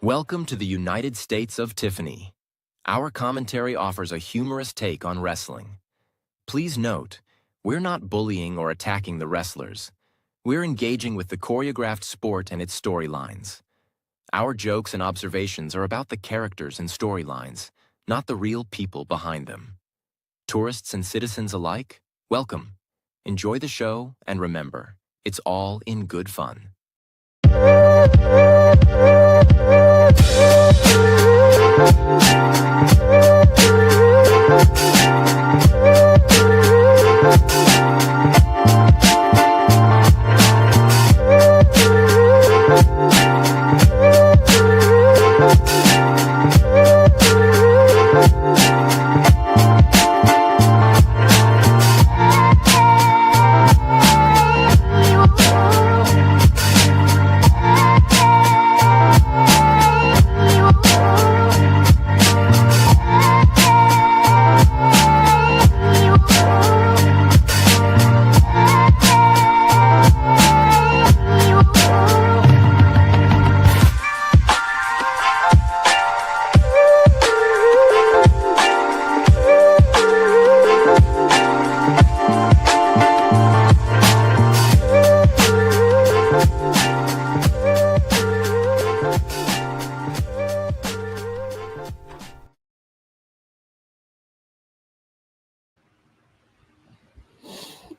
Welcome to the United States of Tiffany. Our commentary offers a humorous take on wrestling. Please note, we're not bullying or attacking the wrestlers. We're engaging with the choreographed sport and its storylines. Our jokes and observations are about the characters and storylines, not the real people behind them. Tourists and citizens alike, welcome. Enjoy the show, and remember, it's all in good fun.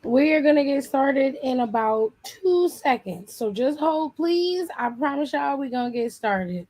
We're going to get started in about 2 seconds. So just hold, please. I promise y'all we're going to get started.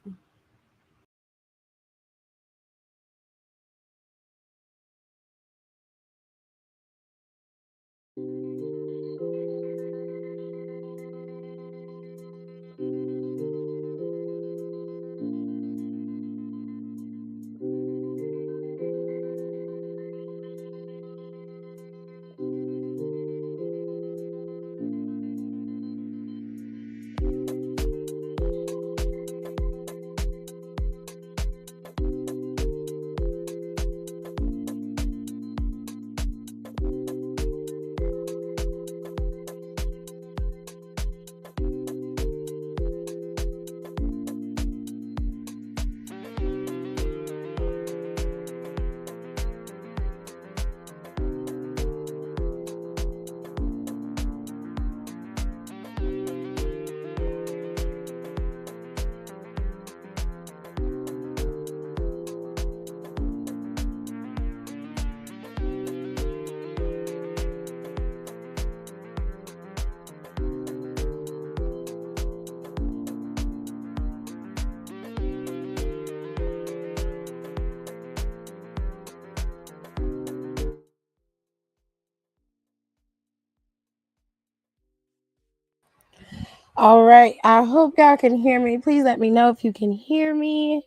All right. I hope y'all can hear me. Please let me know if you can hear me.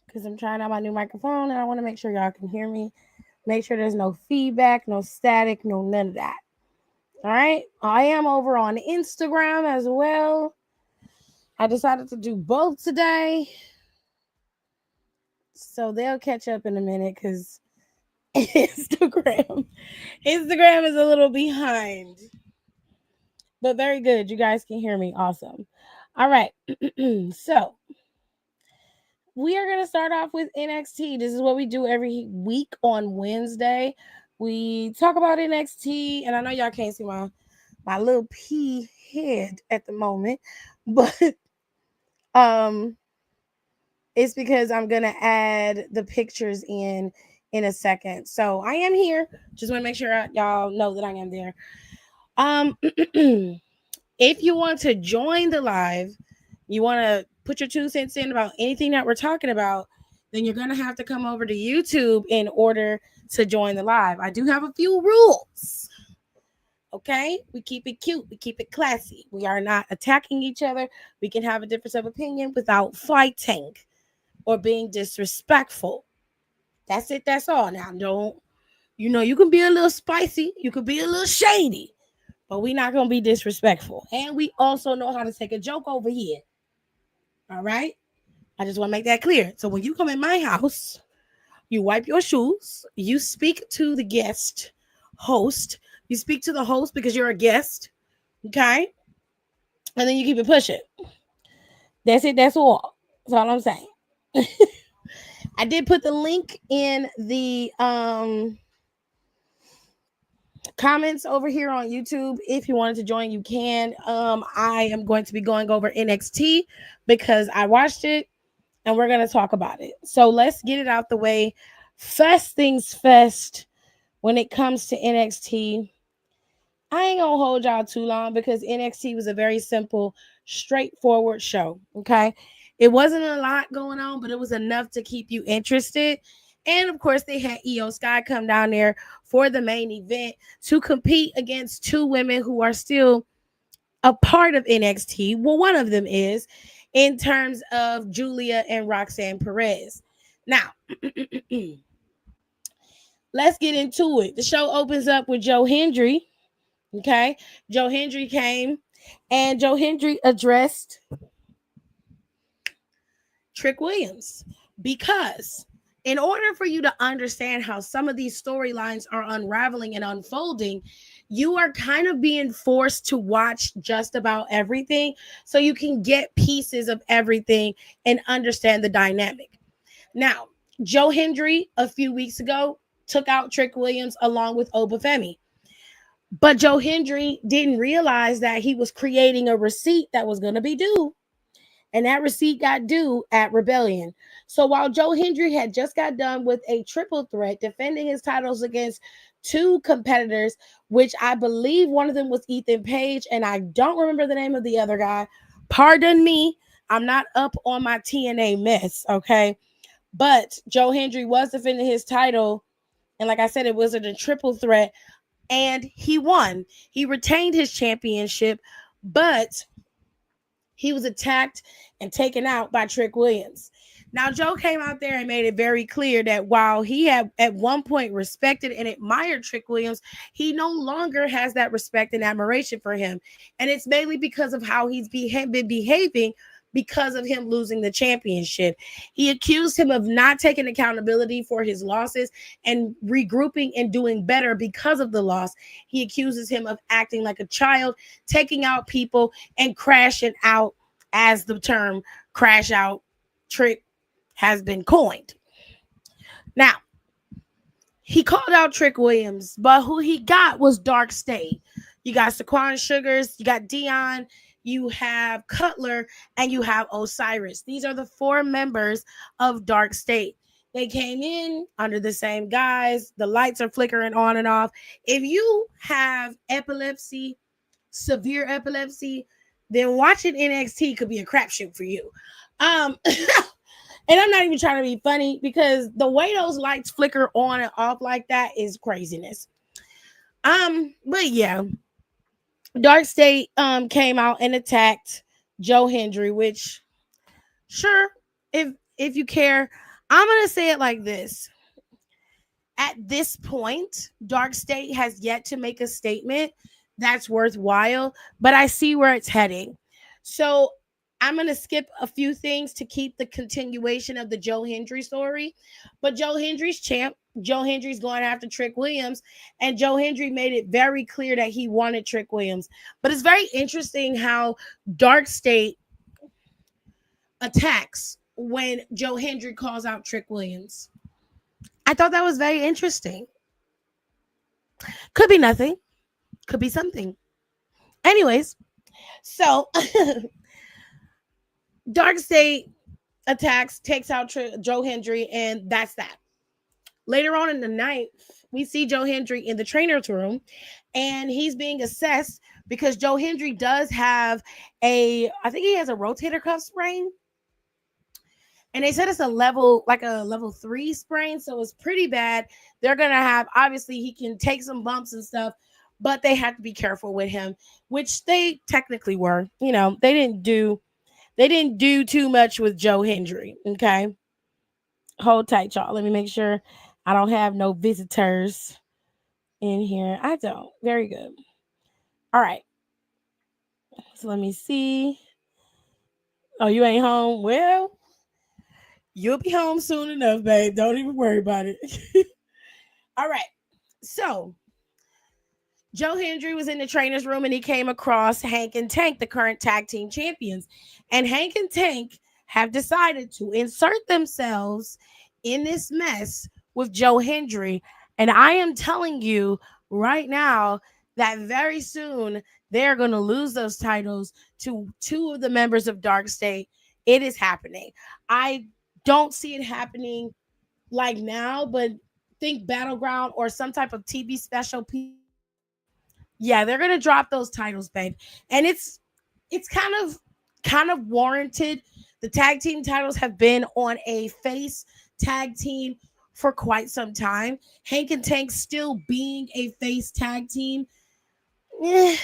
Because I'm trying out my new microphone and I want to make sure y'all can hear me. Make sure there's no feedback, no static, no none of that. All right. I am over on Instagram as well. I decided to do both today. So they'll catch up in a minute because Instagram is a little behind. But very good. You guys can hear me. Awesome. All right. So we are going to start off with NXT. This is what we do every week on Wednesday. We talk about NXT, and I know y'all can't see my little pea head at the moment, but it's because I'm going to add the pictures in a second. So I am here. Just want to make sure y'all know that I am there. If you want to join the live, you want to put your 2 cents in about anything that we're talking about, then you're going to have to come over to YouTube in order to join the live. I do have a few rules. Okay? We keep it cute. We keep it classy. We are not attacking each other. We can have a difference of opinion without fighting or being disrespectful. That's it. That's all. Now, you can be a little spicy. You could be a little shady. But we're not going to be disrespectful. And we also know how to take a joke over here. All right? I just want to make that clear. So when you come in my house, you wipe your shoes. You speak to the guest host. You speak to the host because you're a guest. Okay? And then you keep it pushing. That's it. That's all. That's all I'm saying. I did put the link in the comments over here on YouTube. If you wanted to join, you can. I am going to be going over NXT because I watched it and we're going to talk about it. So let's get it out the way. First things first, when it comes to NXT, I ain't gonna hold y'all too long because NXT was a very simple, straightforward show. Okay. It wasn't a lot going on, but it was enough to keep you interested. And of course, they had Io Sky come down there for the main event to compete against two women who are still a part of NXT. Well, one of them is in terms of Julia and Roxanne Perez. Now, let's get into it. The show opens up with Joe Hendry. Okay. Joe Hendry came and Joe Hendry addressed Trick Williams because in order for you to understand how some of these storylines are unraveling and unfolding, you are kind of being forced to watch just about everything so you can get pieces of everything and understand the dynamic. Now, Joe Hendry a few weeks ago took out Trick Williams along with Obafemi. But Joe Hendry didn't realize that he was creating a receipt that was going to be due. And that receipt got due at Rebellion. So while Joe Hendry had just got done with a triple threat defending his titles against two competitors, which I believe one of them was Ethan Page, and I don't remember the name of the other guy. Pardon me. I'm not up on my TNA mess, okay? But Joe Hendry was defending his title. And like I said, it was a triple threat and he won. He retained his championship, but he was attacked and taken out by Trick Williams. Now, Joe came out there and made it very clear that while he had at one point respected and admired Trick Williams, he no longer has that respect and admiration for him. And it's mainly because of how he's been behaving because of him losing the championship. He accused him of not taking accountability for his losses and regrouping and doing better because of the loss. He accuses him of acting like a child, taking out people and crashing out, as the term crash out trick has been coined. Now, he called out Trick Williams, but who he got was Dark State. You got Saquon Sugars, you got Dion, you have Cutler, and you have Osiris. These are the four members of Dark State. They came in under the same guise. The lights are flickering on and off. If you have epilepsy, severe epilepsy, then watching NXT could be a crapshoot for you. And I'm not even trying to be funny because the way those lights flicker on and off like that is craziness. But yeah, Dark State came out and attacked Joe Hendry, which sure, if you care, I'm gonna say it like this. At this point, Dark State has yet to make a statement that's worthwhile, but I see where it's heading. So I'm going to skip a few things to keep the continuation of the Joe Hendry story. But Joe Hendry's champ. Joe Hendry's going after Trick Williams, and Joe Hendry made it very clear that he wanted Trick Williams. But it's very interesting how Dark State attacks when Joe Hendry calls out Trick Williams. I thought that was very interesting. Could be nothing. Could be something. Anyways, so Dark State attacks, takes out Joe Hendry, and that's that. Later on in the night, we see Joe Hendry in the trainer's room, and he's being assessed because Joe Hendry does have I think he has a rotator cuff sprain. And they said it's a level 3 sprain, so it's pretty bad. They're gonna have, obviously he can take some bumps and stuff, but they have to be careful with him, which they technically were. You know, they didn't do too much with Joe Hendry. Okay. Hold tight, y'all. Let me make sure I don't have no visitors in here. I don't. Very good. All right. So let me see. Oh, you ain't home? Well, you'll be home soon enough, babe. Don't even worry about it. All right. So Joe Hendry was in the trainer's room and he came across Hank and Tank, the current tag team champions. And Hank and Tank have decided to insert themselves in this mess with Joe Hendry. And I am telling you right now that very soon they're going to lose those titles to two of the members of Dark State. It is happening. I don't see it happening like now, but think Battleground or some type of TV special. Yeah, they're gonna drop those titles, babe, and it's kind of warranted. The tag team titles have been on a face tag team for quite some time. Hank and Tank still being a face tag team. eh,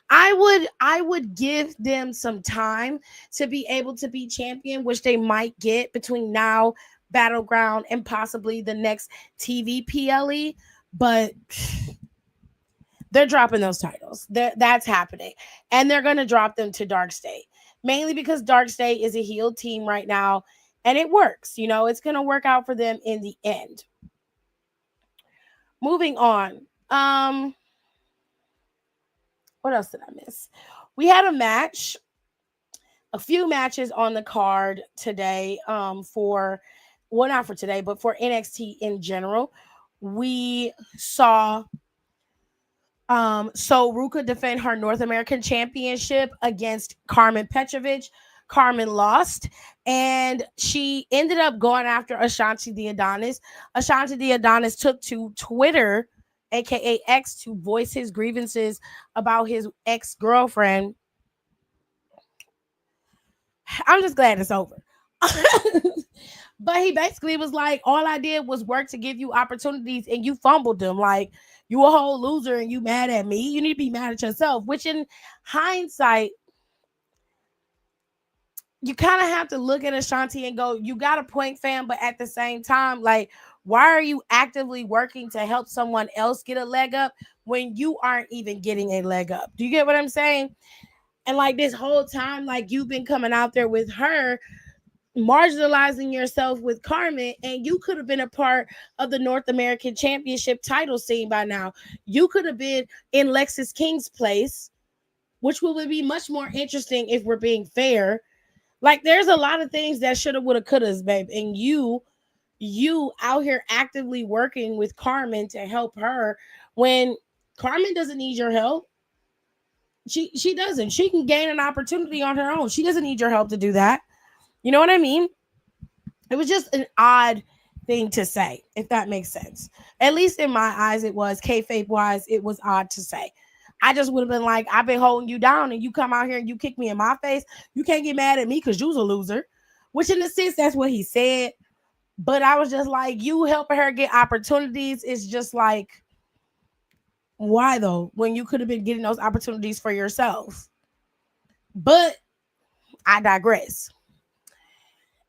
I would give them some time to be able to be champion, which they might get between now, Battleground, and possibly the next TV PLE. But they're dropping those titles. That's happening. And they're going to drop them to Dark State. Mainly because Dark State is a heel team right now. And it works. You know, it's going to work out for them in the end. Moving on. What else did I miss? We had a few matches on the card today for, well, not for today, but for NXT in general. We saw so Ruka defend her North American Championship against Carmen Petrovich. Carmen lost, and she ended up going after Ashanti the Adonis. Ashanti the Adonis took to Twitter, aka X, to voice his grievances about his ex-girlfriend. I'm just glad it's over. But he basically was like, all I did was work to give you opportunities and you fumbled them. Like, you a whole loser and you mad at me. You need to be mad at yourself, which in hindsight, you kind of have to look at Ashanti and go, you got a point, fam. But at the same time, like, why are you actively working to help someone else get a leg up when you aren't even getting a leg up? Do you get what I'm saying? And like this whole time, like you've been coming out there with her, marginalizing yourself with Carmen, and you could have been a part of the North American Championship title scene by now. You could have been in Lexis King's place, which would be much more interesting if we're being fair. Like, there's a lot of things that shoulda, woulda, couldas, babe, and you out here actively working with Carmen to help her when Carmen doesn't need your help. She doesn't. She can gain an opportunity on her own. She doesn't need your help to do that. You know what I mean? It was just an odd thing to say, if that makes sense. At least in my eyes, it was. Kayfabe wise, it was odd to say. I just would have been like, I've been holding you down and you come out here and you kick me in my face. You can't get mad at me because you's a loser. Which in a sense, that's what he said. But I was just like, you helping her get opportunities is just like, why though? When you could have been getting those opportunities for yourself. But I digress.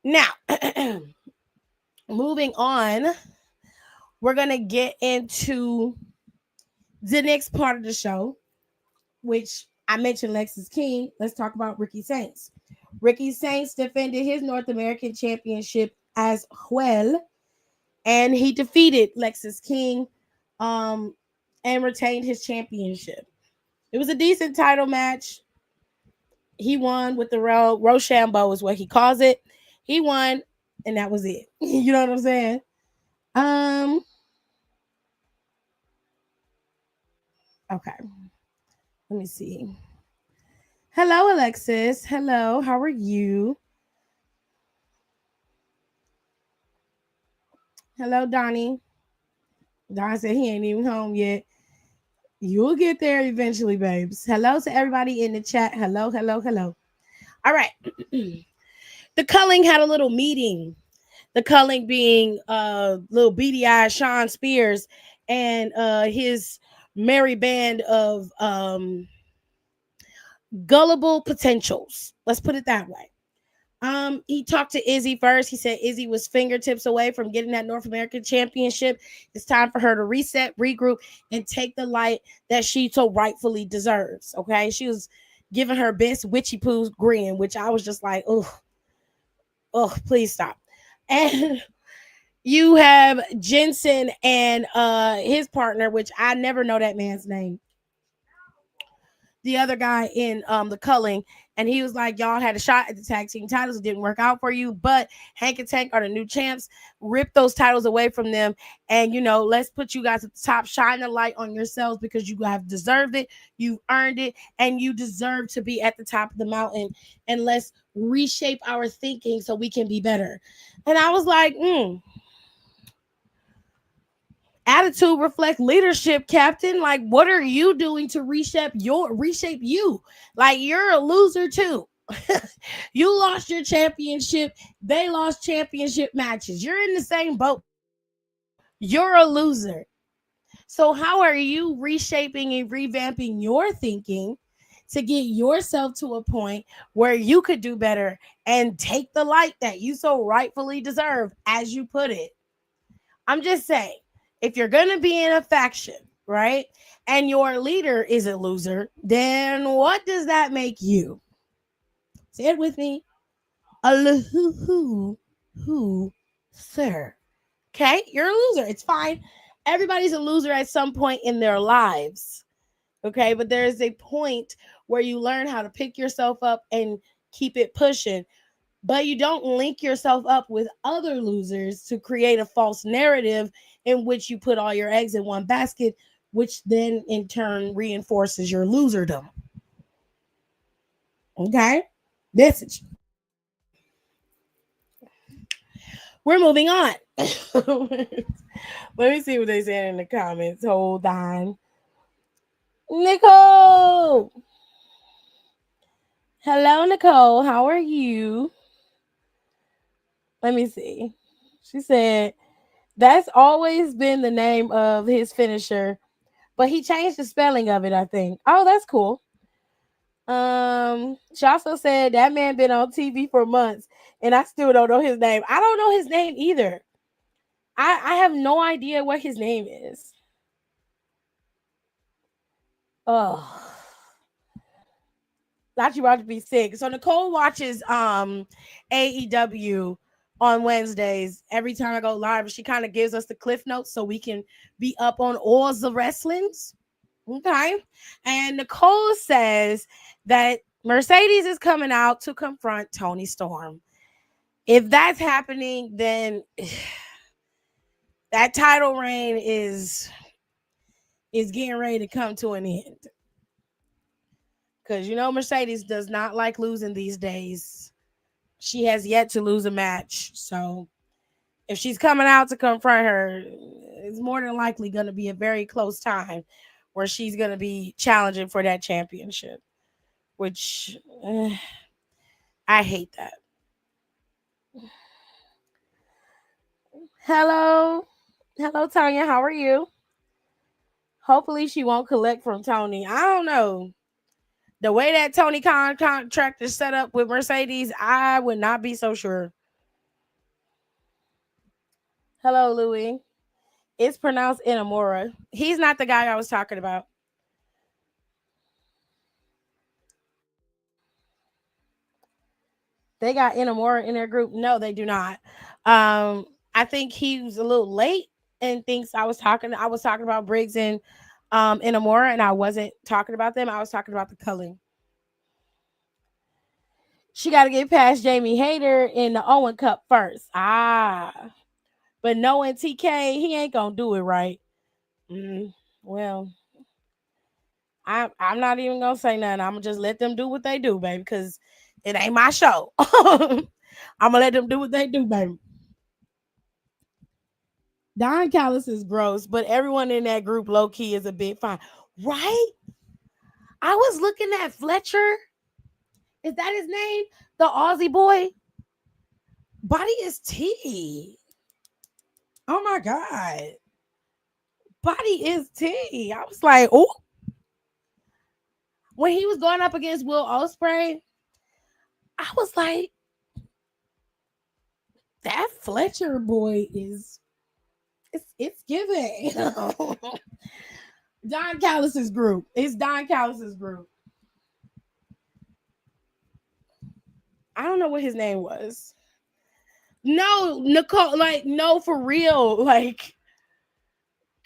Now, moving on, we're going to get into the next part of the show, which I mentioned Lexis King. Let's talk about Ricky Saints. Ricky Saints defended his North American Championship as well, and he defeated Lexis King and retained his championship. It was a decent title match. He won with the Rochambeau is what he calls it. He won, and that was it. You know what I'm saying? Okay. Let me see. Hello, Alexis. Hello. How are you? Hello, Donnie. Don said he ain't even home yet. You'll get there eventually, babes. Hello to everybody in the chat. Hello, hello, hello. All right. The Culling had a little meeting. The Culling being little beady-eyed Sean Spears and his merry band of gullible potentials. Let's put it that way. He talked to Izzy first. He said Izzy was fingertips away from getting that North American Championship. It's time for her to reset, regroup, and take the light that she so rightfully deserves. Okay, she was giving her best witchy poo grin, which I was just like, oh, please stop. And you have Jensen and his partner, which I never know that man's name. the other guy in the culling, and he was like, y'all had a shot at the tag team titles, it didn't work out for you, but Hank and Tank are the new champs. Rip those titles away from them, and let's put you guys at the top. Shine the light on yourselves because you have deserved it, you've earned it, and you deserve to be at the top of the mountain. And let's reshape our thinking so we can be better. And I was like, attitude reflect leadership, captain. Like, what are you doing to reshape you? Like, you're a loser too. You lost your championship, they lost championship matches, you're in the same boat, you're a loser. So how are you reshaping and revamping your thinking to get yourself to a point where you could do better and take the light that you so rightfully deserve, as you put it? I'm just saying, if you're going to be in a faction, right, and your leader is a loser, then what does that make you? Say it with me. A who, sir. Okay, you're a loser. It's fine. Everybody's a loser at some point in their lives. Okay, but there is a point where you learn how to pick yourself up and keep it pushing. But you don't link yourself up with other losers to create a false narrative in which you put all your eggs in one basket, which then in turn reinforces your loserdom. Okay? Message. We're moving on. Let me see what they said in the comments. Hold on. Nicole. Hello, Nicole. How are you? Let me see. She said, that's always been the name of his finisher, but he changed the spelling of it, I think. Oh, that's cool. She also said that man been on TV for months and I still don't know his name. I don't know his name either. I have no idea what his name is. Oh, thought you about to be sick. So Nicole watches AEW on Wednesdays. Every time I go live, she kind of gives us the cliff notes so we can be up on all the wrestlings. Okay. And Nicole says that Mercedes is coming out to confront Tony Storm. If that's happening, then that title reign is getting ready to come to an end. Because Mercedes does not like losing these days. She has yet to lose a match. So if she's coming out to confront her, it's more than likely going to be a very close time where she's going to be challenging for that championship, which I hate that. Hello. Hello, Tanya. How are you? Hopefully she won't collect from Tony. I don't know. The way that Tony Khan contract is set up with Mercedes, I would not be so sure. Hello, Louis. It's pronounced Inamura. He's not the guy I was talking about. They got Inamura in their group. No, they do not. I think he was a little late and thinks I was talking about Briggs and Inamura, and I wasn't talking about them. I was talking about the culling. She got to get past Jamie Hayter in the Owen Cup first. But knowing TK, he ain't gonna do it right. Well, I'm not even gonna say nothing. I'm gonna just let them do what they do, baby, because it ain't my show. I'm gonna let them do what they do, baby. Don Callis is gross, but everyone in that group, low key, is a bit fine, right? I was looking at Fletcher. Is that his name? The Aussie boy. Body is T. Oh my god. Body is T. I was like, oh. When he was going up against Will Ospreay, I was like, that Fletcher boy is it's giving. Don Callis's group. It's Don Callis's group. I don't know what his name was. No, Nicole, like, no, for real. Like,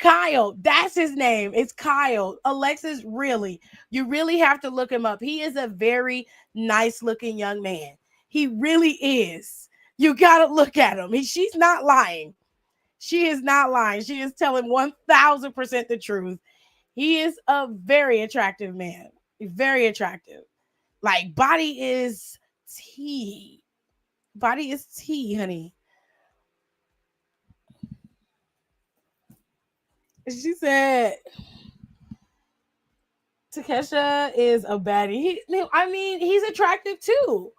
Kyle, that's his name. It's Kyle. Alexis, really. You really have to look him up. He is a very nice looking young man. He really is. You got to look at him. She's not lying. She is not lying. She is telling 1000% the truth. He is a very attractive man. Very attractive. Like, body is tea. Body is tea, honey. She said Takesha is a baddie. He's attractive too.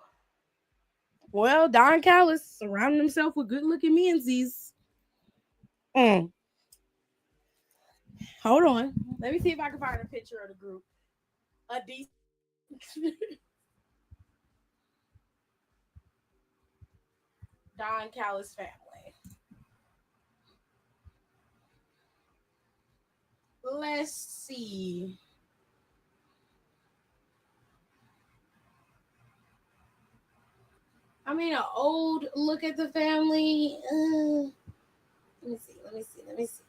Well, Don Callis surrounding himself with good looking menzies. Mm. Hold on. Let me see if I can find a picture of the group. A decent Don Callis family. Let's see. An old look at the family. Let me see. Let me see.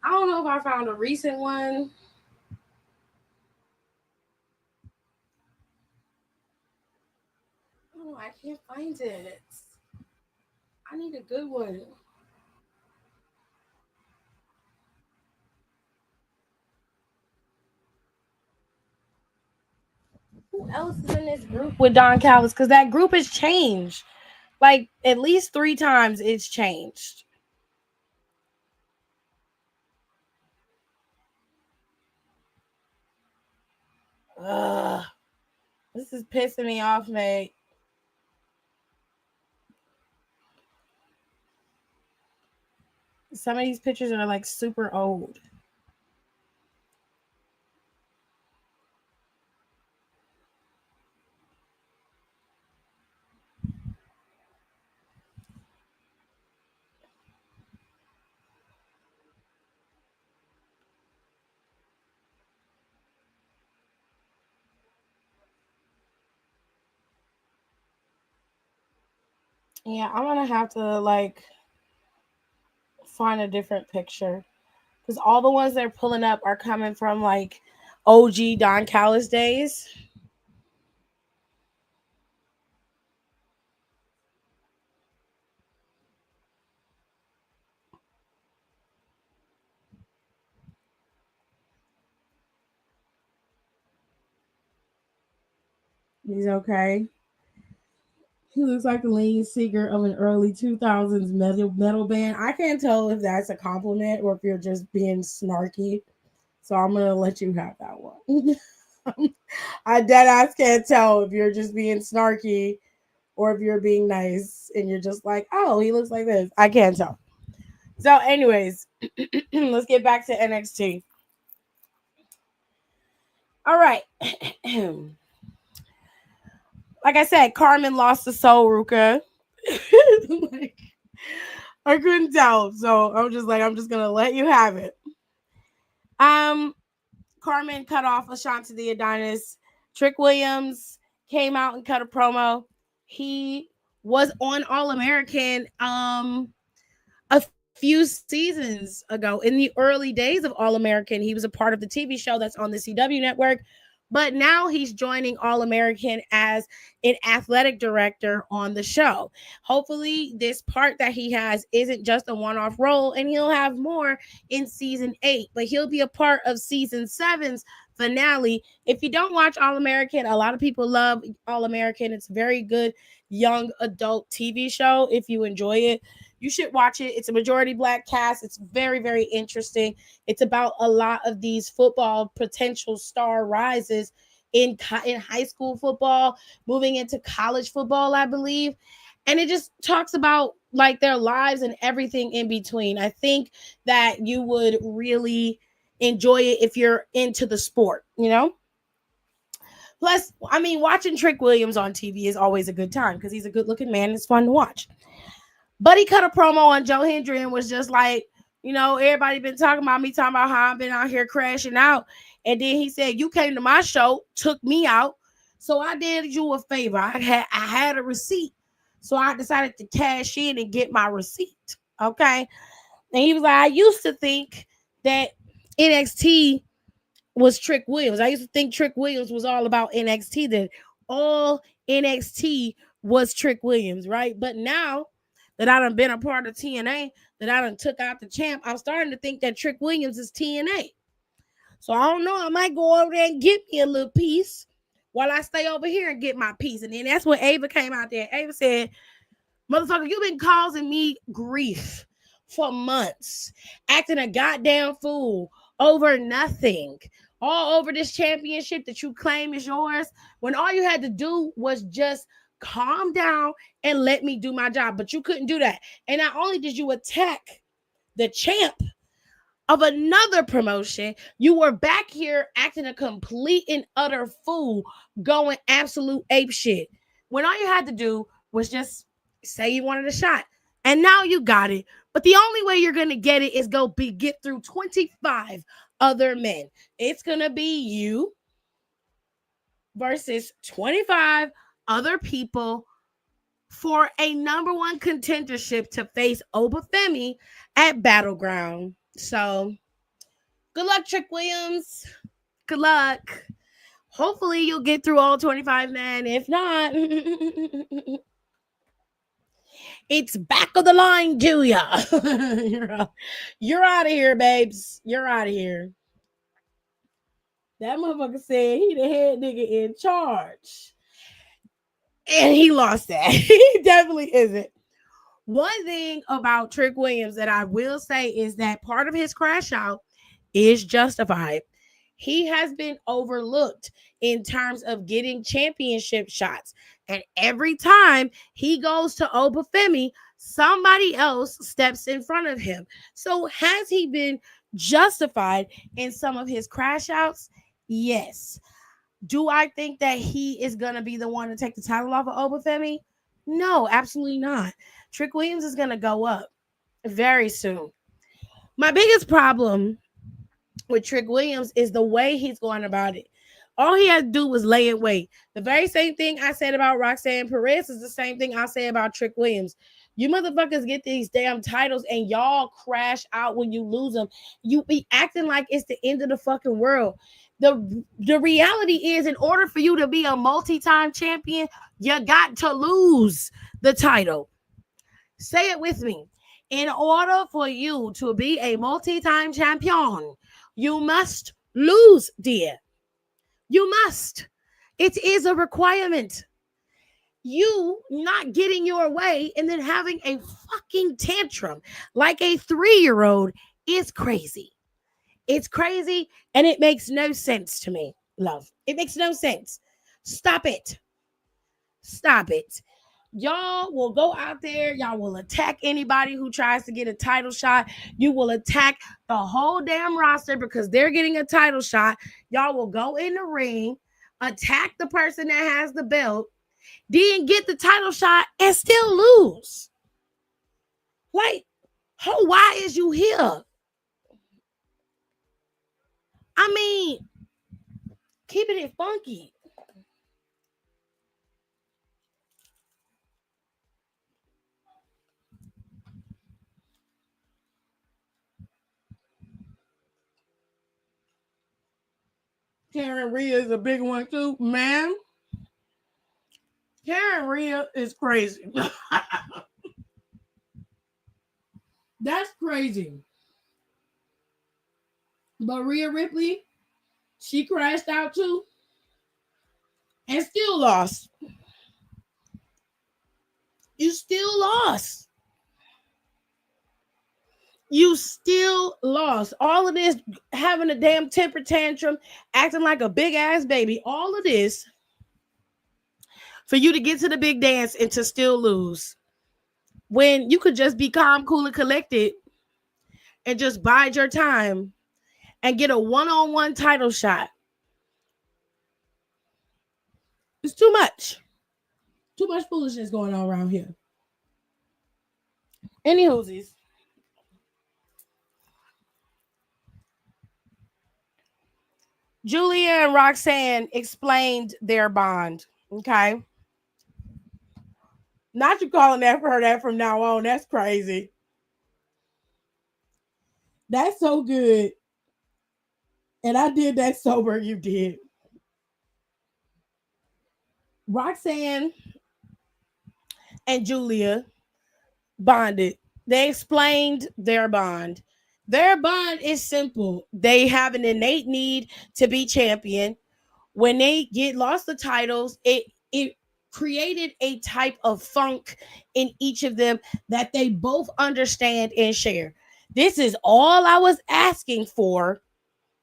I don't know if I found a recent one. Oh, I can't find it. I need a good one. Who else is in this group with Don Callis? Because that group has changed. Like, at least 3 times it's changed. Ugh. This is pissing me off, mate. Some of these pictures are like super old. Yeah, I'm gonna have to like find a different picture because all the ones they're pulling up are coming from like OG Don Callis days. He's okay. He looks like the lead singer of an early 2000s metal band. I can't tell if that's a compliment or if you're just being snarky. So I'm going to let you have that one. I dead ass can't tell if you're just being snarky or if you're being nice and you're just like, oh, he looks like this. I can't tell. So, anyways, let's get back to NXT. All right. Like I said, Carmen lost the soul, Ruka. Like, I couldn't tell. So I'm just gonna let you have it. Um, Carmen cut off Ashanti the Adonis. Trick Williams came out and cut a promo. He was on All American a few seasons ago. In the early days of All American, he was a part of the TV show that's on the CW network. But now he's joining All American as an athletic director on the show. Hopefully, this part that he has isn't just a one off role, and he'll have more in season 8. But he'll be a part of season 7's finale. If you don't watch All American, a lot of people love All American. It's a very good young adult TV show. If you enjoy it, you should watch it. It's a majority black cast. It's very, very interesting. It's about a lot of these football potential star rises in high school football, moving into college football, I believe. And it just talks about like their lives and everything in between. I think that you would really enjoy it if you're into the sport, you know? Plus, watching Trick Williams on TV is always a good time because he's a good looking man. It's fun to watch. But he cut a promo on Joe Hendry and was just like, everybody been talking about me, talking about how I've been out here crashing out. And then he said, you came to my show, took me out. So I did you a favor. I had a receipt. So I decided to cash in and get my receipt. Okay. And he was like, I used to think that NXT was Trick Williams. I used to think Trick Williams was all about NXT, that all NXT was Trick Williams, right? But now that I done been a part of TNA, that I done took out the champ, I'm starting to think that Trick Williams is TNA. So I don't know. I might go over there and get me a little piece while I stay over here and get my piece. And then that's when Ava came out there. Ava said, motherfucker, you've been causing me grief for months, acting a goddamn fool over nothing, all over this championship that you claim is yours, when all you had to do was just calm down and let me do my job. But you couldn't do that. And not only did you attack the champ of another promotion, you were back here acting a complete and utter fool, going absolute ape shit, when all you had to do was just say you wanted a shot. And now you got it. But the only way you're gonna get it is get through 25 other men. It's gonna be you versus 25 other people for a number one contendership to face Obafemi at Battleground. So good luck, Trick Williams. Good luck. Hopefully you'll get through all 25 men. If not, it's back of the line, Julia. You're out of here, babes. You're out of here. That motherfucker said he the head nigga in charge. And he lost that. He definitely isn't. One thing about Trick Williams that I will say is that part of his crash out is justified. He has been overlooked in terms of getting championship shots. And every time he goes to Obafemi, somebody else steps in front of him. So has he been justified in some of his crash outs? Yes. Do I think that he is going to be the one to take the title off of Obafemi? No, absolutely not. Trick Williams is going to go up very soon. My biggest problem with Trick Williams is the way he's going about it. All he had to do was lay in wait. The very same thing I said about Roxanne Perez is the same thing I'll say about Trick Williams. You motherfuckers get these damn titles and y'all crash out when you lose them. You be acting like it's the end of the fucking world. The reality is, in order for you to be a multi-time champion, you got to lose the title. Say it with me. In order for you to be a multi-time champion, you must lose, dear. You must. It is a requirement. You not getting your way and then having a fucking tantrum like a 3-year-old is crazy. It's crazy and it makes no sense to me, love. It makes no sense. Stop it. Stop it. Y'all will go out there. Y'all will attack anybody who tries to get a title shot. You will attack the whole damn roster because they're getting a title shot. Y'all will go in the ring, attack the person that has the belt, then get the title shot and still lose. Like, why is you here? I mean, keeping it funky. Karen Rhea is a big one too, man. Karen Rhea is crazy. That's crazy. But Rhea Ripley, she crashed out too and still lost. You still lost. You still lost. All of this, having a damn temper tantrum, acting like a big ass baby, all of this for you to get to the big dance and to still lose. When you could just be calm, cool, and collected and just bide your time and get a one-on-one title shot. It's too much. Too much foolishness going on around here. Any hoosies. Julia and Roxanne explained their bond. Okay. Not you calling that for her that from now on. That's crazy. That's so good. And I did that sober. You did. Roxanne and Julia bonded. They explained their bond. Their bond is simple. They have an innate need to be champion. When they get lost the titles, it created a type of funk in each of them that they both understand and share. This is all I was asking for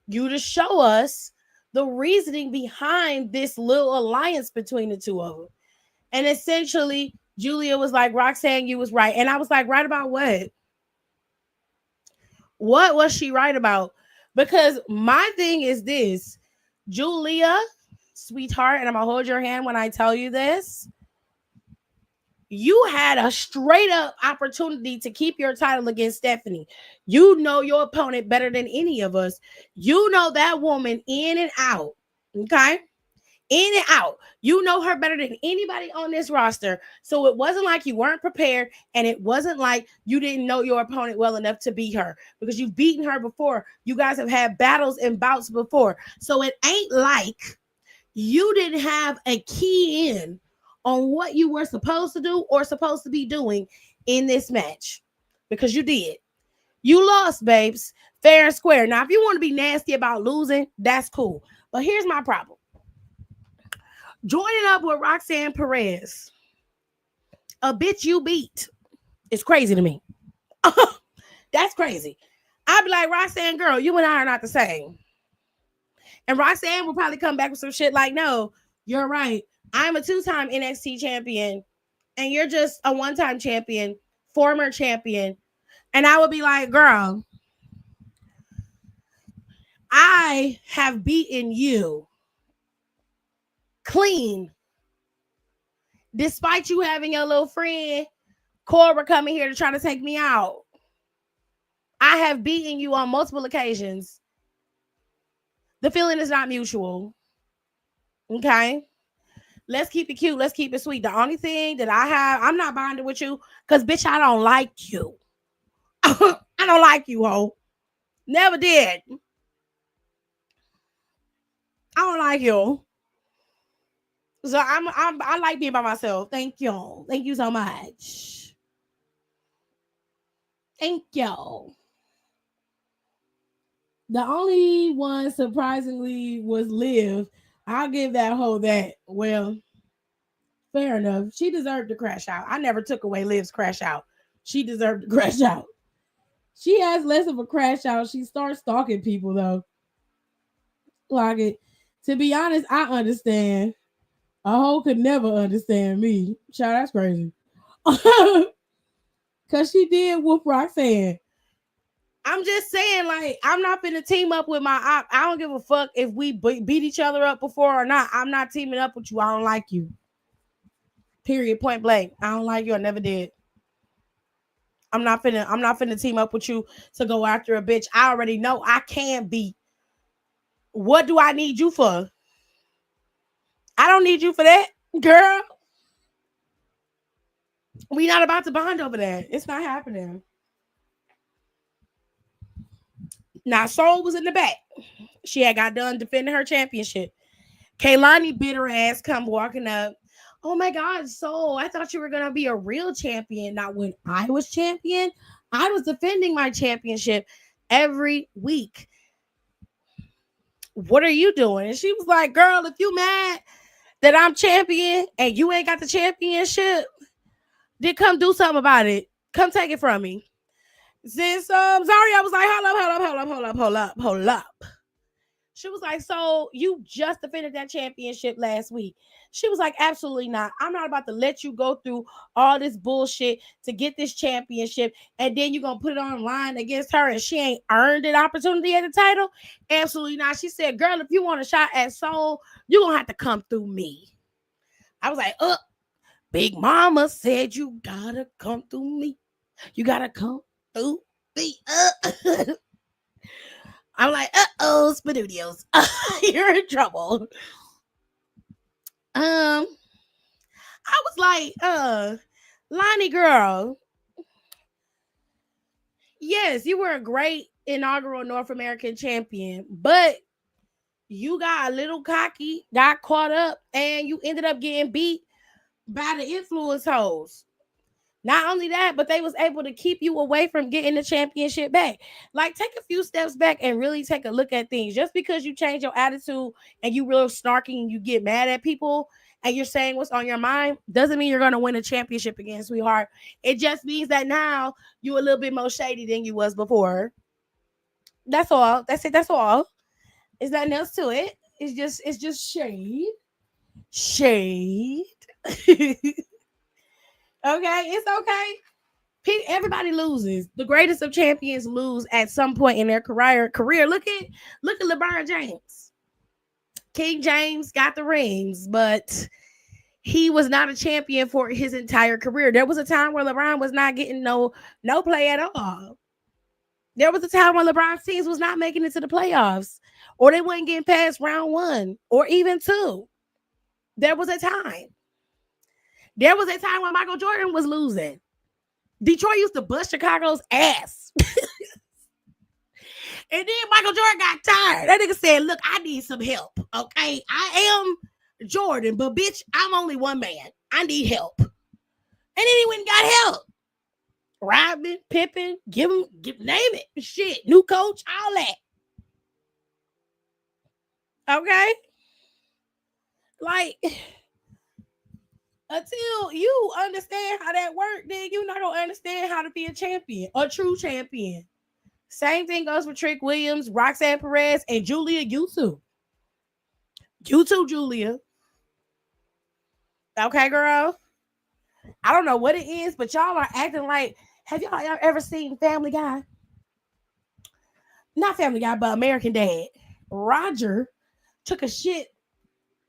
you to show us the reasoning behind this little alliance between the two of them. And essentially, Julia was like, Roxanne, you was right. And I was like, right about what? What was she right about? Because my thing is this, Julia, sweetheart, and I'm gonna hold your hand when I tell you this. You had a straight up opportunity to keep your title against Stephanie. You know your opponent better than any of us. You know that woman in and out. Okay? In and out. You know her better than anybody on this roster. So it wasn't like you weren't prepared, and it wasn't like you didn't know your opponent well enough to beat her because you've beaten her before. You guys have had battles and bouts before. So it ain't like you didn't have a key in on what you were supposed to do or supposed to be doing in this match because you did. You lost, babes, fair and square. Now, if you want to be nasty about losing, that's cool. But here's my problem. Joining up with Roxanne Perez, a bitch you beat, is crazy to me. That's crazy. I'd be like, Roxanne, girl, you and I are not the same. And Roxanne will probably come back with some shit like, no, you're right. I'm a two-time NXT champion, and you're just a one-time champion, former champion. And I would be like, girl, I have beaten you clean, despite you having your little friend Cobra coming here to try to take me out. I have beaten you on multiple occasions. The feeling is not mutual. Okay? Let's keep it cute. Let's keep it sweet. The only thing that I have, I'm not bonded with you because, bitch, I don't like you. I don't like you, ho. Never did. I don't like you. So I like being by myself. Thank you. Thank you so much. Thank you. The only one surprisingly was Liv. I'll give that hoe that. Well, fair enough. She deserved to crash out. I never took away Liv's crash out. She deserved to crash out. She has less of a crash out. She starts stalking people though. Like it. To be honest, I understand. A hoe could never understand me. Child, that's crazy. Cause she did whoop Roxanne. I'm just saying, like, I'm not finna team up with my op. I don't give a fuck if we beat each other up before or not. I'm not teaming up with you. I don't like you. Period. Point blank. I don't like you. I never did. I'm not finna team up with you to go after a bitch. I already know I can beat. What do I need you for? I don't need you for that, girl. We not about to bond over that. It's not happening. Now, Soul was in the back. She had got done defending her championship. Kaylani bitter ass come walking up. Oh my God, Soul, I thought you were going to be a real champion. Not when I was champion. I was defending my championship every week. What are you doing? And she was like, girl, if you mad that I'm champion and you ain't got the championship, then come do something about it. Come take it from me. Since Zaria was like, hold up. She was like, so you just defended that championship last week. She was like, absolutely not. I'm not about to let you go through all this bullshit to get this championship, and then you're going to put it online against her and she ain't earned an opportunity at the title? Absolutely not. She said, girl, if you want a shot at Soul, you're going to have to come through me. I was like, Big Mama said you got to come through me. You got to come through me. I'm like, Spanudios, you're in trouble. I was like, Lonnie girl, yes, you were a great inaugural North American champion, but you got a little cocky, got caught up, and you ended up getting beat by the influence hoes. Not only that, but they was able to keep you away from getting the championship back. Like, take a few steps back and really take a look at things. Just because you change your attitude and you real snarky and you get mad at people and you're saying what's on your mind, doesn't mean you're going to win a championship again, sweetheart. It just means that now you a little bit more shady than you was before. That's all. That's it. That's all. There's nothing else to it. It's just shade. Shade. Okay, it's okay. Everybody loses. The greatest of champions lose at some point in their career. Look at LeBron James. King James got the rings, but he was not a champion for his entire career. There was a time where LeBron was not getting no play at all. There was a time when LeBron's teams was not making it to the playoffs, or they weren't getting past round 1 or even 2. There was a time. There was a time when Michael Jordan was losing. Detroit used to bust Chicago's ass. And then Michael Jordan got tired. That nigga said, look, I need some help. Okay. I am Jordan, but bitch, I'm only one man. I need help. And then he went and got help. Rodman, Pippen, name it. Shit. New coach, all that. Okay. Like, until you understand how that works, then you're not gonna understand how to be a champion, a true champion. Same thing goes for Trick Williams, Roxanne Perez, and Julia. You too. You too, Julia. Okay, girl. I don't know what it is, but y'all are acting like. Have y'all ever seen Family Guy? Not Family Guy, but American Dad. Roger took a shit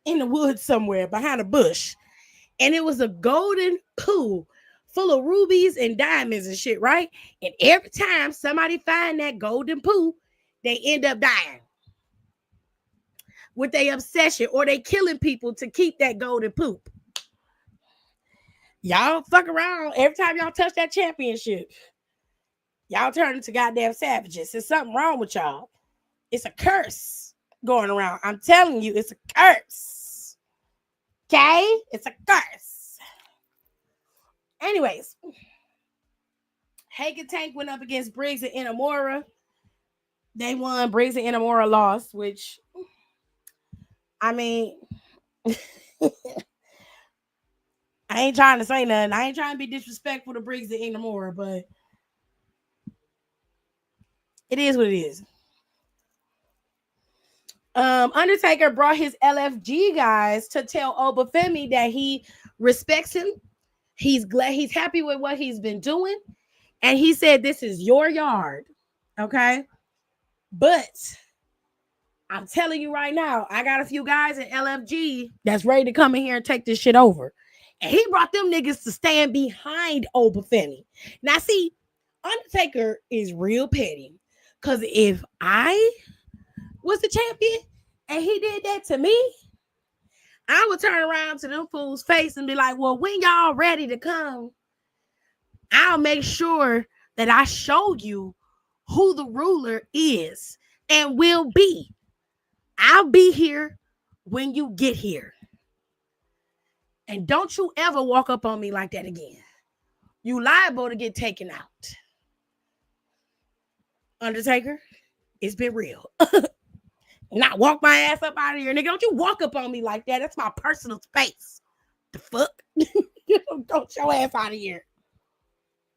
in the woods somewhere behind a bush, and it was a golden pool full of rubies and diamonds and shit, right? And every time somebody find that golden pool, they end up dying with their obsession, or they killing people to keep that golden poop. Y'all fuck around every time y'all touch that championship. Y'all turn into goddamn savages. There's something wrong with y'all. It's a curse going around. I'm telling you, it's a curse. Okay? It's a curse. Anyways, Hagen Tank went up against Briggs and Inamura. They won. Briggs and Inamura lost, which, I mean, I ain't trying to say nothing. I ain't trying to be disrespectful to Briggs and Inamura, but it is what it is. Undertaker brought his LFG guys to tell Obafemi that he respects him. He's glad, he's happy with what he's been doing. And he said, this is your yard. Okay. But I'm telling you right now, I got a few guys in LFG that's ready to come in here and take this shit over. And he brought them niggas to stand behind Obafemi. Now, see, Undertaker is real petty. Because if I was the champion and he did that to me, I would turn around to them fools' face and be like, well, when y'all ready to come, I'll make sure that I show you who the ruler is and will be. I'll be here when you get here. And don't you ever walk up on me like that again. You liable to get taken out. Undertaker, it's been real. Not walk my ass up out of here, nigga. Don't you walk up on me like that. That's my personal space. The fuck? Don't your ass out of here.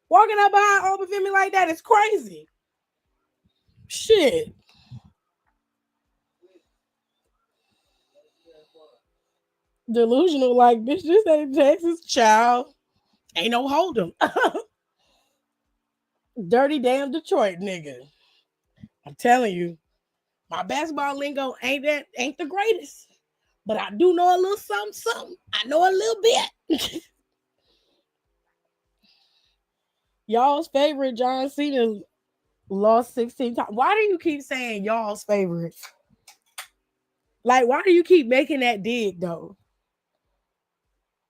Walking up behind Obafemi like that is crazy. Shit. Delusional, like, bitch, this ain't Texas, child. Ain't no hold 'em. Dirty damn Detroit nigga. I'm telling you, my basketball lingo ain't the greatest. But I do know a little something. I know a little bit. Y'all's favorite John Cena Lost 16 times. Why do you keep saying y'all's favorites? Like, why do you keep making that dig though?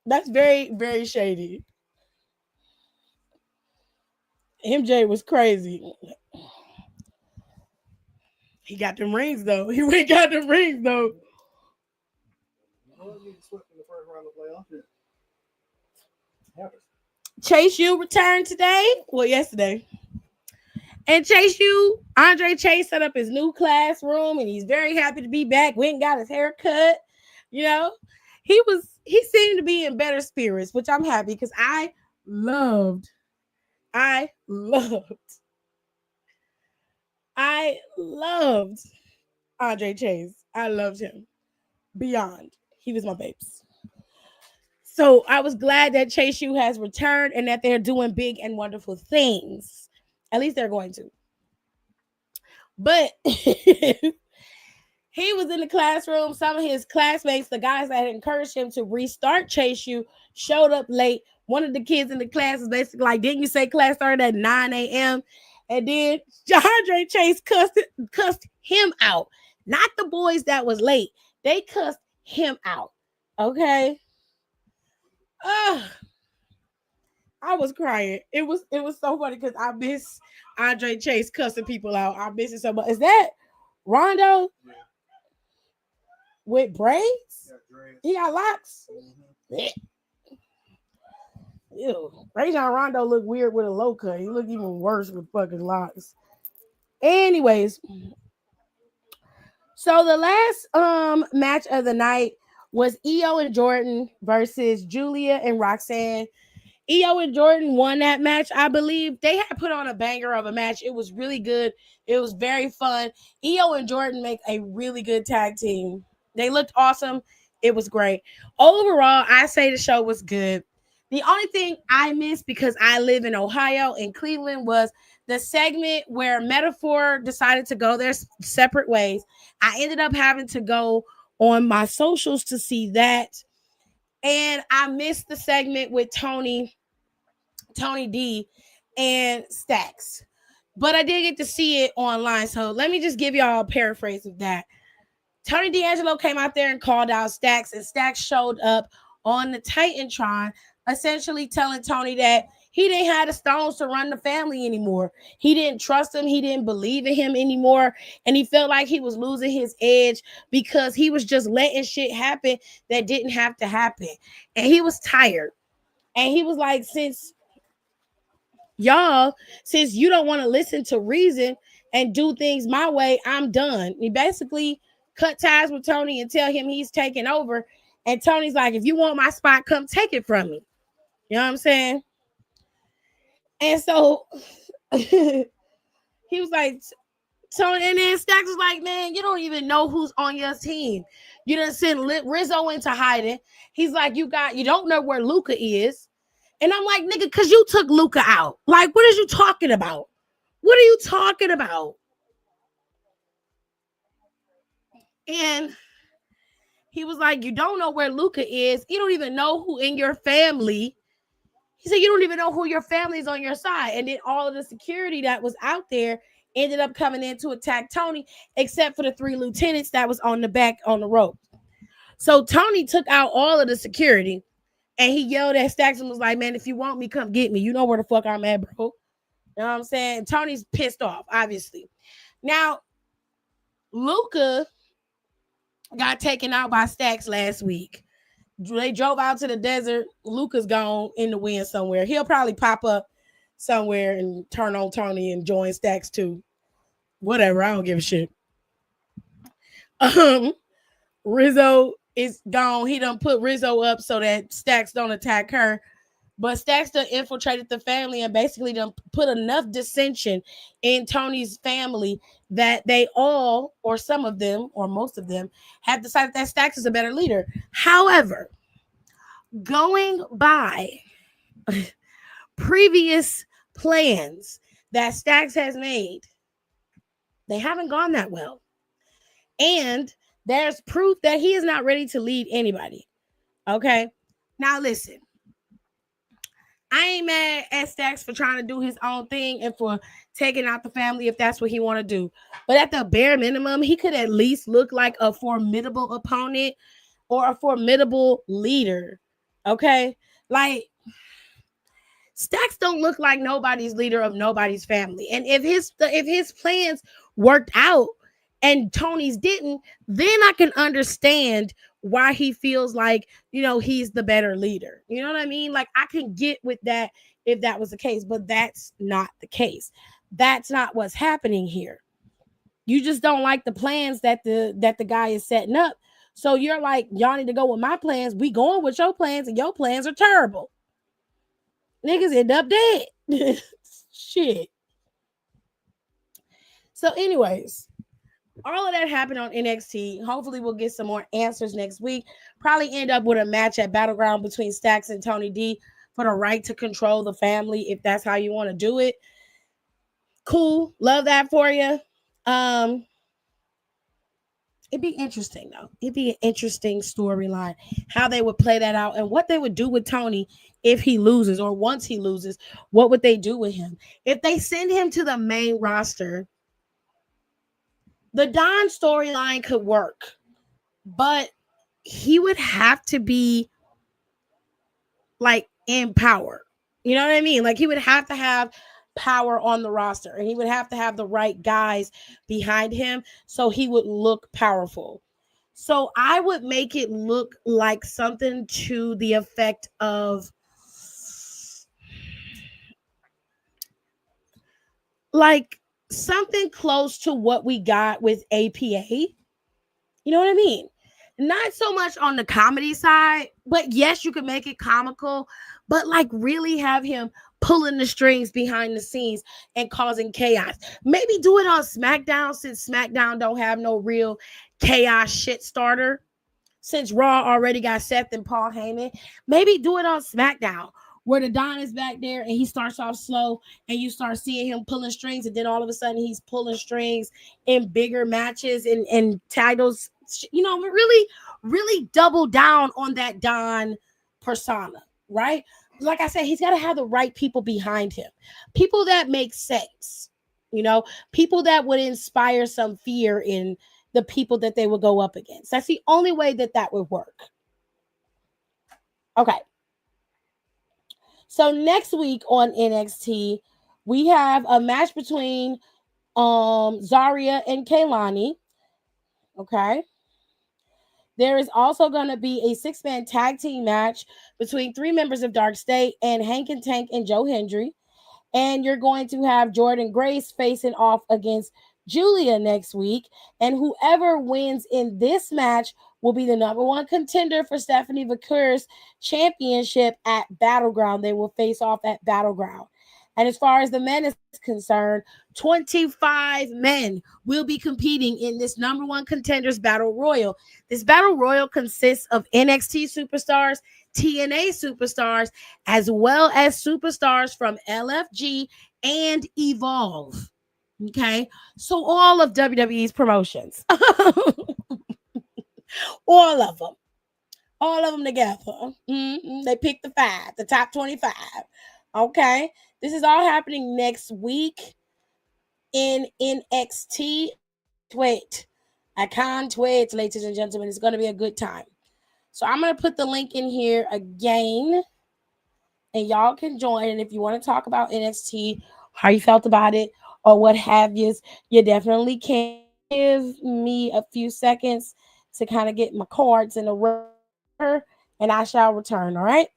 That's very, very shady. MJ was crazy. He got them rings though. He went got them rings though. Chase U returned today. Well, yesterday. And Chase U, Andre Chase set up his new classroom and he's very happy to be back. Went and got his hair cut. You know, he seemed to be in better spirits, which I'm happy because loved, I loved, I loved Andre Chase. I loved him beyond. He was my babes. So I was glad that Chase U has returned and that they're doing big and wonderful things. At least they're going to. But he was in the classroom. Some of his classmates, the guys that had encouraged him to restart Chase U, showed up late. One of the kids in the class was basically like, didn't you say class started at 9 a.m.? And then Andre Chase cussed him out. Not the boys that was late. They cussed him out. Okay? I was crying. It was so funny because I miss Andre Chase cussing people out. I miss it so much. Is that Rondo? Yeah. With braids? He got locks. Mm-hmm. Ew. Rajon Rondo looked weird with a low cut. He looked even worse with fucking locks. Anyways, so the last match of the night was EO and Jordan versus Julia and Roxanne. EO and Jordan won that match, I believe. They had put on a banger of a match. It was really good. It was very fun. EO and Jordan make a really good tag team. They looked awesome. It was great. Overall, I say the show was good. The only thing I missed because I live in Ohio and Cleveland was the segment where Metaphor decided to go their separate ways. I ended up having to go on my socials to see that. And I missed the segment with Tony D, and Stacks. But I did get to see it online. So let me just give y'all a paraphrase of that. Tony D'Angelo came out there and called out Stacks, and Stacks showed up on the Titantron, essentially telling Tony that he didn't have the stones to run the family anymore. He didn't trust him. He didn't believe in him anymore. And he felt like he was losing his edge because he was just letting shit happen that didn't have to happen. And he was tired. And he was like, since you don't want to listen to reason and do things my way, I'm done. He basically cut ties with Tony and tell him he's taking over. And Tony's like, if you want my spot, come take it from me. You know what I'm saying? And so he was like, Tony, and then Stacks was like, man, you don't even know who's on your team. You done send Rizzo into hiding. He's like, you don't know where Luca is. And I'm like, nigga, because you took Luca out. Like, what are you talking about? What are you talking about? And he was like, you don't know where Luca is. You don't even know who in your family. He said, you don't even know who your family is on your side. And then all of the security that was out there ended up coming in to attack Tony, except for the 3 lieutenants that was on the back on the rope. So Tony took out all of the security. And he yelled at Stacks and was like, man, if you want me, come get me. You know where the fuck I'm at, bro. You know what I'm saying? Tony's pissed off, obviously. Now, Luca got taken out by Stacks last week. They drove out to the desert. Luca's gone in the wind somewhere. He'll probably pop up somewhere and turn on Tony and join Stacks too. Whatever. I don't give a shit. Rizzo is gone. He done put Rizzo up so that Stacks don't attack her. But Stacks done infiltrated the family and basically done put enough dissension in Tony's family that they all, or some of them, or most of them, have decided that Stacks is a better leader. However, going by previous plans that Stacks has made, they haven't gone that well. And there's proof that he is not ready to lead anybody. Okay? Now listen. I ain't mad at Stacks for trying to do his own thing and for taking out the family if that's what he want to do. But at the bare minimum, he could at least look like a formidable opponent or a formidable leader. Okay? Like, Stacks don't look like nobody's leader of nobody's family. And if his plans worked out and Tony's didn't, then I can understand why he feels like, he's the better leader. You know what I mean? Like, I can get with that if that was the case, but that's not the case. That's not what's happening here. You just don't like the plans that the guy is setting up. So you're like, y'all need to go with my plans. We going with your plans, and your plans are terrible. Niggas end up dead. Shit. So anyways, all of that happened on NXT. Hopefully we'll get some more answers next week. Probably end up with a match at Battleground between Stacks and Tony D for the right to control the family, if that's how you want to do it. Cool. Love that for you. It'd be interesting, though. It'd be an interesting storyline, how they would play that out and what they would do with Tony if he loses, or once he loses, what would they do with him? If they send him to the main roster, the Don storyline could work, but he would have to be like in power. You know what I mean? Like, he would have to have power on the roster, and he would have to have the right guys behind him so he would look powerful. So I would make it look like something to the effect of like something close to what we got with APA. You know what I mean? Not so much on the comedy side, but yes, you could make it comical, but like really have him pulling the strings behind the scenes and causing chaos. Maybe do it on SmackDown, since SmackDown don't have no real chaos shit starter. Since Raw already got Seth and Paul Heyman, maybe do it on SmackDown, where the Don is back there and he starts off slow and you start seeing him pulling strings, and then all of a sudden he's pulling strings in bigger matches and titles. Really, really double down on that Don persona, right? Like I said, he's got to have the right people behind him. People that make sense, people that would inspire some fear in the people that they would go up against. That's the only way that would work. Okay. So next week on NXT, we have a match between Zarya and Kaylani. Okay. There is also going to be a 6-man tag team match between 3 members of Dark State and Hank and Tank and Joe Hendry. And you're going to have Jordan Grace facing off against Julia next week. And whoever wins in this match will be the number 1 contender for Stephanie Vaquer's championship at Battleground. They will face off at Battleground. And as far as the men is concerned, 25 men will be competing in this number 1 contenders battle royal. This battle royal consists of NXT superstars, TNA superstars, as well as superstars from LFG and Evolve. Okay, so all of WWE's promotions, all of them together. They picked the top 25. Okay, this is all happening next week in NXT. Wait, I can't wait, ladies and gentlemen. It's going to be a good time. So I'm going to put the link in here again, and y'all can join. And if you want to talk about NXT, how you felt about it, or what have you definitely can. Give me a few seconds to kind of get my cards in a row, and I shall return. All right.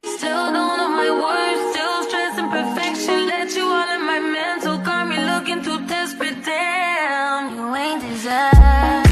Still don't know my words, still stressing perfection. Let you all in my mental, got me looking too desperate. Damn, you ain't deserve.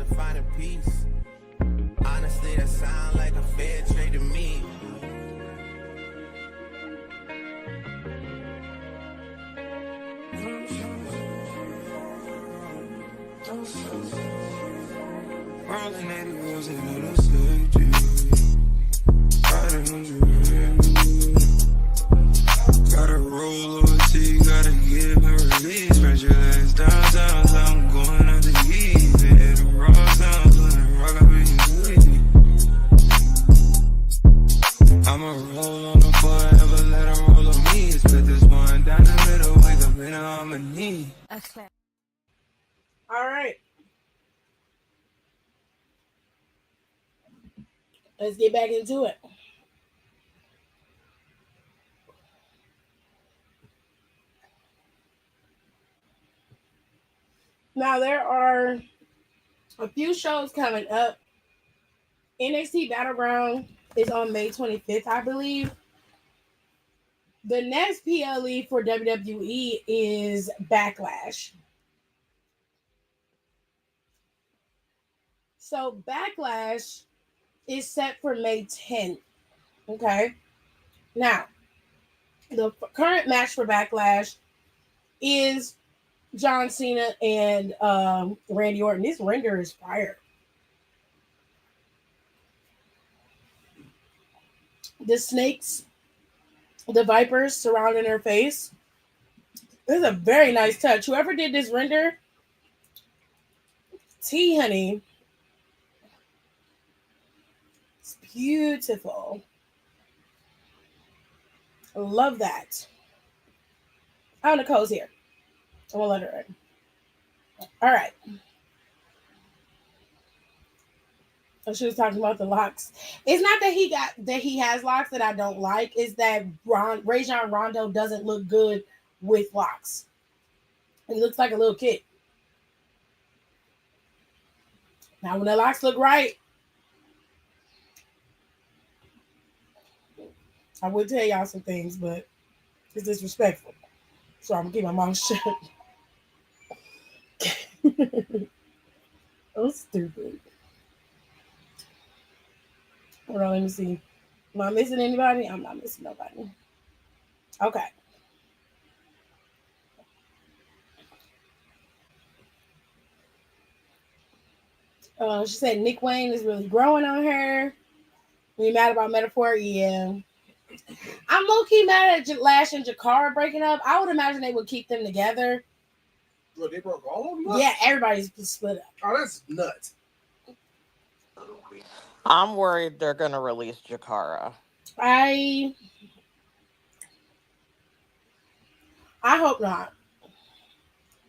to finding peace. Honestly, that sound like a fair trade to me. Rolling 80 wheels and it'll save you. Riding 100. Gotta roll over till you gotta give and release. Spread your legs down, down, so I'm going out to eat. Hit the raw sounds when I rock up in your weed. I'ma roll on the forever, let her roll on me. Split this one down the middle, wake up in harmony. All right. Let's get back into it. Now, there are a few shows coming up. NXT Battleground is on May 25th, I believe. The next PLE for WWE is Backlash. So, Backlash is set for May 10th. Okay. Now, the current match for Backlash is John Cena and Randy Orton. This render is fire. The snakes, the vipers surrounding her face. This is a very nice touch. Whoever did this render, T honey, it's beautiful. Love that. Oh, Nicole's here. I'm gonna let her in. All right. So she was talking about the locks. It's not that he has locks that I don't like. It's that Rajon Rondo doesn't look good with locks. He looks like a little kid. Now, when the locks look right, I would tell y'all some things, but it's disrespectful. So I'm gonna keep my mouth shut. Oh, stupid. Hold on, let me see. Am I missing anybody? I'm not missing nobody. Okay. She said Nick Wayne is really growing on her. Are you mad about Metaphor? Yeah. I'm low key mad at Lash and Jakara breaking up. I would imagine they would keep them together. Well, they broke all of them? Yeah, everybody's split up. Oh, that's nuts. I'm worried they're gonna release Jakara. I hope not.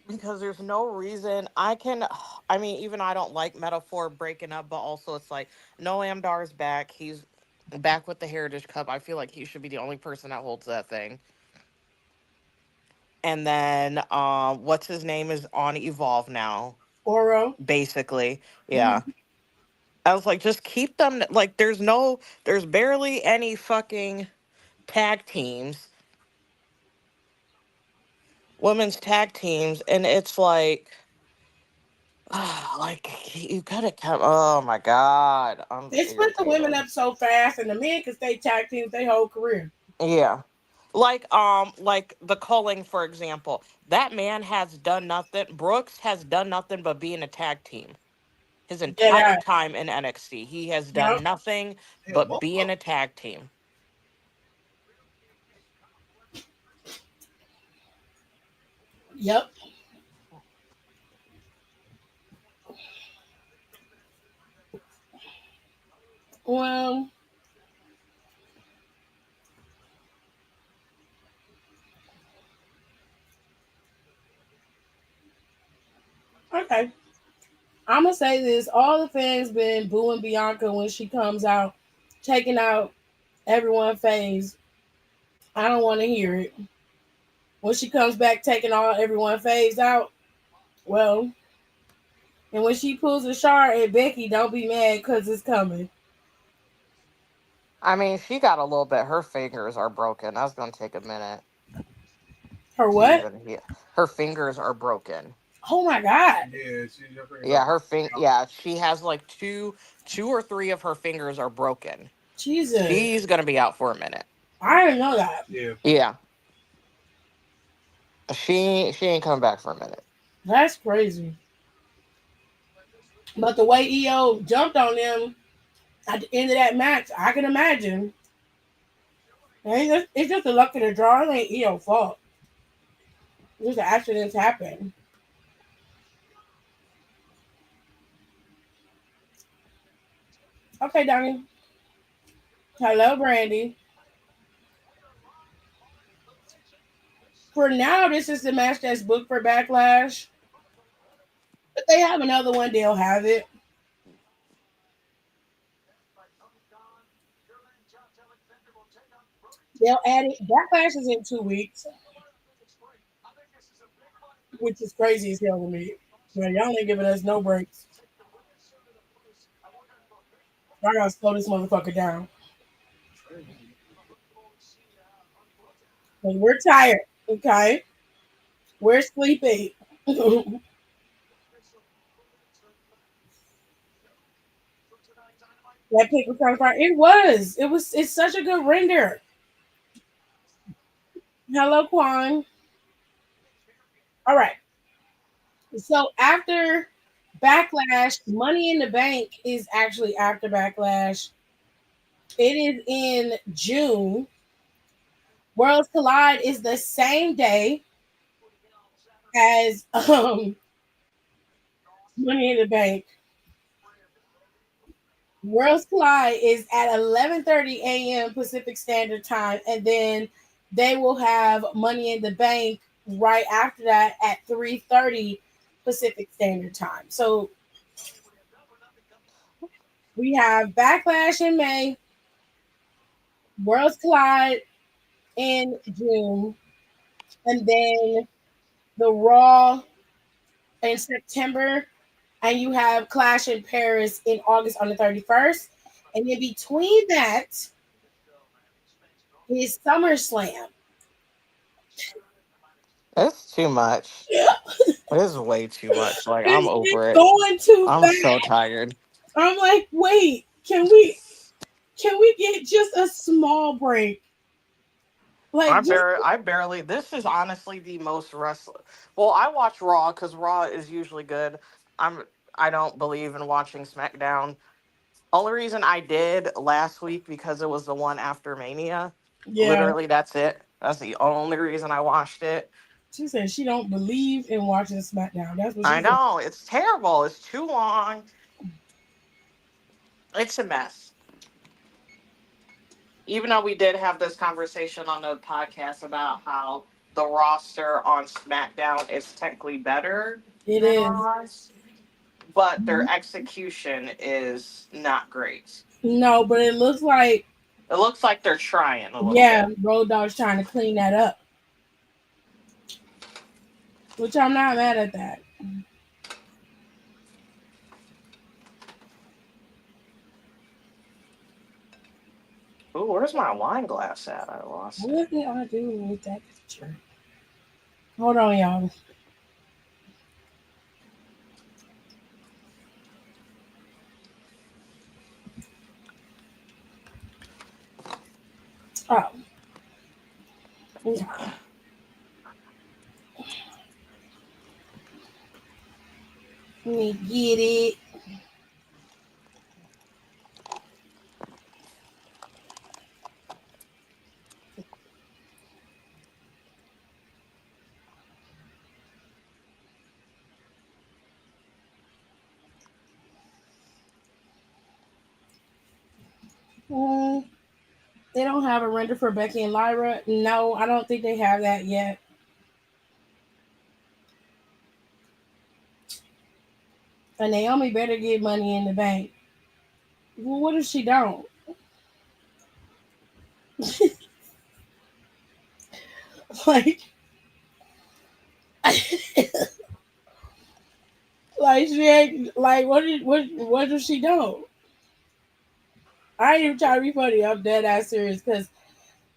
Because there's no reason even I don't like Metaphor breaking up, but also it's like Noam Dar's back. He's back with the Heritage Cup. I feel like he should be the only person that holds that thing. And then what's his name is on Evolve now. Oro. Basically. Yeah. Mm-hmm. I was like, just keep them like there's barely any fucking tag teams. Women's tag teams, and it's like you gotta come. Oh my god, they split the women up so fast, and the men can stay tag teams their whole career. Yeah, like the Culling, for example. That man has done nothing. Brooks has done nothing but be in a tag team. His entire time in NXT, he has done nothing but be in a tag team. Yep. Well, okay. I'm gonna say this: all the fans been booing Bianca when she comes out, taking out everyone phase. I don't want to hear it. When she comes back, taking everyone phase out. Well, and when she pulls a Char and Becky, don't be mad because it's coming. I mean, she got a little bit. Her fingers are broken. That's gonna take a minute. Her what? Her fingers are broken. Oh my god. Yeah, your fingers Yeah, are her out. yeah, she has like two or three of her fingers are broken. Jesus. She's gonna be out for a minute. I didn't know that. Yeah. Yeah, she ain't coming back for a minute. That's crazy. But the way EO jumped on them at the end of that match, I can imagine. And it's just the luck of the draw. It ain't EO's fault. Just the accidents happen. Okay, Donnie. Hello, Brandy. For now, this is the match that's booked for Backlash. If they have another one, they'll have it. They'll add it. Backlash is in 2 weeks, which is crazy as hell to me. But y'all ain't giving us no breaks. I gotta slow this motherfucker down. 'Cause we're tired, okay? We're sleepy. That pick was kind of fire. It was. It was. It's such a good render. Hello, Quan. All right. So after Backlash, Money in the Bank is actually after Backlash. It is in June. Worlds Collide is the same day as Money in the Bank. Worlds Collide is at 11:30 a.m. Pacific Standard Time, and then they will have Money in the Bank right after that at 3:30 Pacific Standard Time. So we have Backlash in May, Worlds Collide in June, and then the Raw in September, and you have Clash in Paris in August on the 31st. And in between that is SummerSlam. It's too much. It's way too much. Like I'm It's over it. going too I'm so fast. tired. I'm like, wait, can we get just a small break? Like just I barely. This is honestly the most wrestling. Well, I watch Raw because Raw is usually good. I don't believe in watching SmackDown. Only reason I did last week because it was the one after Mania. yeah. Literally, that's it. That's the only reason I watched it. She said she don't believe in watching SmackDown. That's what she I said. know it's terrible. It's too long. It's a mess. Even though we did have this conversation on the podcast about how the roster on SmackDown is technically better It than is. Raw's, but their execution is not great. No, but it looks like It looks like they're trying a little yeah, bit. Road Dogg's trying to clean that up, which I'm not mad at that. Ooh, where's my wine glass at? I lost it. What did I do with that picture? Hold on, y'all. Oh, yeah. Let me get it. Mm, they don't have a render for Becky and Lyra. No, I don't think they have that yet. And Naomi better get Money in the Bank. Well, what if she don't? Like, like she ain't like what if she don't? I ain't even trying to be funny. I'm dead ass serious because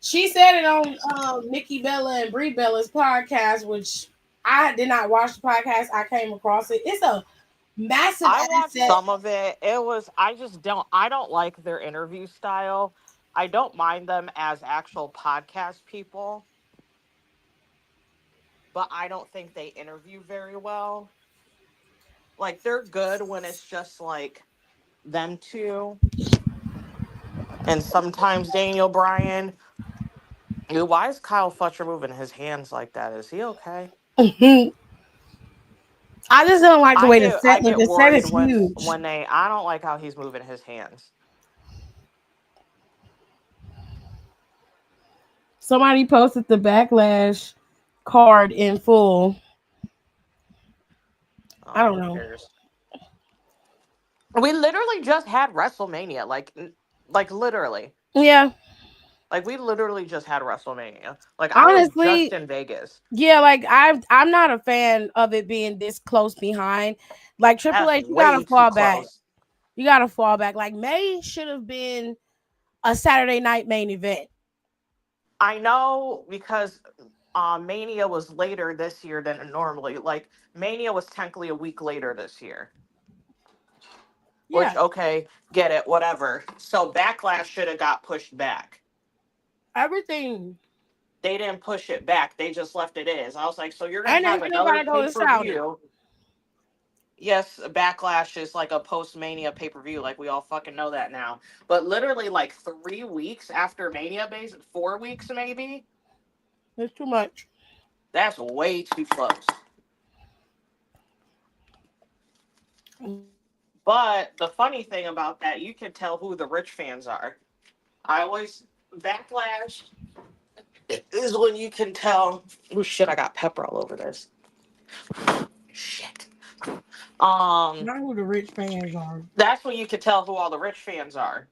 she said it on Nikki Bella and Brie Bella's podcast, which I did not watch the podcast. I came across it. It's a massive I watched asset. some of it. I don't like their interview style. I don't mind them as actual podcast people, but I don't think they interview very well. Like they're good when it's just like them two and sometimes Daniel Bryan. Why is Kyle Fletcher moving his hands like that? Is he okay? I just don't like the way the set. I Like get the set worried is huge. when they I don't like how he's moving his hands. Somebody posted the backlash card in full. I Oh, don't who know. cares? We literally just had WrestleMania, like literally. Yeah, Like we literally just had WrestleMania. Like I was just honestly, in Vegas. yeah. Like I'm not a fan of it being this close behind. Like Triple That's H, you gotta way too fall back. close. You gotta fall back. Like May should have been a Saturday night main event. I know because Mania was later this year than it normally. Like Mania was technically a week later this year. Which Yeah, okay, get it, whatever. So Backlash should have got pushed back. everything. They didn't push it back. They just left it as. I was like, so you're gonna And they have still another gotta go pay to per Saudi. view. Yes, Backlash is like a post Mania pay per view. Like we all fucking know that now. But literally, like 3 weeks after Mania, 4 weeks maybe. It's too much. That's way too close. But the funny thing about that, you can tell who the rich fans are. I always Backlash is when you can tell. Oh shit! I got pepper all over this. Shit. Um, Not who the rich fans are. that's when you can tell who all the rich fans are.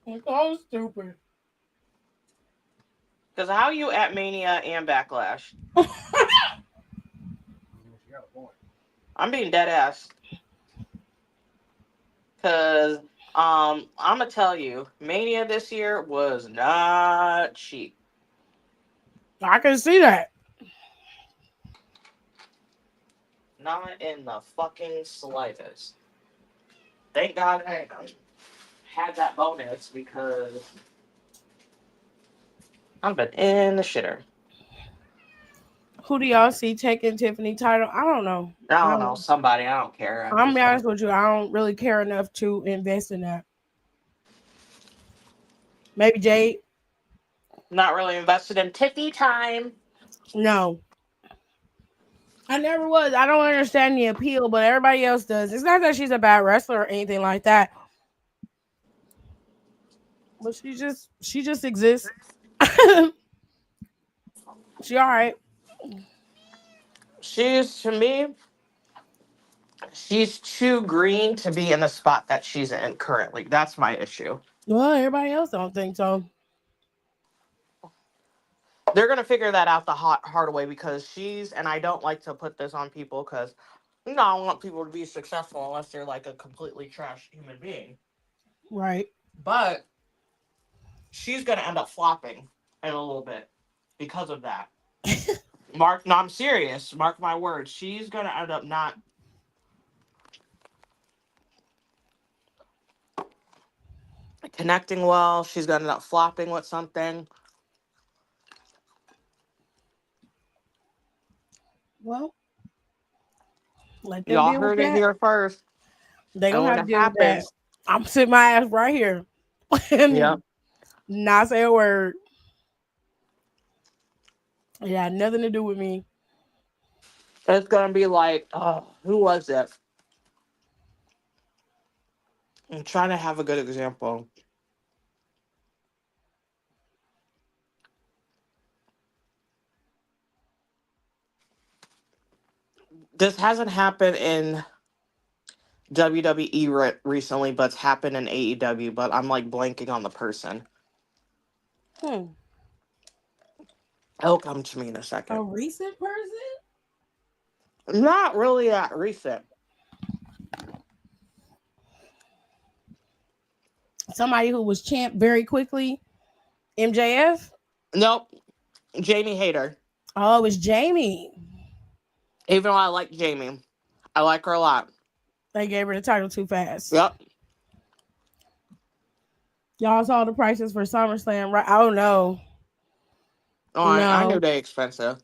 It's so stupid. Because how you at Mania and Backlash? I'm being dead ass. Because I'm gonna tell you, Mania this year was not cheap. I can see that. Not in the fucking slightest. Thank God I had that bonus because I've been in the shitter. Who do y'all see taking Tiffany title? I don't know. I don't know, somebody, I don't care. I'm gonna be honest with you. I don't really care enough to invest in that. Maybe Jade. Not really invested in Tiffy time. No, I never was. I don't understand the appeal, but everybody else does. It's not that she's a bad wrestler or anything like that, but she just exists. She all right. She's, to me, she's too green to be in the spot that she's in currently. That's my issue. Well, everybody else don't think so. They're gonna figure that out the hard way because and I don't like to put this on people because I want people to be successful unless they're like a completely trash human being. Right. But she's gonna end up flopping in a little bit because of that. No, I'm serious. Mark my words. She's gonna end up not connecting well. She's gonna end up flopping with something. Well, let them Y'all deal with heard it that. here first. They And gonna when have to it deal with that. happens, I'm sitting my ass right here yeah, and not say a word. It had nothing to do with me. it's gonna be like, who was it? I'm trying to have a good example. This hasn't happened in WWE recently, but it's happened in AEW. But I'm like blanking on the person. Hmm. It'll come to me in a A second. recent person? Not really that recent. Somebody who was champ very quickly. MJF? Nope. Jamie Hayter. Oh, it was Jamie. Even though I like Jamie, I like her a lot. They gave her the title too fast. Yep. Y'all saw the prices for SummerSlam, right? Oh no. Oh, I knew No. they expensive.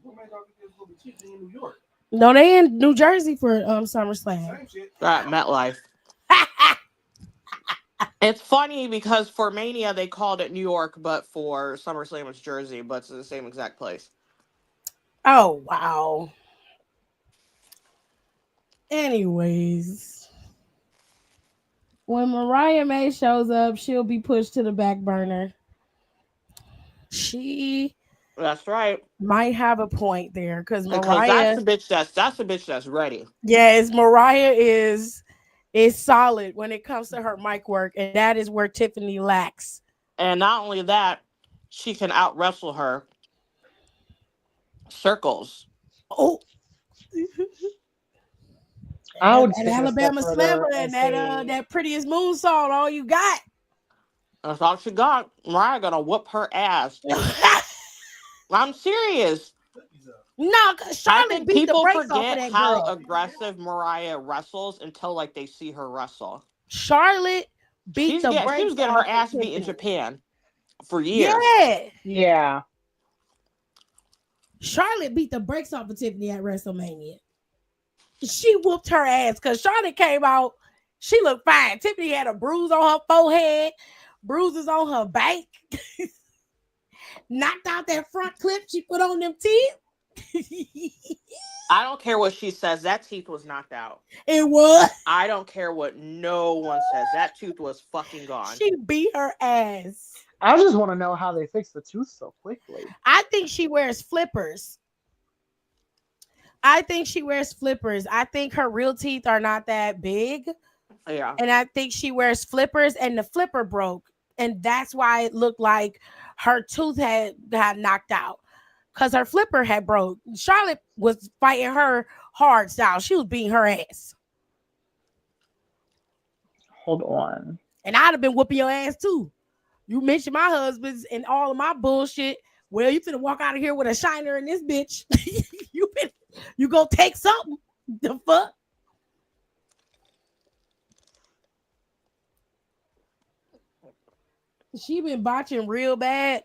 What made y'all think it was gonna be cheaper in New York? No, they in New Jersey for SummerSlam. Same shit. At MetLife. It's funny because for Mania they called it New York, but for SummerSlam it's Jersey, but it's the same exact place. Oh wow. Anyways, when Mariah May shows up, she'll be pushed to the back burner. She That's right. might have a point there because Because that's Mariah, the bitch that's ready. yes, Mariah is solid when it comes to her mic work, and that is where Tiffany lacks. And not only that, she can out wrestle her. Circles. Oh, I would that take it a step Alabama further slammer and and say that prettiest moonsault, all you got. That's all she got. Mariah gonna whoop her ass. I'm serious. No, because I Charlotte think beat the people brakes off of forget that how girl. aggressive Mariah wrestles until like they see her wrestle. Charlotte beat the She brakes was getting off her ass of beat in Tiffany. Japan for years. Yeah. yeah. Charlotte beat the brakes off of Tiffany at WrestleMania. She whooped her ass because Charlotte came out. She looked fine. Tiffany had a bruise on her forehead, bruises on her back, knocked out that front clip she put on them teeth. I don't care what she says. That teeth was knocked out. It was. I don't care what no one says. That tooth was fucking gone. She beat her ass. I just want to know how they fixed the tooth so quickly. I think she wears flippers. I think her real teeth are not that big. Yeah. And I think she wears flippers and the flipper broke. And that's why it looked like her tooth had got knocked out. Because her flipper had broke. Charlotte was fighting her hard style. She was beating her ass. Hold on. And I'd have been whooping your ass too. You mentioned my husband's and all of my bullshit. Well, you finna walk out of here with a shiner in this bitch. You gonna take something. The fuck? She been botching real bad.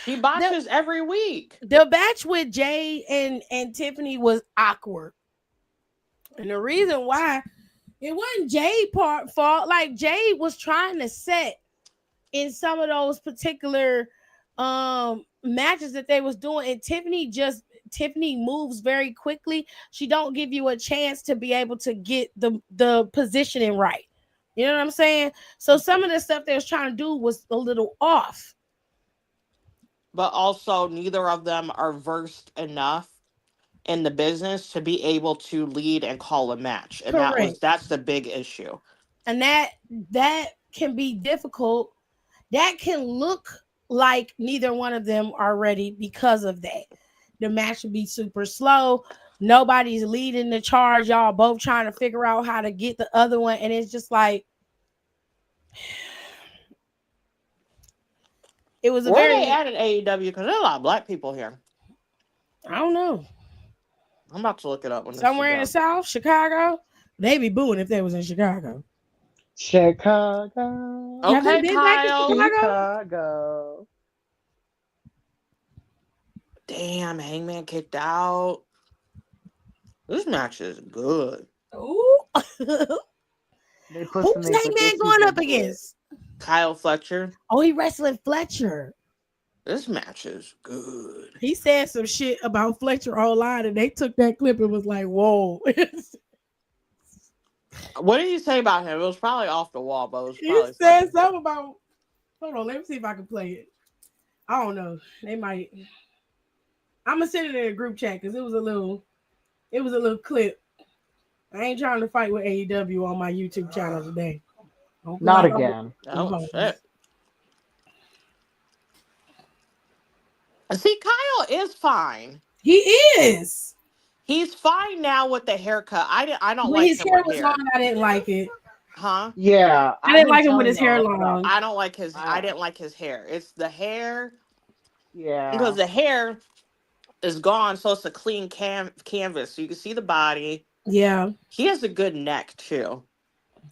She botches every week. The match with Jay and Tiffany was awkward. And the reason why, it wasn't Jay fault. Like Jay was trying to set in some of those particular matches that they was doing, and Tiffany moves very quickly. She don't give you a chance to be able to get the positioning right. You know what I'm saying? So some of the stuff they was trying to do was a little off. But also neither of them are versed enough in the business to be able to lead and call a match. And Correct. that's the big issue. And that can be difficult. That can look like neither one of them are ready because of that. The match would be super slow. Nobody's leading the charge. Y'all both trying to figure out how to get the other one. And it's just like, it was Where they at in AEW? Because there's a lot of black people here. I don't know. I'm about to look it up. Somewhere in the South, Chicago. They be booing if they was in Chicago. Chicago. Have they Okay, been back to Kyle. Chicago. Damn, Hangman kicked out. This match is good. Ooh. They put Who's Hangman going up against? Kyle Fletcher. Oh, he wrestling Fletcher. This match is good. He said some shit about Fletcher online, and they took that clip and was like, whoa. What did he say about him? It was probably off the wall, but it was He probably said something about, hold on, let me see if I can play it. I don't know. They might. I'm gonna send it in a group chat because it was a little clip. I ain't trying to fight with AEW on my YouTube channel today. Not again. Oh, shit. See, Kyle is fine. He is. He's fine now with the haircut. I don't When like his him hair with was hair. long, I didn't like it. Huh? Yeah. I didn't like him with his hair long. I don't like his. I didn't like his hair. It's the hair. Yeah. because the hair is gone, so it's a clean canvas, so you can see the body. Yeah, He has a good neck too.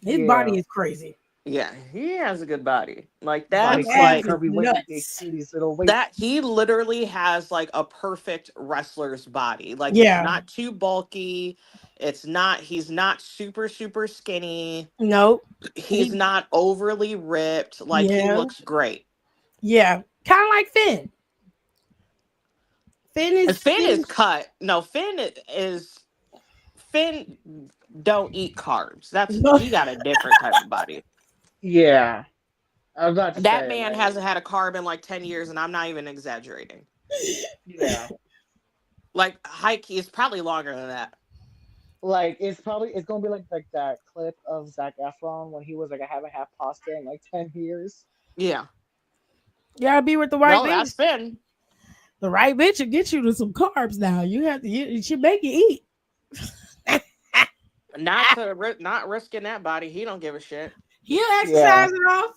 his body Yeah. is crazy. Yeah, he has a good body. Like Body His that's clean, ass like is curvy, wavy, big nuts. titties, little waist. that he literally has like a perfect wrestler's body. Like it's Yeah, not too bulky. It's not he's not super skinny. nope. He's He, not overly ripped. Like he yeah, looks great. yeah, kind of like Finn. And Finn Finn is is cut. No, Finn don't eat carbs. That's he got a different type of body. Yeah. I was about to That say, man like, hasn't had a carb in like 10 years, and I'm not even exaggerating. yeah. Like high key is probably longer than that. Like it's gonna be like that clip of Zac Efron when he was like, I haven't had pasta in like 10 years. Yeah. you gotta be with the right No, that's bitch. Finn. The right bitch will get you to some carbs. Now you have to. She make you eat. Not risking that body. He don't give a shit. He'll Yeah. exercise it off.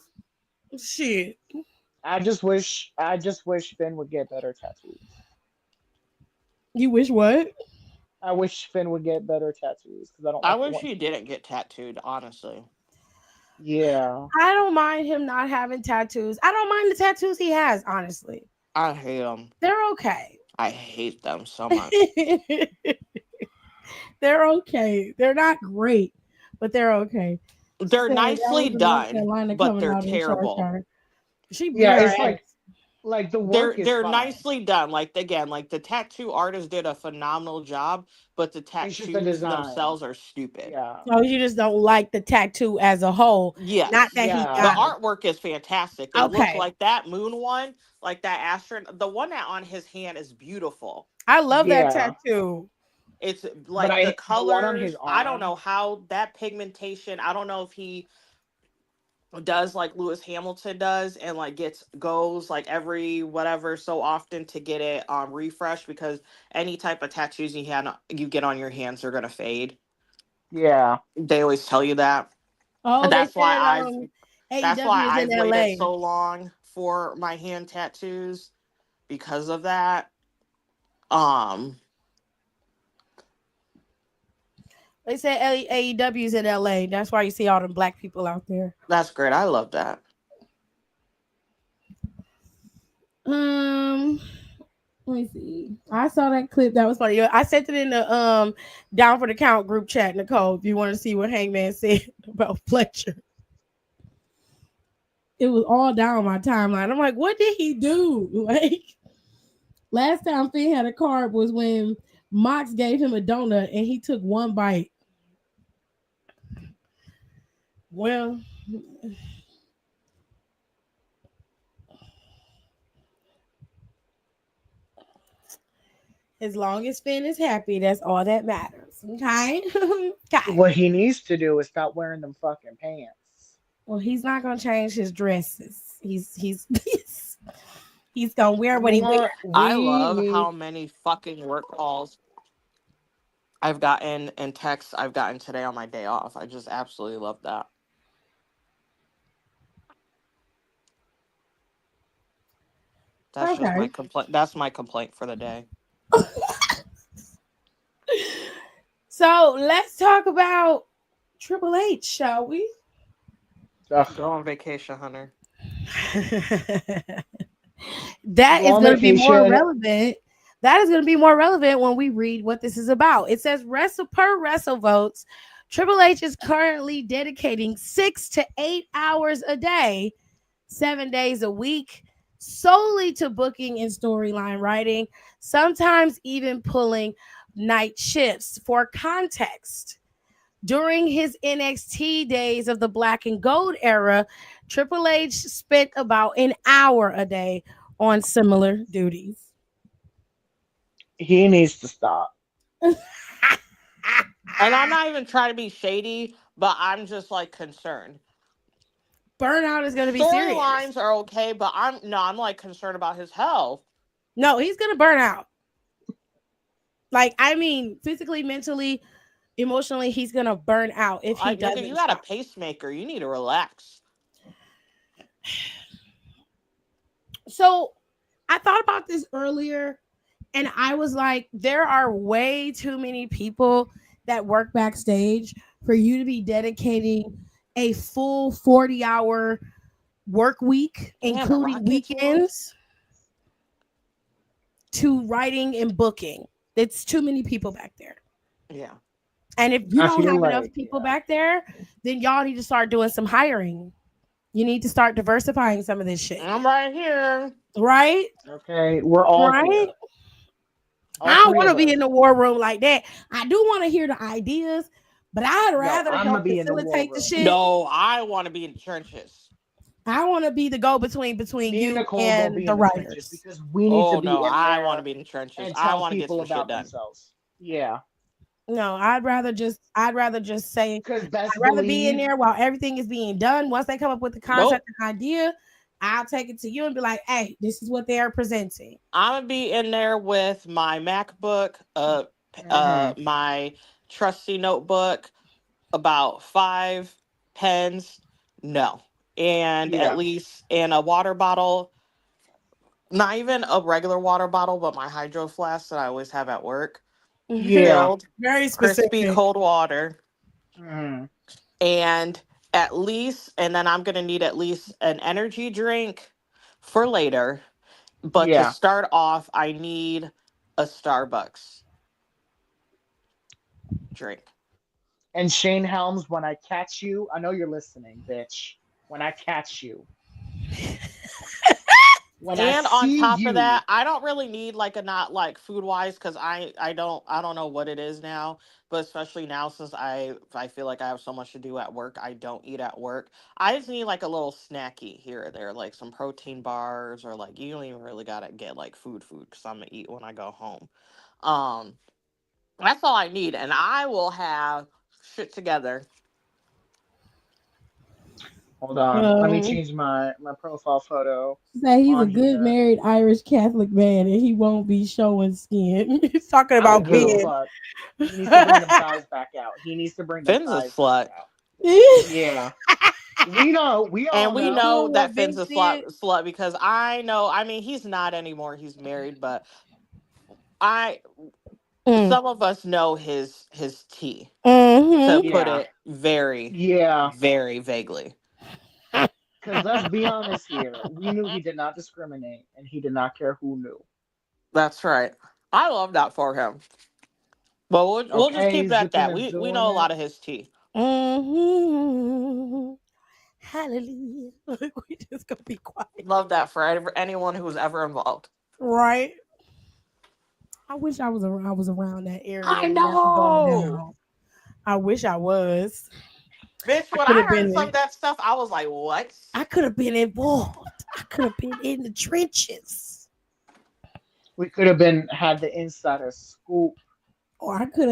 Shit. I just wish Finn would get better tattoos. You wish what? I wish Finn would get better tattoos because I don't I like the wish ones he he didn't has. get tattooed, honestly. Yeah. I don't mind him not having tattoos. I don't mind the tattoos he has, honestly. I hate them. They're okay. I hate them so much. They're okay. They're not great, but they're okay. She They're said that nicely was in North done, Carolina but coming they're out in short terrible. short. She beat Yeah, her it's ass. like the They're work is they're fine. nicely done. Like again, like the tattoo artist did a phenomenal job, but the It's just the tattoos design. themselves are stupid. Yeah. So you just don't like the tattoo as a whole, not Yes. that he The Yeah. got it. artwork is fantastic. They look Okay. like that moon one, like that astronaut. The one that on his hand is beautiful. I love that Yeah. tattoo. It's But like the I the one on his colors. I don't arm, know how that pigmentation. I don't know if he does like Lewis Hamilton does and like goes like every whatever so often to get it refreshed because any type of tattoos you get on your hands are gonna fade. yeah. They always tell you that. Oh, And they said that's why AEW is in I've waited LA. so long for my hand tattoos because of that. Um They said AEW is in LA. That's why you see all them black people out there. that's great. I love that. Um, let me see. I saw that clip. That was funny. I sent it in the down for the count group chat, Nicole. If you want to see what Hangman said about Fletcher, it was all down my timeline. I'm like, what did he do? Like last time Finn had a card was when Mox gave him a donut and he took one bite. Well, as long as Finn is happy, that's all that matters. Okay. Okay. What he needs to do is stop wearing them fucking pants. Well, he's not gonna change his dresses. He's he's gonna wear You what know he wears. what? I We love how need many fucking work calls I've gotten and texts I've gotten today on my day off. I just absolutely love that. That's just my Okay. complaint. That's my complaint for the day. So let's talk about Triple H, shall we? ugh, Go on vacation, Hunter. That go is on going to be more vacation. relevant. That is going to be more relevant when we read what this is about. It says Wrestle Votes. Triple H is currently dedicating 6 to 8 hours a day, 7 days a week, solely to booking and storyline writing, sometimes even pulling night shifts. For context, during his NXT days of the black and gold era, Triple H spent about an hour a day on similar duties. He needs to stop. And I'm not even trying to be shady, but I'm just like concerned. Burnout is going to be serious. Storylines are okay, but I'm like concerned about his health. No, he's going to burn out. Like, I mean, physically, mentally, emotionally, he's going to burn out if he Nigga, doesn't you got a stop. pacemaker. You need to relax. So I thought about this earlier and I was like, there are way too many people that work backstage for you to be dedicating a full 40-hour work week, And the including Rocket tour. weekends, to writing and booking. It's too many people back there. Yeah. And if you I don't feel have enough like, people back there, then y'all need to start doing some hiring. You need to start diversifying some of this shit. I'm right here. Right? okay, we're all Right? here, I all don't three want of to be in us. the war room like that. I do want to hear the ideas, but I'd No, rather I'm gonna help be in the war facilitate the room. shit. No, I want to be in the trenches. I want to be the go between Me and you Nicole gonna and be the in the trenches writers. because we need to Oh no, be in I want to there be in the trenches. and I tell want to get people some shit about done. themselves. Yeah, No, I'd rather just say because I'd best rather be in believe, there while everything is being done. Once they come up with the concept Nope. and idea, I'll take it to you and be like, "Hey, this is what they are presenting." I'm gonna be in there with my MacBook, hmm my trusty notebook, about 5 pens, no, and at yeah, least in a water bottle, not even a regular water bottle, but my hydro flask that I always have at work, yeah, filled, Very crispy specific. cold water, hmm and at least, and then I'm gonna need at least an energy drink for later. But to yeah. start off, I need a Starbucks drink. And Shane Helms, when I catch you, I know you're listening, bitch. When I catch you, when I And on see top of you, that, I don't really need like a not like food wise because I don't know what it is now, but especially now since I feel like I have so much to do at work, I don't eat at work. I just need like a little snacky here or there, like some protein bars or like you don't even really gotta get like food because I'm gonna eat when I go home. Um, that's all I need, and I will have shit together. hold on, let me Um, change my profile photo Say he's a on good here. married Irish Catholic man and he won't be showing skin. He's talking I don't about give a Who? men. fuck. He needs to bring them thighs back out. He needs to bring them Finn's a thighs back slut. out. Yeah, we know. We And all we You know. know know what that Finn's Vince a did? slut because I know. I mean, he's not anymore. He's married, but I Mm. some of us know his tea. To Mm-hmm. put Yeah, it very, yeah. very vaguely. Because let's be honest here. We knew he did not discriminate, and he did not care who knew. That's right. I love that for him. But we'll just keep Okay, it at zipping that. and We doing know a it. lot of his tea. Mm-hmm. Hallelujah. We just gonna be quiet. Love that for anyone who was ever involved. Right. I wish I was around that area I when that was going know. down. I wish I was. Bitch, I when could I have heard been some there. of that stuff, I was like, what? I could have been involved. I could have been in the trenches. We could have been had the insider scoop. Or I could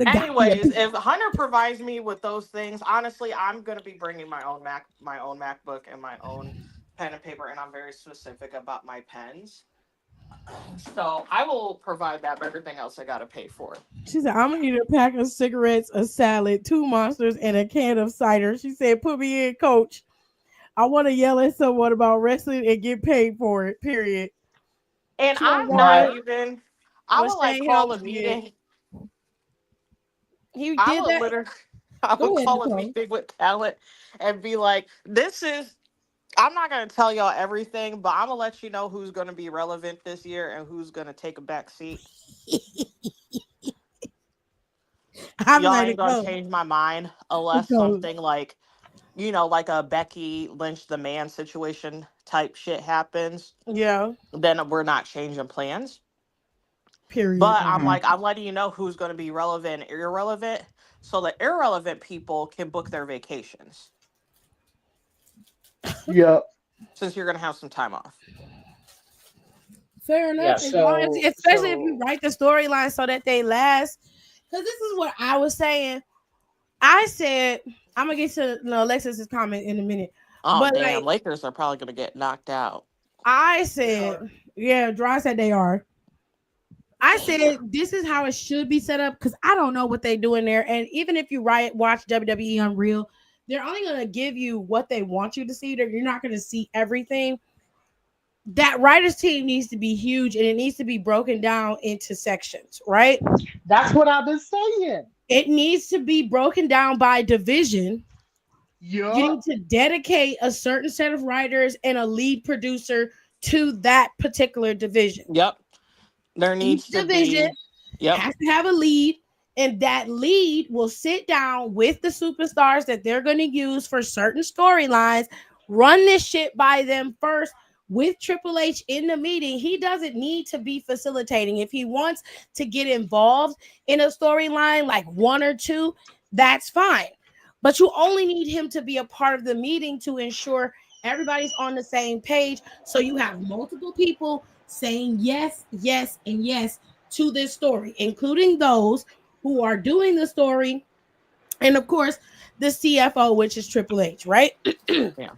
have got me a Anyways, if piece. Hunter provides me with those things, honestly, I'm gonna be bringing my own MacBook, and my own pen and paper, and I'm very specific about my pens. So I will provide that, but everything else I gotta pay for. She said, I'm gonna need a pack of cigarettes, a salad, two monsters, and a can of cider. She said, put me in, coach. I want to yell at someone about wrestling and get paid for it. Period. And She on I'm not What? guard. even. I What will like Shane call Helms a did. meeting. He I did will that. literally. I will Go ahead, call a Nicole. meeting with talent and be like, "This is." I'm not gonna tell y'all everything, but I'm gonna let you know who's gonna be relevant this year and who's gonna take a back seat. I'm Y'all like, ain't gonna Nicole. change my mind unless Nicole. something like, like a Becky Lynch the man situation type shit happens. Yeah. Then we're not changing plans. Period. But hmm I'm letting you know who's gonna be relevant and irrelevant, so the irrelevant people can book their vacations Yep. since you're gonna have some time off. Fair Yeah. enough. As long as, So especially if you write the storyline so that they last. Because this is what I was saying. I said, I'm gonna get to Alexis's comment in a minute, Oh but damn, like Lakers are probably gonna get knocked out. I they said, are. yeah, Dry said they are. I said this is how it should be set up because I don't know what they do in there. And even if you watch WWE Unreal, they're only gonna give you what they want you to see. You're not gonna see everything. that writers team needs to be huge and it needs to be broken down into sections, right? That's what I've been saying. It needs to be broken down by division. You Yup. need to dedicate a certain set of writers and a lead producer to that particular division. Yep. There Each needs to division be. Yep. has to have a lead, and that lead will sit down with the superstars that they're going to use for certain storylines, run this shit by them first with Triple H in the meeting. He doesn't need to be facilitating. If he wants to get involved in a storyline, like one or two, that's fine. But you only need him to be a part of the meeting to ensure everybody's on the same page. So you have multiple people saying yes, yes, and yes to this story, including those who are doing the story, and of course, the CFO, which is Triple H, right? Yeah.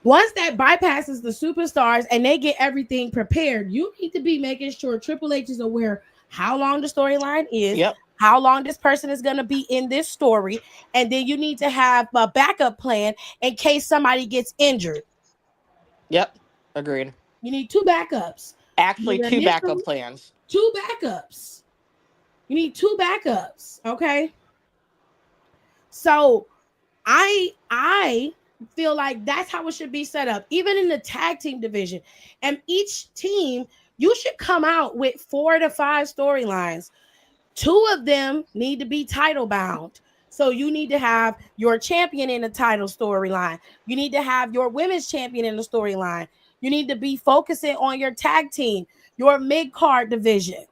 Once that bypasses the superstars and they get everything prepared, you need to be making sure Triple H is aware how long the storyline is, Yep. how long this person is going to be in this story, and then you need to have a backup plan in case somebody gets injured. Yep. Agreed. You need two backups. Actually, Your two backup initial plans. two backups. You need two backups, okay? So I feel like that's how it should be set up, even in the tag team division. And each team, you should come out with 4 to 5 storylines. 2 of them need to be title bound. So you need to have your champion in a title storyline. You need to have your women's champion in the storyline. You need to be focusing on your tag team, your mid card division.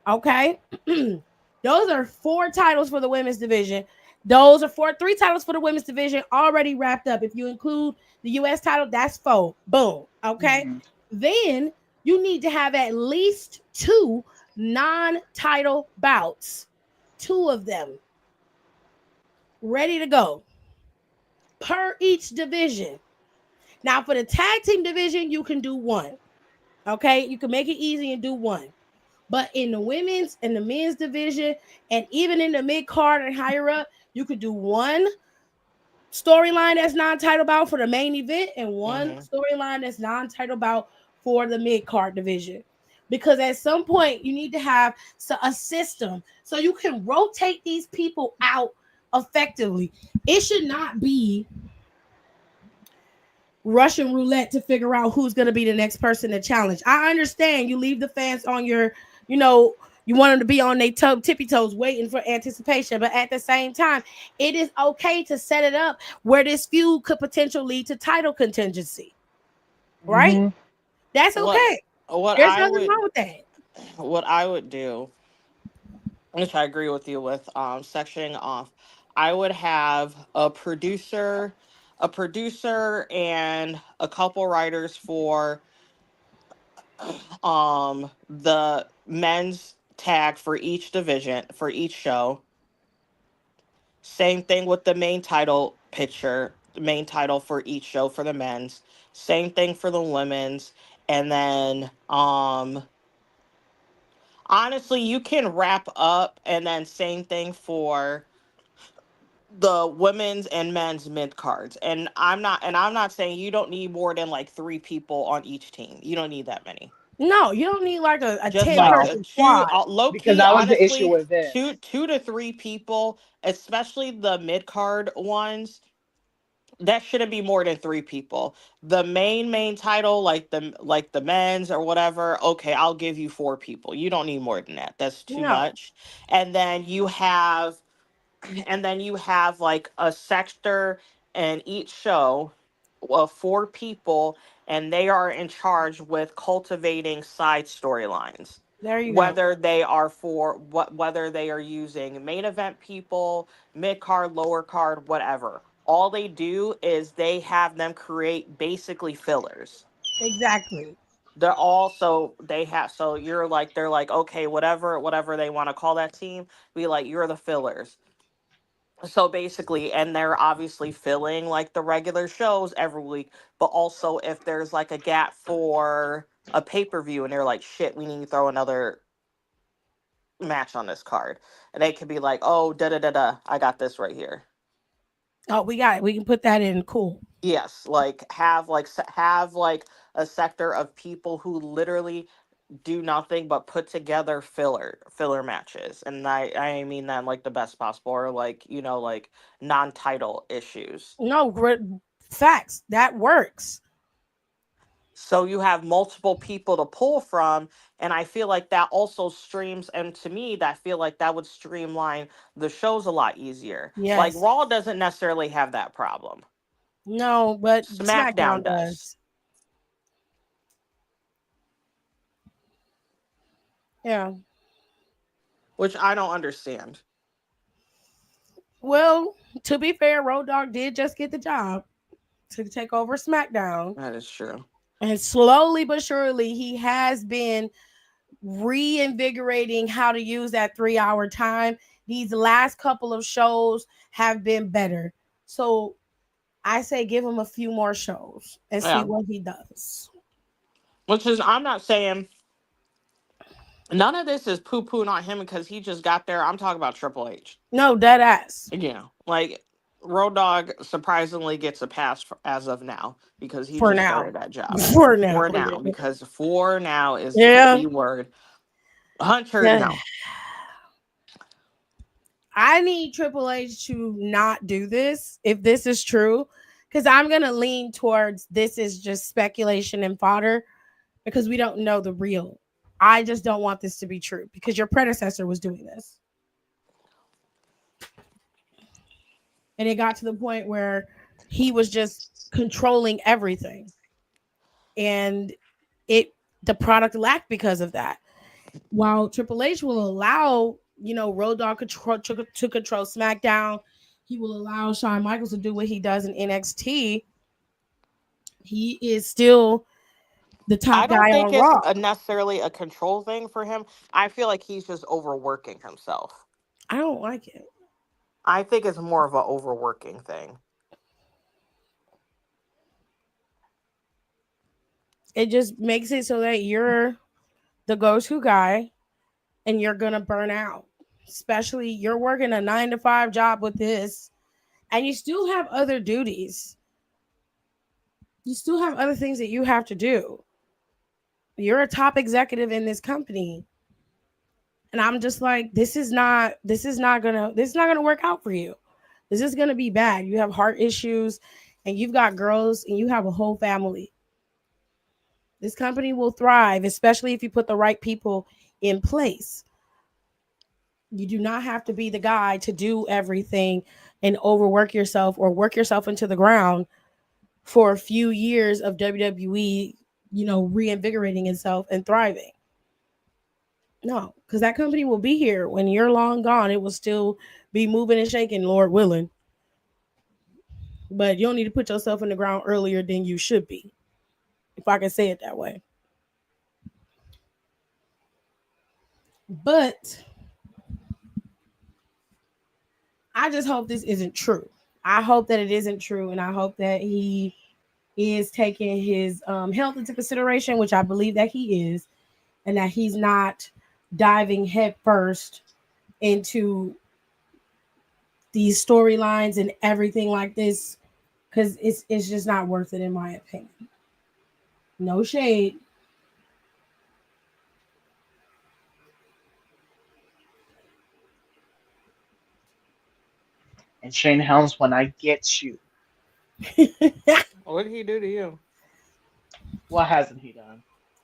Okay. Those are 4 titles for the women's division. Those are 3 titles for the women's division already wrapped up. If you include the US title, that's 4. Boom. Okay. Mhm. Then you need to have at least 2 non-title bouts, 2 of them ready to go per each division. Now, for the tag team division, you can do 1. Okay. You can make it easy and do 1. But in the women's and the men's division, and even in the mid card and higher up, you could do 1 storyline that's non-title bout for the main event and 1 Hmm. storyline that's non-title bout for the mid card division. Because at some point you need to have a system so you can rotate these people out effectively. It should not be Russian roulette to figure out who's going to be the next person to challenge. I understand you leave the fans on your, you know, you want them to be on their tippy toes waiting for anticipation. But at the same time, it is okay to set it up where this feud could potentially lead to title contingency, right? Mhm. That's What okay. what There's I nothing would wrong with that. what I would do, which I agree with you with, sectioning off. I would have a producer and a couple writers for the men's tag for each division for each show. Same thing with the main title picture, the main title for each show for the men's. Same thing for the women's. And then honestly, you can wrap up and then same thing for the women's and men's mid cards. And I'm not saying you don't need more than like 3 people on each team. You don't need that many. No, you don't need like a Just 10 like No, person two, squad. low because key, that was the issue honestly, with two Vince. two to 3 people, especially the mid card ones. That shouldn't be more than 3 people. The main title, like the men's or whatever. Okay, I'll give you 4 people. You don't need more than that. That's too No, much. And then you have like a sector in each show of 4 people, and they are in charge with cultivating side storylines. there you go. Whether they are using main event people, mid card, lower card, whatever. All they do is they have them create basically fillers. Exactly. They're also they have so you're like they're like, okay, whatever they want to call that team, be like, you're the fillers. So basically, and they're obviously filling like the regular shows every week, but also if there's like a gap for a pay-per-view and they're like, shit, we need to throw another match on this card. And they could be like, oh, da da da da, I got this right here. Oh, we got it. We can put that in. Cool. Yes, like have like a sector of people who literally do nothing but put together filler matches, and I mean that in like the best possible, or like, you know, like non-title issues. No, facts. That works. So you have multiple people to pull from, and I feel like that also streams, and to me that feel like that would streamline the shows a lot easier. Like Yes. Raw doesn't necessarily have that problem. No, but SmackDown SmackDown does, does. Yeah. which I don't understand. Well, to be fair, Road Dogg did just get the job to take over SmackDown. That is true. And slowly but surely, he has been reinvigorating how to use that 3 hour time. These last couple of shows have been better. So I say give him a few more shows and see Yeah, what he does. which is, I'm not saying none of this is poo-pooing on him because he just got there. I'm talking about Triple H. No, dead ass. Yeah, like Road Dogg surprisingly gets a pass as of now because he For just now. started that job. For now. For now, because for now is the Yeah. key word. Hunter, Yeah. no. I need Triple H to not do this if this is true, because I'm going to lean towards this is just speculation and fodder because we don't know the real. I just don't want this to be true because your predecessor was doing this. And it got to the point where he was just controlling everything. And the product lacked because of that. While Triple H will allow, Road Dogg to control SmackDown, he will allow Shawn Michaels to do what he does in NXT. He is still the top I don't guy think on it's Raw. necessarily a control thing for him. I feel like he's just overworking himself. I don't like it. I think it's more of an overworking thing. It just makes it so that you're the go-to guy and you're going to burn out. Especially you're working a 9 to 5 job with this and you still have other duties. You still have other things that you have to do. You're a top executive in this company. And I'm just like, this is not gonna work out for you. This is gonna be bad. You have heart issues and you've got girls and you have a whole family. This company will thrive, especially if you put the right people in place. You do not have to be the guy to do everything and overwork yourself or work yourself into the ground for a few years of WWE, reinvigorating itself and thriving. No, because that company will be here when you're long gone. It will still be moving and shaking, Lord willing. But you don't need to put yourself in the ground earlier than you should be, if I can say it that way. But I just hope this isn't true. I hope that it isn't true, and I hope that he is taking his health into consideration, which I believe that he is, and that he's not diving headfirst into these storylines and everything like this, because it's just not worth it in my opinion. No shade. And Shane Helms, when I get you, What did he do to you? what hasn't he done?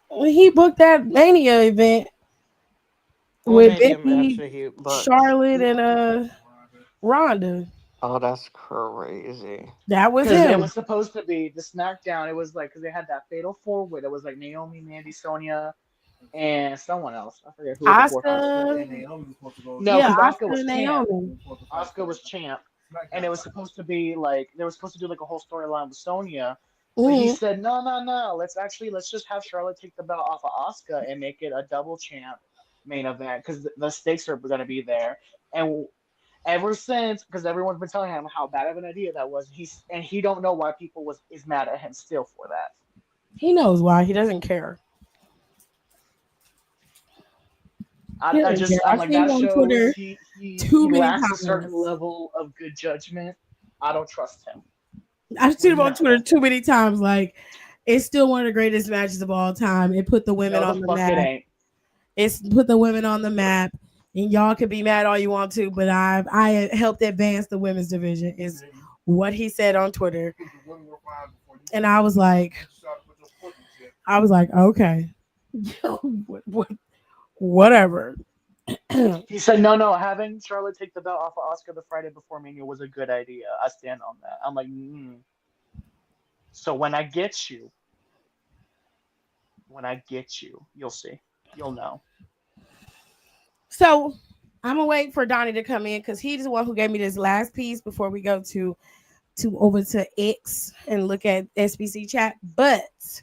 When he booked that Mania event What with made him Becky, actually but Charlotte, and Ronda, oh, that's crazy. that was Because it him. was supposed to be the SmackDown. It was like because they had that fatal four way. It was like Naomi, Mandy, Sonya, and someone else. I forget who was the fourth person. Oscar, Naomi was supposed to go. No, yeah, because Oscar Oscar was and champ. Naomi. Oscar was champ, and it was supposed to be like they were supposed to do like a whole storyline with Sonya. But he Mhm. said, no. Let's just have Charlotte take the belt off of Oscar and make it a double champ main event because the stakes are going to be there. And ever since, because everyone's been telling him how bad of an idea that was, he don't know why people is mad at him still for that. He knows why. He doesn't care. He doesn't care. I'm I've like seen him that on shows Twitter too he many lacks a certain times. level of good judgment. I don't trust him. I've seen him on None of Twitter it. too many times. Like, It's still one of the greatest matches of all time. It put the women No, the on the fuck it map. ain't. It's put the women on the map. And y'all can be mad all you want to, but I helped advance the women's division. Is what he said on Twitter. And I was like, okay, whatever. He said, no, having Charlotte take the belt off of Oscar the Friday before Mania was a good idea. I stand on that. I'm like, So when I get you, you'll see. You'll know. So I'm gonna wait for Donnie to come in because he's the one who gave me this last piece before we go to over to X and look at SBC chat. But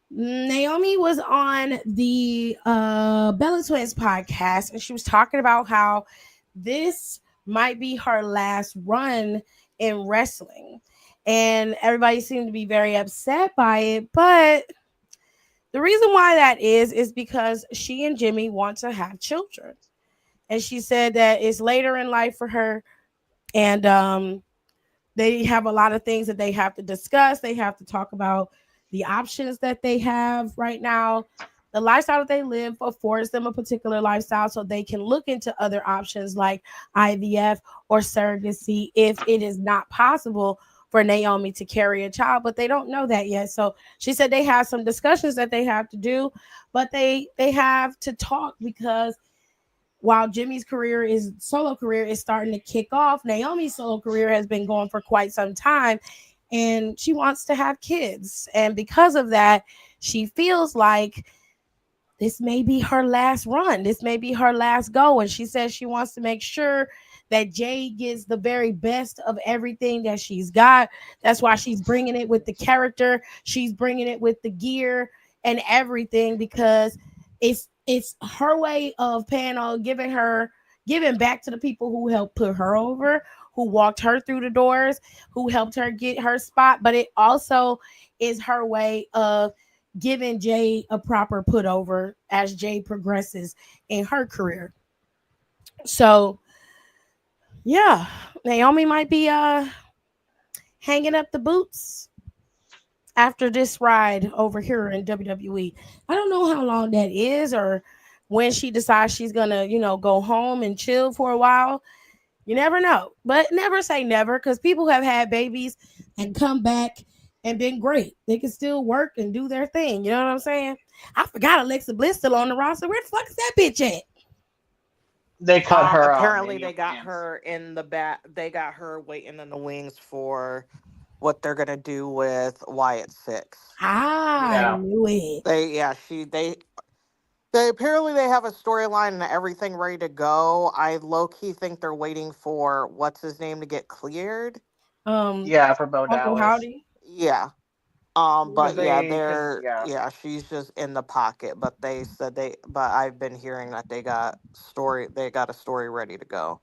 Naomi was on the Bella Twins podcast and she was talking about how this might be her last run in wrestling. And everybody seemed to be very upset by it. But the reason why that is because she and Jimmy want to have children. And she said that it's later in life for her. And they have a lot of things that they have to discuss. They have to talk about the options that they have right now. The lifestyle that they live affords them a particular lifestyle, so they can look into other options like IVF or surrogacy if it is not possible for Naomi to carry a child, but they don't know that yet. So she said they have some discussions that they have to do, but they have to talk because while Jimmy's solo career is starting to kick off, Naomi's solo career has been going for quite some time and she wants to have kids. And because of that, she feels like this may be her last run. This may be her last go. And she says she wants to make sure that Jay gets the very best of everything that she's got. That's why she's bringing it with the character. She's bringing it with the gear and everything because it's her way of paying on giving back to the people who helped put her over, who walked her through the doors, who helped her get her spot. But it also is her way of giving Jay a proper put over as Jay progresses in her career. So yeah, Naomi might be hanging up the boots after this ride over here in WWE. I don't know how long that is or when she decides she's gonna, go home and chill for a while. You never know. But never say never because people have had babies and come back and been great. They can still work and do their thing. You know what I'm saying? I forgot Alexa Bliss still on the roster. Where the fuck is that bitch at? They cut her Apparently, Mania they got plans. her in the back. They got her waiting in the wings for what they're gonna do with Wyatt Six. I Yeah. knew it. They apparently they have a storyline and everything ready to go. I low key think they're waiting for what's his name to get cleared. Um, Yeah, for Bo Uncle Dallas. Howdy. Yeah. Because But yeah, because yeah. she's just in the pocket. But they said but I've been hearing that they got a story ready to go.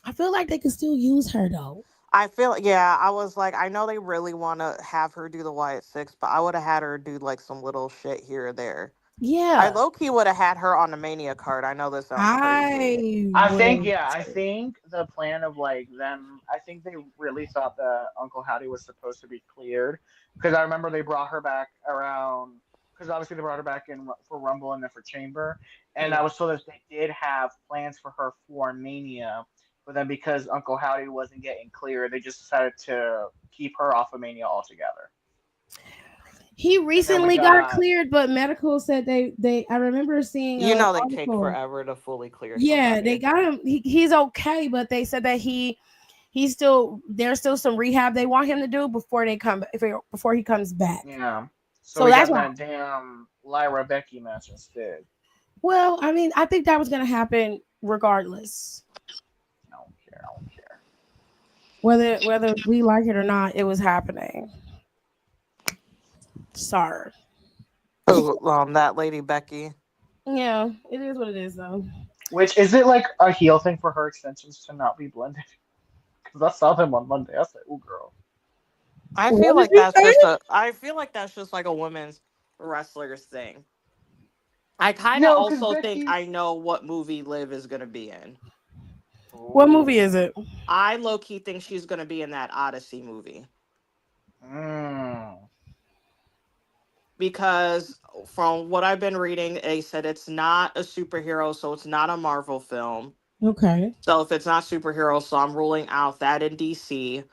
I feel like they could still use her though. I was like, I know they really want to have her do the Wyatt Six, but I would have had her do like some little shit here or there. I Yeah, low key would have had her on the Mania card. I know this sounds crazy. I I think would. yeah, I think the plan of like them. I think they really thought that Uncle Howdy was supposed to be cleared because I remember they brought her back around because obviously they brought her back in for Rumble and then for Chamber, and I Yeah. was told that they did have plans for her for Mania, but then because Uncle Howdy wasn't getting clear, they just decided to keep her off of Mania altogether. He And then we recently got got cleared, but medical said they. I remember seeing You an know they take article. forever to fully clear Yeah, they somebody. got him. He's okay, but they said that he's still there's still some rehab they want him to do before he comes back. yeah. So So we that's got why. that damn Lyra Becky match instead. Well, I mean, I think that was gonna happen regardless, I don't care. I don't care. whether we like it or not. It was happening. Sorry. Oh, that lady Becky. Yeah, it is what it is, though. Which is it like a heel thing for her extensions to not be blended? Because I saw them on Monday. I said, "Ooh, girl." What did you say? I feel like that's just like a women's wrestler's thing. I kind of No, because also think Becky. I know what movie Liv is gonna be in. What movie is Ooh. it? I low key think she's gonna be in that Odyssey movie. Mm. because from what I've been reading, they said it's not a superhero, so it's not a Marvel film. Okay. So if it's not superhero, so I'm ruling out that in DC.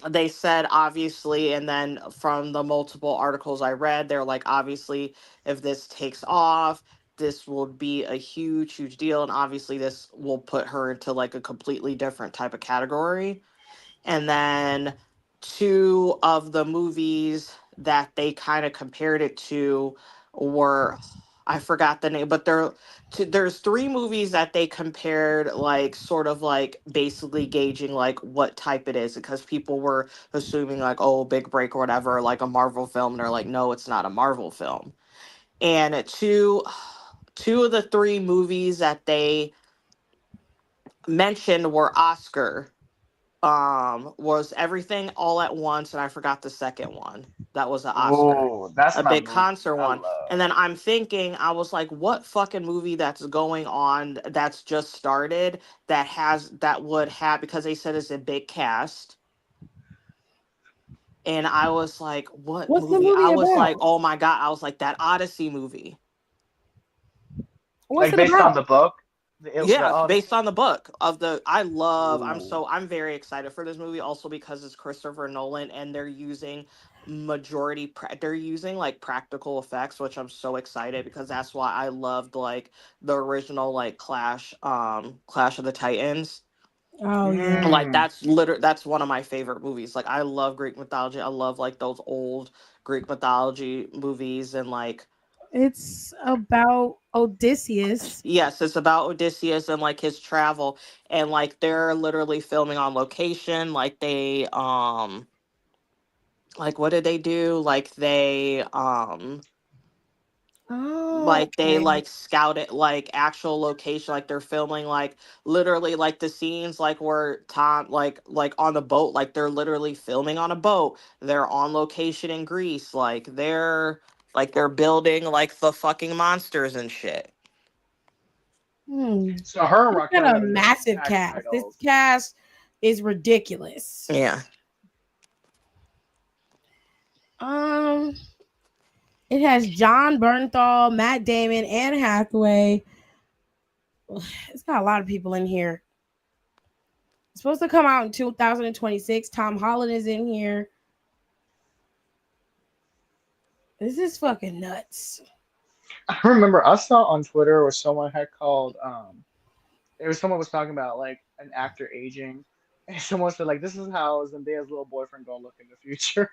They said obviously, and then from the multiple articles I read, they're like, obviously, if this takes off, this will be a huge deal, and obviously this will put her into like a completely different type of category. And then two of the movies that they kind of compared it to were, I forgot the name, but there's three movies that they compared, like sort of like basically gauging like what type it is, because people were assuming like, oh, big break or whatever, like a Marvel film, and they're like, no, it's not a Marvel film. And two of the three movies that they mentioned were Oscar, was Everything All at Once, and I forgot the second one. That was an Oscar, Oh, that's a my big movie. concert I one. And love. then I'm thinking, I was like, what fucking movie that's going on that's just started that would have, because they said it's a big cast. And I was like, what What's the movie? I movie was about? like, oh my God. I was like, that Odyssey movie. What's Like it based on about? the book, the Yeah, based Odyssey. on the book of the Ooh. I'm very excited for this movie, also because it's Christopher Nolan, and they're using they're using like practical effects, which I'm so excited, because that's why I loved like the original like Clash of the Titans. Oh yeah. Like Mm. that's one of my favorite movies. Like I love Greek mythology. I love like those old Greek mythology movies, and like, It's about Odysseus. yes, it's about Odysseus and like his travel, and like they're literally filming on location. Like they like what did they do? Oh, Like they okay. like scouted like actual location, like they're filming like literally like the scenes like where Tom like on the boat, like they're literally filming on a boat. They're on location in Greece. They're building like the fucking monsters and shit. Hmm. So her and It's got Raquel a got to get some massive tag cast. This titles. cast is ridiculous. Yeah. Um, it has John Bernthal, Matt Damon, Anne Hathaway. It's got a lot of people in here. It's supposed to come out in 2026. Tom Holland is in here. This is fucking nuts. I remember I saw on Twitter where someone had called there was someone was talking about like an actor aging, and someone said like this is how Zendaya's little boyfriend gonna look in the future.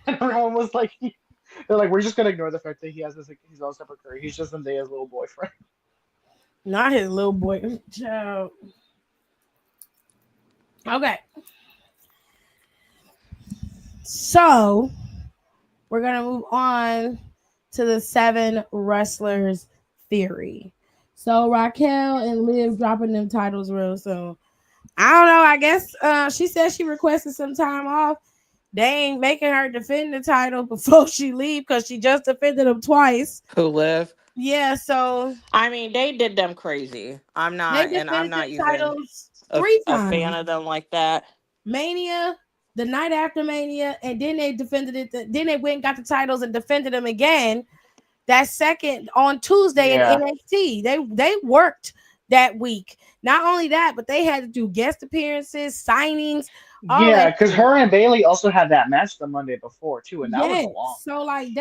And everyone was like, they're like, we're just gonna ignore the fact that he has this like, his own separate career. He's just Zendaya's little boyfriend. Not his little boy. Child. Okay. So we're gonna move on to the seven wrestlers theory. So Raquel and Liv dropping them titles real soon. I don't know. I guess she said she requested some time off. They ain't making her defend the title before she leave because she just defended them twice. Who live? Yeah, so I mean, they did them crazy. they I'm defended not them even titles three a fan times. of them like that. Mania, the night after Mania, and then they defended it. Then they went and got the titles and defended them again. That second on Tuesday in Yeah. NXT. They worked that week. Not only that, but they had to do guest appearances, signings, all Yeah, that because shit. her and Bailey also had that match the Monday before too, and that was a Yes. long So match. like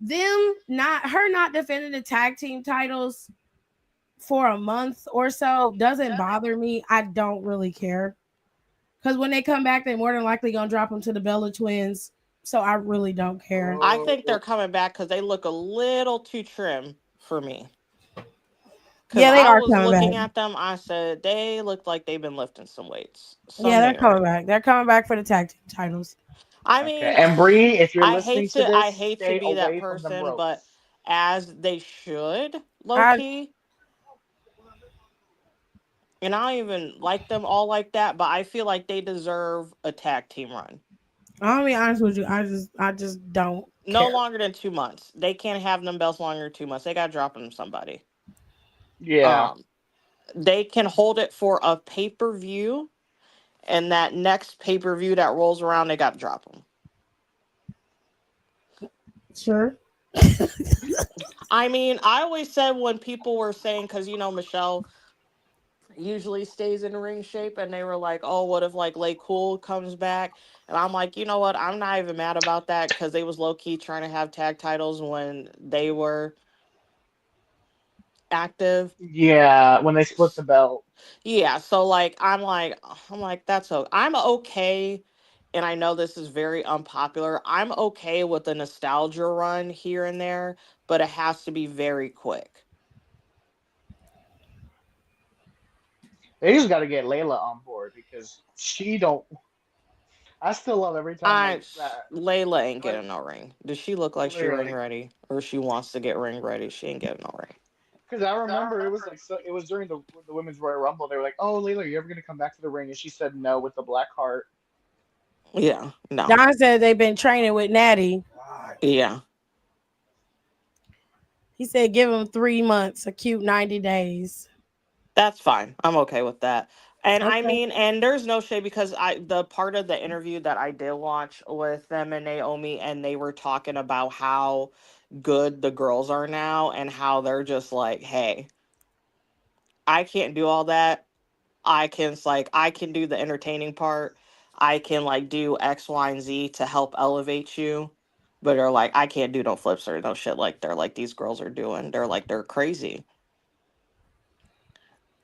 them not her not defending the tag team titles for a month or so doesn't bother me. I don't really care. Because when they come back, they're more than likely gonna drop them to the Bella twins. So I really don't care. I think they're Oh, coming back because they look a little too trim for me. Because Yeah, they I are was coming back. looking at them, I said they look like they've been lifting some weights. Yeah, Some they're may are. coming back. They're coming back for the tag team titles. I okay. mean, And Bree, if you're listening to I this, hate to stay be that away from them person, but ropes. as they should, low I key. And I don't even like them all like that, but I feel like they deserve a tag team run. I'll be honest with you. I just don't No care. longer than 2 months. They can't have them belts longer than 2 months. They got to drop them to somebody. Yeah. Um, they can hold it for a pay per view, and that next pay-per-view that rolls around, they got to drop them. Sure. I mean, I always said when people were saying, because Michelle usually stays in ring shape, and they were like, "Oh, what if like Lay Cool comes back?" And I'm like, you know what? I'm not even mad about that because they was low key trying to have tag titles when they were active. Yeah, when they split the belt. Yeah, so I'm like I'm okay, and I know this is very unpopular. I'm okay with the nostalgia run here and there, but it has to be very quick. They just got to get Layla on board because she don't. I still love every time like that. Layla ain't Like getting no ring. Does she look like she ring literally, ready, or she wants to get ring ready? She ain't getting no ring. because I remember it was like so. It was during the women's Royal Rumble. They were like, "Oh, Layla, are you ever gonna come back to the ring?" And she said no with the black heart. Yeah, no, Don said they've been training with Natty. yeah, He said give him 3 months, a cute 90 days. that's fine. I'm okay with that. And I Okay. mean, and there's no shade because the part of the interview that I did watch with them and Naomi, and they were talking about how good the girls are now and how they're just like, hey, I can't do all that. I can do the entertaining part. I can like do X, Y, and Z to help elevate you. But they're like, I can't do no flips or no shit like they're like these girls are doing. They're like they're crazy.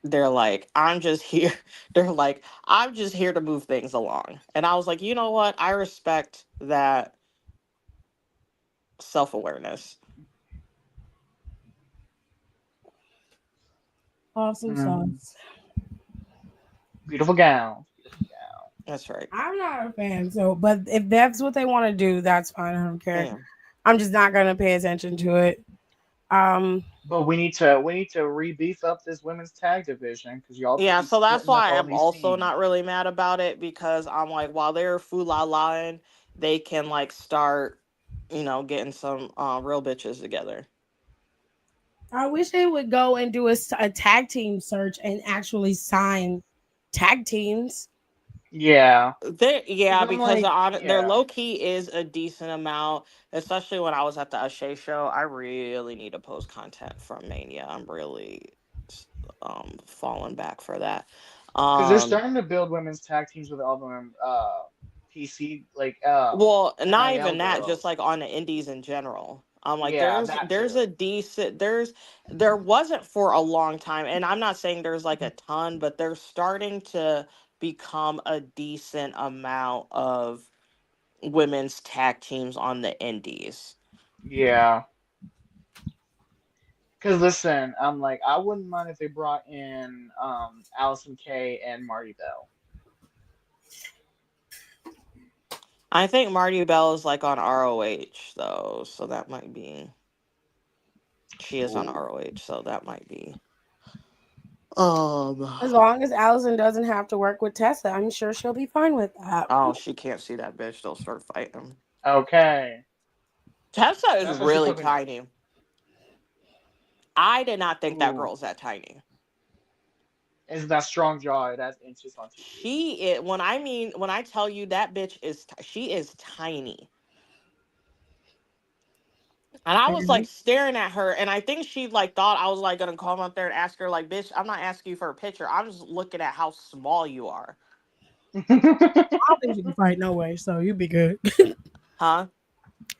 They're like, I'm just here. They're like, I'm just here to move things along. And I was like, you know what? I respect that self awareness. Awesome Mm, sauce. beautiful gown. Beautiful gown. That's right. I'm not a fan, so but if that's what they want to do, that's fine. I don't care. Yeah. I'm just not gonna pay attention to it. Um, But we need to re-beef up this women's tag division because y'all Yeah, keep so that's splitting up why all I'm these also not teams. really mad about it because I'm like, while they're foo la la, they can like start, getting some real bitches together. I wish they would go and do a tag team search and actually sign tag teams. Yeah, because Yeah, I'm because like, their yeah, low key is a decent amount, especially when I was at the Ashay show. I really need to post content from Mania. I'm really falling back for that. because they're Um, starting to build women's tag teams with all them PC like Well, not NIL even that, just girls. like on the indies in general. Like Yeah, there's that there's too. a decent there wasn't for a long time, and I'm not saying there's like a ton, but there's starting to become a decent amount of women's tag teams on the indies. Yeah, because listen, I'm like, I wouldn't mind if they brought in Allison Kay and Marty Bell. I think Marty Bell is like on ROH though, so that might be she is on Ooh. ROH, so that might be um As long as Allison doesn't have to work with Tessa, I'm sure she'll be fine with that. oh, she can't see that bitch, they'll start fighting. Okay, Tessa is that's why she really put me. tiny. I did not think that Ooh, girl's that tiny. is that strong jaw? It has inches on TV. When I tell you that bitch she is tiny. And I was like Mhm. staring at her, and I think she like thought I was like gonna come up there and ask her like, "Bitch, I'm not asking you for a picture. I'm just looking at how small you are." I don't think she can fight no way, so you be good. Huh?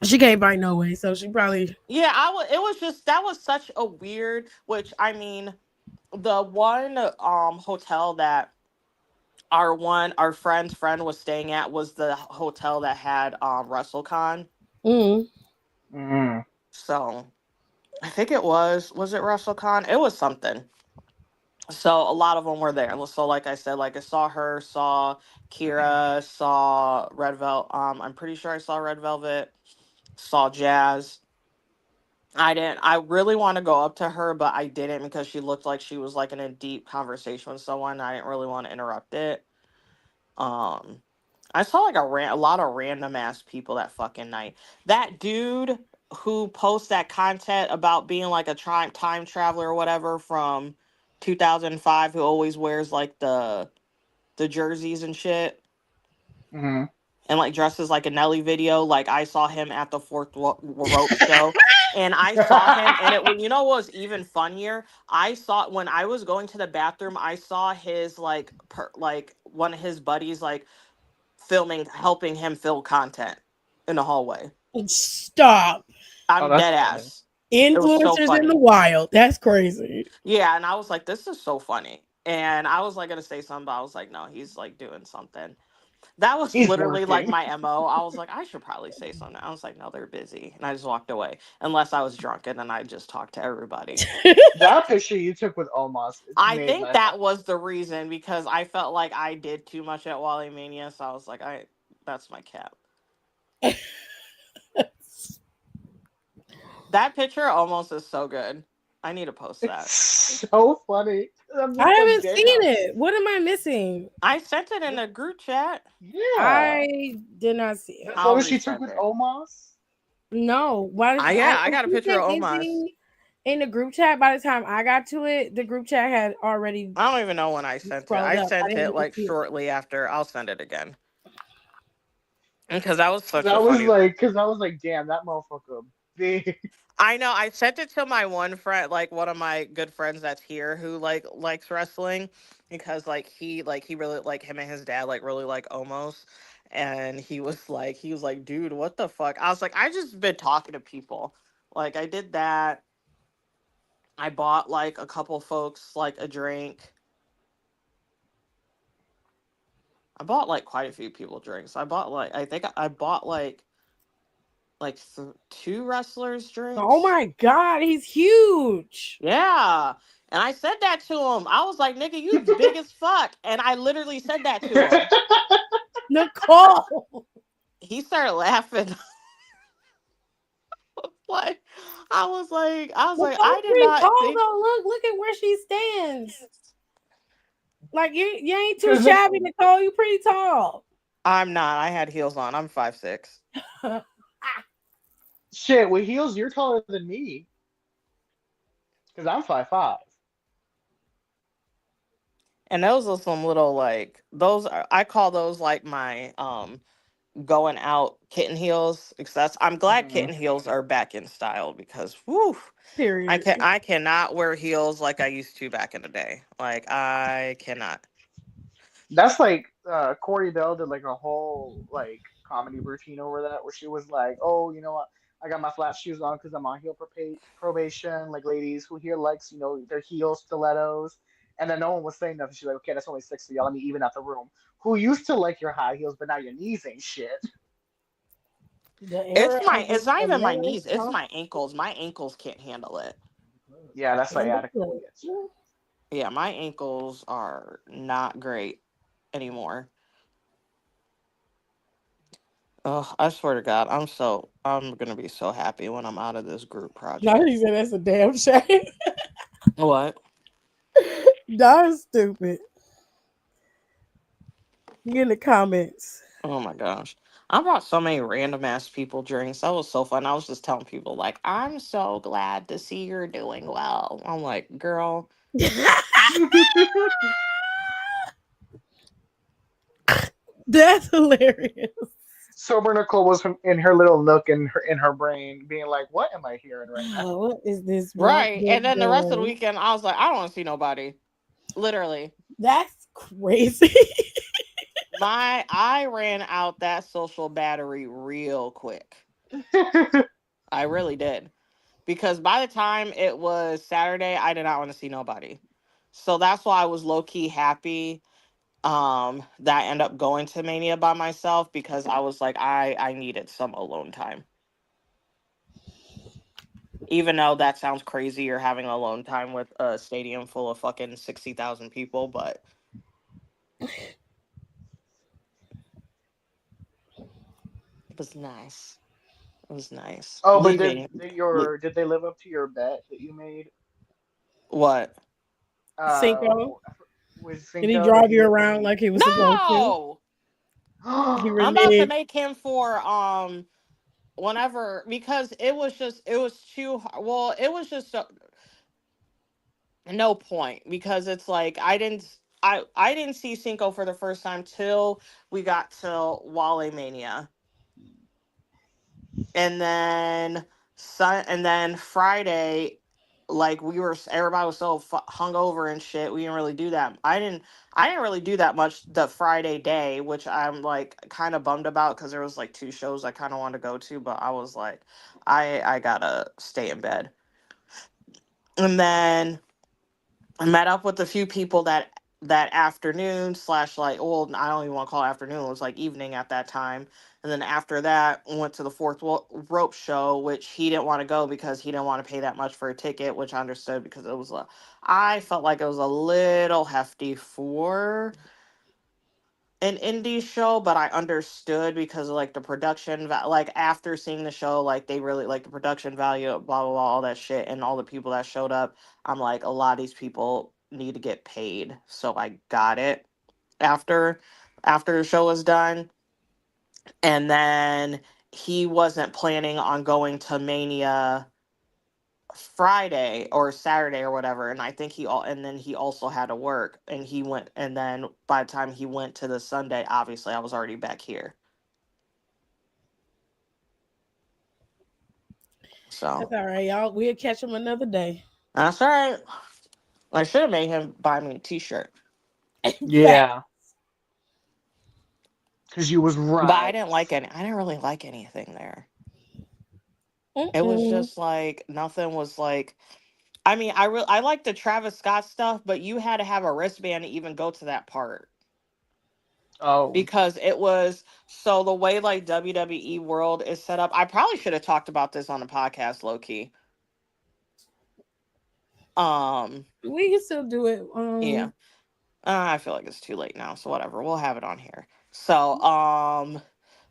She can't fight no way, so she probably. Yeah, I was. It was just that was such a weird. Which I mean, the one hotel that our friend's friend was staying at was the hotel that had WrestleCon. Mm. Mm. So I think was it WrestleCon? It was something. So a lot of them were there. So like I said, like I saw her, saw Kira, saw Red Velvet. I'm pretty sure I saw Red Velvet, saw Jazz. I didn't. I really want to go up to her, but I didn't because she looked like she was like in a deep conversation with someone. I didn't really want to interrupt it. Um, I saw like a lot of random ass people that fucking night. That dude who posts that content about being like a time traveler or whatever from 2005, who always wears like the the jerseys and shit, Hmm. and like dresses like a Nelly video. Like I saw him at the rope show, and I saw him, and it you know what was even funnier? I saw when I was going to the bathroom, I saw his like like one of his buddies like filming, helping him fill content in the hallway. Stop. Oh, I'm that's dead funny. ass. It was so Influencers in the funny. wild. That's crazy. Yeah, and I was like, this is so funny. And I was like gonna say something, but I was like, no, he's like doing something. That was He's literally like working. my MO. I was like, I should probably say something. I was like, no, they're busy. And I just walked away. Unless I was drunk and then I just talked to everybody. That picture you took with Omos I made think my. that was the reason because I felt like I did too much at Wally Mania. So I was like, that's my cap. That picture almost is so good. I need to post It's that. so funny. I'm I just like, haven't damn. seen it. What am I missing? I sent it in a group chat. Yeah. I did not see it. The I'll photo she took resend with it. Omos. No. Why? Yeah, I If got a you picture sent of Omas. anything in the group chat, by the time I got to it, the group chat had already I don't even know when I sent it. scrolled I up. I sent didn't it even like see it. shortly after. I'll send it again. Because that was Cause such I a was funny. like, cause I was like, damn, that motherfucker big. I know. I sent it to my one friend, like one of my good friends that's here who like likes wrestling because he really like him and his dad like really like Omos. And he was like, dude, what the fuck? I was like, I just been talking to people. Like I did that. I bought like a couple folks like a drink. I bought like quite a few people drinks. I think I bought two wrestlers Oh drinks. my god, he's huge. Yeah. And I said that to him. I was like, nigga, you big as fuck. And I literally said that to him. Nicole. He started laughing. like I was like, Nicole's I did pretty not tall think though. Look at where she stands. Like you ain't too Cause the, shabby, Nicole. You pretty tall. I'm not. I had heels on. I'm 5'6". shit with heels, you're taller than me. Cause I'm 5'5". And those are some little like those are I call those like my going out kitten heels. Because I'm glad Hmm. kitten heels are back in style because whew, Period. I cannot wear heels like I used to back in the day. Like I cannot. That's like Corey Bell did like a whole like comedy routine over that where she was like, "Oh, you know what? I got my flat shoes on because I'm on heel probation. Like ladies who here likes their heel stilettos." And then no one was saying nothing. She's like, "Okay, that's only 6 of y'all. Let me even out the room. Who used to like your high heels, but now your knees ain't shit." The era of It's not the even my melon knees, it's sauce my ankles. My ankles can't handle it. Yeah, that's and the sciatica flip. gets you. Yeah, my ankles are not great anymore. Oh, I swear to God, I'm gonna be so happy when I'm out of this group Now project. he said that's a damn shame. What? That is stupid. Get in the comments. Oh my gosh. I brought so many random ass people drinks. That was so fun. I was just telling people like, I'm so glad to see you're doing well. I'm like, girl, That's hilarious. Sober Nicole was in her little nook in her brain, being like, "What am I hearing right now?" Oh, what is this black right. bitch And then the rest of the doing? weekend, I was like, I don't want to see nobody. Literally. That's crazy. I ran out that social battery real quick. I really did. Because by the time it was Saturday, I did not want to see nobody. So that's why I was low key happy that I ended up going to Mania by myself because I was like I needed some alone time. Even though that sounds crazy, you're having alone time with a stadium full of fucking 60,000 people, but it was nice. It was nice. Oh, but did Leaving did le- your did they live up to your bet that you made? what? Uh, Cinco. with Did he Cinco that drive he you would around bring. like he was supposed to? No. He I'm about to reneged. make him for whenever because it was too well it was just no point because it's like I didn't. I didn't see Cinco for the first time till we got to Wale Mania, and then and then Friday, like everybody was so hungover and shit. We didn't really do that. I didn't really do that much the Friday day, which I'm like kind of bummed about because there was like two shows I kind of wanted to go to, but I was like, I gotta stay in bed. And then I met up with a few people that afternoon slash like, well, I don't even want to call it afternoon. It was like evening at that time. And then after that, went to the rope show, which he didn't want to go because he didn't want to pay that much for a ticket, which I understood because I felt like it was a little hefty for an indie show, but I understood because of like the production, like after seeing the show, like they really like the production value, blah blah blah, all that shit, and all the people that showed up. I'm like, a lot of these people need to get paid, so I got it after the show was done, and then he wasn't planning on going to Mania Friday or Saturday or whatever, and I think and then he also had to work, and he went, and then by the time he went to the Sunday, obviously I was already back here. So That's all right, y'all. We'll catch him another day. that's all right. I should have made him buy me a T-shirt, Fact. Yeah, because you was but I right. didn't like any. I didn't really like anything there. It was Mm-mm. just like nothing was like. I mean, I like the Travis Scott stuff, but you had to have a wristband to even go to that part Oh, because it was so the way like WWE World is set up. I probably should have talked about this on the podcast, low key. Um, We can still do it. yeah. I feel like it's too late now, so whatever. We'll have it on here. So,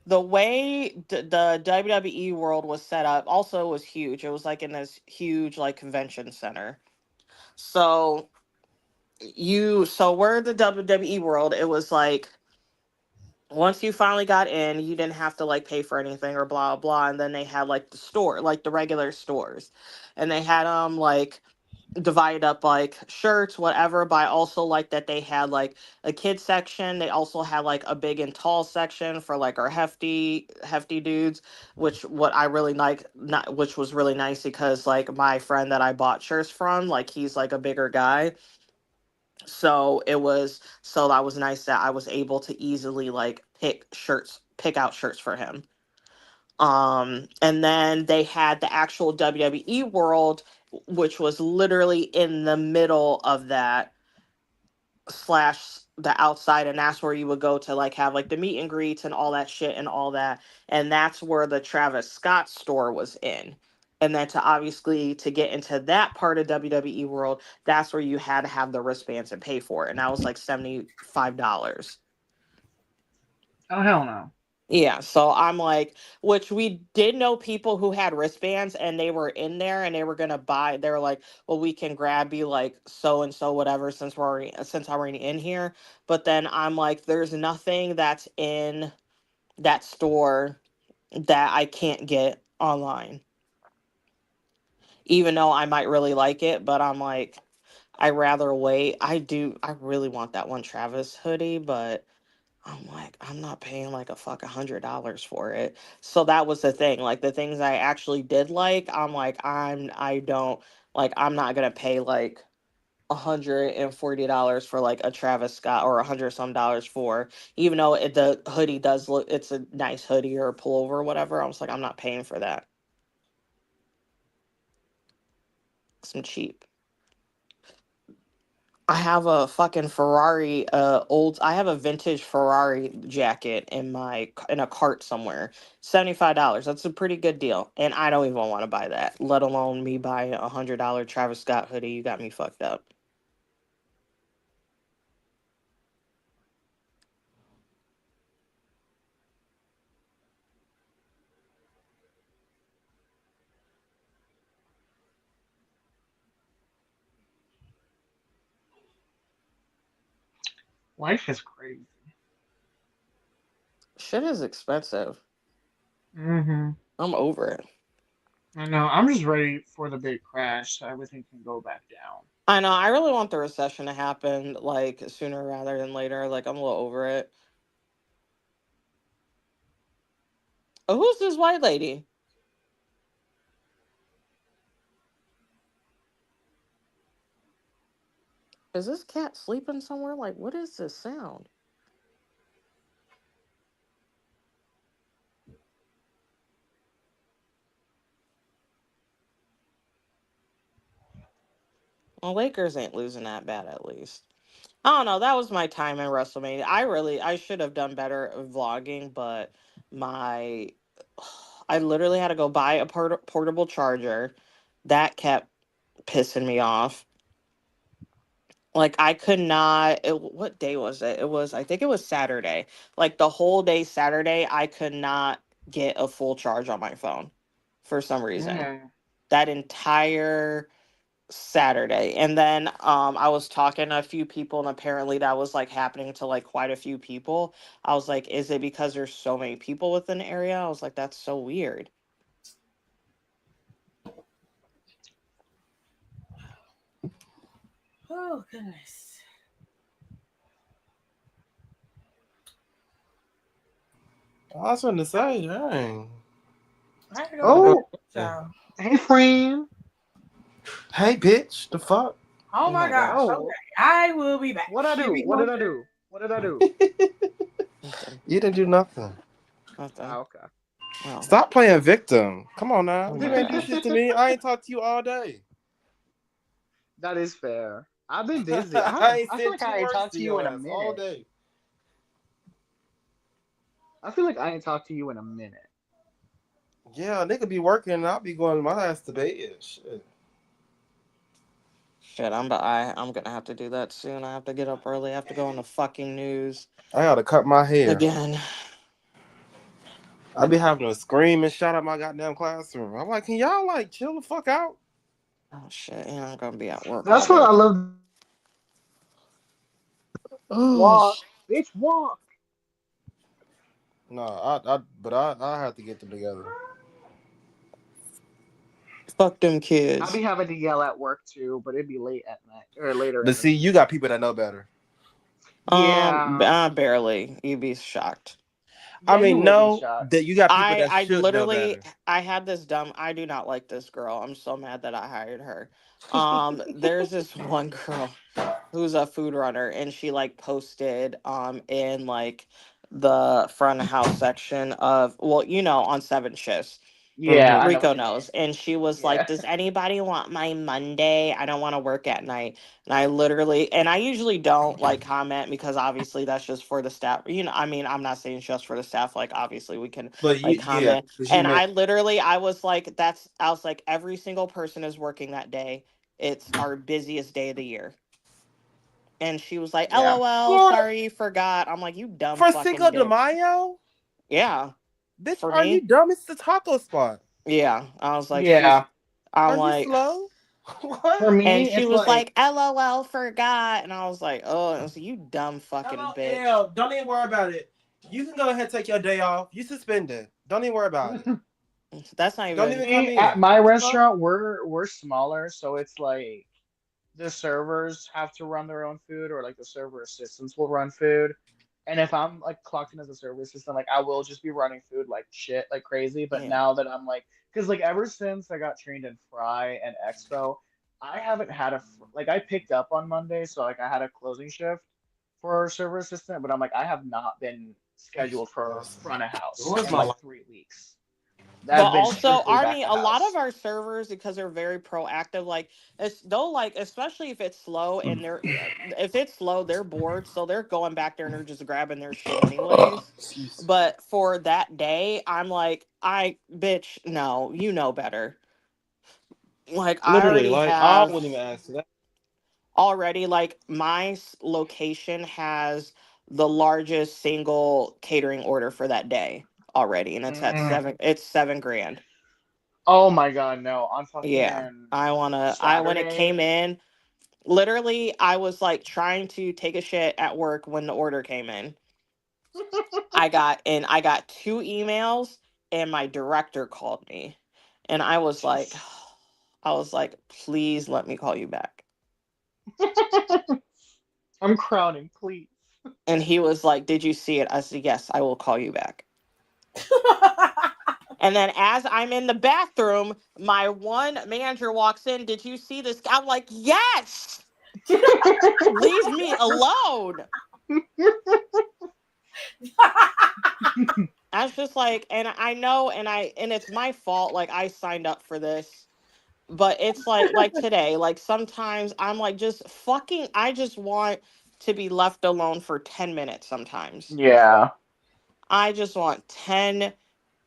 the way the WWE world was set up also was huge. It was like in this huge like convention center. So so where the WWE world, it was like once you finally got in, you didn't have to like pay for anything or blah blah. And then they had like the store, like the regular stores, and they had like divided up like shirts, whatever. But I also like that they had like a kid section. They also had like a big and tall section for like our hefty dudes, which what I really like, not which was really nice because like my friend that I bought shirts from, like he's like a bigger guy. So that was nice that I was able to easily like pick out shirts for him. And then they had the actual WWE world, which was literally in the middle of that slash the outside, and that's where you would go to like have like the meet and greets and all that shit and all that. And that's where the Travis Scott store was in. And then to obviously to get into that part of WWE world, that's where you had to have the wristbands and pay for it. And that was like $75. oh hell no. Yeah, so I'm like, which we did know people who had wristbands and they were in there and they were gonna buy. They were like, "Well, we can grab you like so and so whatever since I'm already in here." But then I'm like, "There's nothing that's in that store that I can't get online, even though I might really like it." But I'm like, I rather wait. I really want that one Travis hoodie, but I'm like, I'm not paying like a fuck $100 for it. So that was the thing. Like the things I actually did like, I'm like, I don't like I'm not gonna pay like $140 for like a Travis Scott or $100 for, even though the hoodie does look, it's a nice hoodie or a pullover or whatever. I was like, I'm not paying for that. Some cheap. I have a fucking Ferrari, I have a vintage Ferrari jacket in a cart somewhere. $75. That's a pretty good deal. And I don't even want to buy that, let alone me buy $100 Travis Scott hoodie. You got me fucked up. Life is crazy. Shit is expensive. Mm-hmm. I'm over it. I know. I'm just ready for the big crash so everything can go back down. I know. I really want the recession to happen like sooner rather than later. Like I'm a little over it. Oh, who's this white lady? Is this cat sleeping somewhere? Like, what is this sound? Well, Lakers ain't losing that bad at least. I don't know. That was my time in WrestleMania. I should have done better at vlogging, but my I literally had to go buy a portable charger. That kept pissing me off. Like I could not. What day was it? It was. I think it was Saturday. Like the whole day Saturday, I could not get a full charge on my phone for some reason. Mm. That entire Saturday. And then I was talking to a few people and apparently that was like happening to like quite a few people. I was like, is it because there's so many people within the area? I was like, that's so weird. Oh goodness. I was going to say, dang. I had to go I to go, Oh, bed, y'all. hey, friend. hey, bitch, the fuck? Oh Oh my my gosh. gosh. Okay. Oh, I will be back. what I Give do? me What one did I second. do? What did I do? Nothing. You didn't do nothing. Nothing. Ah, okay. Oh. Stop playing victim. Come on now. Oh You my didn't do shit gosh. to me. I ain't talked to you all day. That is fair. I've been busy. I ain't I feel said like two I ain't words talked to to you your in a ass all minute. day. I feel like I ain't talked to you in a minute. Yeah, nigga be working and I'll be going my ass to bed. Shit. Shit, I'm gonna have to do that soon. I have to get up early. I have to go on the fucking news I gotta cut my hair. again. I be having to scream and shout out my goddamn classroom. I'm like, can y'all like chill the fuck out? Oh shit, and I'm gonna be at work all That's what day. I love. Oh, Walk, bitch, walk. No, I have to get them together. fuck them I kids. be having to yell at work too, but it'd be late at night or later But in the see, night. you got people that know better. Yeah, Barely. You'd be shocked. I yeah, you mean, will be no, shocked. that you got people that I should know literally better. I had this dumb I do not like this girl. I'm so mad that I hired her. There's this one girl who's a food runner and she like posted in like the front of house section of on seven shifts. Yeah, Hmm. I know Rico what you mean. knows. And she was like, Yeah. does anybody want my Monday? I don't want to work at night. And I literally, and I usually don't like comment because obviously that's just for the staff. I mean, I'm not saying it's just for the staff. Like, obviously we can But like yeah, comment. because you And made. I was like, every single person is working that day. It's our busiest day of the year. And she was like, Yeah. LOL, What? sorry you forgot. I'm like, you dumb For fucking Cinco de bitch. Mayo? Yeah. Bitch, For are you me. dumb? It's the taco spot. Yeah. I was like, Yeah. I'm Are you like, slow? For What? and me, she it's was like like, LOL, forgot. And I was like, oh, and I was like, you dumb fucking bitch. LOL. Don't even worry about it. You can go ahead and take your day off. You suspended. Don't even worry about it. That's not Don't even, even come see at in. my The fuck? restaurant, we're smaller, so it's like the servers have to run their own food, or like the server assistants will run food. And if I'm like clocked in as a server assistant, like I will just be running food like shit, like crazy. But yeah. now that I'm like, because like ever since I got trained in Fry and Expo, I haven't had like I picked up on Monday, so like I had a closing shift for a server assistant, but I'm like I have not been scheduled for front of house Where's in my like life? 3 weeks. But I've been also, strictly back of A lot of house. our servers, because they're very proactive, like it's they'll like, especially if it's slow and if it's slow, they're bored, so they're going back there and they're just grabbing their shit anyways. Excuse. But for that day, I'm like, bitch, no, you know better. Like I Literally, already like I have wouldn't even ask that. already like my location has the largest single catering order for that day already, and Mm. it's 7 grand. Oh my God, no! On Yeah, fucking I when it Saturday. came in, literally I was like trying to take a shit at work when the order came in. I got two emails and my director called me, and I was like, please let me call you back. I'm crowning, please. And he was like, "Did you see it?" I said, "Yes, I will call you back." And then as I'm in the bathroom, my one manager walks in. "Did you see this?" I'm like, "Yes." Leave me alone. I was just like, and I know, and it's my fault. Like I signed up for this, but it's like today. Like sometimes I'm like, just fucking. I just want to be left alone for 10 minutes. Sometimes Yeah. I just want 10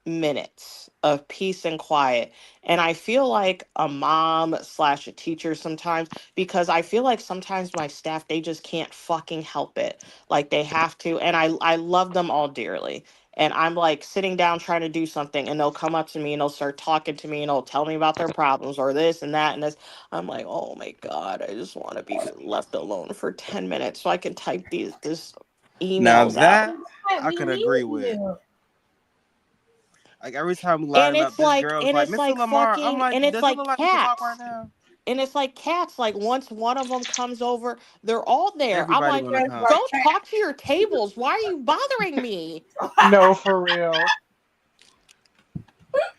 minutes of peace and quiet. And I feel like a mom slash a teacher sometimes, because I feel like sometimes my staff, they just can't fucking help it. Like they have to. And I love them all dearly. And I'm like sitting down trying to do something, and they'll come up to me and they'll start talking to me and they'll tell me about their problems or this and that and this. I'm like, oh my God, I just want to be left alone for 10 minutes so I can type this Now emails out. that I We could need agree with. you. Like every time we And lining up, this girl is like, Mr. Lamar. I'm like, and it's does it like look like we can talk right cats. now? And it's like cats. Like once one of them comes over, they're all there. I'm Everybody like, wanna Just come. go like talk to your tables. Why are you bothering me? No, for real.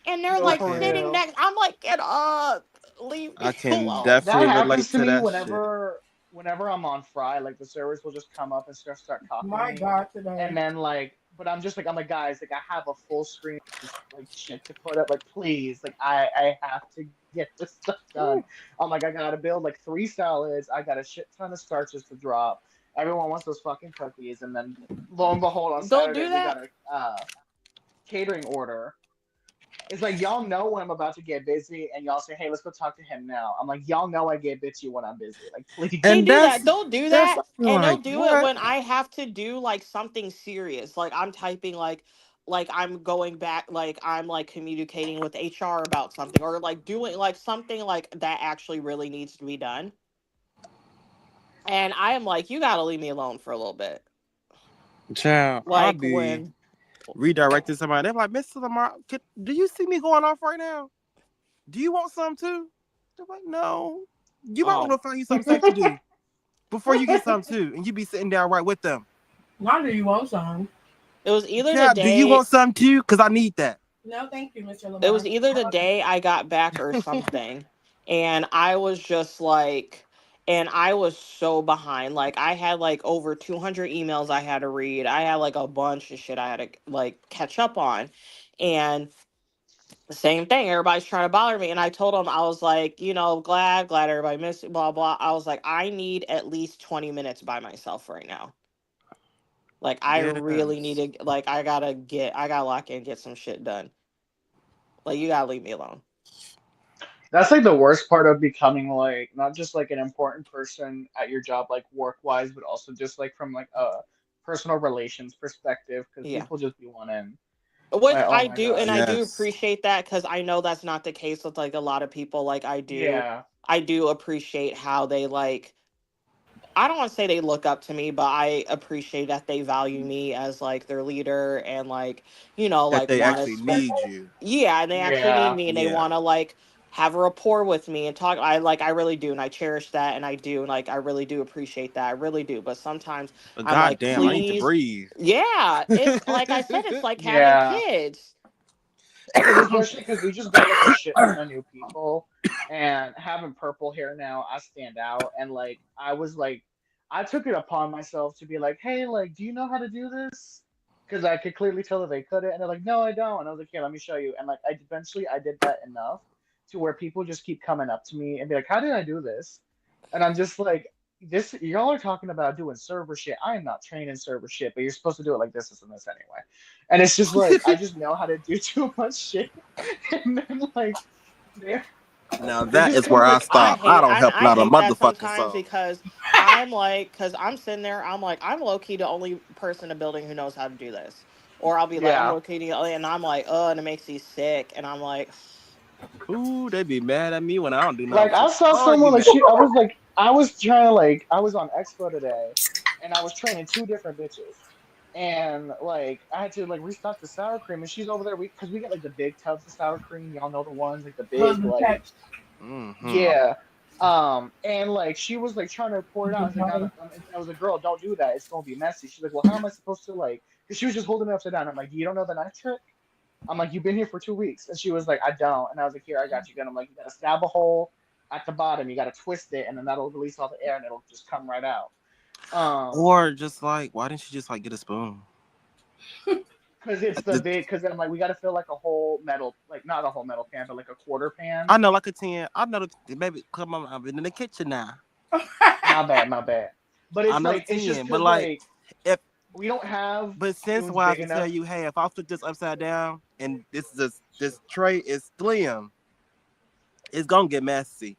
And they're No, I like for can sitting real. next. I'm like, get up, leave I me can alone. That definitely relate happens to to me that shit. whenever I'm on Fry. Like the servers will just come up and start talking to my me, God today. and then like, but I'm like, guys, like I have a full screen like shit to put up. Like please, like I have to get this stuff done. I'm like, I gotta build like 3 salads. I got a shit ton of starches to drop. Everyone wants those fucking cookies, and then lo and behold, on They'll Saturday do we that. got a catering order. It's like y'all know when I'm about to get busy, and y'all say, "Hey, let's go talk to him now." I'm like, y'all know I get bitchy when I'm busy. Like, They please. And do that. that's They'll do that's that. And they'll like do it what? when I have to do like something serious. Like I'm typing like I'm going back, like I'm like communicating with HR about something, or like doing like something like that actually really needs to be done. And I am like, you gotta leave me alone for a little bit. Child, I'll Like be when redirecting somebody. They're like, Mr. Lamar, do you see me going off right now? Do you want some too? They're like, no. You might want um to find you something safe to do before you get some too, and you be sitting down right with them. Why do you want some? it was either the Child, do you day want some too? Cause I need that. No, thank you, Mr. it was Lamar. either the day I got back or something. And I was just like, and I was so behind. Like I had like over 200 emails I had to read. I had like a bunch of shit I had to like catch up on. And the same thing, everybody's trying to bother me. And I told them, I was like, glad everybody missed it, blah, blah. I was like, I need at least 20 minutes by myself right now. Like I really Yes. need to, like, I gotta lock in and get some shit done. Like you gotta leave me alone. That's like the worst part of becoming like not just like an important person at your job, like work wise, but also just like from like a personal relations perspective, because Yeah. people just be wanting Which like, oh I my do, God. and I do Yes. appreciate that, because I know that's not the case with like a lot of people. Like Yeah. I do appreciate how they like. I don't want to say they look up to me, but I appreciate that they value me as like their leader, and like That like they want to actually spend. need you. Yeah, and they actually need Yeah. me, and they Yeah. want to like have a rapport with me and talk. I really do, and I cherish that, and I do, and like I really do appreciate that. I really do. But sometimes But I'm like, goddamn, I need to please, breathe. yeah. It's like I said, it's like having Yeah. kids. Because especially because we just got like a shit ton of new people, and having purple hair now, I stand out. And like I was like, I took it upon myself to be like, hey, like, do you know how to do this? Because I could clearly tell that they couldn't, and they're like, no, I don't. And I was like, here, let me show you. And like, I eventually I did that enough to where people just keep coming up to me and be like, how did I do this? And I'm just like, this y'all are talking about doing server shit. I am not trained in server shit, but you're supposed to do it like this and this anyway. And it's just like I just know how to do too much shit. And then like there Now it that just is where comes I like I stop. I hate don't help I not a hate that motherfucking sometimes, soul. because I'm like, because I'm sitting there, I'm like, I'm low key the only person in the building who knows how to do this. Or I'll be like, I'm yeah. low key and I'm like, oh, and it makes you sick, and I'm like, Ooh, they be mad at me when I don't do nothing Like but I saw argue someone like back. I was like I was trying to like I was on Expo today and I was training two different bitches. And like I had to like restock the sour cream and she's over there because we get like the big tubs of sour cream, y'all know the ones like the big Husband like text. Mm-hmm. yeah. And like she was like trying to pour it out. I was like, no, no. I was like, girl, don't do that. It's gonna be messy. She's like, well, how am I supposed to like? Because she was just holding it upside down. I'm like, you don't know the knife trick? I'm like, you've been here for 2 weeks, and she was like, I don't. And I was like, here, I got you. And I'm like, you gotta stab a hole at the bottom. You gotta twist it, and then that'll release all the air, and it'll just come right out. Or just like, why didn't you just like get a spoon? Because it's the big. Because I'm like, we gotta fill like a whole metal, like not a whole metal pan, but like a quarter pan. I know, like a 10. I know the baby. Come on, I've been in the kitchen now. My bad. But it's like 10, it's just but like if we don't have. But since why I can tell you, hey, if I flip this upside down and this tray is slim, it's gonna get messy.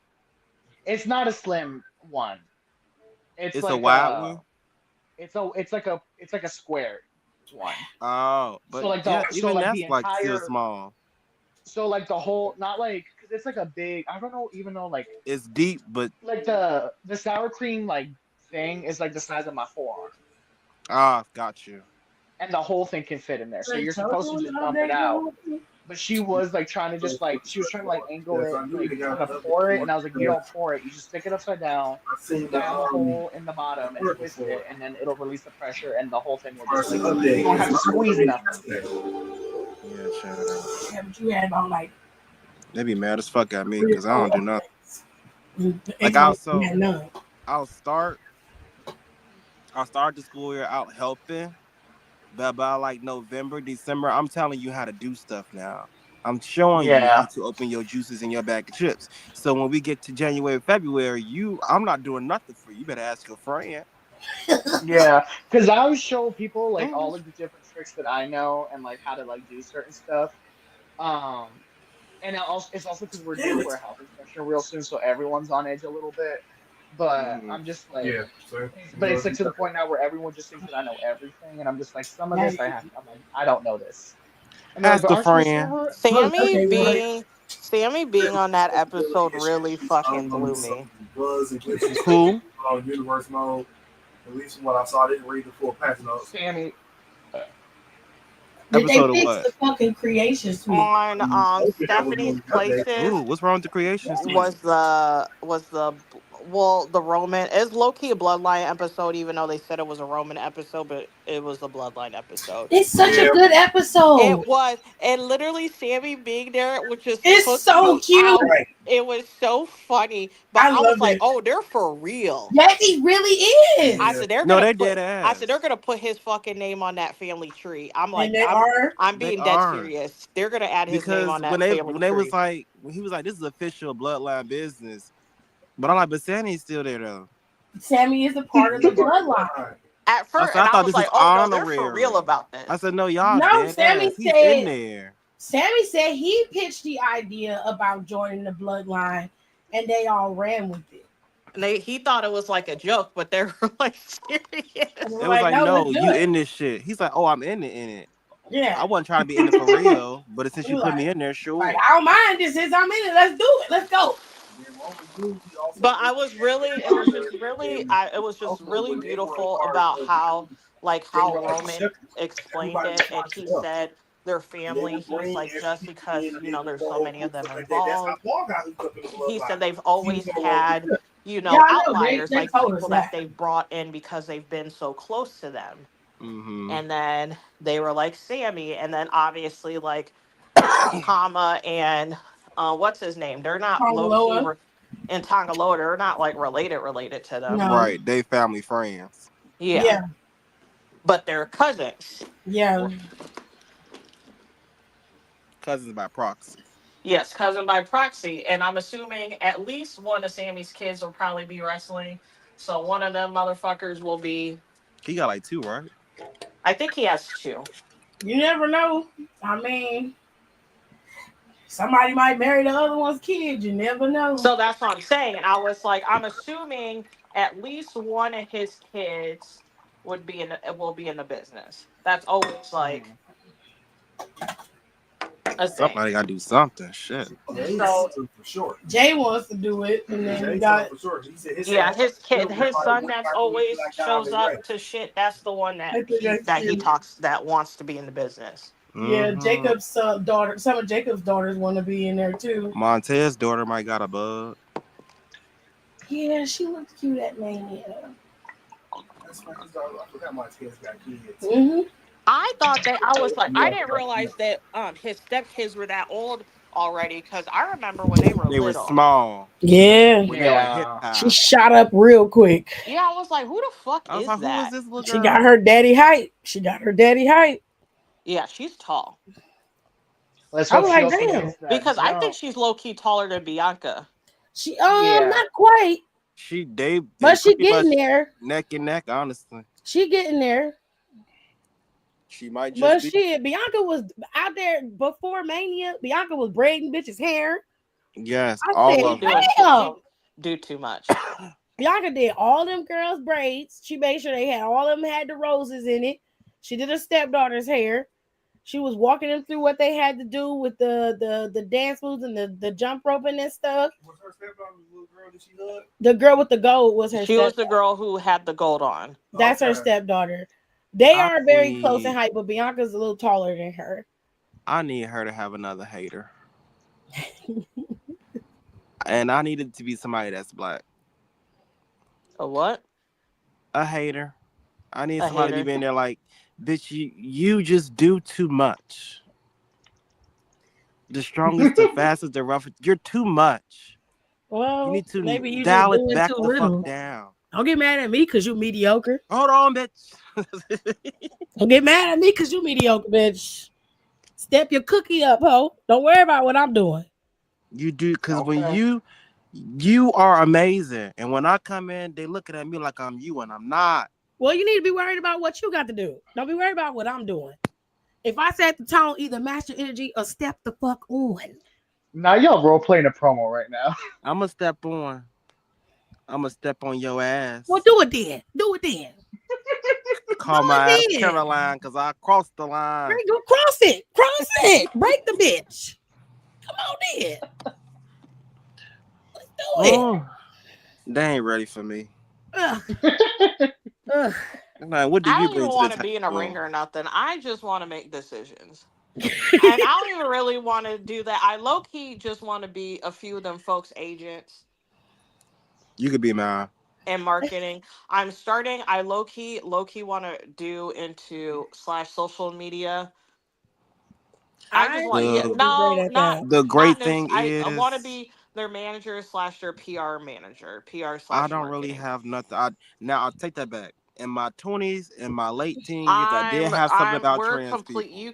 It's not a slim one. It's like a wide one. It's like a square one. Oh, but so like even that's like still small. So like the whole, not like, because it's like a big. I don't know even though like it's deep, but like the sour cream like thing is like the size of my forearm. Ah, got you. And the whole thing can fit in there, so you're supposed to just dump it out. But she was like trying to just like angle it, like trying to pour it, and I was like, you don't pour it, you just stick it upside down, stab a hole in the bottom, and twist it, and then it'll release the pressure, and the whole thing will just like, you don't have to squeeze nothing. Yeah, shout out. Yeah, but you had about like. They be mad as fuck at me because I don't do nothing. Like I'll start the school year out helping. But by like November, December, I'm telling you how to do stuff now. I'm showing you how to open your juices in your bag of chips. So when we get to January, February, I'm not doing nothing for you. You better ask your friend. Yeah, because I always show people like all of the different tricks that I know and like how to like do certain stuff. And it's also because we're due for a health inspection real soon, so everyone's on edge a little bit. But I'm just like, but it's like to the point now where everyone just thinks that I know everything, and I'm just like, some of this I'm like, I don't know this. And ask a friend. Sammy being on that episode really fucking blew me. Cool. Universe mode. At least what I saw, I didn't read the full patch notes. Sammy. Did they fix the fucking creation suite? On Stephanie's Places. Ooh, what's wrong with the creation suite? Was the Roman? It's low key a Bloodline episode, even though they said it was a Roman episode, but it was a Bloodline episode. It's such a good episode. It was, and literally Sammy being there, which is so cute. Right. It was so funny, but I was like, "Oh, they're for real." Yes, he really is. I said they're dead ass. I said they're gonna put his fucking name on that family tree. I'm like, I'm being dead serious. They're gonna add his name on that family tree. When he was like, this is official Bloodline business. But I'm like, but Sammy's still there though. Sammy is a part of the Bloodline. At first, I thought this was like, they're for real about this. I said, no, y'all. No, Sammy said in there. Sammy said he pitched the idea about joining the Bloodline, and they all ran with it. And he thought it was like a joke, but they were like serious. It was like, no, you in this shit. He's like, oh, I'm in it. Yeah. I wasn't trying to be in it for real, but since you put me in there, sure. Like, I don't mind this since I'm in it. Let's do it. Let's go. But it was just really beautiful about how Roman explained it, and he said their family. He was like, just because there's so many of them involved. He said they've always had outliers, like people that they've brought in because they've been so close to them. Mm-hmm. And then they were like Sammy, and then obviously like Kama and what's his name? They're not low-key and Tangaloa, they're not like related to them. No. Right, they family friends. Yeah. But they're cousins. Yeah. Cousins by proxy. Yes, cousin by proxy. And I'm assuming at least one of Sammy's kids will probably be wrestling. So one of them motherfuckers will be. He got like 2, right? I think he has 2. You never know. I mean, somebody might marry the other one's kid. You never know. So that's what I'm saying. I was like, I'm assuming at least one of his kids will be in the business. That's always like a thing. Somebody gotta do something. Shit. So for sure. Jay wants to do it, and then we got for sure. He said his son that's always shows up to shit. That's the one that wants to be in the business. Yeah, Jacob's daughter. Some of Jacob's daughters want to be in there too. Montez's daughter might got a bug. Yeah, she looked cute at Mania. That's like his daughter. I forgot my kids got kids. Mm-hmm. I thought that I was like I Yeah, didn't yeah. realize that his stepkids were that old already because I remember when they were They were little. small Yeah, when they were hip Yeah. she hop. shot up real quick. Yeah, I was like, who the fuck I was is like, who is that? this little She got girl? her daddy height. She got her daddy height. Yeah, she's tall Let's I hope was she like, also damn. gets that because I think jump. she's low key taller than Bianca. She Yeah. not quite, They but she pretty getting much there. neck and neck. Honestly, She getting there. she might just But be. shit, Bianca was out there before Mania. Bianca was braiding bitches' hair. Yes, I all said, She of them. doing too. damn. She do too much. Bianca did all them girls' braids. She made sure they had all of them had the roses in it. She did her stepdaughter's hair. She was walking them through what they had to do with the dance moves and the jump roping and stuff. Was her stepdaughter the little girl that she hugged? The girl with the gold was her She was the stepdaughter. girl who had the gold on. That's her Okay. stepdaughter. They I are very close in need, height, but Bianca's a little taller than her. I need her to have another hater, and I need it to be somebody that's black. A what? A hater. I need A somebody to hater. be in there like, bitch, you just do too much. The strongest, the fastest, the roughest. You're too much. You Well, need to maybe you just dial it doing back too the fuck little. down. Don't get mad at me because you mediocre. Hold on, bitch. Don't get mad at me because you mediocre, bitch. Step your cookie up, ho. Don't worry about what I'm doing. You do because when Okay. you are amazing, and when I come in, they looking at me like I'm you, and I'm not. Well, you need to be worried about what you got to do. Don't be worried about what I'm doing. If I set the tone, either match your energy or step the fuck on. Now y'all role playing a promo right now. I'm gonna step on. I'm gonna step on your Well, ass. do it then. Do it then. Do Call my ass it then. Caroline because I crossed the line. Go cross it. Cross it. Break the bitch. Come on in. Let's do it. Oh, they ain't ready for me. Ugh. Ugh. Like, what do I you don't bring even to the want to be in a ring table? or nothing. I just want to make decisions. And I don't even really want to do that. I low key just want to be a few of them folks' agents You could be mine. in marketing. I low key want to do into slash social media. I just I want, think yeah, you The would be great no, at not, that. the not great this. thing I want to is be their manager slash their PR manager, PR I slash don't really marketing. have nothing. Now I'll take that back. In my 20s, in my late teen years, I did have something about we're trans complete. people. You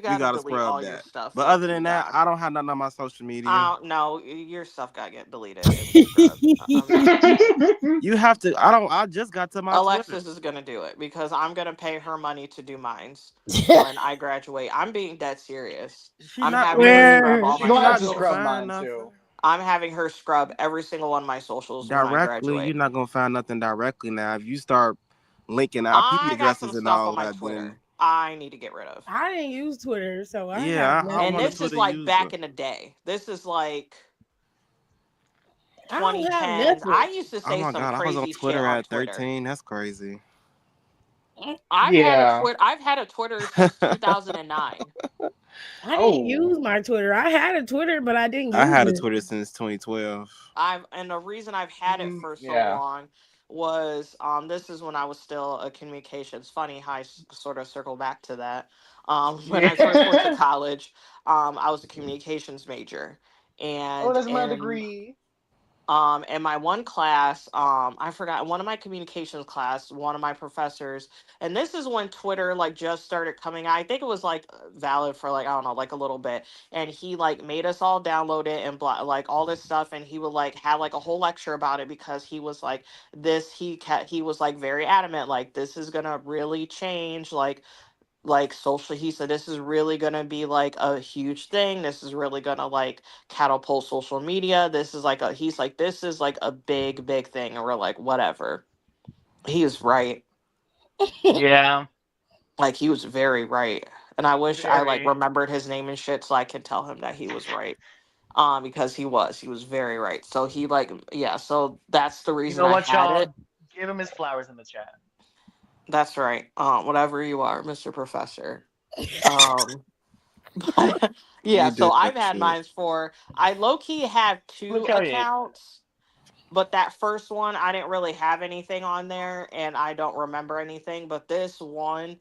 We gotta gotta delete scrub all your that. stuff. But other than that, I don't have nothing on my social media. No, your stuff gotta get deleted and scrubbed. I'm not. You have to. I don't. I just got to my Twitter. Alexis is gonna do it because I'm gonna pay her money to do mines when I graduate. I'm being dead serious. She I'm not having her gonna. scrub Where all She my She's gonna have not to gonna scrub socials. find mine nothing too. I'm having her scrub every single one of my socials when I directly. You're graduate. not gonna find nothing directly now. If you start linking IP I got some addresses and stuff all on my that, then Twitter I need to get rid of. I didn't use Twitter, so I have yeah, I'm And on a nothing. this is Twitter like user. back in the day. This is like I don't have 2010s. I nothing. used to Oh say my some god, I was on crazy shit Twitter on at Twitter. 13. That's crazy. Yeah. I've had a Twitter since 2009. I didn't Oh. use my Twitter. I had a Twitter, but I didn't I use had a it. Twitter since 2012. And the reason I've had it for so Yeah. long was this is when I was still a communications. Funny how sort of circle back to that. When I first went to Yeah. college, I was a communications major, Oh, and that's my degree. in my one class, I forgot one of my communications class, one of my professors, and this is when Twitter like just started coming out. I think it was like valid for like I don't know, like a little bit, and he like made us all download it and like all this stuff, and he would like have like a whole lecture about it because he was like he was like very adamant like this is gonna really change like social. He said this is really going to be like a huge thing. This is really going to like catapult social media. This is like a he's like this is like a big thing, and we're like whatever. He was right. Yeah. Like he was very right, and I wish I like Very. remembered his name and shit so I could tell him that he was right. Because he was very right. So he like yeah, so that's the You reason know I what, had it. y'all? Give him his flowers in the chat. That's right. Whatever you are, Mr. Professor. um yeah, You so did I've that had shit. mine for I low key have Look two how he. accounts. But that first one, I didn't really have anything on there, and I don't remember anything. But this one,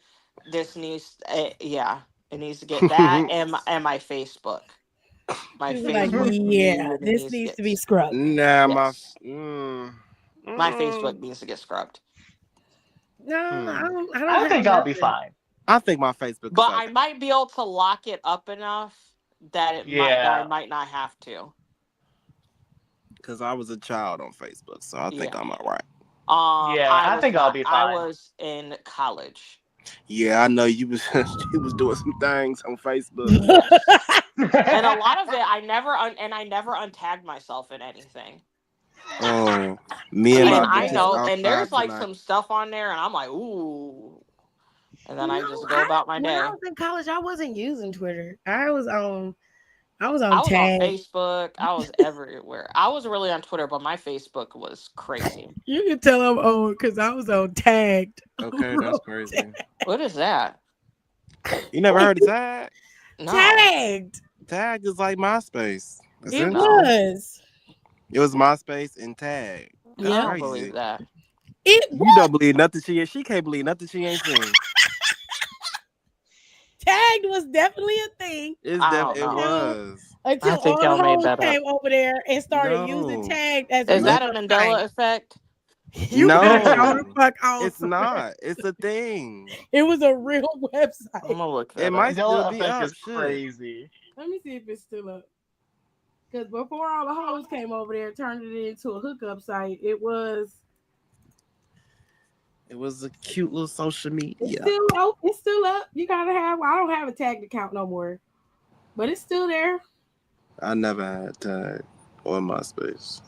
this needs, yeah, it needs to get that and my Facebook. My People like, Facebook yeah, really this needs to needs get. to be scrubbed. Nah, Yes, mm, my Facebook mm, needs to get scrubbed. No, hmm. I don't I have think I'll be nothing. fine. I think my Facebook is But I okay might be able to lock it up enough that I Yeah. might not have to. because I was a child on Facebook, so I think Yeah. I'm all right. Yeah, I I was think I'll not. be I fine. was in college. Yeah, I know you was you was doing some things on Facebook. Yes. And a lot of it, I never untagged myself in anything. Oh, me and And my Same, I bitches yeah. know, and outside there's like tonight. some stuff on there, and I'm like, ooh. And then I No, just go about my when I day. was in college, I wasn't using Twitter. I was I on was on tag. Facebook. I was everywhere. I was really on Twitter, but my Facebook was crazy. You can tell I'm old because I was on tagged. Okay, that's crazy. What is that? You never heard of Tag? No, Tagged. Tag is like MySpace, It essentially. no, was. It was MySpace and Tag. That's I Yep. don't believe crazy. that. It You was. don't believe nothing she can't believe nothing she ain't seen. Tagged was definitely a thing I don't It know. was. I until think all the y'all made hoes that up. came over there and started using No. tagged as a Is that a hookup Mandela site. effect? You better show the No. fuck off. It's not. It's a thing. It was a real I'm website. gonna look It that might up. still Mandela be effect up. is Shit. crazy. Let me see if it's still up. Because before all the hoes came over there, turned it into a hookup site. It was. It was a cute little social It's media. still up. It's still up. You gotta have. I don't have a tagged account no more, but it's still there. I never had Tag on MySpace.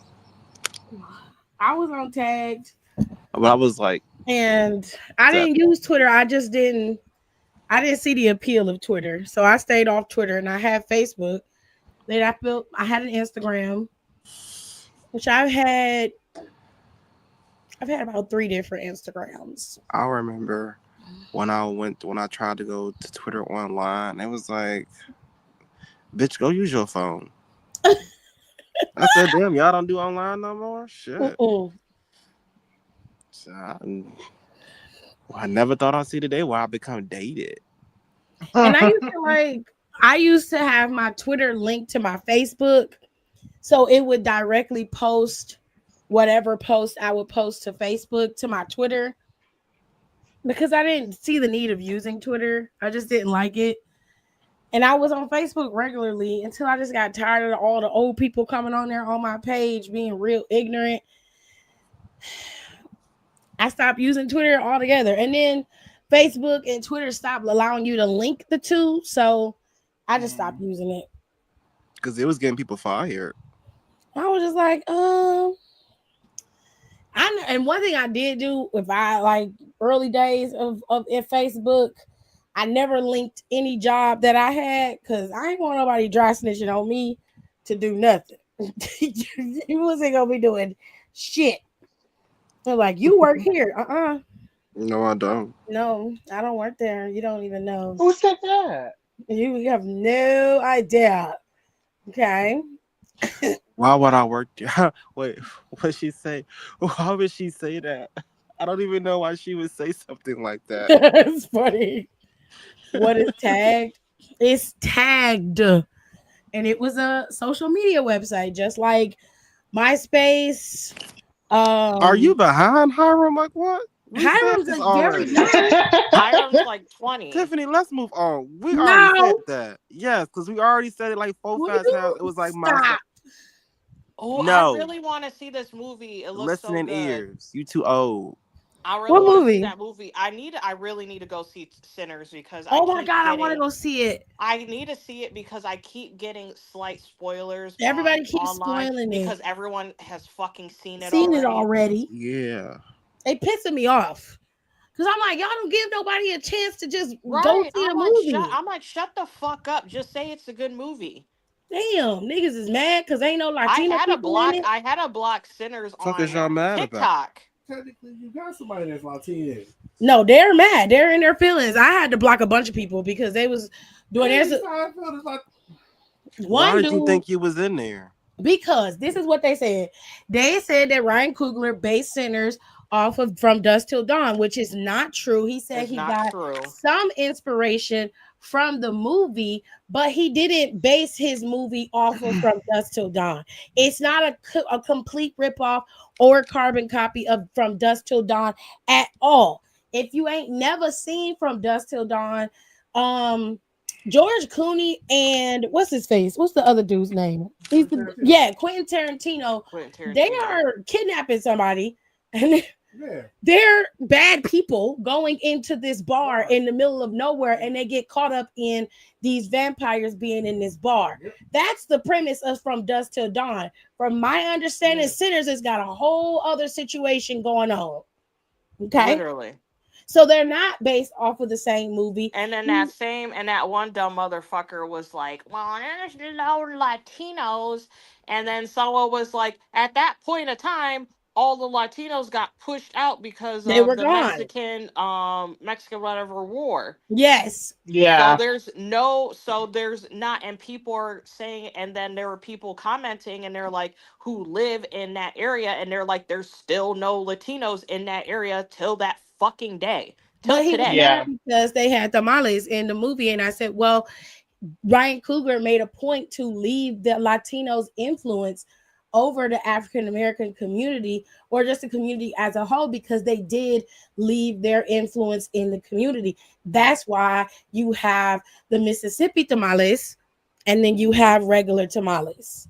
I was on tagged, But I was like, and I didn't use Twitter. I just didn't. I didn't see the appeal of Twitter, so I stayed off Twitter, and I had Facebook. Then I had an Instagram, which I've had about 3 different Instagrams. I remember when I tried to go to Twitter online, it was like, bitch, go use your phone. I said, damn, y'all don't do online no more? Shit. So I never thought I'd see the day where I become dated. And I used to have my Twitter linked to my Facebook, so it would directly post whatever post I would post to Facebook to my Twitter, because I didn't see the need of using Twitter. I just didn't like it. And I was on Facebook regularly until I just got tired of all the old people coming on there on my page being real ignorant. I stopped using Twitter altogether. And then Facebook and Twitter stopped allowing you to link the two. So I just stopped using it. Because it was getting people fired. I was just like, and one thing I did do, if I like early days of in Facebook, I never linked any job that I had, because I ain't want nobody dry snitching on me to do nothing. You wasn't gonna be doing shit. They're like, you work here. No, I don't. No, I don't work there. You don't even know. Who said that? You have no idea. Okay. Why would I work there? Wait, what she say? Why would she say that? I don't even know why she would say something like that. It's funny. What is tagged? It's tagged. And it was a social media website, just like MySpace. Are you behind Hiram? Like what? We said Hiram's this like very already. young. Hiram's like 20. Tiffany, let's move on. We No. already said that. Yes, because we already said it like 4 Will fast you times. It was like stop? Oh, No. I really want to see this movie. It looks listening so good. ears. You too old. I really What want to movie? see that movie. I really need to go see Sinners, because Oh my God, I want to go see it. I need to see it because I keep getting slight spoilers. Everybody keeps online spoiling it. because everyone has fucking seen it already. Yeah. They pissing me off. Because I'm like, y'all don't give nobody a chance to just go Right. see a I'm like, movie. I'm like, shut the fuck up. Just say it's a good movie. Damn, niggas is mad because ain't no Latino people in it. I had to block Sinners Fuck on is y'all mad about? TikTok. Technically, you got somebody that's Latino. No, they're mad. They're in their feelings. I had to block a bunch of people because they was doing Hey, there's Seinfeld is like, Why one did you dude. think you was in there? Because this is what they said. They said that Ryan Coogler based Sinners off of From Dusk Till Dawn, which is not true. He said It's he not got true. some inspiration from the movie, but he didn't base his movie off of From Dusk Till Dawn. It's not a complete ripoff or carbon copy of From Dusk Till Dawn at all. If you ain't never seen From Dusk Till Dawn, um, George Clooney and what's his face? What's the other dude's name? Quentin Tarantino. Quentin They Tarantino. are kidnapping somebody, and Yeah. they're bad people going into this bar in the middle of nowhere, and they get caught up in these vampires being in this bar. Yep. That's the premise of From Dusk Till Dawn. From my understanding, Sinners has got a whole other situation going on. Okay, Literally. so they're not based off of the same movie. And then that one dumb motherfucker was like, well, there's no Latinos. And then someone was like, at that point of time, all the Latinos got pushed out because They of were the gone. Mexican whatever war. Yes. So Yeah. there's not, and people are saying, and then there were people commenting, and they're like, who live in that area, and they're like, there's still no Latinos in that area till that fucking day, till But he was today. mad Yeah. because they had tamales in the movie. And I said, well, Ryan Coogler made a point to leave the Latinos' influence over the African American community or just the community as a whole because they did leave their influence in the community. That's why you have the Mississippi tamales and then you have regular tamales.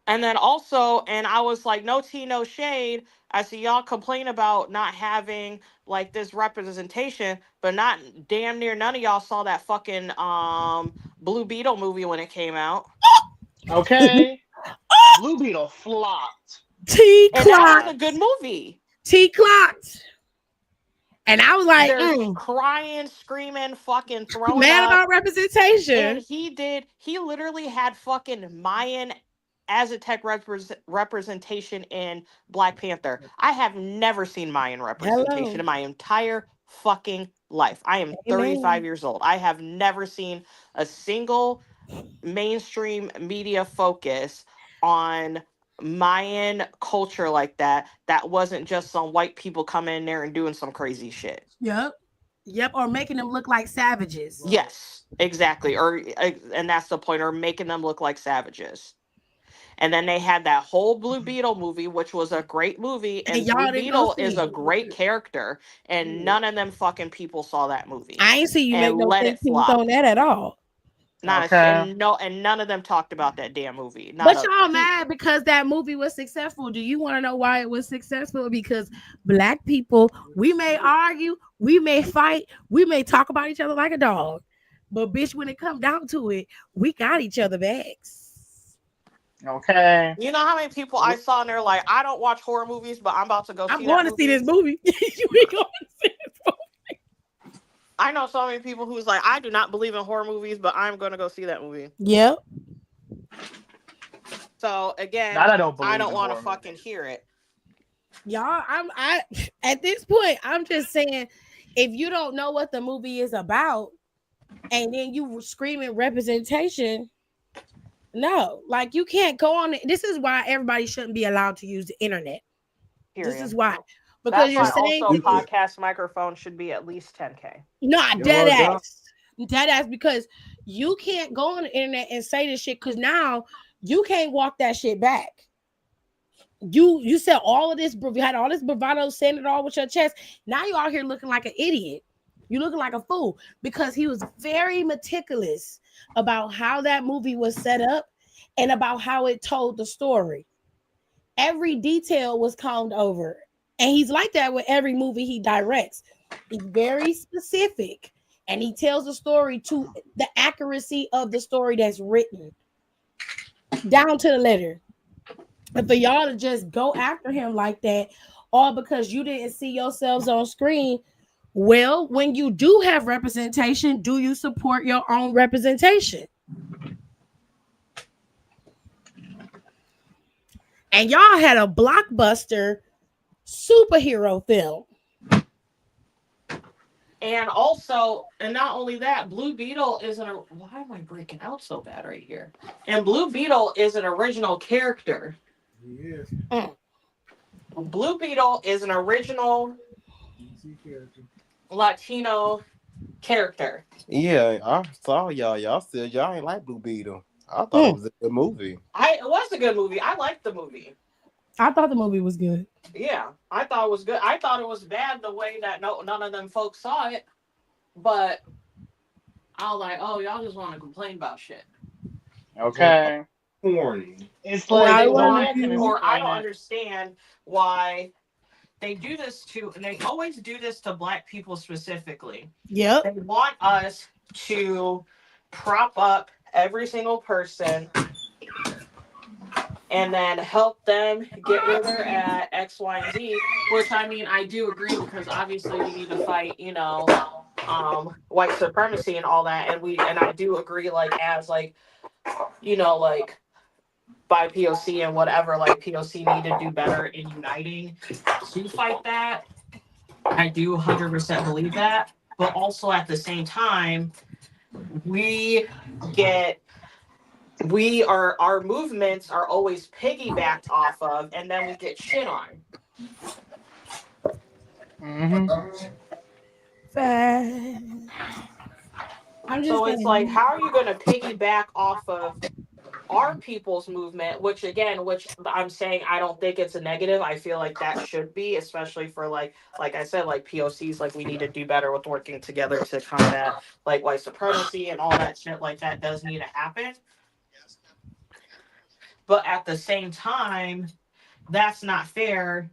And then also, and I was like, no tea, no shade. I see y'all complain about not having like this representation, but not damn near none of y'all saw that fucking Blue Beetle movie when it came out. Okay. Blue Beetle flopped. T And that was clock, a good movie. T clocked. And I was like, There's crying, screaming, fucking throwing mad up. about representation. And he literally had fucking Mayan Aztec representation in Black Panther. I have never seen Mayan representation Hello. in my entire fucking life. I am 35 Amen. years old. I have never seen a single mainstream media focus on Mayan culture like that wasn't just some white people coming in there and doing some crazy shit. Yep. Yep. Or making them look like savages. Yes, exactly. Or and that's the point, or making them look like savages. And then they had that whole Blue Beetle movie, which was a great movie. And And Blue y'all didn't go Beetle see is a it. great character. And none of them fucking people saw that movie I ain't see you make and no let it sentence flop. on that at all. Okay. And none of them talked about that damn movie. Not But a y'all peep. mad because that movie was successful. Do you want to know why it was successful? Because Black people, we may argue, we may fight, we may talk about each other like a dog. But bitch, when it come down to it, we got each other backs. Okay. You know how many people I saw and they're like, I don't watch horror movies, but I'm about to go I'm see that going to see movie. this movie. You ain't going to see this movie. I know so many people who's like, I do not believe in horror movies, but I'm going to go see that movie. Yep. So again, That I don't believe I don't in want to horror fucking movies. hear it. Y'all, I at this point, I'm just saying, if you don't know what the movie is about, and then you screaming representation, no, like you can't go on. This is why everybody shouldn't be allowed to use the internet. Period. This is why, because That's you're why saying also things, podcast microphone should be at least 10K. not It dead was, yeah. ass, because you can't go on the internet and say this shit because now you can't walk that shit back. You said all of this, you had all this bravado, saying it all with your chest. Now you out here looking like an idiot. You looking like a fool because he was very meticulous about how that movie was set up and about how it told the story. Every detail was combed over. And he's like that with every movie he directs. He's very specific and he tells the story to the accuracy of the story that's written down to the letter. And for y'all to just go after him like that, all because you didn't see yourselves on screen. Well, when you do have representation, do you support your own representation? And y'all had a blockbuster superhero film. And also, and not only that, Blue Beetle is an. Why am I breaking out so bad right here? And Blue Beetle is an original character. Yes. Blue Beetle is an original Latino character. Yeah, I saw y'all. Y'all said y'all ain't like Blue Beetle. I thought it was a good movie. It was a good movie. I liked the movie. I thought the movie was good. Yeah, I thought it was good. I thought it was bad the way that none of them folks saw it, but I was like, oh, y'all just want to complain about shit. Okay. Corny. It's Or like they why want, can or I explain don't it. understand why they do this to, and they always do this to black people specifically. Yep. They want us to prop up every single person and then help them get where they're at, X, Y, and Z. Which I mean, I do agree because obviously we need to fight, white supremacy and all that, and I do agree, like as like, like by POC and whatever, like POC need to do better in uniting to fight that. I do 100% believe that, but also at the same time, we get our movements are always piggybacked off of, and then we get shit on. Mm-hmm. I'm just So it's saying. like, how are you going to piggyback off of our people's movement? Which I'm saying, I don't think it's a negative. I feel like that should be, especially for like I said, like POCs, like we need to do better with working together to combat like white supremacy and all that shit. Like that does need to happen. But at the same time, that's not fair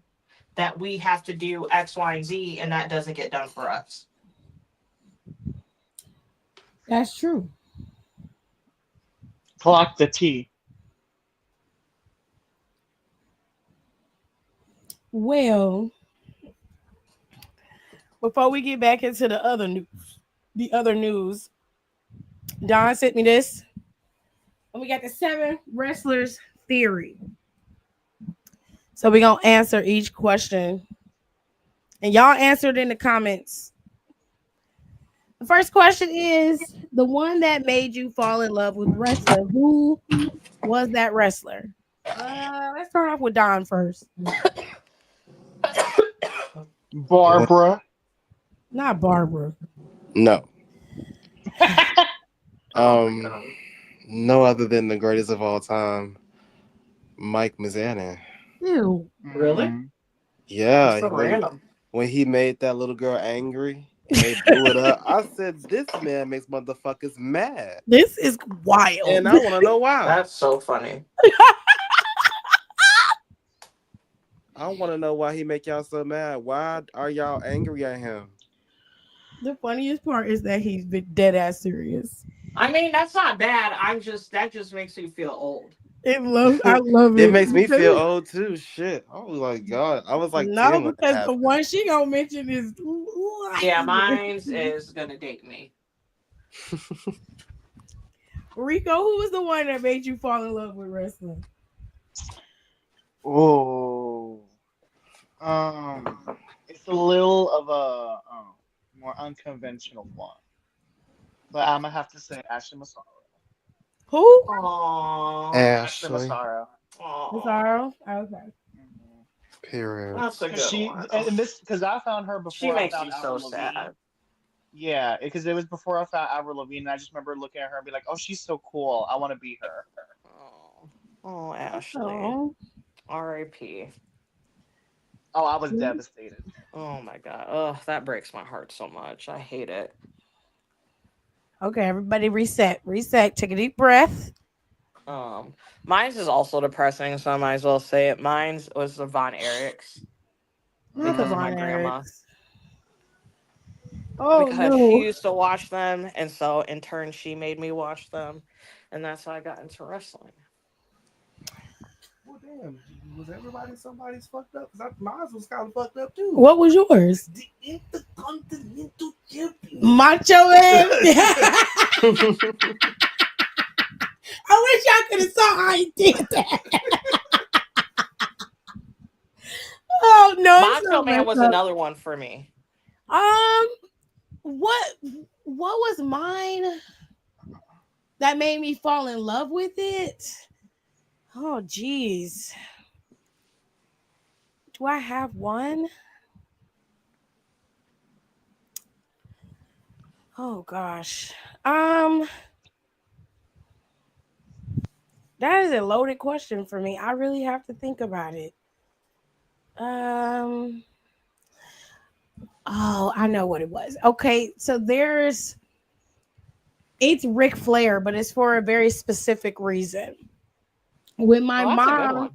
that we have to do X, Y, and Z, and that doesn't get done for us. That's true. Clock the T. Well, before we get back into the other news, Don sent me this, and we got the 7 wrestlers theory. So we're gonna answer each question, and y'all answered in the comments. The first question is the one that made you fall in love with wrestling. Who was that wrestler? Let's start off with Don first. Barbara. Not Barbara. No. No other than the greatest of all time, Mike Mizanin. Ew. Really? Yeah. That's so random. When he made that little girl angry and they blew it up, I said, this man makes motherfuckers mad. This is wild. And I want to know why. That's so funny. I want to know why he make y'all so mad. Why are y'all angry at him? The funniest part is that he's been dead ass serious. I mean, that's not bad. That just makes me feel old. I love it. It makes me feel old too. Shit. Oh my God. I was like 10 when it because the happened. one she gonna mention is Yeah, mine's is gonna date me. Rico. Who was the one that made you fall in love with wrestling? Oh. It's a little of a more unconventional one. But I'm gonna have to say Ashley Massaro. Who? Aww. Ashley Ashley. Massaro. Massaro. Okay. Period. That's a good one. And this because I found her before She makes I me found so Avril Lavigne. sad. Yeah, because it was before I found Avril Lavigne, and I just remember looking at her and be like, "Oh, she's so cool. I want to be her." Oh, Ashley. Oh. R.I.P. Oh, I was devastated. Oh my God. Oh, that breaks my heart so much. I hate it. Okay, everybody reset. Take a deep breath. Mine's is also depressing, so I might as well say it. Mine's was the Von Erichs. Because of my grandma. Oh, because she used to watch them, and so in turn she made me watch them, and that's how I got into wrestling. Well, damn, was everybody somebody's fucked up? Because mine was kind of fucked up too. What was yours? The Intercontinental Champion. Macho Man. I wish y'all could have saw how he did that. Oh no, Macho Man was another one for me. what was mine that made me fall in love with it? Oh geez. Do I have one? Oh gosh. That is a loaded question for me. I really have to think about it. Um oh, I know what it was. Okay, so it's Ric Flair, but it's for a very specific reason. When my Oh, that's a good mom one.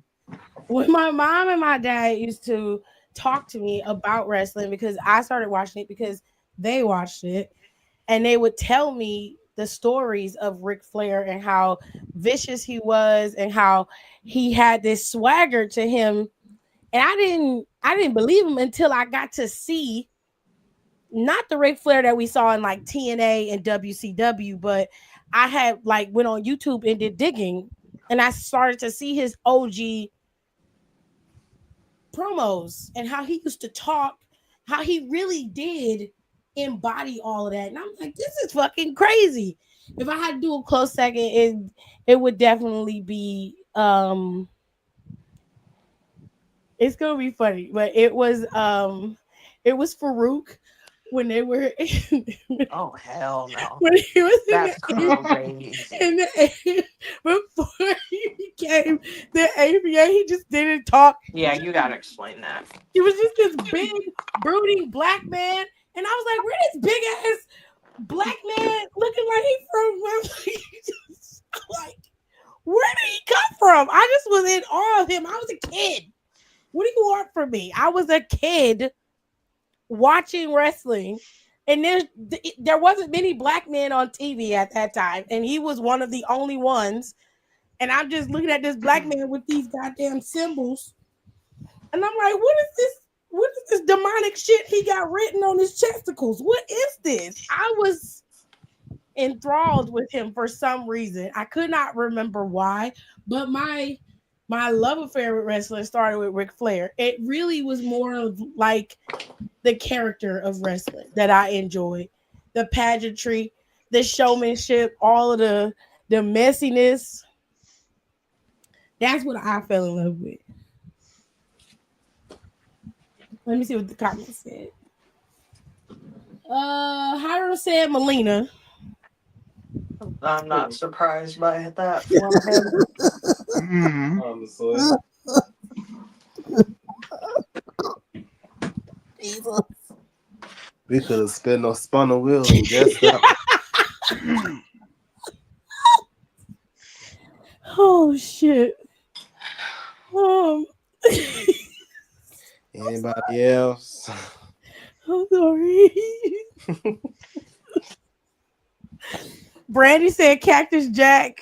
when my mom and my dad used to talk to me about wrestling because I started watching it because they watched it, and they would tell me the stories of Ric Flair and how vicious he was and how he had this swagger to him. And I didn't believe him until I got to see not the Ric Flair that we saw in like TNA and WCW, but I had like went on YouTube and did digging, and I started to see his OG promos and how he used to talk, how he really did embody all of that. And I'm like, this is fucking crazy. If I had to do a close second, it would definitely be it's gonna be funny, but it was Farouk when they were Oh hell no. when he was That's crazy. in the before he became the ABA, he just didn't talk. Yeah, you gotta explain that. He was just this big, brooding black man. And I was like, where this big ass black man looking like he from? Like, where did he come from? I just was in awe of him. I was a kid. What do you want from me? I was a kid watching wrestling. And there wasn't many black men on TV at that time. And he was one of the only ones. And I'm just looking at this black man with these goddamn symbols. And I'm like, what is this? What is this demonic shit he got written on his chesticles? What is this? I was enthralled with him for some reason. I could not remember why, but my love affair with wrestling started with Ric Flair. It really was more of like the character of wrestling that I enjoyed. The pageantry, the showmanship, all of the messiness. That's what I fell in love with. Let me see what the comments said. Hiram said Melina. I'm not surprised by that one. Honestly. We could have spun a wheel and guessed that. Oh shit. Anybody else? I'm sorry. Brandy said Cactus Jack.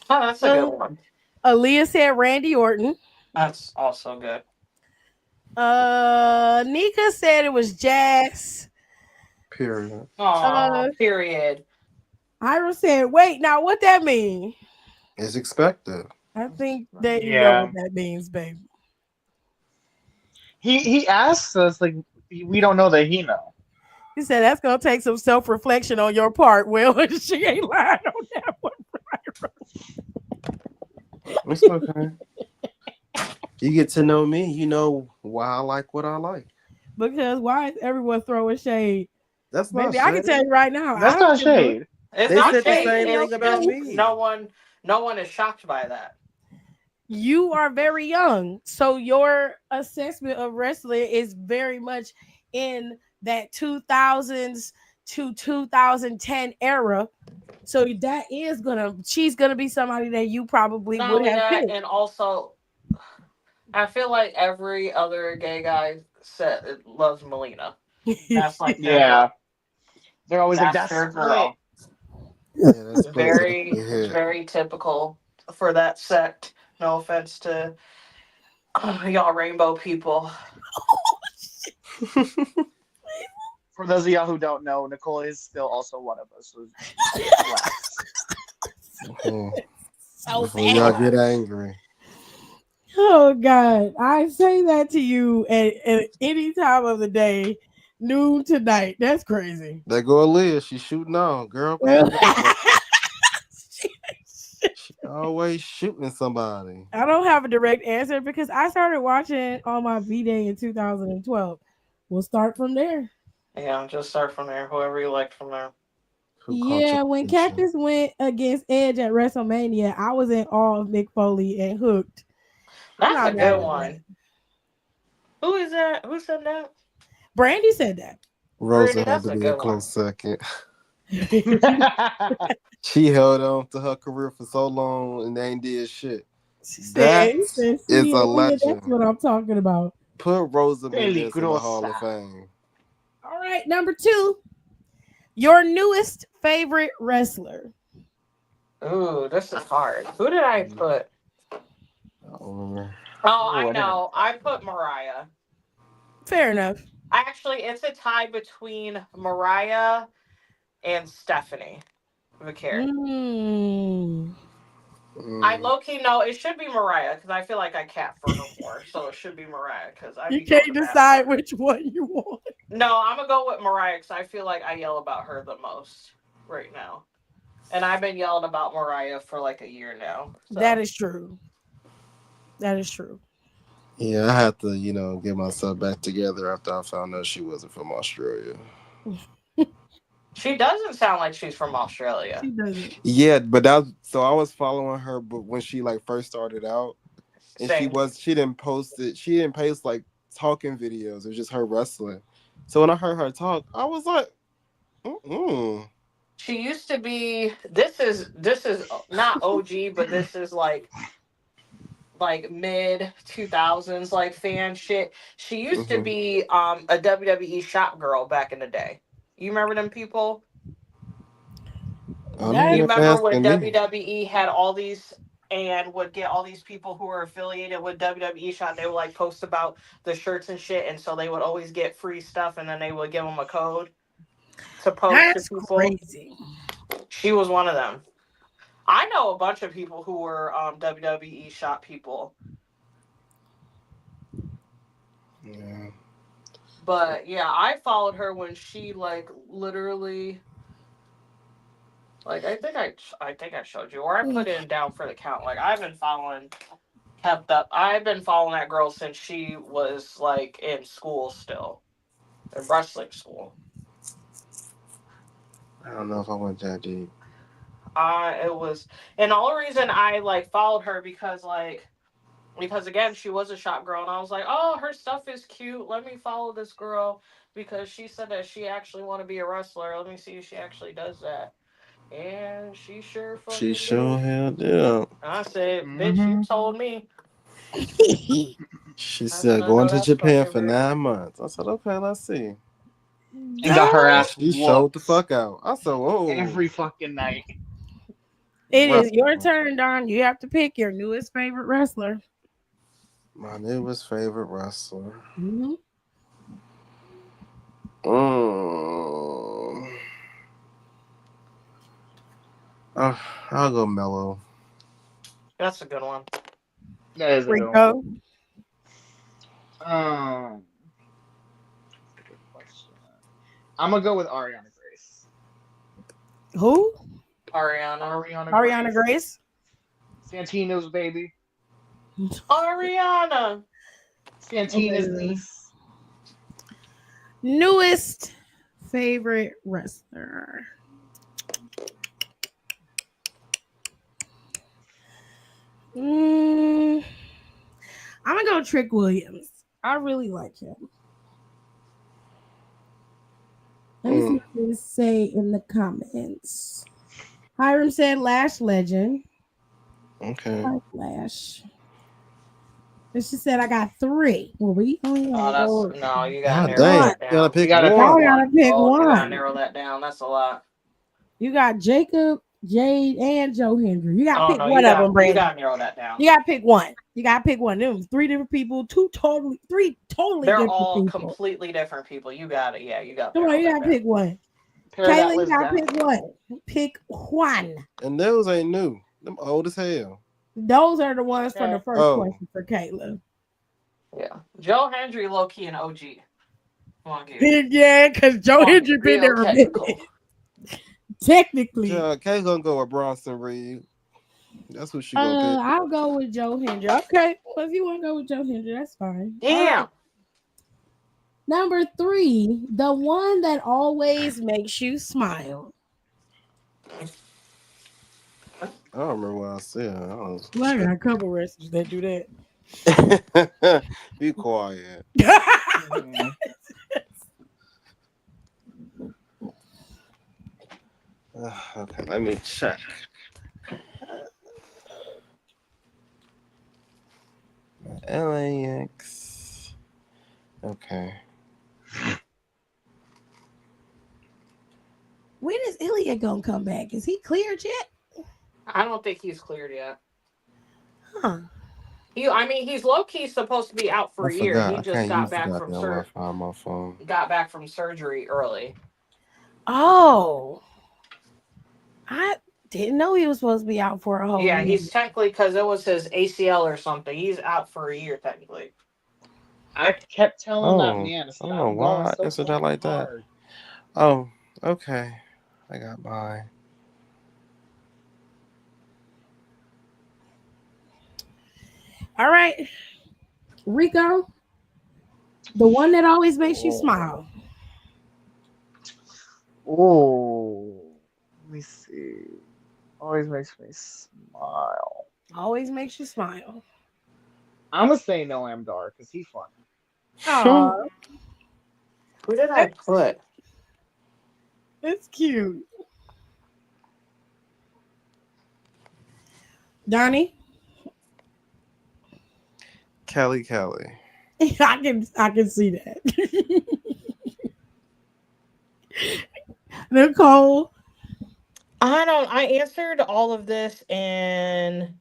Oh, that's a good one. Aaliyah said Randy Orton. That's also good. Nika said it was Jax. Period. Period. Ira said, wait, now what that mean? It's expected. I think that you know what that means, baby. He asks us like we don't know that he know. He said that's gonna take some self-reflection on your part. Well, she ain't lying on that one. It's okay. You get to know me, you know why I like what I like. Because why is everyone throwing shade? That's not Maybe shade. I can tell you right now. That's not shade. It's They not said the shade. same It's thing about just me. No one is shocked by that. You are very young, so your assessment of wrestling is very much in that 2000s to 2010 era. So that is she's gonna be somebody that you probably Not would only have that, picked. and also, I feel like every other gay guy loves Melina. That's like Yeah. They're always like, that's their split. girl. Yeah, that's It's very typical for that sect. No offense to y'all rainbow people. For those of y'all who don't know, Nicole is still also one of us. So So before y'all get angry. Oh God, I say that to you at any time of the day. noon to night. That's crazy. There go Aaliyah. She's shooting on. Girl, put I that gun up. She always shooting somebody. don't have a direct answer because I started watching on my V-Day in 2012. We'll start from there. Yeah, just start from there. Whoever you liked from there. Who caught your Yeah, when attention? Cactus went against Edge at WrestleMania, I was in awe of Mick Foley and hooked. I'm That's a not mad good at one. Who is that? Who said that? Brandy said that. Rosa Brandy, had that's to a be a good one. close second. She held on to her career for so long and they ain't did shit. She That said, is see, a Aaliyah, that's legend. what I'm talking about. Put Rosa Mendes in the Hall Peligrosa. of Fame. All right, number 2. Your newest favorite wrestler. Ooh, this is hard. Who did I put? I don't remember. Oh, Ooh, I I didn't know. I put Mariah. Fair enough. Actually, it's a tie between Mariah and Stephanie Vicaire. I low key know it should be Mariah because I feel like I cat for her more, so it should be Mariah because I You be going can't to bat decide for her. which one you want. No, I'm gonna go with Mariah because I feel like I yell about her the most right now, and I've been yelling about Mariah for like a year now. So. That is true. That is true. Yeah, I had to, get myself back together after I found out she wasn't from Australia. She doesn't sound like she's from Australia. She doesn't. Yeah, but so I was following her, but when she like first started out, and Same. she didn't post like talking videos. It was just her wrestling. So when I heard her talk, I was like, She used to be. This is not OG, but this is like mid 2000s like fan shit. She used to be a WWE shop girl back in the day. You remember them people? You remember when WWE had all these and would get all these people who were affiliated with WWE shop? They would like post about the shirts and shit, and so they would always get free stuff, and then they would give them a code to post to people. Crazy. She was one of them. I know a bunch of people who were WWE shop people. Yeah. But yeah, I followed her when she like literally, like I think I showed you, or I put it down for the count. Like I've been kept up. I've been following that girl since she was like in school still, in wrestling school. I don't know if I went that deep. It was, and the only reason I like followed her because again she was a shop girl, and I was like, oh, her stuff is cute. Let me follow this girl because she said that she actually want to be a wrestler. Let me see if she actually does that. And she sure fucking She sure did. held it up. I said, bitch, you told me. She said going to Japan for 9 months. I said, okay, let's see. And got her ass She showed the fuck out. I said, whoa. every fucking night. It is your turn, Don. You have to pick your newest favorite wrestler. My newest favorite wrestler. Mm-hmm. I'll go Mellow. That's a good one. That is a good one. I'm gonna go with Ariana Grace. Who? Ariana Grace. Santino's baby. Ariana. Santina's niece. Newest favorite wrestler. I'm gonna go Trick Williams. I really like him. Let me see what they say in the comments. Hiram said Lash Legend. Okay. Lash. And she said I got 3. Well, we only you gotta narrow that down. You gotta pick one. one. You gotta pick one. You gotta narrow that down. That's a lot. You got Jacob, Jade, and Joe Hendry. You gotta pick one of them, Brandon. You gotta narrow that down. You gotta pick one. You gotta pick one. Them 3 different people, 3 totally They're different all people. completely different people. You got it. Yeah, you got. Come on, you gotta pick one. Kayla, you gotta pick one. Pick one. And those ain't new. Them old as hell. Those are the ones for the first question for Kayla. Yeah, Joe Hendry, low key, and OG. Come on, Gabe. Yeah, because Joe Come on, Hendry been real there a minute. technical. Technically. Kay gonna go with Bronson Reed. That's who she gonna pick. I'll go with Joe Hendry. Okay. Well, if you want to go with Joe Hendry, that's fine. Damn. Number 3, the one that always makes you smile. I don't remember what I said. Well, I got a couple wrestlers that do that. Be quiet. Okay, let me check. LAX. Okay. When is Ilya gonna come back? Is he cleared yet? I don't think he's cleared yet. Huh. He's low key supposed to be out for a year. He I just can't got use back the from Wi-Fi on my phone. got back from surgery early. Oh. I didn't know he was supposed to be out for a whole Yeah, year. he's technically, because it was his ACL or something. He's out for a year technically. I kept telling that man to stop going why so answered that like that. hard. Oh, okay. I got mine. All right. Rico, the one that always makes you smile. Oh, let me see. Always makes me smile. Always makes you smile. I'm gonna say Noam Dar because he's funny. Oh, Who did I put? that's cute. Donnie? Kelly. I can see that. Nicole. I answered all of this and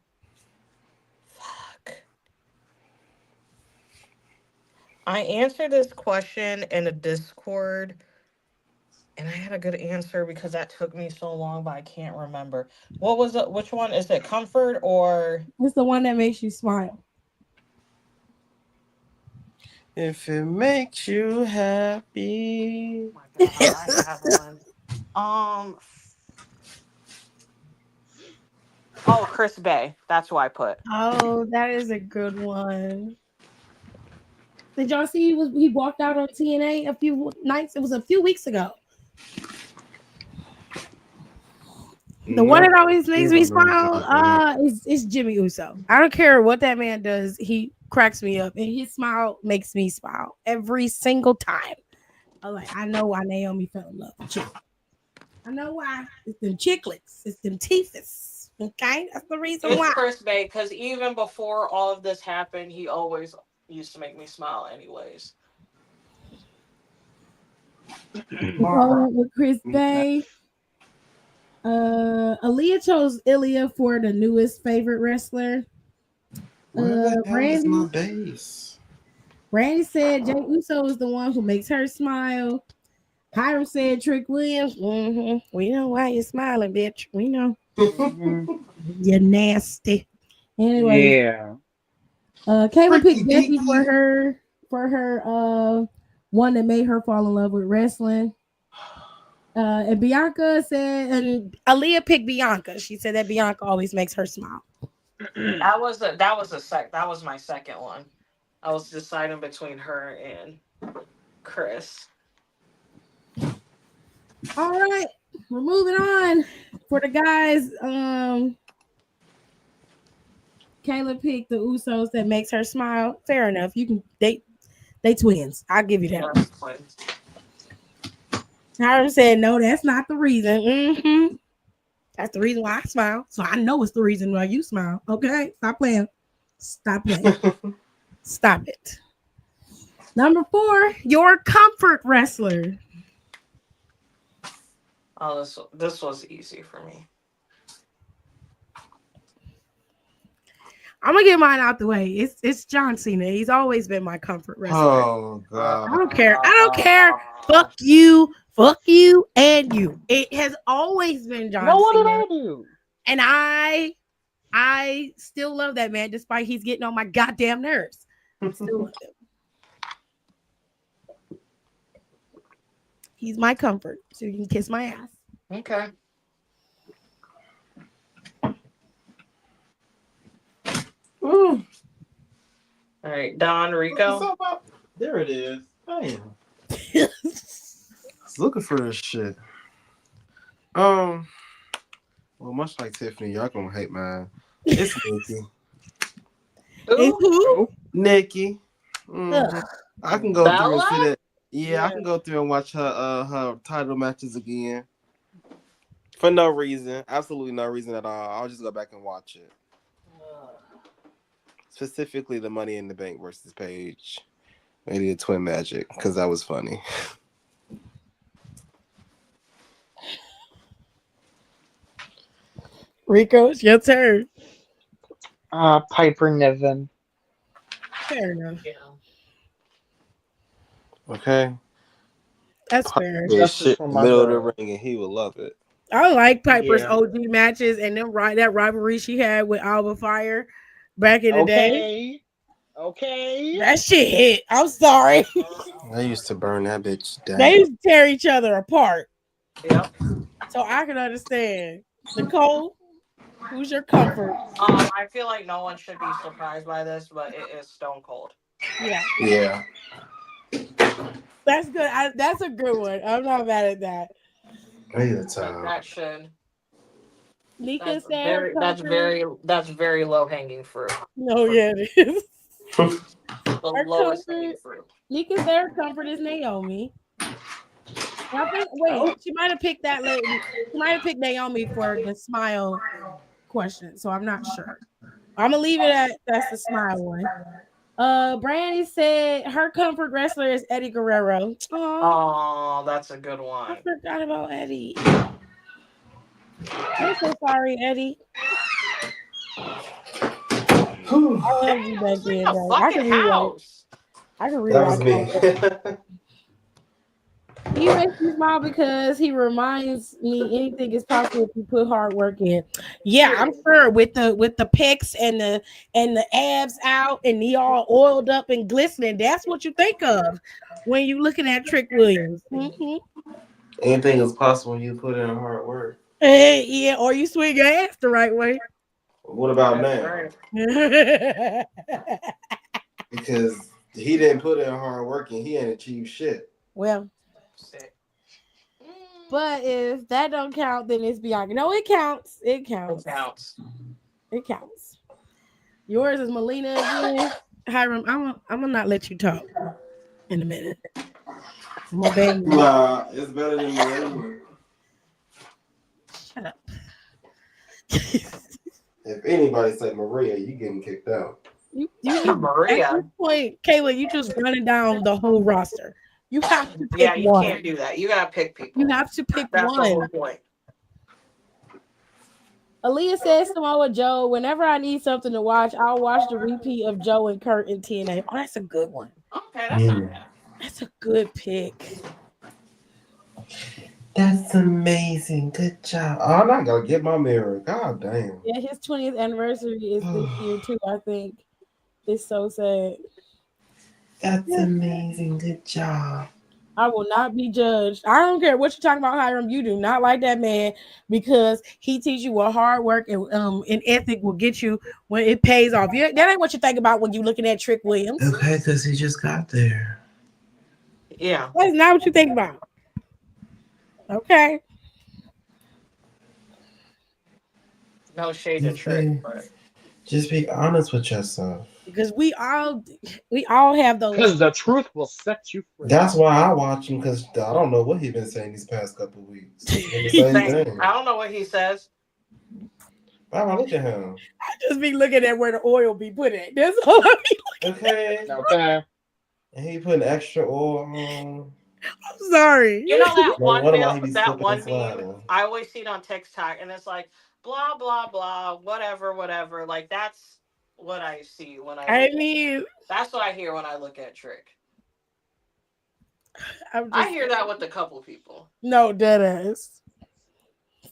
I answered this question in a Discord and I had a good answer because that took me so long, but I can't remember. What was it? Which one? Is it comfort or It's the one that makes you smile. If it makes you happy. oh my God, I have one. Oh, Chris Bay. That's who I put. Oh, that is a good one. Did y'all see he walked out on TNA a few nights? It was a few weeks ago. The one that always makes me smile is Jimmy Uso. I don't care what that man does. He cracks me up. And his smile makes me smile every single time. I'm like, I know why Naomi fell in love with you. I know why. It's them chiclets. It's them teethus. Okay? That's the reason why. It's Chris Bay, because even before all of this happened, he always used to make me smile anyways. Following with Chris Bay. Aaliyah chose Ilya for the newest favorite wrestler. Where the hell is Brandy, my base? Brandy said Jay Uso is the one who makes her smile. Hiram said Trick Williams. We know why you're smiling, bitch. We know. You're nasty. Anyway, Yeah. Kayla picked Becky for her one that made her fall in love with wrestling. And Bianca said, and Aaliyah picked Bianca. She said that Bianca always makes her smile. That was my second one. I was deciding between her and Chris. All right, we're moving on. For the guys, Kayla picked the Usos that makes her smile. Fair enough. You can they twins. I'll give you that. Twins. Hiram said, no, that's not the reason. That's the reason why I smile. So I know it's the reason why you smile. Okay? Stop playing. Stop it. Number 4, your comfort wrestler. Oh, this was easy for me. I'm gonna get mine out the way. It's John Cena. He's always been my comfort wrestler. Oh God. I don't care. Fuck you, and you. It has always been John Cena. What did I do? And I still love that man, despite he's getting on my goddamn nerves. I still love him. He's my comfort, so you can kiss my ass. Okay. Ooh, All right, Don Rico. there it is. Damn. I was looking for this shit. Well, much like Tiffany, y'all gonna hate mine. It's Nikki. It's Ooh, who? Nikki. Ugh. I can go through and see Bella. that. Yeah, I can go through and watch her title matches again. For no reason. Absolutely no reason at all. I'll just go back and watch it. Specifically the Money in the Bank versus Paige. Maybe a twin magic, because that was funny. Rico, it's your turn. Piper Niven. Fair enough. Yeah. Okay. That's fair. Yeah, Justice shit for in the my middle of the girl. ring and he would love it. I like Piper's Yeah. OG matches and then that rivalry she had with Alba Fire back in the day. Okay. That shit hit. I'm sorry. I used to burn that bitch They down. used to tear each other apart. Yep. So I can understand. Nicole, who's your comfort? I feel like no one should be surprised by this, but it is Stone Cold. Yeah, Yeah. that's good. That's a good one. I'm not mad at that. Hey, the time. That should. Nika That's said very. That's comfort. very. That's very low hanging fruit. No, yeah, it is. The Her lowest comfort. hanging fruit. Nika said her comfort is Naomi. I think. Wait, she might have picked that lady. She might have picked Naomi for the smile question. So I'm not sure. I'm gonna leave it at that's the smile one. Brandy said her comfort wrestler is Eddie Guerrero. Oh, that's a good I one. forgot about Eddie. I'm so sorry, Eddie. I loved you back Clean then, the though. I fucking can rewatch. house. I can That was rewatch. me. He makes me smile because he reminds me anything is possible if you put hard work in. Yeah, I'm sure with the pecs and the abs out and he all oiled up and glistening. That's what you think of when you're looking at Trick Williams. Anything is possible when you put in hard work. Yeah, or you swing your ass the right way. What about That's now? right. Because he didn't put in hard work and he ain't achieved shit. Well, Sick. but if that don't count, then it's Bianca. No, it counts. It It counts. counts. It counts. Yours is Melina again. Hiram, I'm gonna not let you talk in a minute. I'm gonna bang you. Nah, it's better than Millennium. Shut up. If anybody say Maria, you getting kicked out. You at Maria. this point, Kayla, you just running down the whole roster. You have to pick Yeah, you one. can't do that. You gotta pick people. You have to pick That's the one. whole point. Aaliyah says Samoa Joe, whenever I need something to watch, I'll watch the repeat of Joe and Kurt in TNA. Oh, that's a good one. Okay, that's not bad. That's a good pick. That's amazing. Good job. Oh, I'm not gonna get my mirror. God damn. Yeah, his 20th anniversary is this year too, I think. It's so sad. That's amazing. Good job. I will not be judged. I don't care what you're talking about, Hiram. You do not like that man because he teaches you what hard work and ethic will get you when it pays off. That ain't what you think about when you're looking at Trick Williams. Okay, because he just got there. Yeah. That's not what you think about. Okay. No shade to Trick, but Just be honest with yourself. Because we all have those. Because the truth will set you free. That's why I watch him, because I don't know what he's been saying these past couple of weeks. The same thing. I don't know what he says. Wow, look at him. I just be looking at where the oil be put at. That's all I be looking at. Okay. And he putting extra oil on. I'm sorry. You know that one What about he be that slipping one and sliding? meme? I always see it on TikTok, and it's like blah blah blah, whatever, whatever. Like that's what I see when that's what I hear when I look at Trick. I hear that with a couple people. No, dead ass.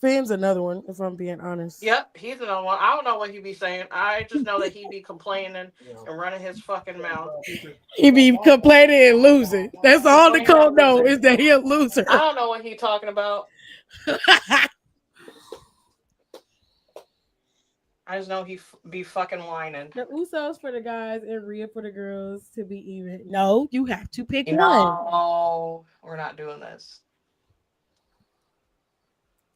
Finn's another one, if I'm being honest. Yep, he's another one. I don't know what he be saying. I just know that he be complaining and running his fucking mouth. He be complaining and losing. That's all Nicole know is that he a loser. I don't know what he talking about. I just know he be fucking whining. The Usos for the guys and Rhea for the girls to be even. No, you have to pick one. No, we're not doing this.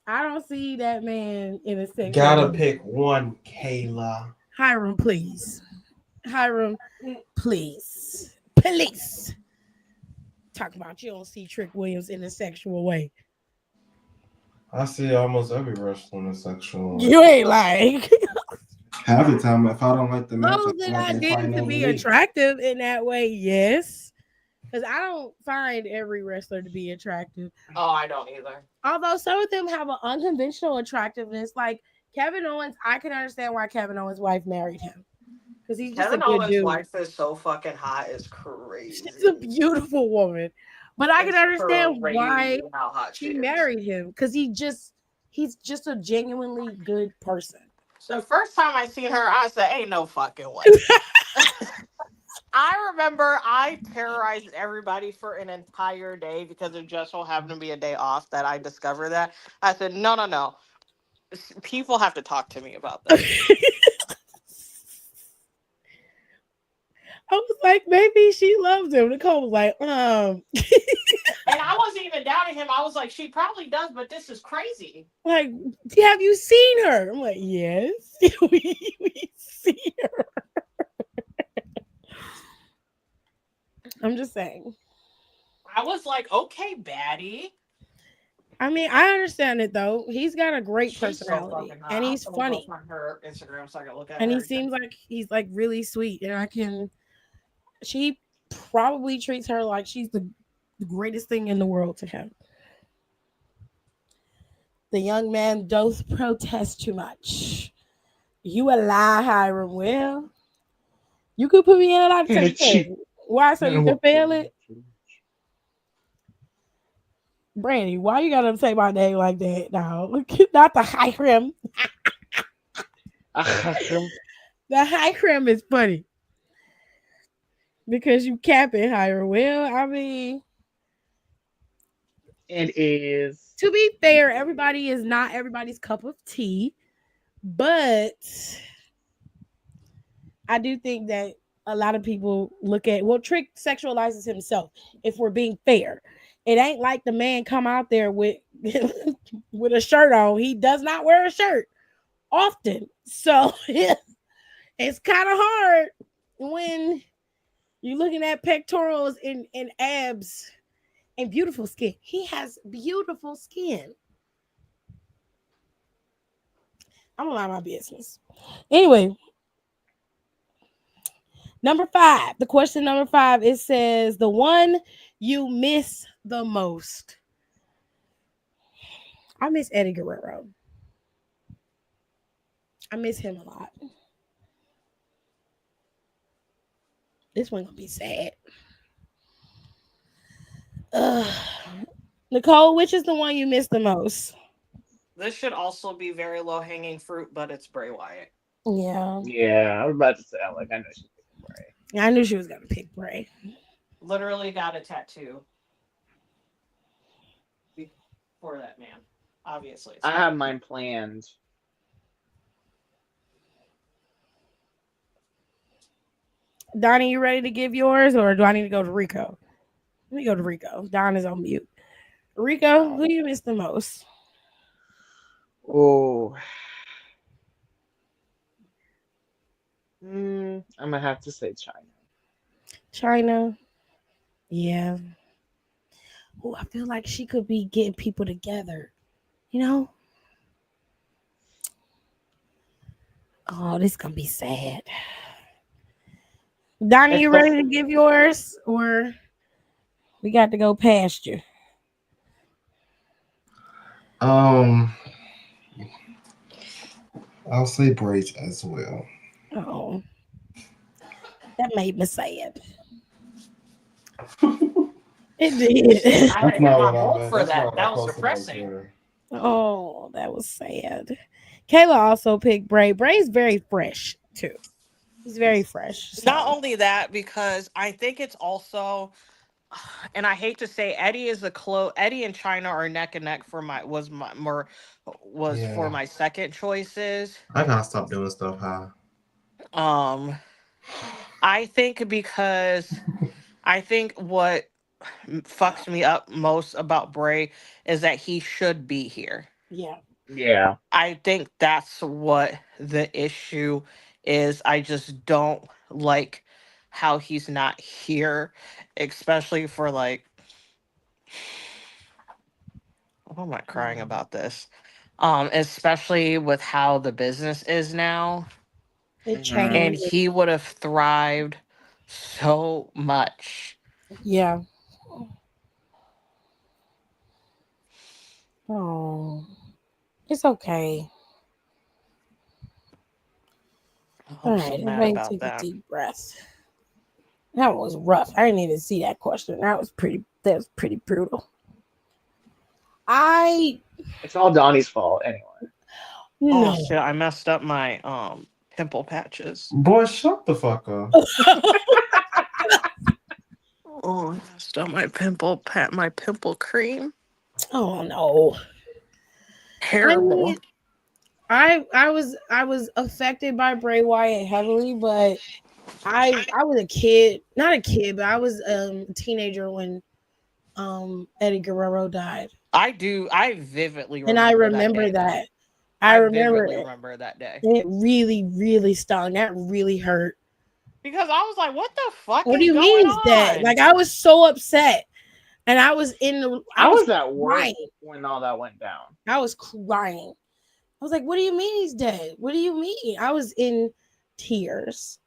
I don't see that man in a second. Gotta pick one, Kayla. Hiram, please. Hiram, please. Please. Talk about you don't see Trick Williams in a sexual way. I see almost every wrestler in a sexual way. You ain't like. Half the time, if I don't like the match, Those that I did to be attractive in that way, yes. Because I don't find every wrestler to be attractive. Oh, I don't either. Although some of them have an unconventional attractiveness. Like Kevin Owens, I can understand why Kevin Owens' wife married him. Because he's just Kevin a good Owens' dude. wife is so fucking hot. It's crazy. She's a beautiful woman. But I can understand why she married him. Because he's just a genuinely good person. So the first time I seen her, I said, ain't no fucking way. I remember I terrorized everybody for an entire day because it just so happened to be a day off that I discovered that. I said, no. People have to talk to me about this. I was like, maybe she loved him. Nicole was like, And I wasn't even doubting him. I was like, she probably does, but this is crazy. Like, have you seen her? I'm like, yes, we see her. I'm just saying. I was like, okay, baddie. I mean, I understand it though. He's got a great personality, and he's funny. On her Instagram, so I can look at and her he seems like he's like really sweet, and she probably treats her like she's the greatest thing in the world to him. The young man doth protest too much. You a lie, Hiram. Well, you could put me in a lot of temptation. Why? So you can fail it? Brandy, why you gotta say my name like that now? Not the Hiram. The Hiram is funny. Because you capping Hiram. Well, I mean, it is. To be fair, everybody is not everybody's cup of tea, but I do think that a lot of people look at, well, Trick sexualizes himself. If we're being fair, it ain't like the man come out there with with a shirt on. He does not wear a shirt often, so it's kind of hard when you're looking at pectorals and abs and beautiful skin. He has beautiful skin. I'm gonna mind my business. Anyway, number 5. The question number 5, it says the one you miss the most. I miss Eddie Guerrero. I miss him a lot. This one gonna be sad. Nicole, which is the one you miss the most? This should also be very low hanging fruit, but it's Bray Wyatt. Yeah, I was about to say, I know she picked Bray. Yeah, I knew she was gonna pick Bray. Literally got a tattoo for that man. Obviously, I have mine planned. Donnie, you ready to give yours, or do I need to go to Rico? Let me go to Rico. Don is on mute. Rico, who do you miss the most? Oh, I'm gonna have to say China. China, yeah. Oh, I feel like she could be getting people together. You know? Oh, this is gonna be sad. Donnie, you ready to give yours, or we got to go past you? I'll say braids as well. Oh, that made me sad. It did. I didn't have my vote for that. That was depressing. Oh, that was sad. Kayla also picked Bray. Bray's very fresh too. He's very fresh. Not So only that, because I think it's also, and I hate to say, Eddie is a close. Eddie and China are neck and neck for my more was for Yeah. my second choices. I gotta stop doing stuff high. Um, I think because I think what fucks me up most about Bray is that he should be here. yeah. Yeah. I think that's what the issue is. I just don't like how he's not here, especially for like, why am I crying about this? Especially with how the business is now. It Hmm. And changed. he would have thrived so much. Yeah. Oh, it's okay. All I'm so right, mad everybody about take a that. deep breath. That was rough. I didn't even see that question. That was pretty brutal. I It's all Donnie's fault anyway. Oh no. shit, I messed up my pimple patches. Boy, shut the fuck up. Oh, I messed up my pimple cream. Oh no. I Terrible. mean, I was affected by Bray Wyatt heavily, but I was a kid, not a kid, but I was a teenager when Eddie Guerrero died. I vividly And I remember that remember day. that. I I remember vividly it. remember that day. And it really, really stung. That really hurt. Because I was like, what the fuck What do is you mean going he's dead? on? Like I was so upset. And I I was was at work crying. when all that went down. I was crying. I was like, what do you mean he's dead? What do you mean? I was in tears.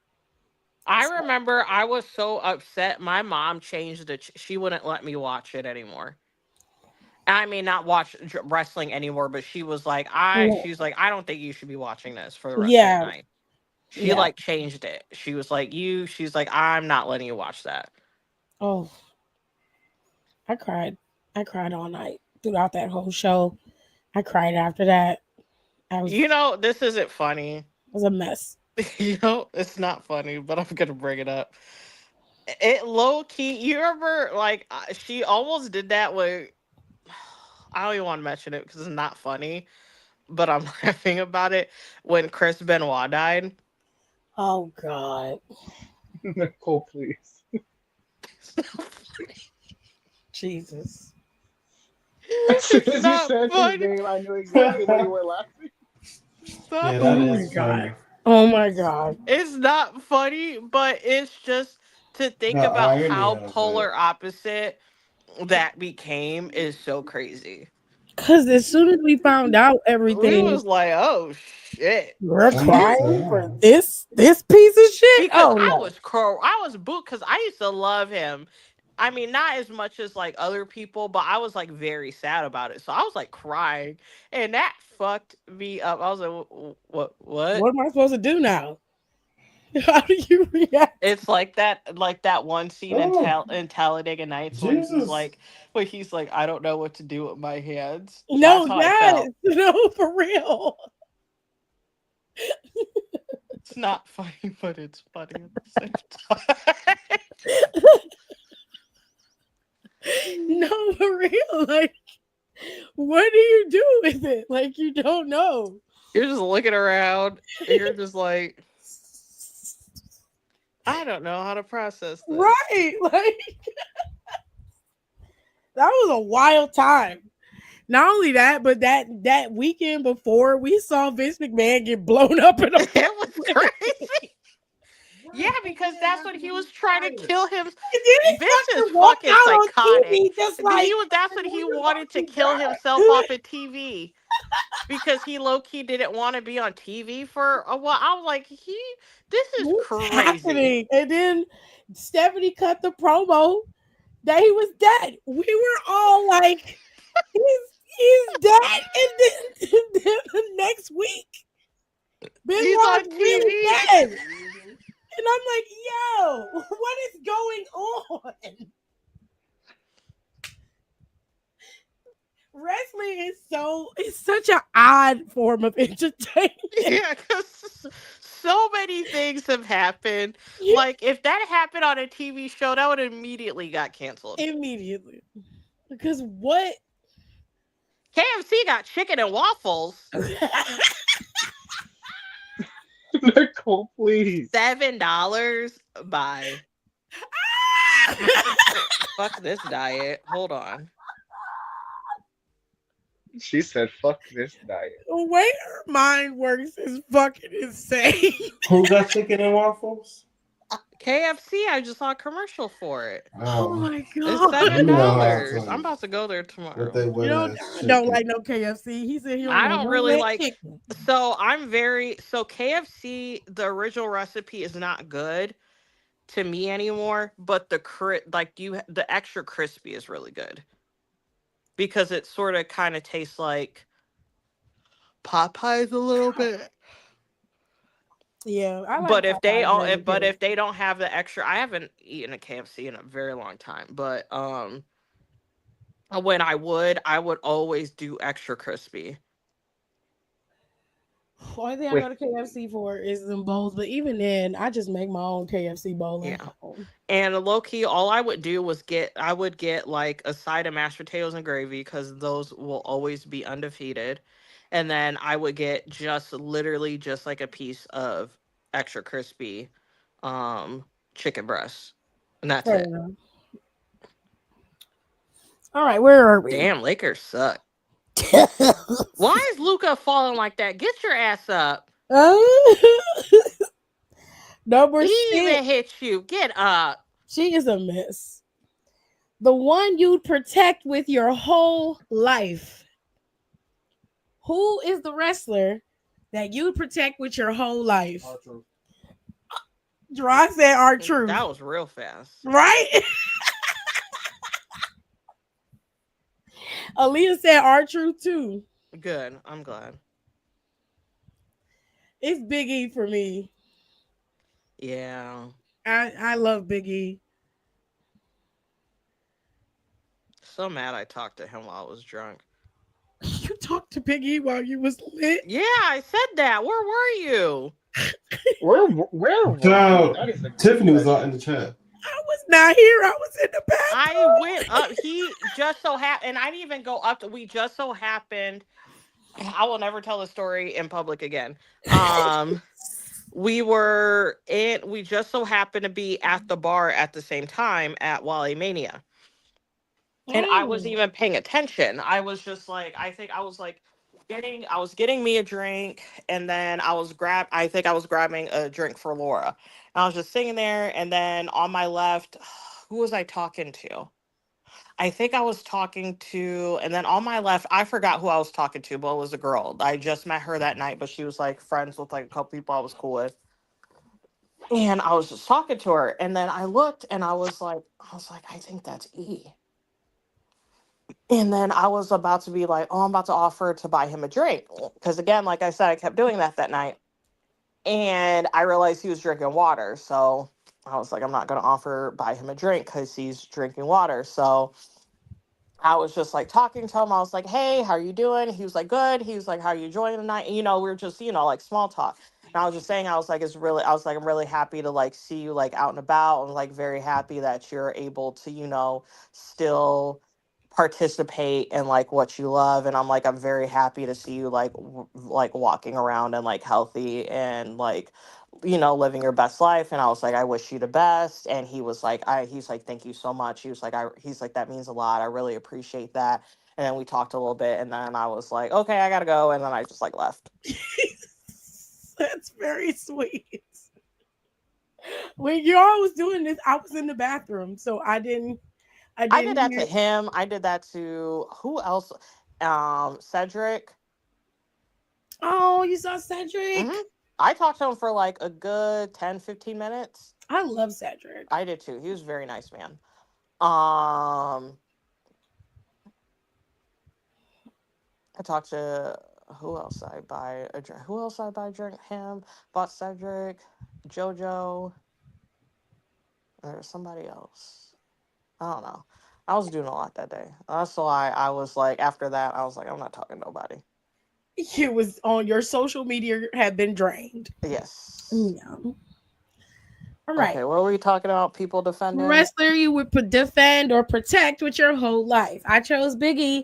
I remember I was so upset. My mom changed she wouldn't let me watch it anymore. I mean, not watch wrestling anymore, but she's like, I don't think you should be watching this for the rest of the Yeah, night. She yeah. like changed it. She was like, she's like, I'm not letting you watch that. Oh, I cried. I cried all night throughout that whole show. I cried after that. You know, this isn't funny. Was a mess. You know, it's not funny, but I'm gonna bring it up. It low key. You remember, like, she almost did that with. I don't even want to mention it because it's not funny, but I'm laughing about it when Chris Benoit died. Oh God. Nicole, please. Jesus. As soon It's as you not said his funny. name, I knew exactly what you were laughing. Not Yeah, Oh that my is funny. God. funny. Oh my God. It's not funny, but it's just to The think about irony how of it. polar opposite that became is so crazy. Because as soon as we found out We everything, was like, oh shit. we're Me crying for too. this piece of shit. Because Oh no. I was booked because I used to love him. I mean, not as much as like other people, but I was like very sad about it. So I was like crying, and that fucked me up. I was like, what? What am I supposed to do now? How do you react? It's like that one scene in Oh, Talladega Nights Jesus. when he's like, I don't know what to do with my hands. That's No, how I yes, felt. no, for real. It's not funny, but it's funny at the same time. No, for real. Like, what do you do with it? Like, you don't know. You're just looking around. And you're just like, I don't know how to process this. Right. Like, that was a wild time. Not only that, but that weekend before, we saw Vince McMahon get blown up in a It was crazy. Yeah, because that's what he was trying to kill him. And then he Vince is fucking walked fucking out on psychotic. TV just like, That's what he wanted to kill himself off of TV because he low key didn't want to be on TV for a while. I was like, this is what's crazy. happening? And then Stephanie cut the promo that he was dead. We were all like, he's dead. And then, the next week, He's on Benoit's really TV. dead. And I'm like, yo, what is going on? Wrestling is it's such an odd form of entertainment. Yeah, because so many things have happened. Like, if that happened on a TV show, that would immediately got canceled. Immediately. Because what? KFC got chicken and waffles. Nicole, please. $7. Bye. Fuck this diet. Hold on. She said, "Fuck this diet." The way her mind works is fucking insane. Who got chicken and waffles? KFC, I just saw a commercial for it. Oh Oh, my It's god. seven you know how I dollars. tell I'm you. about to go there With tomorrow. they You wet know, ass John don't chicken. like no KFC. He said he don't I want don't no really wet like. chicken. So KFC, the original recipe is not good to me anymore, but the extra crispy is really good because it sort of kind of tastes like Popeyes a little bit. Yeah, I like But if they Popeyes all, better than but if they KFC. don't have the extra, I haven't eaten a KFC in a very long time. But when I would always do extra crispy. Only thing I Wait, go to KFC for is them bowls, but even then, I just make my own KFC bowl at Yeah. home. And low key, all I would do was I would get like a side of mashed potatoes and gravy because those will always be undefeated. And then I would get just literally just like a piece of extra crispy um chicken breast. And that's Fair it. enough. All right, where are we? Damn, Lakers suck. Why is Luca falling like that? Get your ass up. Number He six. even hit you. Get up. She is a mess. The one you'd protect with your whole life. Who is the wrestler that you'd protect with your whole life? R-Truth. Gerard said our truth. That was real fast. Right? Aaliyah said our truth too. Good. I'm glad. It's Big E for me. Yeah. I love Big E. So mad I talked to him while I was drunk. You talked to Big E while you was lit. Yeah, I said that. Where were you? where were you? Child, That is a good Tiffany was out question. in the chat. I was not here. I was in the I bathroom. went up. He just so happened, and I didn't even go up to. We just so happened. I will never tell the story in public again. We just so happened to be at the bar at the same time at Wally Mania. And I wasn't Mm. even paying attention. I was just like, I think I was like I was getting me a drink, and then I think I was grabbing a drink for Laura. And I was just sitting there, and then on my left, who was I talking to? I think I was talking to, and then on my left, I forgot who I was talking to, but it was a girl. I just met her that night, but she was like friends with like a couple people I was cool with. And I was just talking to her, and then I looked, and I was like, I think that's E. And then I was about to be like, oh, I'm about to offer to buy him a drink. Because again, like I said, I kept doing that night. And I realized he was drinking water. So I was like, I'm not going to buy him a drink because he's drinking water. So I was just like talking to him. I was like, hey, how are you doing? He was like, good. He was like, how are you enjoying the night? And, we were just, like small talk. And I was just saying, I'm really happy to like see you like out and about. I'm like very happy that you're able to, still participate in like what you love. And I'm like, I'm very happy to see you like, like walking around and like healthy and like, living your best life. And I was like, I wish you the best. And he's like, thank you so much. He's like, that means a lot. I really appreciate that. And then we talked a little bit, and then I was like, okay, I gotta go. And then I just like left. That's very sweet. When y'all was doing this, I was in the bathroom, so I didn't. I I did didn't that to hear. him. I did that to who else? Cedric. Oh, you saw Cedric? Hmm. I talked to him for like a good 10, 15 minutes. I love Cedric. I did too. He was a very nice man. Um, I talked to who else I buy a drink? Who else I buy a drink? Him, bought Cedric, JoJo, or somebody else. I don't know. I was doing a lot that day. That's why I was like, after that, I was like, I'm not talking to nobody. It was on your social media had been drained. Yes. Yeah. All right. Okay, what were we talking about? People defending? Wrestler you would defend or protect with your whole life. I chose Biggie.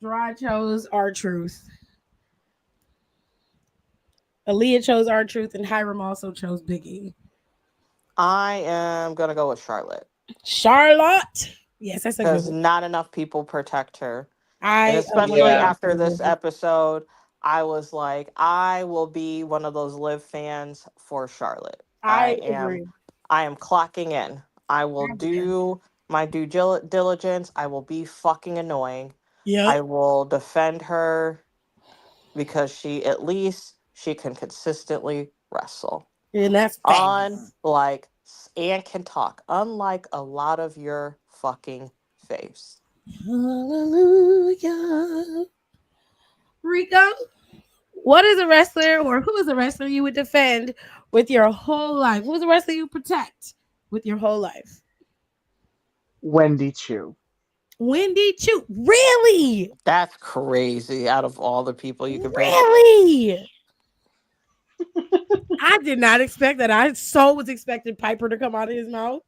Gerard chose R-Truth. Aaliyah chose R-Truth, and Hiram also chose Biggie. I am gonna go with Charlotte. Charlotte. Yes, that's a good Because one. not enough people protect her. And I especially Yeah. after this episode, I was like, I will be one of those Liv fans for Charlotte. I agree. I am clocking in. I will do my due diligence. I will be fucking annoying. Yep. I will defend her because she can consistently wrestle. And that's fast. And can talk. Unlike a lot of your fucking faves. Hallelujah. Rico, what is a wrestler or who is a wrestler you would defend with your whole life? Who's a wrestler you protect with your whole life? Wendy Chu. Wendy Chu. Really? That's crazy. Out of all the people you could pick. Really? I did not expect that. I was expecting Piper to come out of his mouth.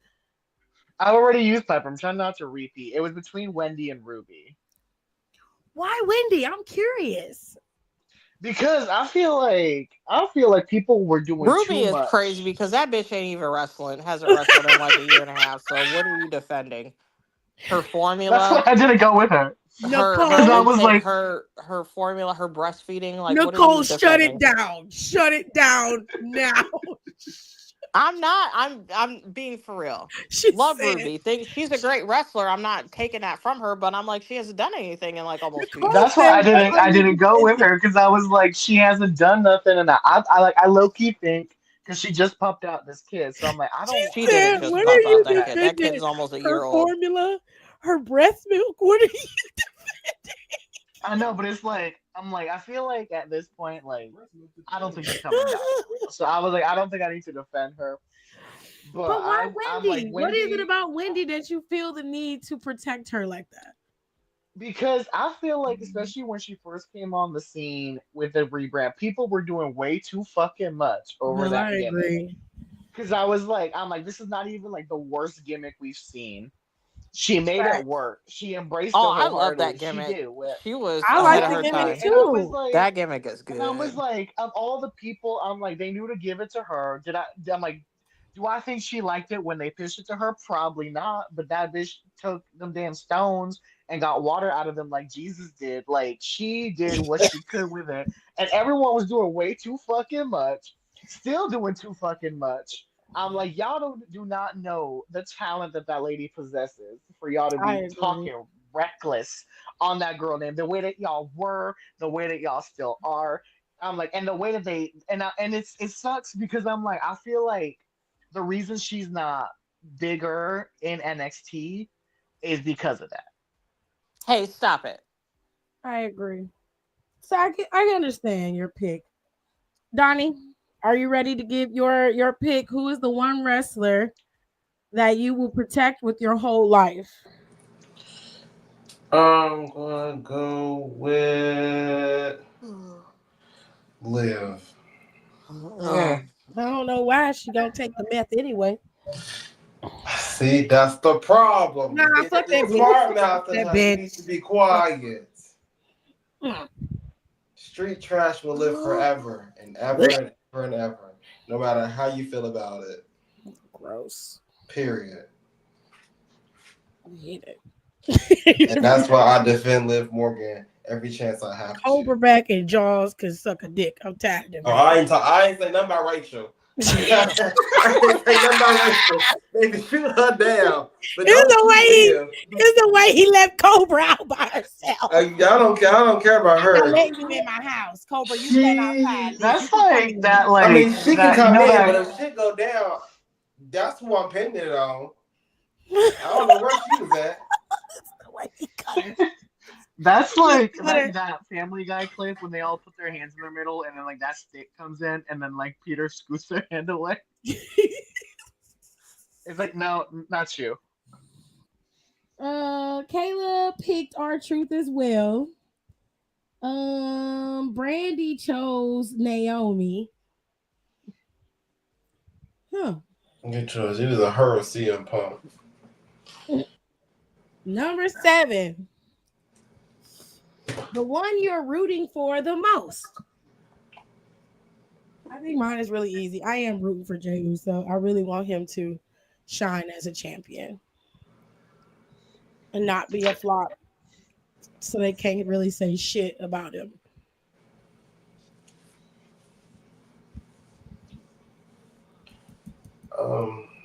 I already used Piper. I'm trying not to repeat. It was between Wendy and Ruby. Why Wendy? I'm curious. Because I feel like people were doing Ruby too is much. crazy because that bitch ain't even wrestling. Hasn't wrestled in like a year and a half. So what are you defending? Her formula. That's why I didn't go with her. Her formula, her breastfeeding. Like Nicole, what are you shut defending? it down. Shut it down now. I'm not. I'm being for real. Love Ruby. Think she's a great wrestler. I'm not taking that from her, but I'm like she hasn't done anything in like almost 2 years. That's why I didn't go with her because I was like she hasn't done nothing, and I low key think because she just popped out this kid, so I'm like I don't. She didn't just What pop are you out that kid. That defending? kid's almost a Her year old. formula, her breast milk. What are you defending? I know, but it's like I'm like I feel like at this point like I don't think she's coming back. So I was like I don't think I need to defend her. But why Wendy? I'm like, What is it about Wendy that you feel the need to protect her like that? Because I feel like, especially when she first came on the scene with the rebrand, people were doing way too fucking much over No, that I gimmick. agree. Because I'm like, this is not even like the worst gimmick we've seen. She made it work. She embraced it wholeheartedly. I love that gimmick. She did. She was I ahead like of the her gimmick time. too. That gimmick is good. And I was like, of all the people, I'm like, they knew to give it to her. I'm like, do I think she liked it when they pitched it to her? Probably not. But that bitch took them damn stones and got water out of them like Jesus did. Like she did what she could with it, and everyone was doing way too fucking much. Still doing too fucking much. I'm like, y'all do not know the talent that lady possesses for y'all to be talking reckless on that girl name. The way that y'all were, the way that y'all still are. I'm like, and the way that it sucks because I'm like, I feel like the reason she's not bigger in NXT is because of that. Hey, stop it. I agree. So I understand your pick. Donnie, are you ready to give your pick? Who is the one wrestler that you will protect with your whole life? I'm gonna go with Liv. I don't know why she don't take the meth anyway. See, that's the problem. Nah, You fuck get that smart bitch. mouth Fuck and that you need to bitch. be quiet. Mm. Street trash will live forever and ever and ever and ever, no matter how you feel about it. Gross. Period. I hate it. And that's why I defend Liv Morgan every chance I have Cobra to. back and Jaws can suck a dick. I'm tired of them. Oh, I ain't say nothing about Rachel. I didn't say nothing about Rachel. Maybe shoot her down. But it's the way he left Cobra out by herself. I don't care about her. I'm letting you in my house, Cobra. You stand outside. That's like that. Like I mean, she can come in, that, but if shit go down, that's who I'm pinning it on. I don't know where she was at. The way he cut her. That's like that Family Guy clip when they all put their hands in the middle and then like that stick comes in and then like Peter scoots their hand away. It's like, no, not you. Kayla picked R-Truth as well. Brandy chose Naomi. Huh. Good choice. It was a her or CM Punk. Number 7. The one you're rooting for the most. I think mine is really easy. I am rooting for Jey Uso. I really want him to shine as a champion and not be a flop, so they can't really say shit about him.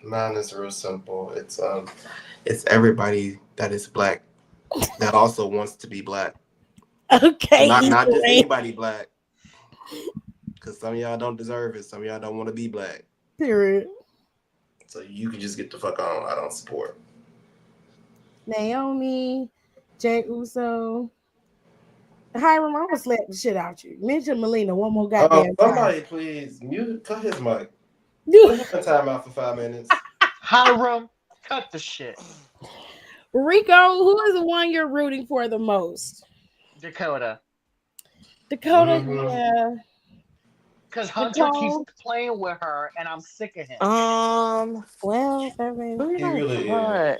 Mine is real simple. It's everybody that is black that also wants to be black. Okay. Not just anybody black. Because some of y'all don't deserve it. Some of y'all don't want to be black. Period. So you can just get the fuck on. I don't support. Naomi, Jey Uso. Hiram, I'm gonna slap the shit out you. Mention Melina one more goddamn somebody time. please cut his mic. Put him in time out for 5 minutes. Hiram, cut the shit. Rico, who is the one you're rooting for the most? Dakota. Dakota, yeah. Because Hunter keeps playing with her, and I'm sick of him. Well, he really is.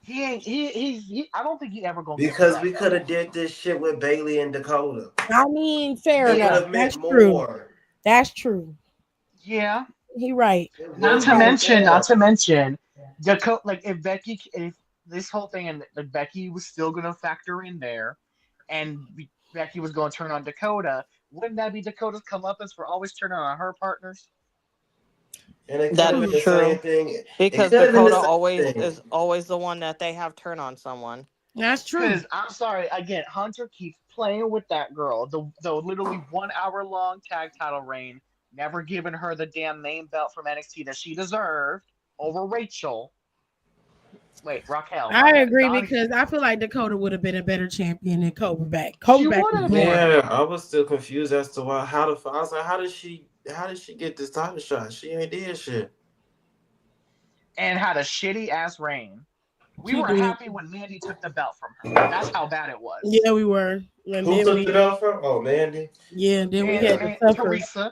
He ain't. He. I don't think he ever gonna. Because we could have did this shit with Bailey and Dakota. I mean, fair enough. That's true. That's true. Yeah. He right. Not to mention, Dakota. Like if this whole thing and Becky was still gonna factor in there, and Becky was gonna turn on Dakota, wouldn't that be Dakota's comeuppance for always turning on her partners? And it That is true. Because Dakota is always the one that they have turn on someone. That's true. Because I'm sorry, again, Hunter keeps playing with that girl. The literally 1 hour long tag title reign, never giving her the damn main belt from NXT that she deserved over Rachel. Wait, Raquel. I agree because I feel like Dakota would have been a better champion than Cobra Back. Yeah, I was still confused as to why. I was like, how did she get this title shot? She ain't did shit. And had a shitty ass reign. We were happy when Mandy took the belt from her. That's how bad it was. Yeah, we were. And who took the belt from? Oh, Mandy. Yeah, then we had to suffer Teresa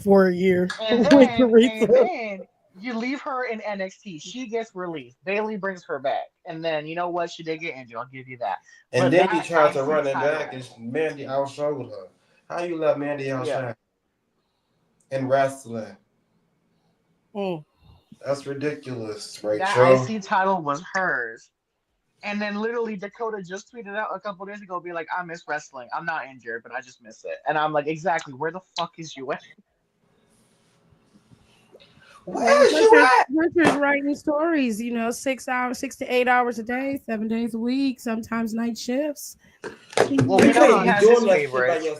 for a year. And then you leave her in NXT. She gets released. Bailey brings her back. And then, you know what? She did get injured. I'll give you that. And then he tried to run it back, and Mandy outshowed her. How you let Mandy outshine in wrestling? That's ridiculous, Rachel. That IC title was hers. And then literally Dakota just tweeted out a couple days ago, be like, I miss wrestling. I'm not injured, but I just miss it. And I'm like, exactly, where the fuck is you at? Hunter's writing stories, 6 to 8 hours a day, 7 days a week, sometimes night shifts. Well, we know he has his favorites.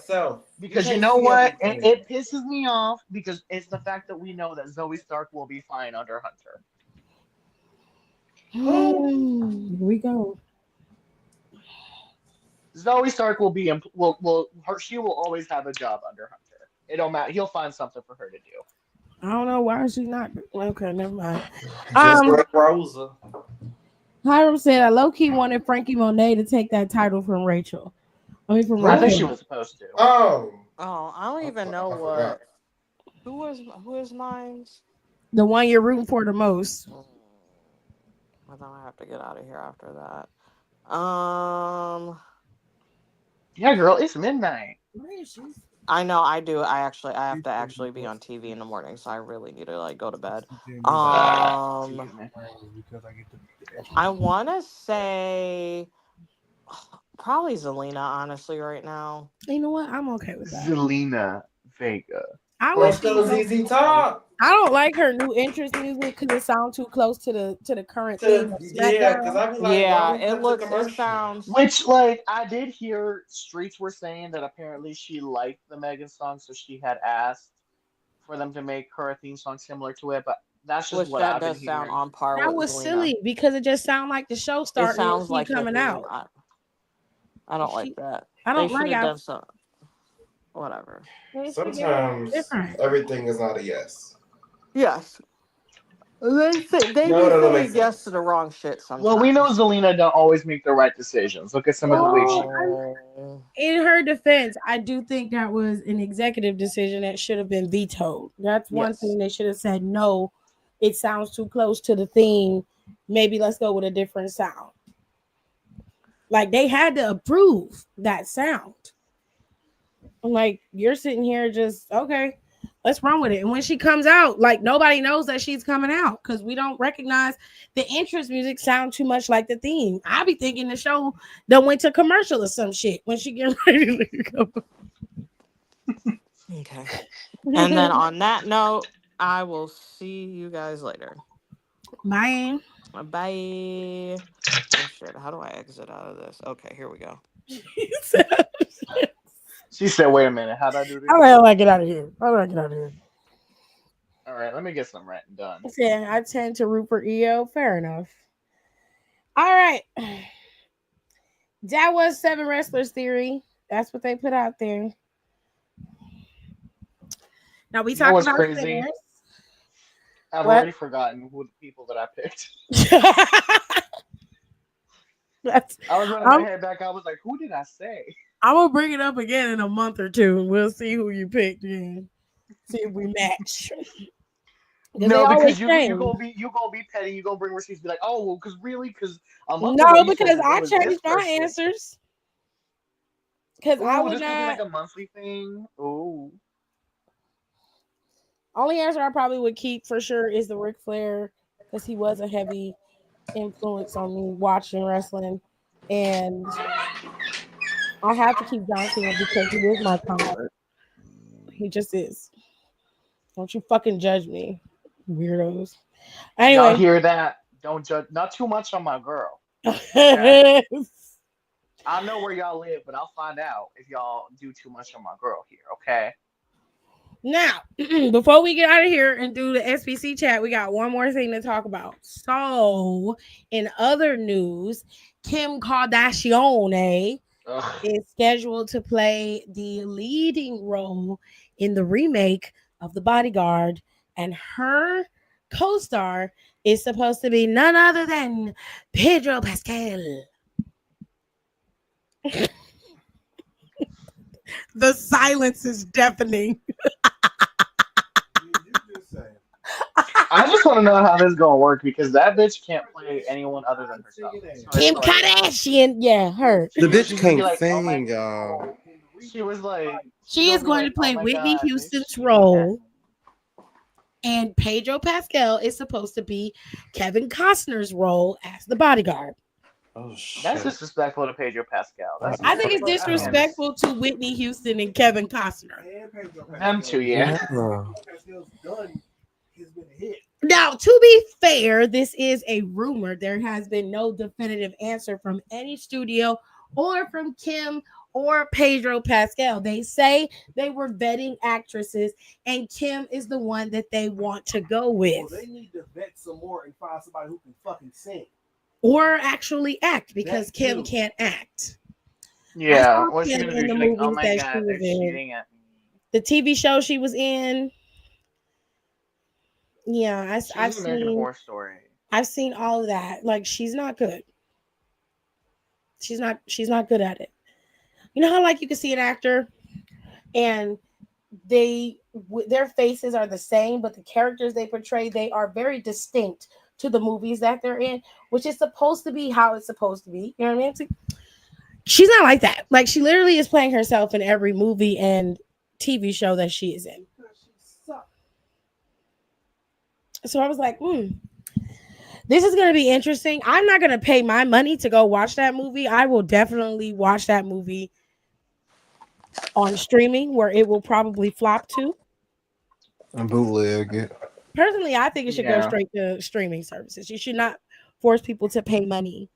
Because you know what? It pisses me off because it's the fact that we know that Zoe Stark will be fine under Hunter. Here we go. Zoe Stark will be she will always have a job under Hunter. It don't matter. He'll find something for her to do. I don't know why is she not. Okay, never mind. Just like Rosa. Hiram said I low key wanted Frankie Monet to take that title from Rachel. I think she was supposed to. Oh, I don't even know what. Who is mine? The one you're rooting for the most. I thought I have to get out of here after that. Yeah, girl, it's midnight. Where is she? I know, I do. I have to actually be on TV in the morning, so I really need to go to bed. I want to say probably Zelina, honestly, right now. You know what? I'm okay with that. Zelina Vega. Let's go ZZ Top. I don't like her new entrance music because it sounds too close to the current thing. Yeah, because I be like, it sounds. Which, like, I did hear Streets were saying that apparently she liked the Megan song, so she had asked for them to make her a theme song similar to it. But that's just what I've been hearing. Sound on par. That was Zelina. silly because it just sounded like the show started. It sounds like coming out. I don't like that. I don't like it. Whatever. Sometimes everything is not a yes. Yes. They say they No, be that don't saying make yes sense. to the wrong shit Well, we know sometimes. Zelina don't always make the right decisions. Look at some of the wigs she made. Oh, In her defense, I do think that was an executive decision that should have been vetoed. That's one yes. thing they should have said. No, it sounds too close to the theme. Maybe let's go with a different sound. Like they had to approve that sound. I'm like, you're sitting here just okay. Let's run with it. And when she comes out, like nobody knows that she's coming out because we don't recognize the entrance music sound too much like the theme. I be thinking the show done went to commercial or some shit when she get ready to come. Okay. And then on that note, I will see you guys later. Bye. Bye. Oh shit! How do I exit out of this? Okay, here we go. She said, "Wait a minute, how do I do How this?" the hell I get out of here? How do I get out of here? All right, let me get some ranting done. Yeah, I tend to root for EO. Fair enough. All right. That was 7 Wrestlers Theory. That's what they put out there. Now we You know talked what's about crazy? singers. I've What? already forgotten who the people that I picked. That's, I was running my I'm, head back. I was like, "Who did I say?" I'm gonna bring it up again in a month or two. We'll see who you picked and see if we match. Because they No, always because you change. gonna be petty. You gonna bring receipts. Be like, "Oh, well, because really, because a month ago No, you said because that it I was this changed my person." answers. Because I Ooh, would this could be not. like a monthly thing. Ooh. Only answer I probably would keep for sure is the Ric Flair because he was a heavy influence on me watching wrestling, and I have to keep John Cena because he is my comfort. He just is. Don't you fucking judge me, weirdos. Y'all Anyway, hear that? Don't judge. Not too much on my girl. Okay. now I know where y'all live, but I'll find out if y'all do too much on my girl here. Okay. before we get out of here and do the SBC chat, we got one more thing to talk about. So, in other news, Kim Kardashian Ugh. is scheduled to play the leading role in the remake of The Bodyguard, and her co-star is supposed to be none other than Pedro Pascal. The silence is deafening. I just want to know how this is gonna work because that bitch can't play anyone other than herself. So it's Kim like Kardashian, yeah, her. The bitch she's gonna be can't like, "Oh my." sing, y'all. She was like, she's She gonna is be going like, to "Oh play my Whitney god, Houston's she had role, me." and Pedro Pascal is supposed to be Kevin Costner's role as the bodyguard. Oh That's shit. disrespectful to Pedro Pascal. That's some I think fucked it's up shit. disrespectful to Whitney Houston and Kevin Costner. Them two, yeah. Yeah. Now, to be fair, this is a rumor. There has been no definitive answer from any studio or from Kim or Pedro Pascal. They say they were vetting actresses, and Kim is the one that they want to go with. Well, they need to vet some more and find somebody who can fucking sing. Or actually act because That Kim too. can't act. I Yeah. saw What's she Kim gonna in do? the She's like, "Oh movies my that she god, was they're in, cheating at me." the TV show she was in. Yeah, She's an American Horror Story. I've seen all of that. Like she's not good. She's not good at it. You know how like you can see an actor and their faces are the same, but the characters they portray they are very distinct to the movies that they're in, which is supposed to be how it's supposed to be. You know what I mean? She's not like that. Like she literally is playing herself in every movie and TV show that she is in. So I was like, this is going to be interesting. I'm not going to pay my money to go watch that movie. I will definitely watch that movie on streaming where it will probably flop to. And bootleg it. Personally, I think it should go Yeah. straight to streaming services. You should not force people to pay money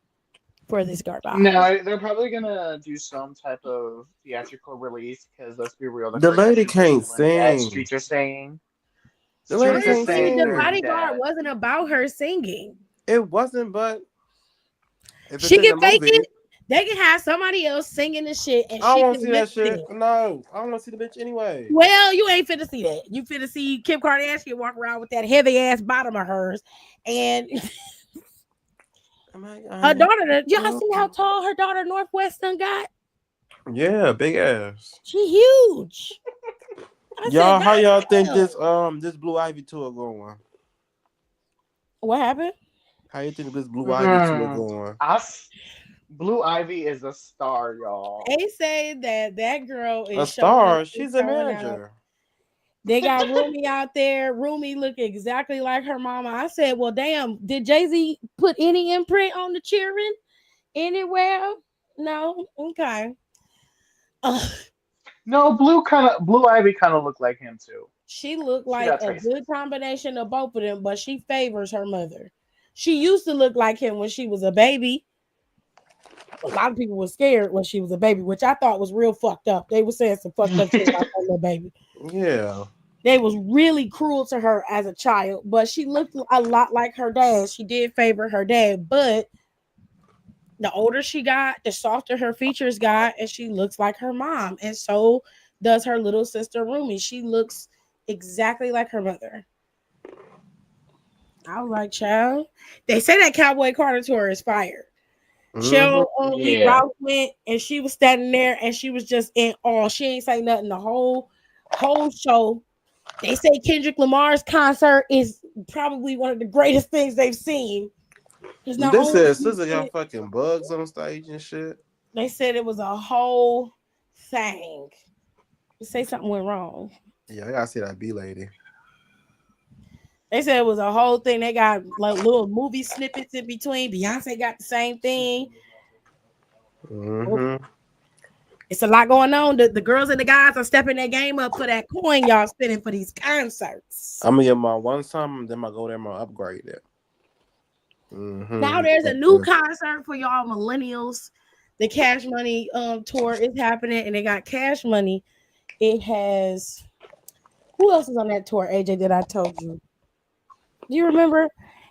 for this garbage. No, they're probably gonna do some type of theatrical release because let's be real, the The first lady Exorcist can't is when dead. sing. Streets are saying. The lady Streets are can't Honestly, saying The they're sing. Bodyguard dead. wasn't about her singing. It wasn't, but if it's She in the can fake movie, it. They can have somebody else singing the shit and I she don't want can to see lip that shit. sync. No, I don't want to see the bitch anyway. Well, you ain't finna see that. You finna see Kim Kardashian walk around with that heavy ass bottom of hers, and her daughter. Y'all see how tall her daughter Northwestern got? Yeah, big ass. She huge. I Y'all, said, how y'all think "Damn." this Blue Ivy tour going? What happened? How you think this Blue Ivy tour going? Blue Ivy is a star, y'all. They say that girl A is showing up star? and She's a showing out. manager. They got Rumi out there. Rumi look exactly like her mama. I said, well, damn, did Jay-Z put any imprint on the children anywhere? No? Okay. No, Blue Ivy kind of looked like him too. She looked She like got a traces. good combination of both of them, but she favors her mother. She used to look like him when she was a baby. A lot of people were scared when she was a baby, which I thought was real fucked up. They were saying some fucked up shit about that little baby. Yeah. They was really cruel to her as a child, but she looked a lot like her dad. She did favor her dad, but the older she got, the softer her features got, and she looks like her mom. And so does her little sister Rumi. She looks exactly like her mother. I was like, child. They say that Cowboy Carter tour is fire. Cheryl Lee Rouse went and she was standing there and she was just in awe. She ain't say nothing the whole show. They say Kendrick Lamar's concert is probably one of the greatest things they've seen. They said SZA got fucking bugs on stage and shit. They said it was a whole thing. Say something went wrong. Yeah, I gotta see that B lady. They said it was a whole thing. They got like little movie snippets in between. Beyonce got the same thing. Mm-hmm. It's a lot going on. The girls and the guys are stepping their game up for that coin y'all spending for these concerts. I'm gonna get my one time, then I go there and I upgrade it. Mm-hmm. Now there's a new concert for y'all millennials. The Cash Money tour is happening, and they got Cash Money. It has who else is on that tour, AJ, that I told you? Do you remember?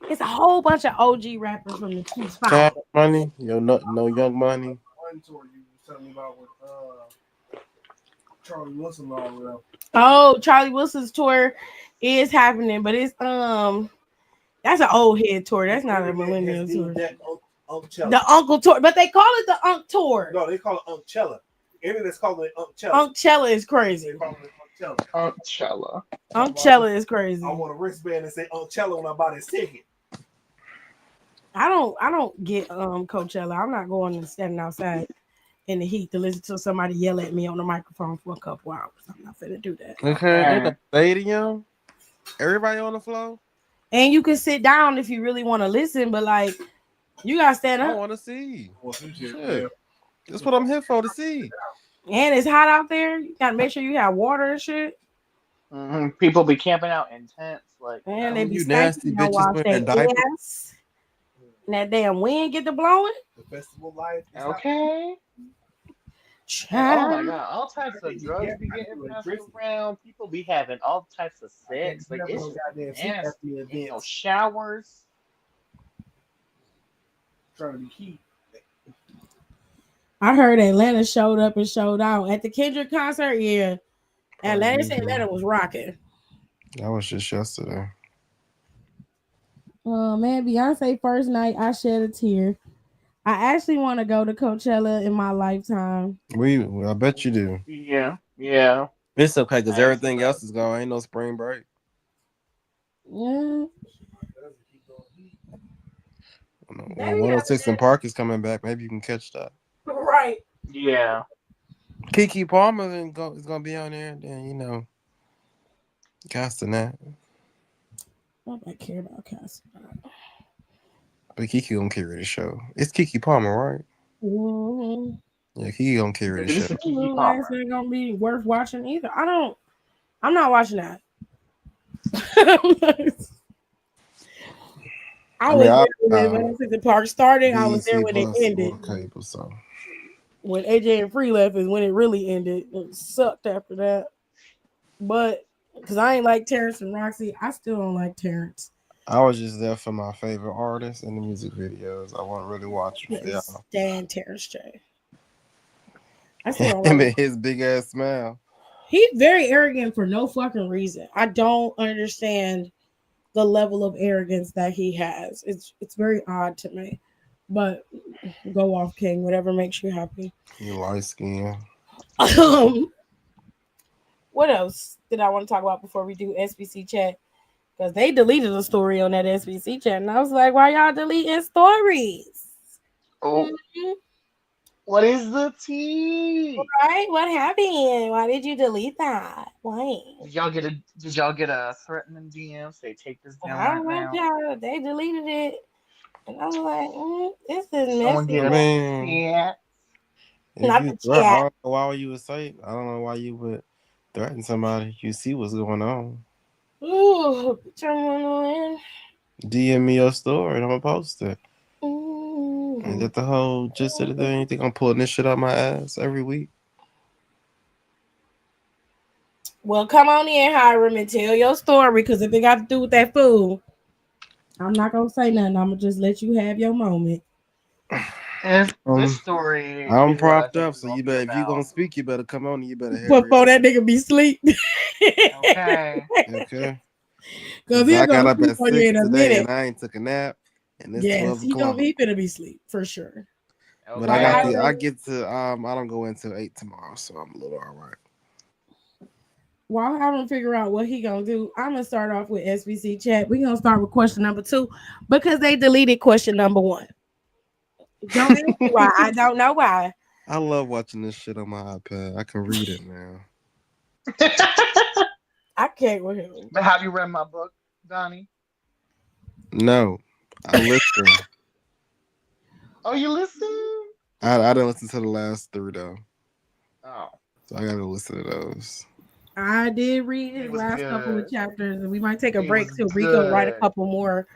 It's a whole bunch of OG rappers from the 2000s. Cash Money, no Young Money. One tour you was telling me about with Charlie Wilson all around. Oh, Charlie Wilson's tour is happening, but it's that's an old head tour. That's not a millennial tour. The Uncle tour, but they call it the Unc tour. No, they call it Uncella. Internet's calling it Uncella. Uncella is crazy. They call it Uncella. Uncella. Uncella is crazy. I want a wristband and say Uncella when I buy this ticket. I don't get Coachella. I'm not going and standing outside in the heat to listen to somebody yell at me on the microphone for a couple hours. I'm not finna do that. Okay, in the stadium, everybody on the floor. And you can sit down if you really want to listen, but like you gotta stand up. I want to see. Shit. That's what I'm here for, to see. And it's hot out there. You gotta make sure you have water and shit. Mm-hmm. People be camping out in tents, like And they be you nasty bitches wearing diapers. And that damn wind get to blowing. The festival life. Okay. Oh my god, all types of drugs be getting passed around. People be having all types of sex. Like it's nasty. Ain't no showers. Trying to be key. I heard Atlanta showed up and showed out at the Kendrick concert. Yeah, Atlanta was rocking. That was just yesterday. Oh man, Beyonce first night, I shed a tear. I actually want to go to Coachella in my lifetime. I bet you do. Yeah. It's okay because everything else is gone. Ain't no spring break. Yeah. 106 in Park is coming back. Maybe you can catch that. Right. Yeah. Keke Palmer is gonna be on there. Then casting that. Nobody care about casting. But Keke gonna carry the show. It's Keke Palmer, right? Mm-hmm. Yeah, Keke gonna carry the show. It's not gonna be worth watching either. I'm not watching that. I was there when 106 Park started. I was there when it ended. Cable, so. When AJ and Free left is when it really ended. It sucked after that. But because I ain't like Terrence and Roxy, I still don't like Terrence. I was just there for my favorite artists and the music videos. I wasn't really watching for Yes, y'all. Stan Terrence J. I still don't Him know. and his big ass smile. He's very arrogant for no fucking reason. I don't understand the level of arrogance that he has. It's very odd to me. But go off, King. Whatever makes you happy. You light skin. What else did I want to talk about before we do SBC chat? Because they deleted a story on that SBC chat, and I was like, "Why y'all deleting stories?" Oh, Mhm. what is the tea? Right? What happened? Why did you delete that? Why? Did y'all get a threatening DM? Say take this down I right don't know, now. y'all. They deleted it, and I was like, "This is Someone messy." get I a mean, chat. if Not you the threat, I chat. don't know why you would say. I don't know why you would threaten somebody. You see what's going on. Ooh, turn on. DM me your story and I'm gonna post it. Ooh. And that the whole gist of the thing. You think I'm pulling this shit out my ass every week? Well, come on in, Hiram, and tell your story. Because if it got to do with that food, I'm not gonna say nothing. I'm gonna just let you have your moment. And this Um, story I'm is what I propped think up, it's so gonna you be better. If you gonna about. speak, you better come on. And you better hurry Before that nigga be asleep. Okay. up. Okay. Because Cause he'll I go got to up sleep at on you 6 in a today minute. and I ain't took a nap, and it's Yes, 12 he o'clock. finna be asleep for sure. But I got the. Okay. I get to. I don't go until 8 tomorrow, so I'm a little all right. While Hiram figure out what he gonna do, I'm gonna start off with SBC chat. We gonna start with question number 2 because they deleted question number 1. Don't ask me why. I don't know why. I love watching this shit on my iPad. I can read it now. I can't with him. But have you read my book, Donnie? No, I listen. Oh, you listen? I didn't listen to the last 3 though, Oh, so I gotta listen to those. I did read it his was last couple of good. chapters, and we might take a It break was till Rico write a good. couple more,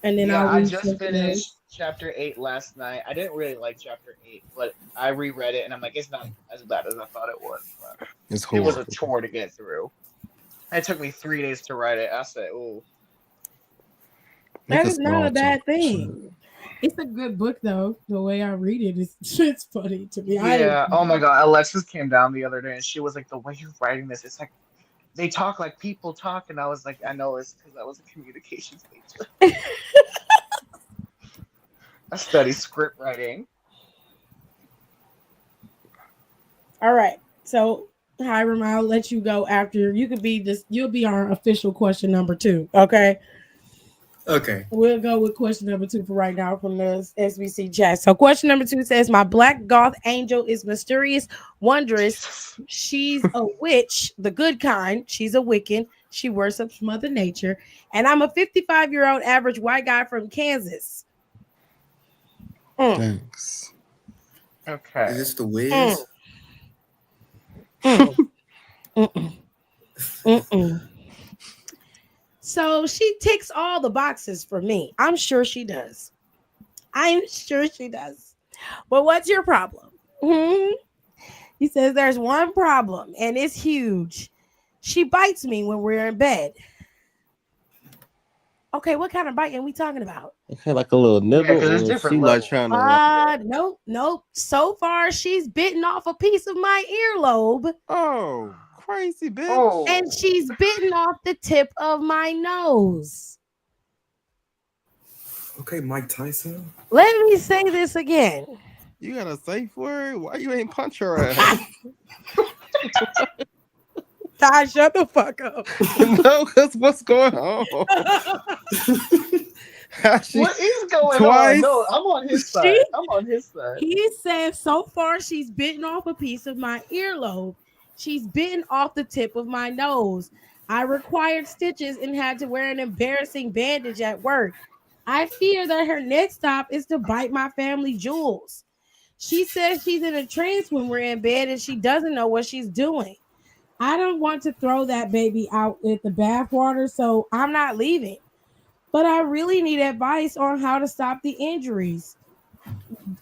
and then Yeah, I'll I read just something else. finished chapter 8 last night. I didn't really like chapter 8, but I reread it and I'm like, it's not as bad as I thought it was. But It's it was a horrible. chore to get through. It took me 3 days to write it. I said, "Oh, That Niggas is not small a talk bad and shit. thing. It's a good book though. The way I read it is it's funny to me. yeah." Oh my God, Alexis came down the other day and she was like, "The way you're writing this, it's like they talk like people talk." And I was like, "I know it's because I was a communications major. I study script writing." All right. So Hiram, I'll let you go after. You could be just you'll be our official question number 2. Okay. Okay. We'll go with question number 2 for right now from the SBC chat. So question number 2 says, "My black goth angel is mysterious, wondrous. Jesus. She's a witch, the good kind. She's a Wiccan. She worships Mother Nature. And I'm a 55-year-old average white guy from Kansas." Thanks. Okay. Is this the Mm, Wiz? mm, mm, mm. So she ticks all the boxes for me. I'm sure she does. I'm sure she does. But what's your problem? Hmm? He says there's one problem, and it's huge. She bites me when we're in bed. Okay, what kind of biting are we talking about? Okay, like a little Yeah, nibble, because there's or different she like levels. trying to like. Nope. So far, she's bitten off a piece of my earlobe, Oh, crazy bitch! and Oh. she's bitten off the tip of my nose. Okay, Mike Tyson. Let me say this again. You got a safe word? Why you ain't punch her ass? Ty, shut the fuck up. No, cause what's going on? What is going on? Twice? No, I'm on his side. I'm on his side. He said so far she's bitten off a piece of my earlobe. She's bitten off the tip of my nose. I required stitches and had to wear an embarrassing bandage at work. I fear that her next stop is to bite my family jewels. She says she's in a trance when we're in bed and she doesn't know what she's doing. I don't want to throw that baby out with the bathwater, so I'm not leaving. But I really need advice on how to stop the injuries.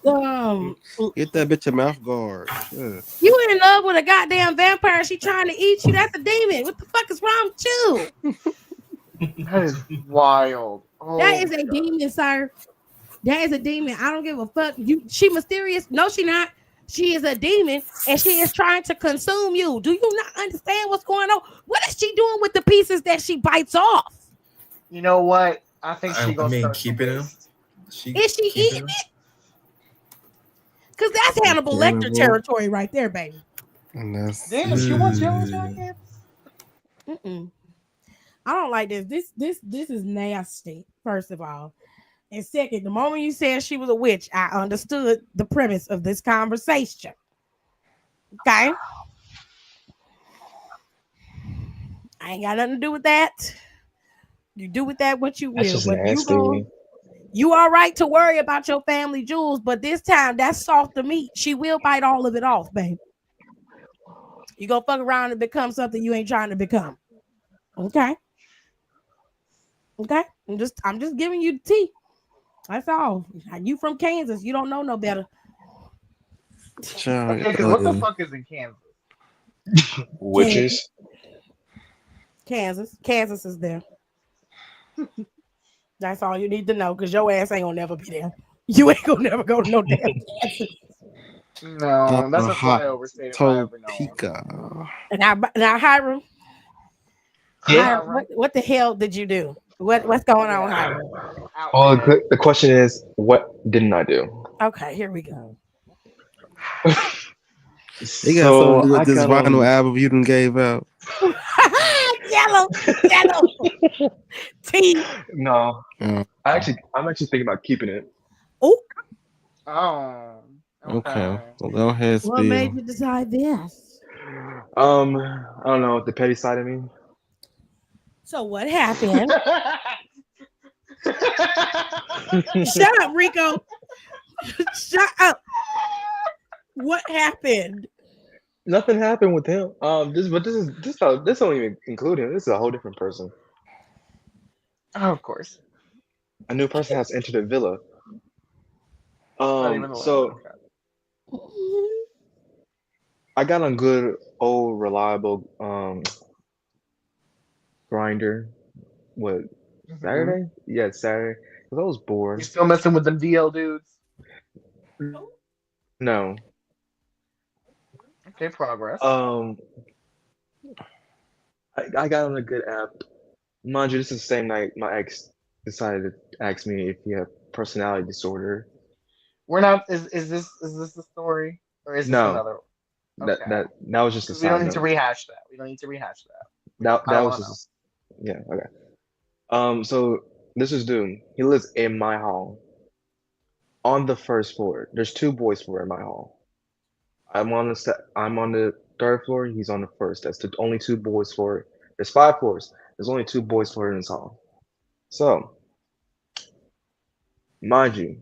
Um, Get that bitch a mouth guard. Shit. You in love with a goddamn vampire? She trying to eat you? That's a demon. What the fuck is wrong with you? That is wild. That Oh is my a god. demon, sir. That is a demon. I don't give a fuck. She mysterious? No, she not. She is a demon, and she is trying to consume you. Do you not understand what's going on? What is she doing with the pieces that she bites off? You know what? I think she I gonna mean, start to keeping him. waste. She Is she keeping eating him. it? Because that's Hannibal Lecter Cannibal. territory right there, baby. And that's Damn, she wants yellow Mm. jackets. Mm-mm. I don't like this. This is nasty. First of all, and second, the moment you said she was a witch, I understood the premise of this conversation. Okay, I ain't got nothing to do with that. You do with that what you That's will, just but you go. nasty. You all right to worry about your family jewels, but this time that's softer meat. She will bite all of it off, babe. You go fuck around and become something you ain't trying to become. Okay. Okay. I'm just giving you the tea. That's all. You from Kansas. You don't know no better. child. Okay, because what the fuck is in Kansas? Kansas. Witches. Kansas is there. That's all you need to know because your ass ain't gonna never be there. You ain't gonna never go to no damn Kansas. No, that's a Hot flyover state if I ever know one. Topeka. Now Hiram, Yeah. Hiram, what the hell did you do? What's going on, yeah, Hiram? Well, outfit. the question is, what didn't I do? Okay, here we go. It got something to So do with I this got vinyl on. album you done gave out. yellow tea. No, Oh, I'm actually thinking about keeping it. Oh, Oh, okay. okay. Well, go ahead, what made spill. you decide this? I don't know, the petty side of me. So what happened? Shut up, Rico. Shut up. What happened? Nothing happened with him. This don't even include him. This is a whole different person. Oh, of course. A new person has entered the villa. Not even the land. So I got on good old reliable grinder. What Okay. Saturday? Yeah, it's Saturday. 'Cause I was You bored. still messing with them DL dudes? No. Okay, progress. I got on a good app. Mind you, this is the same night my ex decided to ask me if you have personality disorder. We're not. Is this the story or is this No, another? that Okay, that that was just a because we don't side need to note. rehash that. We don't need to rehash that. That I was want to know. just yeah, okay. So this is dude. He lives in my hall on the first floor. There's two boys floor in my hall. I'm on the third floor. He's on the first. That's the only two boys floor. There's five floors. There's only two boys floor in this hall. So mind you,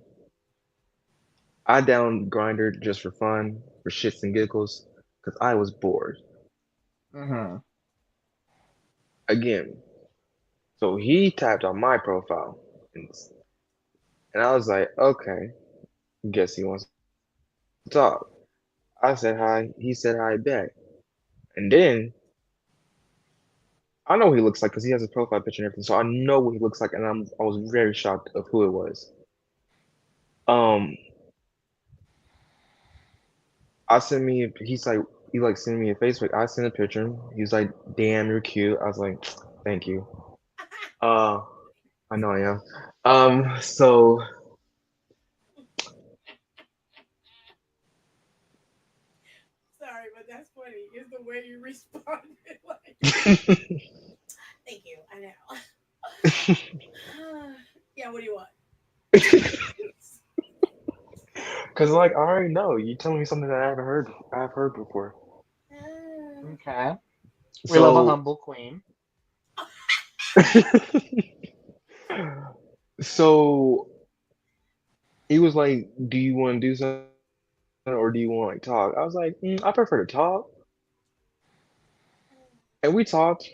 I down Grinder just for fun, for shits and giggles, because I was bored. Mm-hmm. Again, so he tapped on my profile, and I was like, okay, guess he wants to talk. I said hi. He said hi back. And then I know what he looks like because he has a profile picture and everything. So I know what he looks like, and I was very shocked of who it was. Um, I sent me. He like sent me a Facebook. I sent a picture. He was like, "Damn, you're cute." I was like, "Thank you." Uh, I know I am. So Sorry, but that's funny. It's the way you responded. Thank you. I know. Yeah, what do you want? because like I already know you telling me something that I've heard before. Okay. We love a So humble queen. so he was like, "Do you want to do something or do you want to talk?" I was like, "I prefer to talk." And we talked.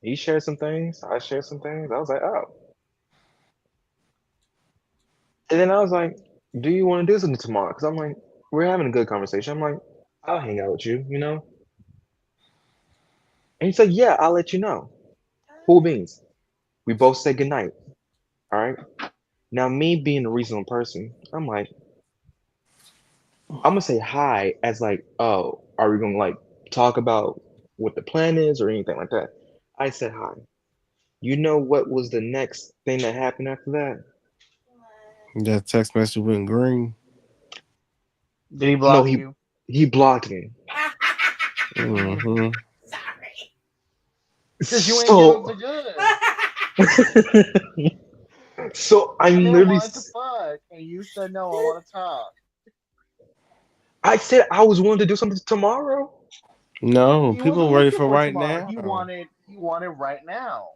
He shared some things. I shared some things. I was like, "Oh." And then I was like, "Do you want to do something tomorrow?" Because I'm like, we're having a good conversation. I'm like, "I'll hang out with you," you know. And he said, "Yeah, I'll let you know." Cool beans. We both say goodnight. All right. Now, me being a reasonable person, I'm like, I'm gonna say hi as like, oh, are we gonna like talk about what the plan is or anything like that? I said hi. You know what was the next thing that happened after that? That text message went green. Did he No, block you? he blocked me. Mm-hmm. Sorry. Because you ain't give him So the goods. so I'm Women literally wanted to fuck, and you said no. I want to talk. I said I was willing to do something tomorrow. No, He wasn't people ready looking for for right tomorrow. now. He wanted right now.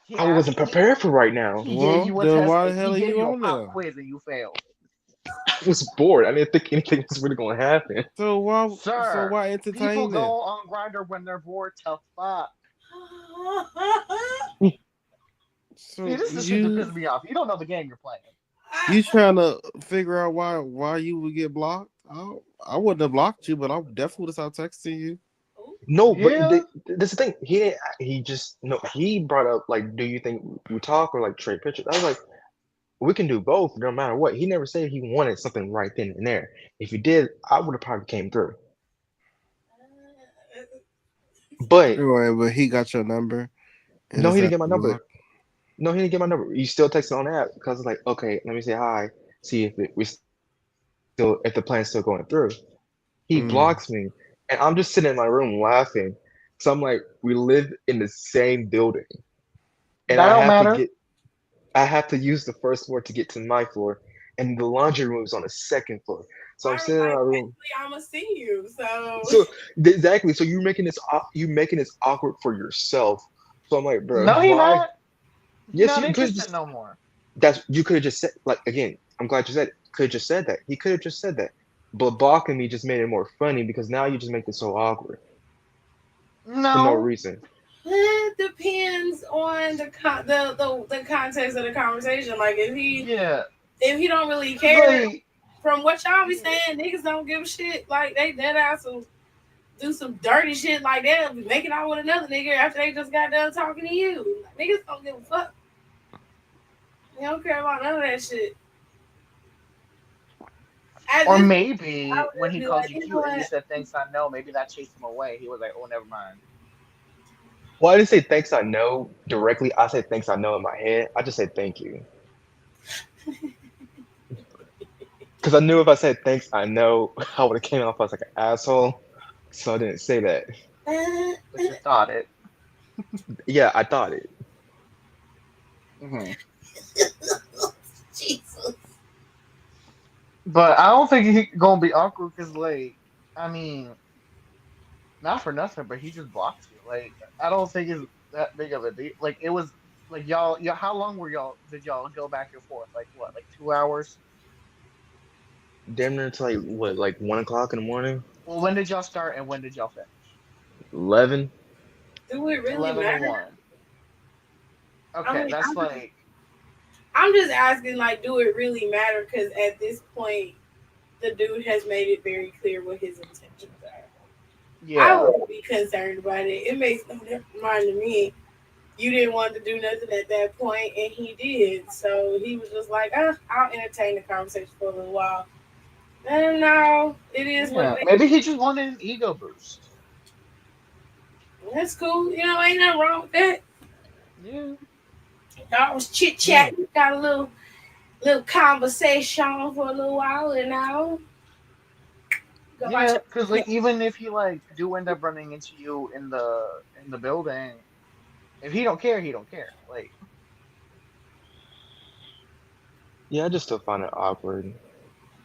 He I wasn't asked. prepared for right now. He gave Well, you a then test. why the hell He are gave you you a on pop there? quiz, and you failed. I was bored. I didn't think anything was really gonna happen. So Sir, why people entertain go it? on Grinder when they're bored to fuck. See, So this is the shit that pisses me off. You don't know the game you're playing. you trying to figure out why you would get blocked? I wouldn't have blocked you, but I definitely would have stopped texting you. No, but Yeah. this is the thing. He just no. He brought up like, do you think we talk or like trade pictures? I was like, we can do both, no matter what. He never said he wanted something right then and there. If he did, I would have probably came through. But Anyway, but he got your number and no, he didn't decided get my to number. block. No, he didn't get my number. You still texting on that because it's like, okay, let me say hi, see if we still if the plan's still going through. He Mm. blocks me, and I'm just sitting in my room laughing. So I'm like, we live in the same building, and That don't matter. I have to use the first floor to get to my floor, and the laundry room is on the second floor. So I'm I sitting in my room. I'm gonna see you. So So exactly, so you making this awkward for yourself. So I'm like, bro, No, he why? not. He Yes, not you could interested just no more. you could have just said like again. I'm glad you said it. Could have just said that. He could have just said that. But blocking me just made it more funny because now you just make it so awkward for no No. reason. it depends on the context of the conversation. Like Yeah. if he don't really 'Cause, care, like, from what y'all be yeah. saying, niggas don't give a shit. Like they dead ass will do some dirty shit like that, be making out with another nigga after they just got done talking to you. Like, niggas don't give a fuck. They don't care about none of that shit. At Or this point, I maybe would when just he be called like, you you know cute and you what? said thanks, I know, maybe that chased him away. He was like, oh, never mind. Well, I didn't say thanks I know directly. I said thanks I know in my head. I just said thank you. Because I knew if I said thanks I know, I would have came off as like an asshole. So I didn't say that. But you thought it. Yeah, I thought it. Hmm. Jesus. But I don't think he gonna be awkward because, like, I mean, not for nothing, but he just blocked you. Like, I don't think it's that big of a deal. Like, it was like y'all. How long were y'all? Did y'all go back and forth? Like what? Like 2 hours? Damn near until like what, like 1 o'clock in the morning? Well, when did y'all start and when did y'all finish? 11. Do it really 11 to matter? 1. I Okay, mean, that's like I'm just asking, like, do it really matter? Because at this point, the dude has made it very clear what his intentions are. I yeah, wouldn't be concerned about it. It makes no difference mind to me. You didn't want to do nothing at that point, and he did. So he was just like, I'll entertain the conversation for a little while. And now it is what yeah. it Maybe he just wanted an ego boost. is. That's cool. You know, ain't nothing wrong with that. Yeah, Y'all was chit chatting, got a little conversation for a little while, and now go watch yeah. it. Because like even if he like do end up running into you in the building, if he don't care, he don't care. Like, Yeah, I just still find it awkward.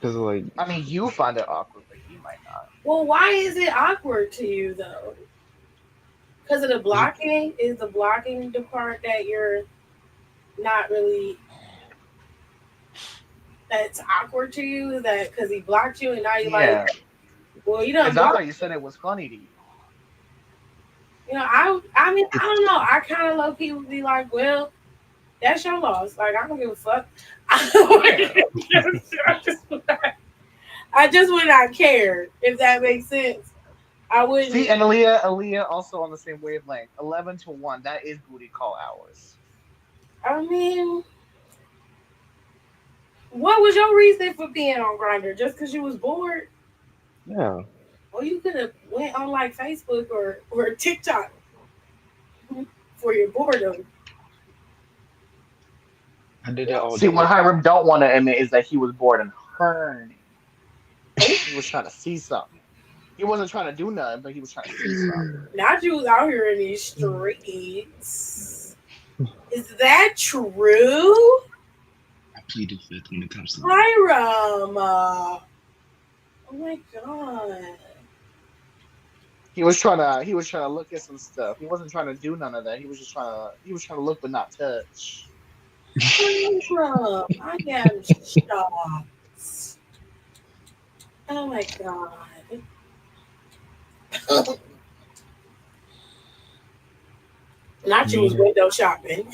Because like I mean, you find it awkward, but he might not. Well, why is it awkward to you though? Because of the blocking? Is the blocking the part that you're not really that's awkward to you? Is that because he blocked you and now you're like, Yeah, well, you don't because I block. thought you said it was funny to you. You know, I mean, I don't know. I kind of low key would be like, well, that's your loss. Like, I don't give a fuck. I just would not care if that makes sense. I wouldn't. See, and Aaliyah also on the same wavelength. 11 to 1. That is booty call hours. I mean, what was your reason for being on Grindr? Just because you was bored? Yeah. Well, you could have went on like Facebook or TikTok for your boredom. I did that all See, what day. Hiram don't want to admit is that he was bored and horny. He was trying to see something. He wasn't trying to do nothing, but he was trying to see something. Not you was out here in these streets. Is that true? I plead the fifth when it comes to that. Hiram. Oh my god. He was trying to look at some stuff. He wasn't trying to do none of that. He was trying to look but not touch. Hiram, I am shocked. Oh my god. Not you was window shopping.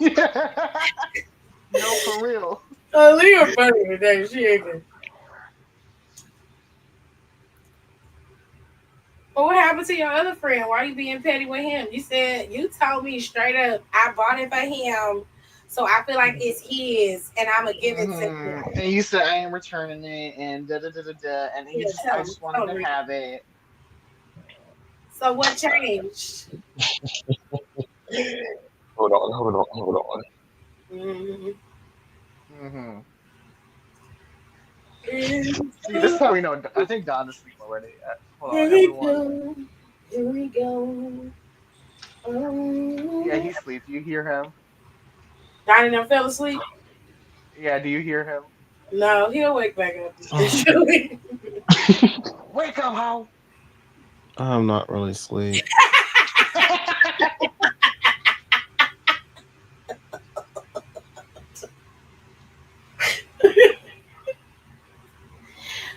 No, for real. Leah funny today. She ain't good. But what happened to your other friend? Why are you being petty with him? You told me straight up, I bought it for him, so I feel like it's his, and I'm gonna give it to him. And you said I ain't returning it, and da da da da da, and I just wanted to have it. So what changed? Hold on. See, this is how we know. I think Don is asleep already. Hold on, everyone. Here we go. Yeah, he's asleep. Do you hear him? Donnie done fell asleep? Yeah, do you hear him? No, he'll wake back up. Wake up, How? I'm not really asleep.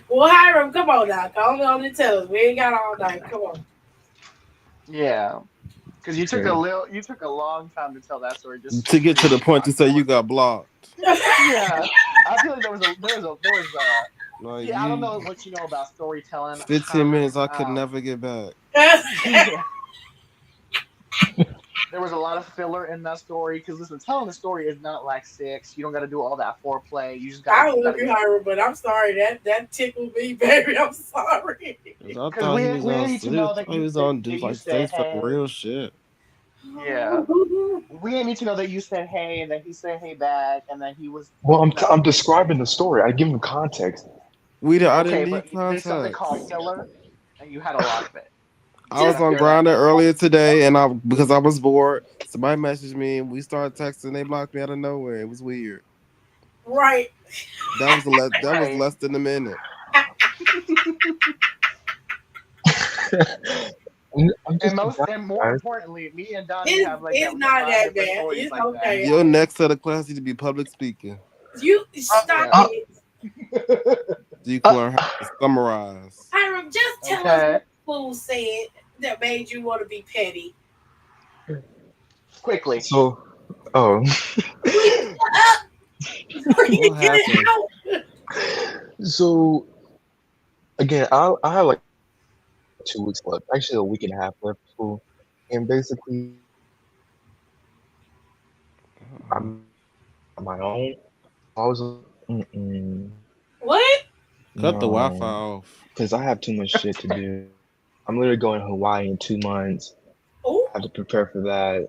Well, Hiram, come on now. Come on and tell us. We ain't got all night. Come on. Yeah, because you took a long time to tell that story. Just To get to the point to say you got blocked. Yeah, I feel like there was I don't know what you know about storytelling. 15 minutes I could never get back. Yeah. There was a lot of filler in that story because listen, telling the story is not like sex. You don't got to do all that foreplay. You just got. I don't look at Hiram, but I'm sorry that tickled me, baby. I'm sorry. I thought he was on. He was on do like say some real shit. Yeah, we didn't need to know that you said hey and then he said hey back and then he was. Well, I'm describing the story. I give him context. I didn't need context. There's something called filler, and you had a lot of it. I was on Grindr earlier today, and because I was bored, somebody messaged me, and we started texting. They blocked me out of nowhere. It was weird. Right. That was less than a minute. And more importantly, me and Donnie have like it's not that bad. It's like okay. Your next set of classes to be public speaking. You stop it. You can learn how to summarize. Hiram, just tell us what fool said that made you want to be petty. Quickly. So, What happened? So, again, I have like 2 weeks left. Actually, a week and a half left of school, and basically, I'm on my own. I was what? Cut the Wi-Fi off. Because I have too much shit to do. I'm literally going to Hawaii in 2 months. Ooh. I have to prepare for that.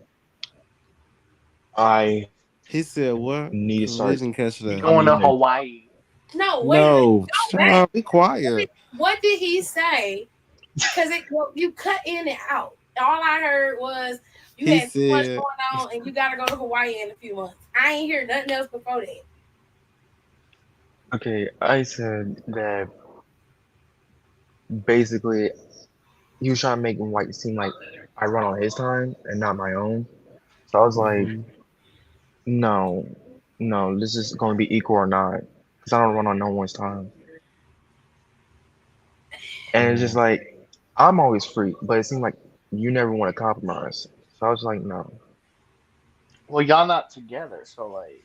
He said what? Need to start. Didn't catch that. Going to Hawaii. No, be quiet. What did he say? Because you cut in and out. All I heard was you had too much going on and you got to go to Hawaii in a few months. I ain't hear nothing else before that. Okay, I said that basically he was trying to make it seem like I run on his time and not my own. So I was like, no, this is going to be equal or not, because I don't run on no one's time. And it's just like, I'm always free, but it seemed like you never want to compromise. So I was like, no. Well, y'all not together, so like.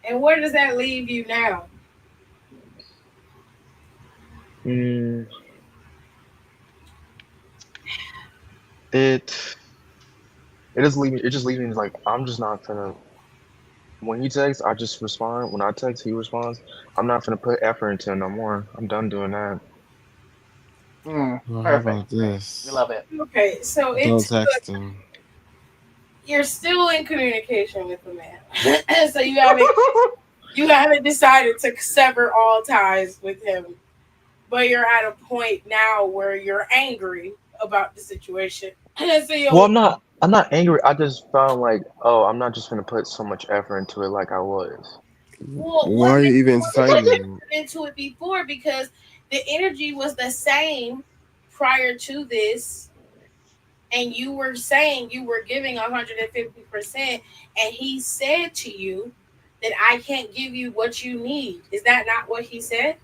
And where does that leave you now? Mm, it it just leave me. It just leaves me like I'm just not gonna. When he texts, I just respond. When I text, he responds. I'm not gonna put effort into it no more. I'm done doing that. Well, how Perfect. about Great. We this? love it. Okay, so Don't it's text him. you're still in communication with the man, so you haven't decided to sever all ties with him, but you're at a point now where you're angry about the situation. So Well, you'll I'm not angry. I just found like, oh, I'm not just gonna put so much effort into it like I was. well, Why what are you made you even want to put entertaining? effort into it before? Because the energy was the same prior to this, and you were saying you were giving 150%, and he said to you that I can't give you what you need. Is that not what he said?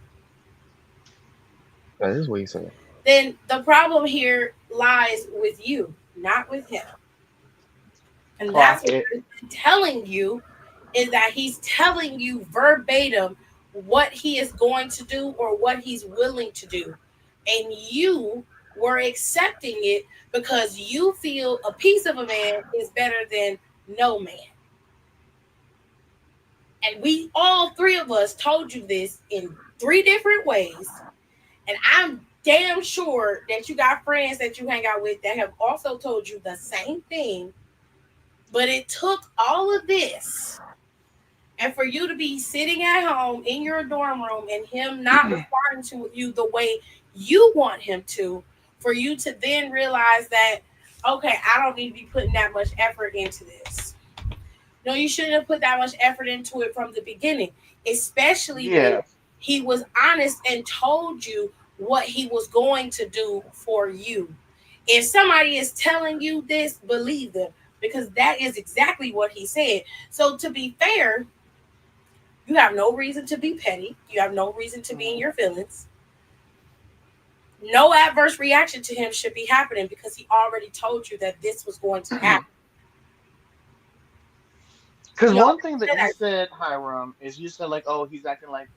That is what he said. Then the problem here lies with you, not with him. And that's Clock what it. he's telling you, is that he's telling you verbatim what he is going to do or what he's willing to do. And you were accepting it because you feel a piece of a man is better than no man. And we all three of us told you this in three different ways. And I'm damn sure that you got friends that you hang out with that have also told you the same thing. But it took all of this, and for you to be sitting at home in your dorm room and him not responding to you the way you want him to, for you to then realize that, okay, I don't need to be putting that much effort into this. No, you shouldn't have put that much effort into it from the beginning, especially when Yeah. he was honest and told you what he was going to do for you. If somebody is telling you this, believe them, because that is exactly what he said. So, to be fair, you have no reason to be petty. You have no reason to be in your feelings. No adverse reaction to him should be happening because he already told you that this was going to happen. Because He one already thing that said you that. said, Hiram, is you said like, oh, he's acting like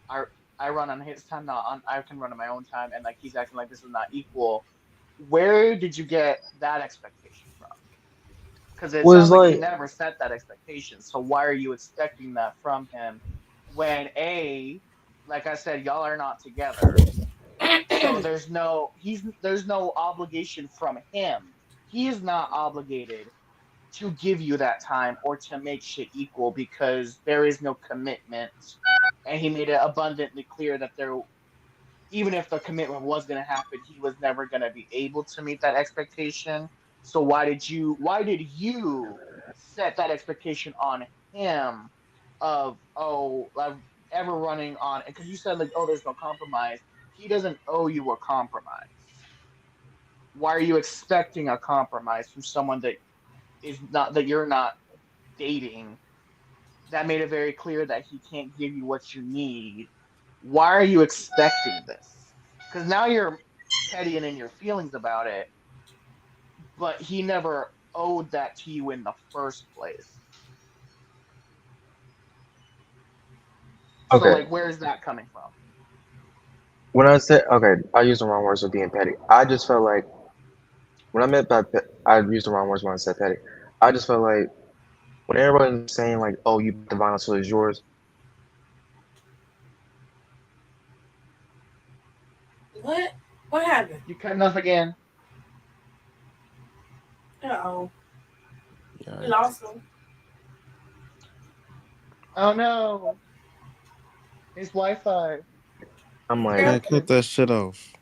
I I run on his time, not on I can run on my own time, and like he's acting like this is not equal. Where did you get that expectation from? Because it Was sounds like he like, never set that expectation. So why are you expecting that from him when A, like I said, y'all are not together. So there's no obligation from him. He is not obligated to give you that time or to make shit equal because there is no commitment. And he made it abundantly clear that there, even if the commitment was going to happen, he was never going to be able to meet that expectation. So why did you set that expectation on him of, oh, like, ever running on, because you said like, oh, there's no compromise. He doesn't owe you a compromise. Why are you expecting a compromise from someone that you're not dating, that made it very clear that he can't give you what you need? Why are you expecting this? Because now you're petty and in your feelings about it, but he never owed that to you in the first place. So, okay, like, where's that coming from? when I said, okay, I used the wrong words with being petty. I just felt like when I meant by I used the wrong words when I said petty. I just felt like when everyone's saying like, oh, you the vinyl, so it's yours. What? What happened? You cutting off again? Uh oh. We Yikes. lost him. Oh no, his Wi-Fi. I'm What like, Man, cut happened? that shit off.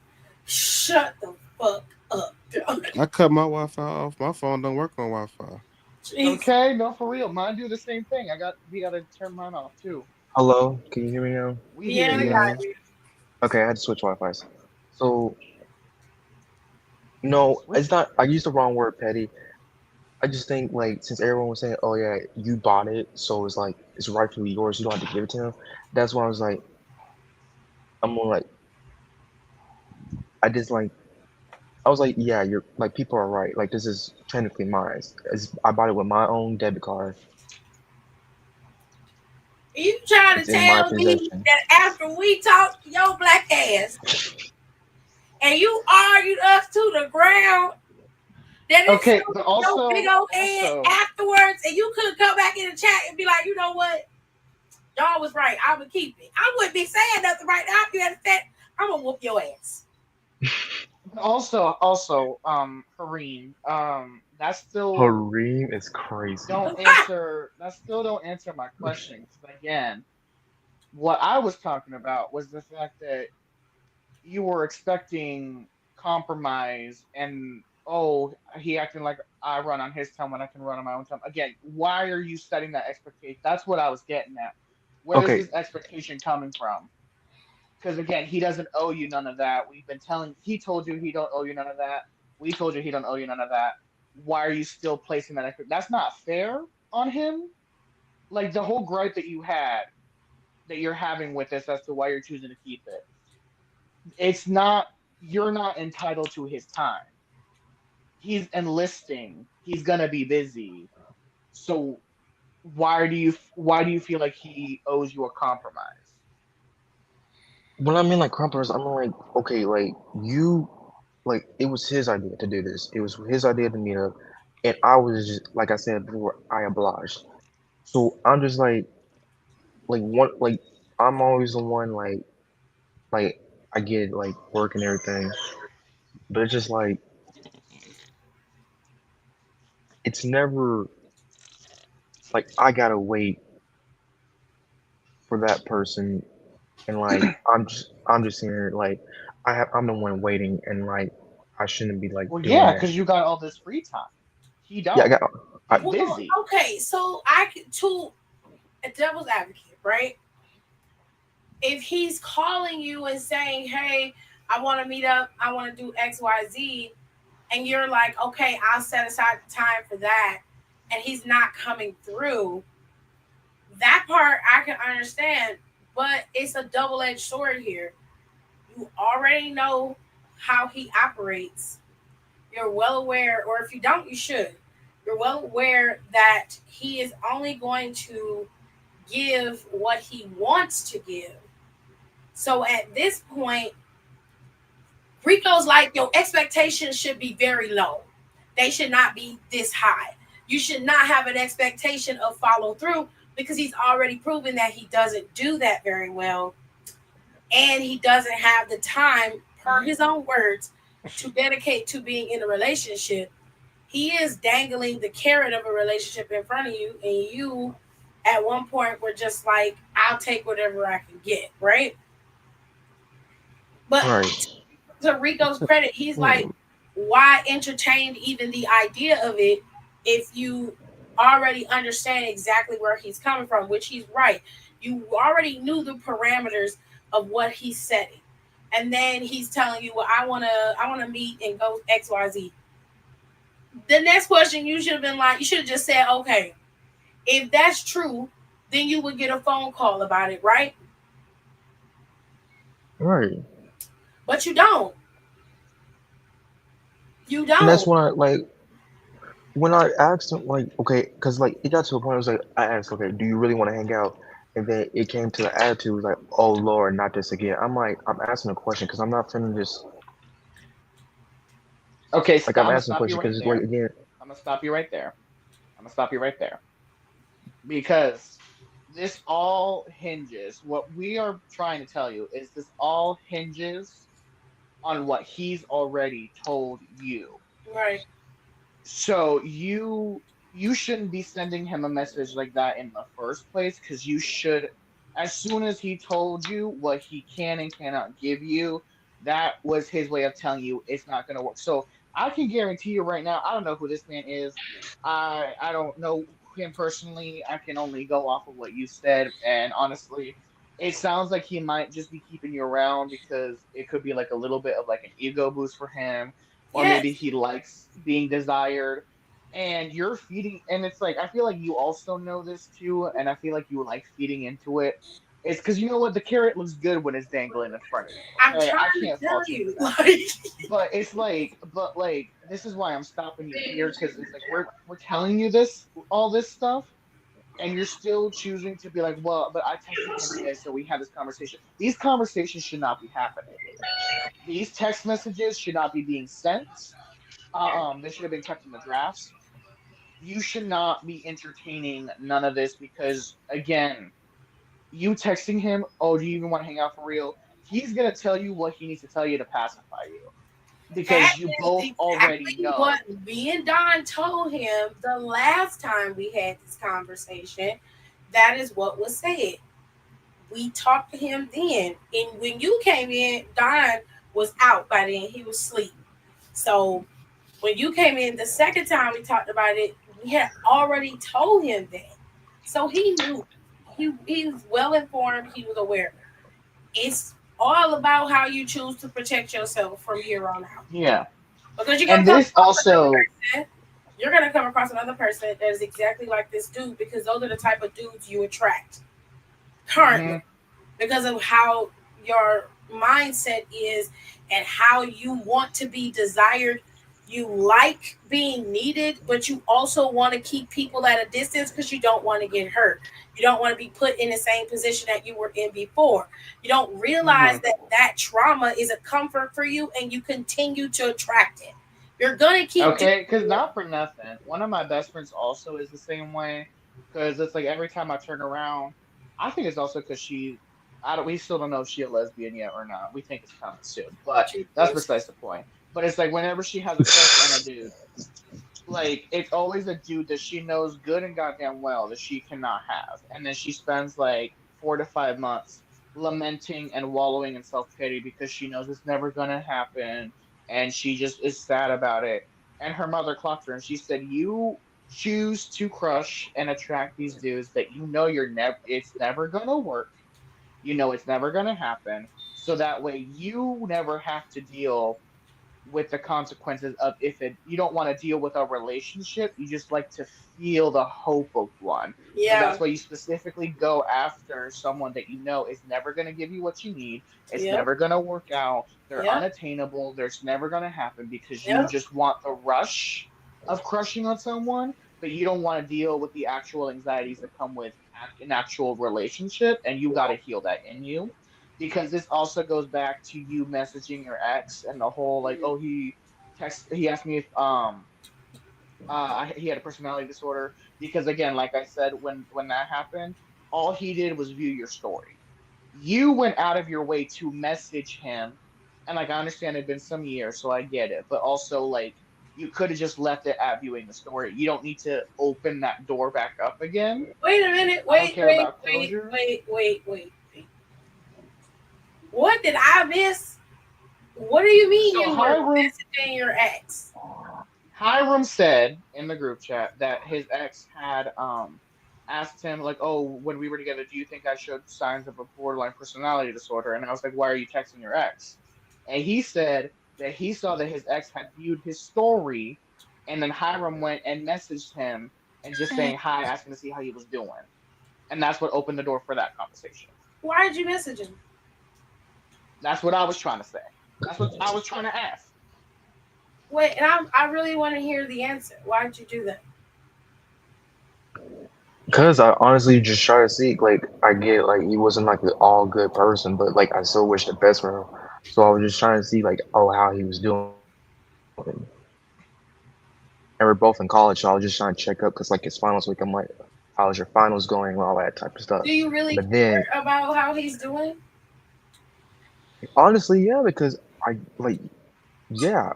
Shut the fuck up. I cut my Wi-Fi off. My phone don't work on Wi-Fi. Jeez. Okay, no, for real. Mine do the same thing. We gotta turn mine off too. hello, can you hear me now? We hear Yeah, I you. Yeah. got you. Okay, I had to switch Wi-Fi's. So no, it's Switch it. not. I used the wrong word, petty. I just think like since everyone was saying, "Oh yeah, you bought it, so it's like it's rightfully yours. You don't have to give it to him." That's why I was like, I'm more like, I just like, I was like, yeah, you're like people are right. Like this is technically mine. I bought it with my own debit card. You trying It's to in my tell me possession. that after we talked your black ass and you argued us to the ground, that it's Okay, but your big also, old head afterwards, and you could come back in the chat and be like, you know what? Y'all was right. I would keep it. I wouldn't be saying nothing right now if you had said, I'm gonna whoop your ass. Hareen, that still Hareem is crazy. that still don't answer my question. 'Cause again, what I was talking about was the fact that you were expecting compromise and oh, he acting like I run on his time when I can run on my own time. Again, why are you setting that expectation? That's what I was getting at. Where is Okay, this expectation coming from? Because again, he doesn't owe you none of that. We've been telling he told you he don't owe you none of that. We told you he don't owe you none of that. Why are you still placing that expectation? That's not fair on him. Like the whole gripe that you had that you're having with this as to why you're choosing to keep it. It's not you're not entitled to his time. He's enlisting. He's gonna be busy. So why do you feel like he owes you a compromise? when I mean like compromise, I mean like okay, like you, like it was his idea to do this. It was his idea to meet up, and I was just like I said before, I obliged. So I'm just like one like I'm always the one like I get like work and everything, but it's just like it's never like I gotta wait for that person, and like I'm just sitting here like I'm the one waiting, and like I shouldn't be like Well, doing yeah, that. because you got all this free time. He Yeah, I don't. got I, He's Well, busy. okay, so I could to a devil's advocate, right? If he's calling you and saying, "Hey, I want to meet up. I want to do X, Y, Z," and you're like, "Okay, I'll set aside the time for that," and he's not coming through, that part I can understand, but it's a double-edged sword here. You already know how he operates. You're well aware, or if you don't, you should. You're well aware that he is only going to give what he wants to give. So at this point, Rico's like, your expectations should be very low. They should not be this high. You should not have an expectation of follow through because he's already proven that he doesn't do that very well. And he doesn't have the time, per his own words, to dedicate to being in a relationship. He is dangling the carrot of a relationship in front of you, and you at one point were just like, I'll take whatever I can get, right? But right. to Rico's credit, he's like, why entertain even the idea of it if you already understand exactly where he's coming from, which he's right. You already knew the parameters of what he's setting. And then he's telling you, well, I wanna meet and go XYZ. The next question you should have been like, you should have just said, okay, if that's true, then you would get a phone call about it, right? Right. But you don't. You And that's don't. when I asked him like okay, because like it got to a point. I was like I asked okay, do you really want to hang out? And then it came to the attitude it was like oh Lord, not this again. I'm like I'm asking a question because I'm not finna just Okay, like I'm I'm gonna asking a stop you question right because it's like there. again I'm gonna stop you right there. I'm gonna stop you right there because this all hinges. What we are trying to tell you is this all hinges on what he's already told you. Right. So you shouldn't be sending him a message like that in the first place because you should as soon as he told you what he can and cannot give you, that was his way of telling you it's not going to work. So I can guarantee you right now, I don't know who this man is. I don't know him personally. I can only go off of what you said, and honestly, it sounds like he might just be keeping you around because it could be like a little bit of like an ego boost for him, or maybe Yes. he likes being desired, and you're feeding. And it's like I feel like you also know this too, and I feel like you like feeding into it. It's because you know what, the carrot looks good when it's dangling in front of you. I'm Okay, trying I to can't tell fault you for you. that. Like, But this is why I'm stopping you here because it's like we're telling you this all this stuff, and you're still choosing to be like, well, but I texted him this, so we had this conversation. These conversations should not be happening. These text messages should not be being sent. They should have been kept in the drafts. You should not be entertaining none of this because, again, you texting him, oh, do you even want to hang out for real? He's gonna tell you what he needs to tell you to pacify you That because you is both already exactly know. what me and Don told him the last time we had this conversation. That is what was said. We talked to him then. And when you came in, Don was out by then. He was asleep. So when you came in the second time we talked about it, we had already told him that. So he knew. He was well informed. He was aware. It's all about how you choose to protect yourself from here on out. Yeah, Because you're gonna and come this across another also. person. You're gonna come across another person that is exactly like this dude because those are the type of dudes you attract currently Mhm. because of how your mindset is and how you want to be desired. You like being needed, but you also want to keep people at a distance because you don't want to get hurt. You don't want to be put in the same position that you were in before. You don't realize Mhm. that that trauma is a comfort for you and you continue to attract it. You're going to keep doing Okay, because it. not for nothing. One of my best friends also is the same way. Because it's like every time I turn around, I think it's also because she, I don't, we still don't know if she's a lesbian yet or not. We think it's coming soon, but that's besides the point. But it's like whenever she has a crush on a dude, like it's always a dude that she knows good and goddamn well that she cannot have, and then she spends like 4 to 5 months lamenting and wallowing in self pity because she knows it's never gonna happen, and she just is sad about it. And her mother clocked her, and she said, "You choose to crush and attract these dudes that you know it's never gonna work. You know it's never gonna happen, so that way you never have to deal." With the consequences of if it you don't want to deal with a relationship, you just like to feel the hope of one. So Yeah. that's why you specifically go after someone that you know is never going to give you what you need. It's Yep. never going to work out. They're Yep. unattainable. There's never going to happen because you Yep. just want the rush of crushing on someone, but you don't want to deal with the actual anxieties that come with an actual relationship, and you got to heal that in you because this also goes back to you messaging your ex and the whole like, oh, he asked me if he had a personality disorder because again, like I said, when that happened, all he did was view your story. You went out of your way to message him, and like I understand it'd been some years, so I get it, but also like you could have just left it at viewing the story. You don't need to open that door back up again. Wait a minute. I don't Wait, care wait, about wait, closure. wait, wait, wait, wait. What did I miss? What do you mean So you were Hiram messaging your ex? Hiram said in the group chat that his ex had asked him like, "Oh, when we were together, do you think I showed signs of a borderline personality disorder?" And I was like, "Why are you texting your ex?" And he said that he saw that his ex had viewed his story, and then Hiram went and messaged him and just saying hi, asking to see how he was doing, and that's what opened the door for that conversation. Why did you message him? That's what I was trying to say. That's what I was trying to ask. Wait, and I really want to hear the answer. Why did you do that? Because I honestly just try to see, like, I get, like, he wasn't, like, an all good person, but, like, I still wish the best for him. So I was just trying to see, like, oh, how he was doing. And we're both in college, so I was just trying to check up because, like, it's finals week. I'm like, how's your finals going? And all that type of stuff. Do you really But then, care about how he's doing? honestly, yeah, because I, like, yeah,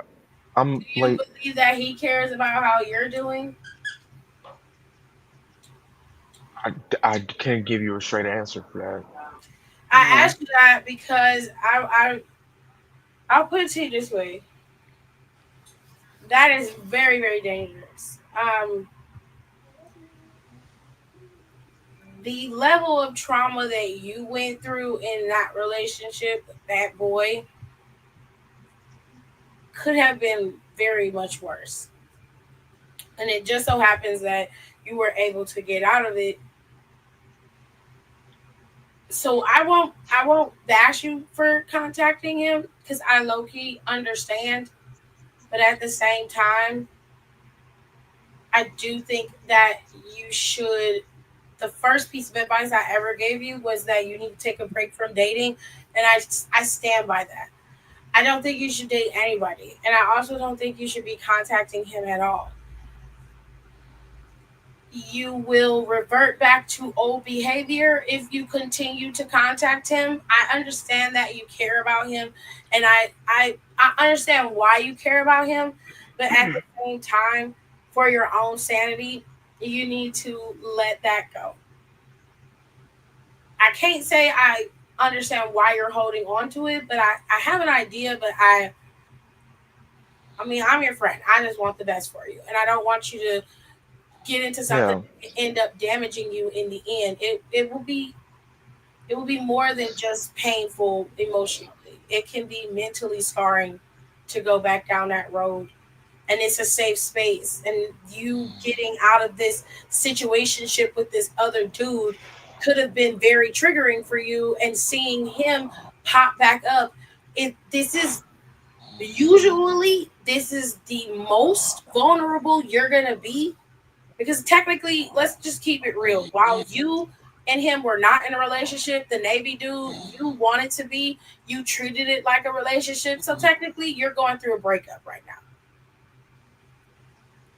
Do I'm, you like, believe that he cares about how you're doing? I, I can't give you a straight answer for I Hmm. asked you that because I'll put it to you this way. That is very, very dangerous. The level of trauma that you went through in that relationship with that boy could have been very much worse. And it just so happens that you were able to get out of it. So I won't bash you for contacting him because I low key understand. But at the same time, I do think that you should the first piece of advice I ever gave you was that you need to take a break from dating, and I stand by that. I don't think you should date anybody, and I also don't think you should be contacting him at all. You will revert back to old behavior if you continue to contact him. I understand that you care about him, and I understand why you care about him, but at the same time, for your own sanity, you need to let that go. I can't say I understand why you're holding on to it, but I have an idea, but I mean, I'm your friend. I just want the best for you, and I don't want you to get into something Yeah. and end up damaging you in the end. It will be more than just painful emotionally. It can be mentally scarring to go back down that road. And it's a safe space. And you getting out of this situationship with this other dude could have been very triggering for you. And seeing him pop back up, this is usually this is the most vulnerable you're gonna be, because technically, let's just keep it real. While you and him were not in a relationship, the Navy dude you wanted to be, you treated it like a relationship. So technically, you're going through a breakup right now.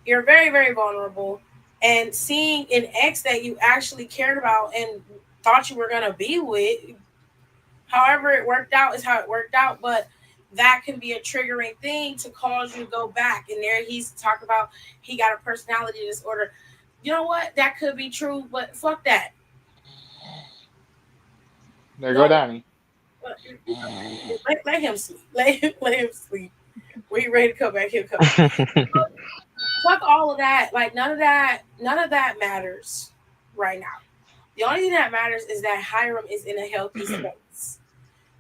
You're very, very vulnerable. And seeing an ex that you actually cared about and thought you were going to be with, however it worked out is how it worked out. But that can be a triggering thing to cause you to go back. And there he's talking about he got a personality disorder. You know what? That could be true, but fuck that. There go Go Danny. let him sleep. Let him sleep. When he ready to come back, he'll come back. Fuck all of that. Like none of that matters right now. The only thing that matters is that Hiram is in a healthy space.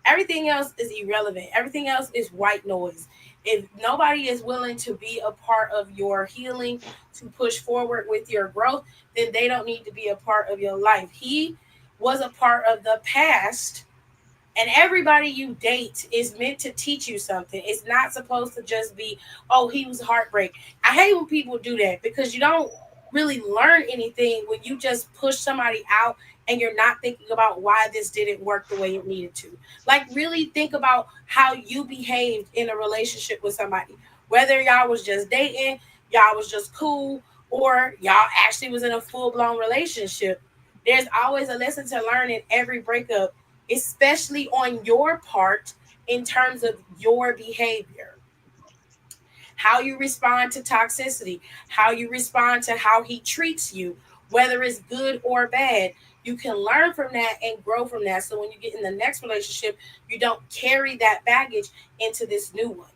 Everything else is irrelevant. Everything else is white noise. If nobody is willing to be a part of your healing, to push forward with your growth, then they don't need to be a part of your life. He was a part of the past, and everybody you date is meant to teach you something. It's not supposed to just be, oh, he was heartbreak. I hate when people do that because you don't really learn anything when you just push somebody out and you're not thinking about why this didn't work the way it needed to. Like, really think about how you behaved in a relationship with somebody. Whether y'all was just dating, y'all was just cool, or y'all actually was in a full blown relationship. There's always a lesson to learn in every breakup, especially on your part in terms of your behavior. How you respond to toxicity, how you respond to how he treats you, whether it's good or bad. You can learn from that and grow from that. So when you get in the next relationship, you don't carry that baggage into this new one.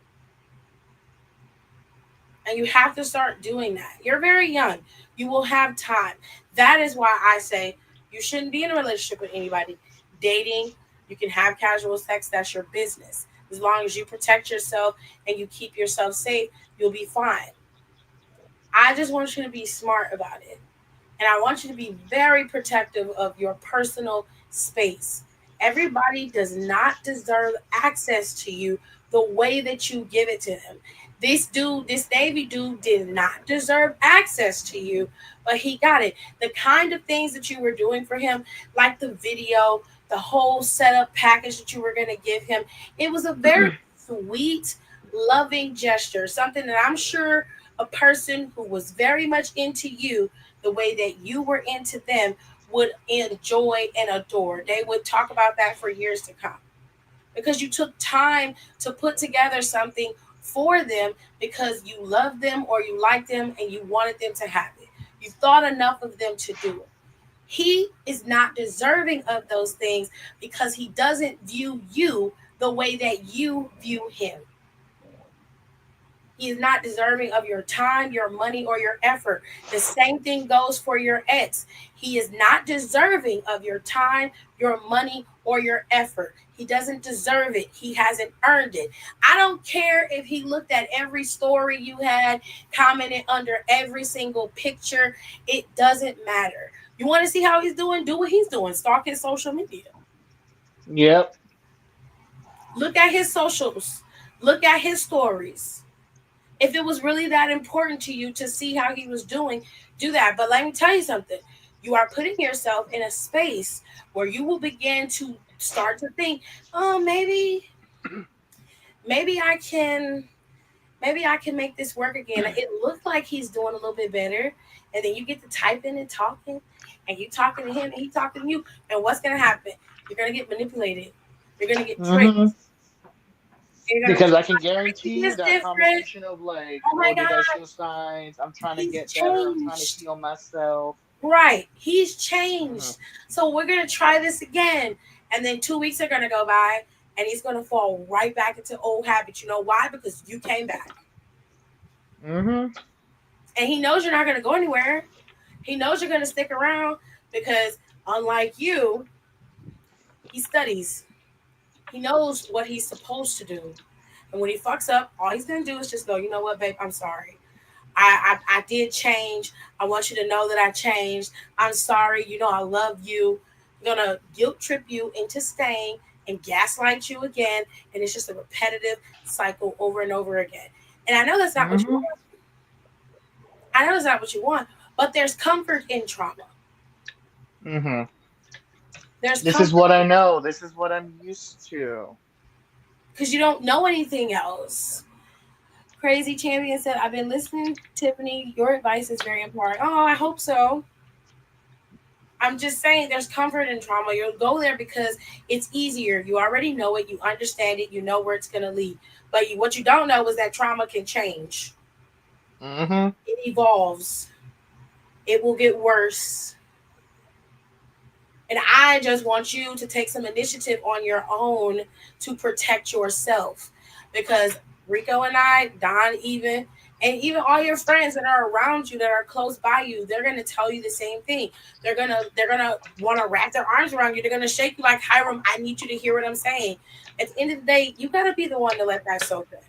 And you have to start doing that. You're very young. You will have time. That is why I say you shouldn't be in a relationship with anybody. Dating, you can have casual sex, that's your business. As long as you protect yourself and you keep yourself safe, you'll be fine. I just want you to be smart about it. And I want you to be very protective of your personal space. Everybody does not deserve access to you the way that you give it to them. This dude, this Navy dude, did not deserve access to you, but he got it. The kind of things that you were doing for him, like the video, the whole setup package that you were going to give him, it was a very sweet, loving gesture, something that I'm sure a person who was very much into you the way that you were into them would enjoy and adore. They would talk about that for years to come because you took time to put together something for them because you loved them or you liked them and you wanted them to have it. You thought enough of them to do it. He is not deserving of those things because he doesn't view you the way that you view him. He is not deserving of your time, your money, or your effort. The same thing goes for your ex. He is not deserving of your time, your money, or your effort. He doesn't deserve it. He hasn't earned it. I don't care if he looked at every story you had, commented under every single picture. It doesn't matter. You want to see how he's doing? Do what he's doing. Stalk his social media. Yep. Look at his socials. Look at his stories. If it was really that important to you to see how he was doing, do that. But let me tell you something. you are putting yourself in a space where you will begin to start to think, oh, maybe I can make this work again. It looked like he's doing a little bit better. And then you get to typing and talking, and you talking to him, and he talking to you. And what's going to happen? You're going to get manipulated. You're going to get tricked. Mm-hmm. You're going to Because try I can guarantee everything you is that different. conversation of like, Oh my oh, did I God, show signs? I'm trying to he's get better. I'm trying to changed. heal myself. Right. He's Mm-hmm. changed. So we're going to try this again. And then 2 weeks are going to go by, and he's going to fall right back into old habits. You know why? Because you came back. Mm-hmm. And he knows you're not going to go anywhere. He knows you're going to stick around because, unlike you, he studies. He knows what he's supposed to do. And when he fucks up, all he's going to do is just go, you know what, babe, I'm sorry. I did change. I want you to know that I changed. I'm sorry. You know, I love you. I'm going to guilt trip you into staying and gaslight you again. And it's just a repetitive cycle over and over again. And I know that's not what you Mm-hmm. want. I know it's not what you want, but there's comfort in trauma. Mm-hmm. There's This is comfort what I know. This is what I'm used to. because you don't know anything else. Crazy Champion said, I've been listening, Tiffany. Your advice is very important. Oh, I hope so. I'm just saying there's comfort in trauma. You'll go there because it's easier. You already know it. You understand it. You know where it's going to lead. But what you don't know is that trauma can change. Mm-hmm. It evolves. It will get worse. And I just want you to take some initiative on your own to protect yourself. Because Rico and I, Don even, and even all your friends that are around you that are close by you, they're gonna tell you the same thing. They're gonna want to wrap their arms around you. They're gonna shake you like, Hiram, I need you to hear what I'm saying. At the end of the day, you gotta be the one to let that soak in.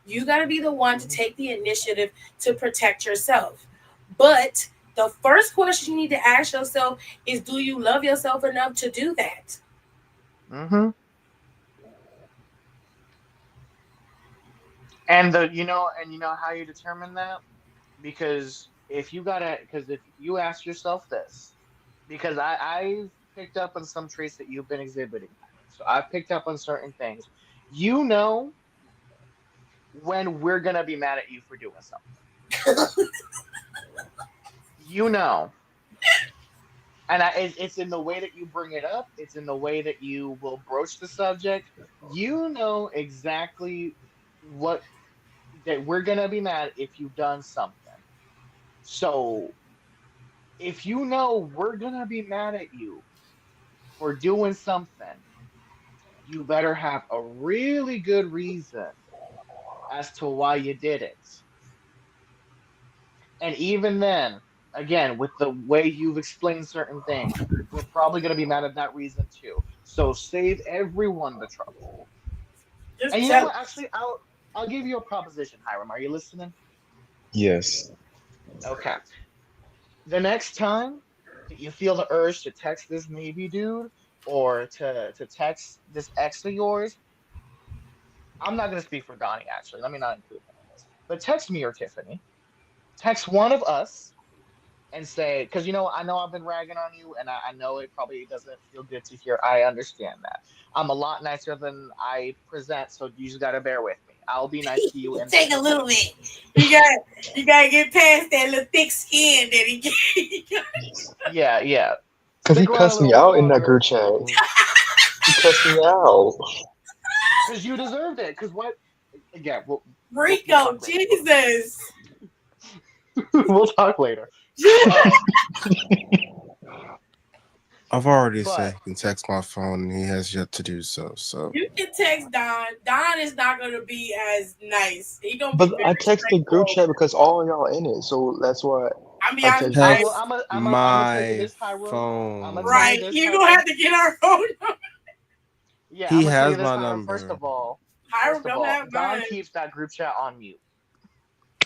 You gotta be the one to take the initiative to protect yourself. But the first question you need to ask yourself is, do you love yourself enough to do that? Mm-hmm. And you know how you determine that? Because if you ask yourself this, because I've picked up on some traits that you've been exhibiting. So I've picked up on certain things. You know when we're gonna be mad at you for doing something. You know. And it's in the way that you bring it up. It's in the way that you will broach the subject. You know exactly what that we're gonna be mad if you've done something. So if you know we're gonna be mad at you for doing something, you better have a really good reason as to why you did it. And even then, again, with the way you've explained certain things, we're probably gonna be mad at that reason too. So save everyone the trouble. And Just you know tell. what? Actually, I'll give you a proposition, Hiram. Are you listening? Yes. Okay. The next time that you feel the urge to text this maybe dude or to text this ex of yours, I'm not gonna speak for Donnie actually. Let me not include him in this. But text me or Tiffany. Text one of us and say, because I know I've been ragging on you, and I know it probably doesn't feel good to hear. I understand that. I'm a lot nicer than I present, so you just gotta bear with me. I'll be nice to you in Take a this. little bit. You gotta get past that little thick skin that he get. Yeah, yeah. Because he Stick around a cussed me little bit out in that longer. group chat. He cussed me out. Because you deserved it. Because what? Again, we'll Rico, talk later. Jesus. We'll talk later. I've already But said he can text my phone, and he has yet to do so. So You can text Don. Don is not gonna be as nice. He gonna be But very I texted group straightforward. chat because all of y'all in it, so that's why I mean, I I'm texted. I I, will. text I'm gonna tell you my this, Hiram. I'm gonna tell you right. phone. this, You're gonna Hiram. have to get our phone number. Yeah, I'm He gonna tell you has this, my Hiram. number, Hiram don't have Don mine. keeps that group chat on mute.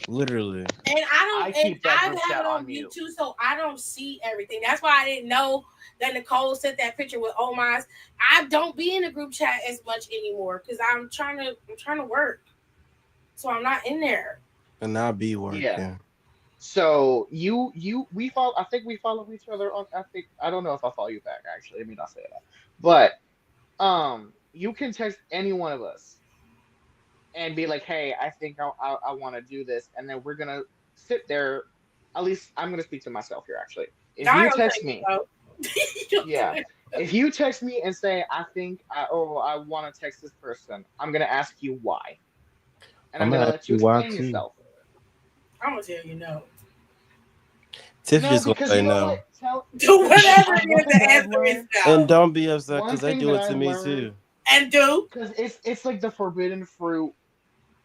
literally. And I and keep that I group have chat it on on mute mute. too, so I don't see everything. That's why I didn't know that Nicole sent that picture with Omar's. I don't be in the group chat as much anymore because I'm trying to work, so I'm not in there. And I'll be Yeah. working. So we follow. I think we follow each other on. I don't know if I follow you back actually. Let me not say that. But you can text any one of us and be like, "Hey, I think I want to do this," and then we're gonna sit there. At least I'm gonna speak to myself here. Actually, if I you don't text take me, you yeah, out. if you text me and say, I want to text this person," I'm gonna ask you why, and I'm I'm gonna gonna ask let you you why explain too. yourself. I'm gonna tell you no. Tiff No, just gonna because say you know what? no. Do Because whatever it one is. thing The that I've answer is learned, And no. don't be upset one because they thing do that it to I've me learned, too. And do. because it's like the forbidden fruit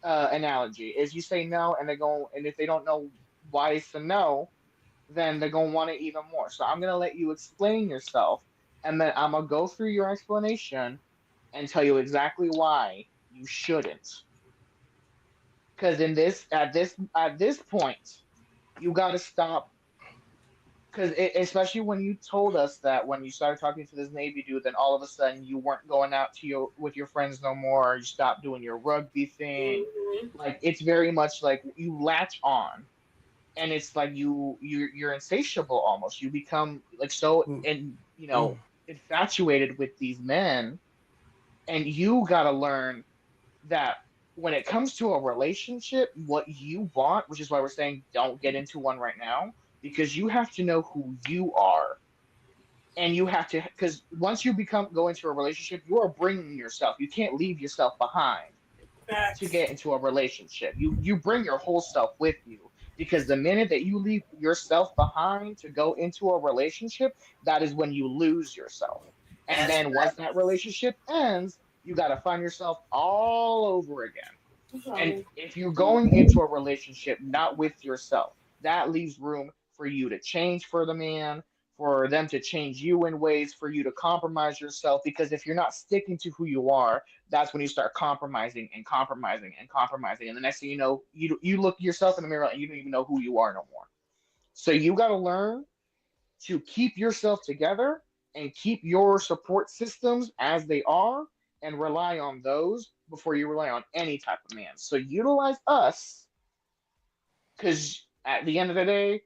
analogy is you say no and they go, and if they don't know why it's a no, then they're gonna want it even more. So I'm gonna let you explain yourself, and then I'm gonna go through your explanation and tell you exactly why you shouldn't. Because in this at this point, you got to stop. Because especially when you told us that when you started talking to this Navy dude, then all of a sudden you weren't going out to your with your friends no more. You stopped doing your rugby thing. Mhm. Like it's very much like you latch on, and it's like you're insatiable almost. You become like so Mm, and mm. infatuated with these men, and you gotta learn that when it comes to a relationship, what you want, which is why we're saying don't get into one right now, because you have to know who you are. And you have to, because once you go into a relationship, you are bringing yourself. You can't leave yourself behind to Facts. get into a relationship. You bring your whole self with you, because the minute that you leave yourself behind to go into a relationship, that is when you lose yourself. And That's then once that relationship ends, you got to find yourself all over again. And right. if you're going into a relationship not with yourself, that leaves room for you to change for the man, for them to change you in ways, for you to compromise yourself. Because if you're not sticking to who you are, that's when you start compromising and compromising and compromising. And the next thing you know, you look yourself in the mirror and you don't even know who you are no more. So you got to learn to keep yourself together and keep your support systems as they are and rely on those before you rely on any type of man. So utilize us because at the end of the day,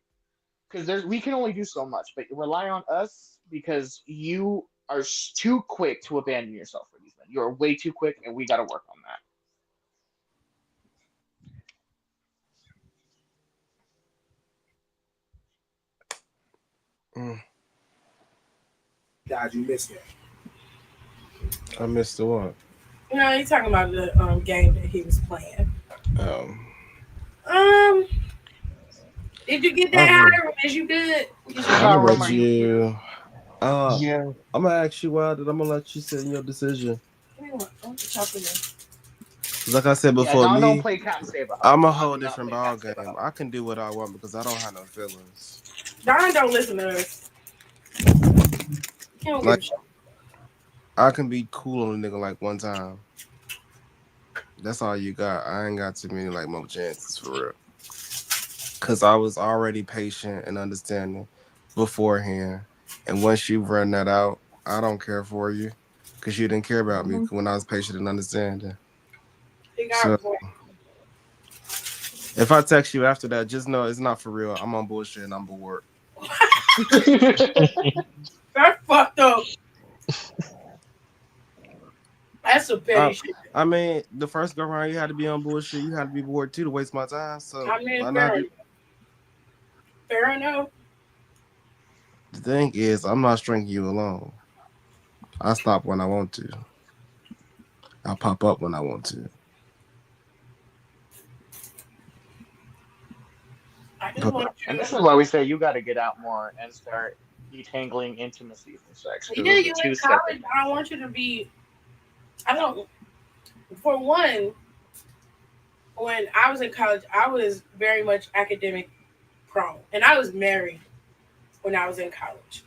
because there's we can only do so much, but rely on us because you are too quick to abandon yourself for these men. You're way too quick, and we got to work on that. Mm. Dad, you missed it. I missed the one. No, he's talking about the game that he was playing. Um, Um, did you get that I'm, high? Is you good? Is you How I'm good? about gonna Rum? let Are you here? you. Uh, Yeah. I'm gonna ask you why, then I'm gonna let you sit in your decision. Give me one. I want to talk to me. Like I said Yeah, before, Don don't me, play Captain Save a Hoe. I'm a Don whole do not different play ball Captain Save a game. Hoe. I can do what I want because I don't have no feelings. Don don't listen to us. He don't give Like a shit. I can be cool on a nigga like one time. That's all you got. I ain't got too many like more chances for real. Cause I was already patient and understanding beforehand. And once you run that out, I don't care for you. Cause you didn't care about me Mhm. when I was patient and understanding. He got a So point. if I text you after that, just know it's not for real. I'm on bullshit and I'm bored. That's fucked up. That's some petty I, shit. I mean, the first go round, you had to be on bullshit. You had to be bored too to waste my time. So I mean, why not fair do? enough. Fair enough. The thing is, I'm not stringing you along. I stop when I want to. I'll pop up when I want to. I just But want And you. this is why we say you got to get out more and start detangling intimacy from sex because Yeah, those are you two in separate college. things. I don't want you to be. I don't. For one, when I was in college, I was very much academic prone, and I was married when I was in college,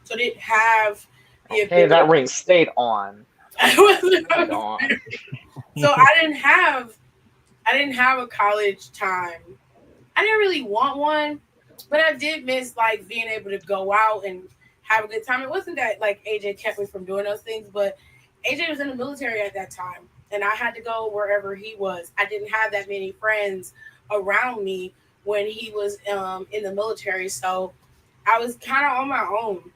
so I didn't have the Okay, ability. that ring stayed on. I wasn't. I Stayed was on. married. So I didn't have a college time. I didn't really want one, but I did miss like being able to go out and have a good time. It wasn't that like AJ kept me from doing those things, but AJ was in the military at that time, and I had to go wherever he was. I didn't have that many friends around me when he was in the military. So I was kind of on my own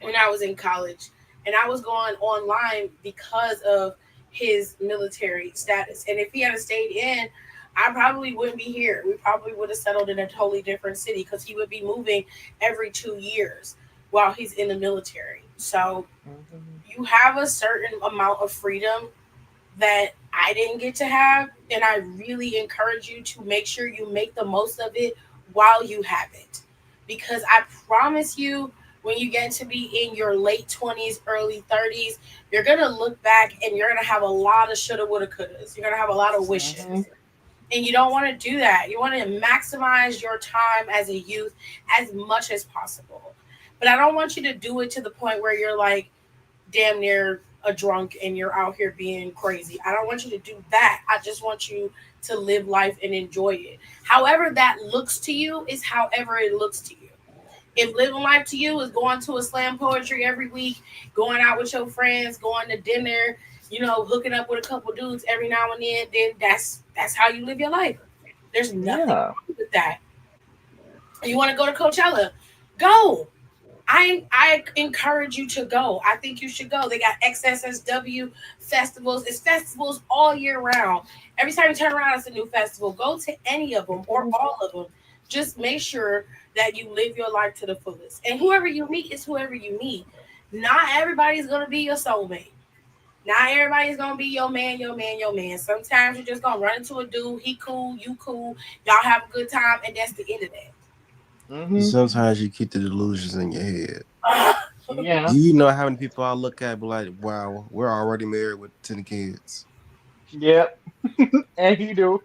when I was in college, and I was going online because of his military status. And if he had stayed in, I probably wouldn't be here. We probably would have settled in a totally different city because he would be moving every 2 years while he's in the military. So you have a certain amount of freedom that I didn't get to have, and I really encourage you to make sure you make the most of it while you have it. Because I promise you, when you get to be in your late 20s, early 30s, you're going to look back and you're going to have a lot of shoulda, woulda, couldas. You're going to have a lot of wishes. And you don't want to do that. You want to maximize your time as a youth as much as possible. But I don't want you to do it to the point where you're like, damn near a drunk and you're out here being crazy. I don't want you to do that. I just want you to live life and enjoy it. However that looks to you is however it looks to you. If living life to you is going to a slam poetry every week, going out with your friends, going to dinner, hooking up with a couple dudes every now and then that's how you live your life. There's nothing wrong with that. You want to go to Coachella? Go. I encourage you to go. I think you should go. They got XSSW festivals. It's festivals all year round. Every time you turn around, it's a new festival. Go to any of them or all of them. Just make sure that you live your life to the fullest. And whoever you meet is whoever you meet. Not everybody's going to be your soulmate. Not everybody's going to be your man, your man, your man. Sometimes you're just going to run into a dude. He cool, you cool. Y'all have a good time, and that's the end of that. Sometimes you keep the delusions in your head. Yeah. Do you know how many people I look at be like, wow, we're already married with 10 kids? Yep. And you do.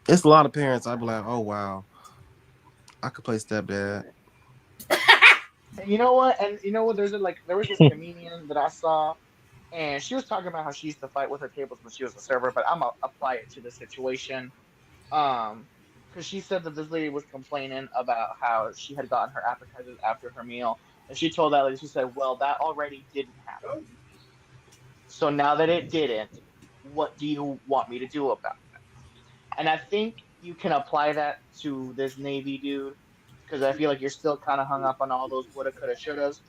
It's a lot of parents. I'd be like, oh, wow, I could play stepdad. And you know what? There was this comedian that I saw, and she was talking about how she used to fight with her tables when she was a server, but I'm gonna apply it to the situation. Um, because she said that this lady was complaining about how she had gotten her appetizers after her meal, and she told that lady, she said, "Well, that already didn't happen. So now that it didn't, what do you want me to do about it?" And I think you can apply that to this Navy dude, because I feel like you're still kind of hung up on all those woulda, coulda, shouldas.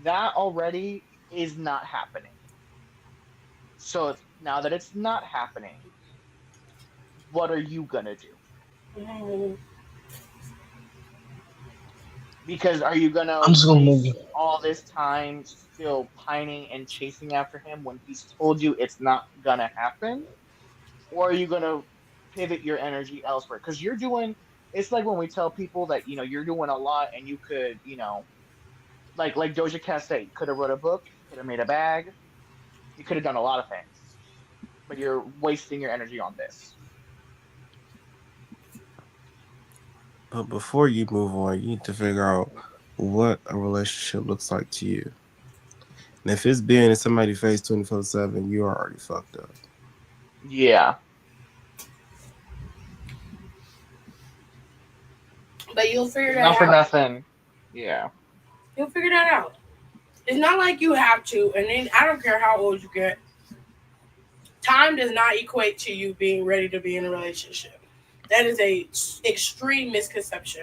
That already is not happening. So now that it's not happening, what are you gonna do? Because are you gonna I'm just gonna move. waste all this time still pining and chasing after him when he's told you it's not gonna happen? Or are you gonna pivot your energy elsewhere? Because you're doing, it's like when we tell people that you're doing a lot and you could, like Doja Cat said, you could have wrote a book, you could have made a bag, you could have done a lot of things, but you're wasting your energy on this. But before you move on, you need to figure out what a relationship looks like to you. And if it's being in somebody's face 24/7, you are already fucked up. Yeah. But you'll figure that Not for out. nothing. Yeah. You'll figure that out. It's not like you have to, and then I don't care how old you get. Time does not equate to you being ready to be in a relationship. That is a extreme misconception.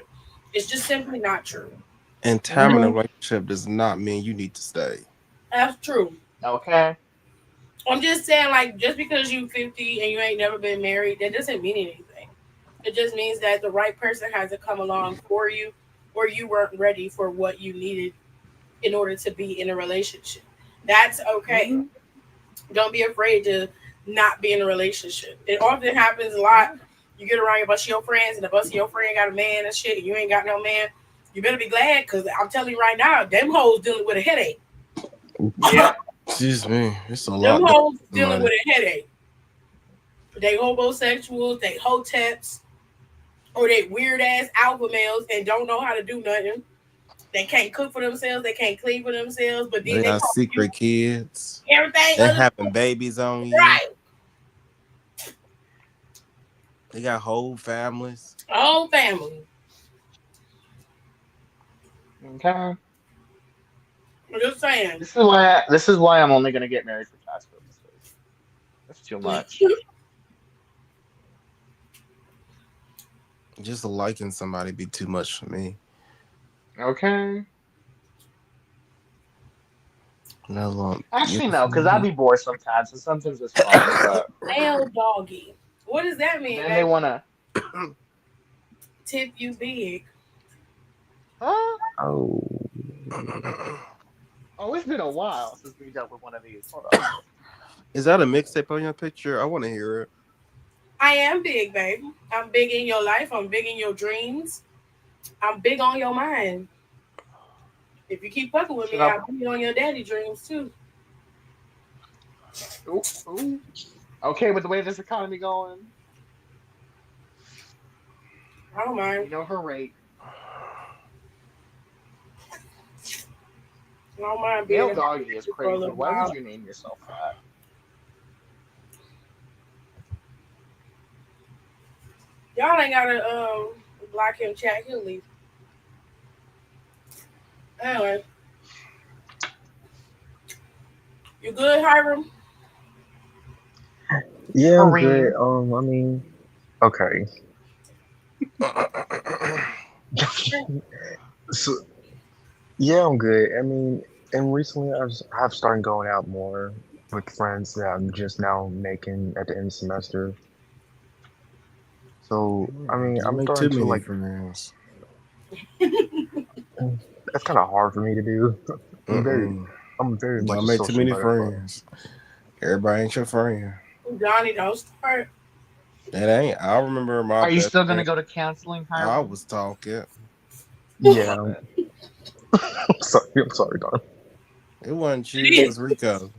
It's just simply not true. And time in a relationship does not mean you need to stay. That's true. Okay. I'm just saying, like, just because you 50 and you ain't never been married, that doesn't mean anything. It just means that the right person has to come along for you, or you weren't ready for what you needed in order to be in a relationship. That's okay. Don't be afraid to not be in a relationship. It often happens a lot. You get around a bunch of your friends, and a bunch of your friend got a man and shit, and you ain't got no man. You better be glad, because I'm telling you right now, them hoes dealing with a headache. Yeah. Excuse me. It's a Them lot. hoes dealing with a headache. They homosexuals, they hoteps, or they weird ass alpha males and don't know how to do nothing. They can't cook for themselves. They can't clean for themselves. But then They they got secret kids. everything. They having babies on you. Right. They got whole families. Whole family. Okay. I'm just saying. This is why I'm only gonna get married for tax purposes. That's too much. Just liking somebody be too much for me. Okay. No, Actually, no, because I'd be bored sometimes, and sometimes it's fun. But Male doggy. What does that mean, then they baby? wanna, Tip you big. huh? Oh, Oh, it's been a while since we dealt with one of these. Hold on. Is that a mixtape on your picture? I want to hear it. I am big, babe. I'm big in your life. I'm big in your dreams. I'm big on your mind. If you keep fucking with Should me, I? I'll be on your daddy dreams too. Ooh, ooh. Okay, with the way this economy going, I don't mind. you know her rate. I don't mind being Male in my doggy is picture for a crazy. little Why would while. you name yourself that? Y'all ain't gotta block him, chat. He'll leave. Anyway, you good, Hiram? yeah, I'm good. Kareem. I mean, okay. So yeah, I'm good. I mean, and recently I've started going out more with friends that I'm just now making at the end of the semester. So I mean, You I'm make starting too to many like. friends. That's kind of hard for me to do. I'm very, Mm-mm. I'm very much Don't a make too social many butterfly. friends. Everybody ain't your friend. Johnny, don't start. That ain't. I remember my Are you best still gonna friend. go to counseling, I Hiram? was talking. My Yeah, bad. I'm sorry. I'm sorry, Don. It wasn't you. It was Rico.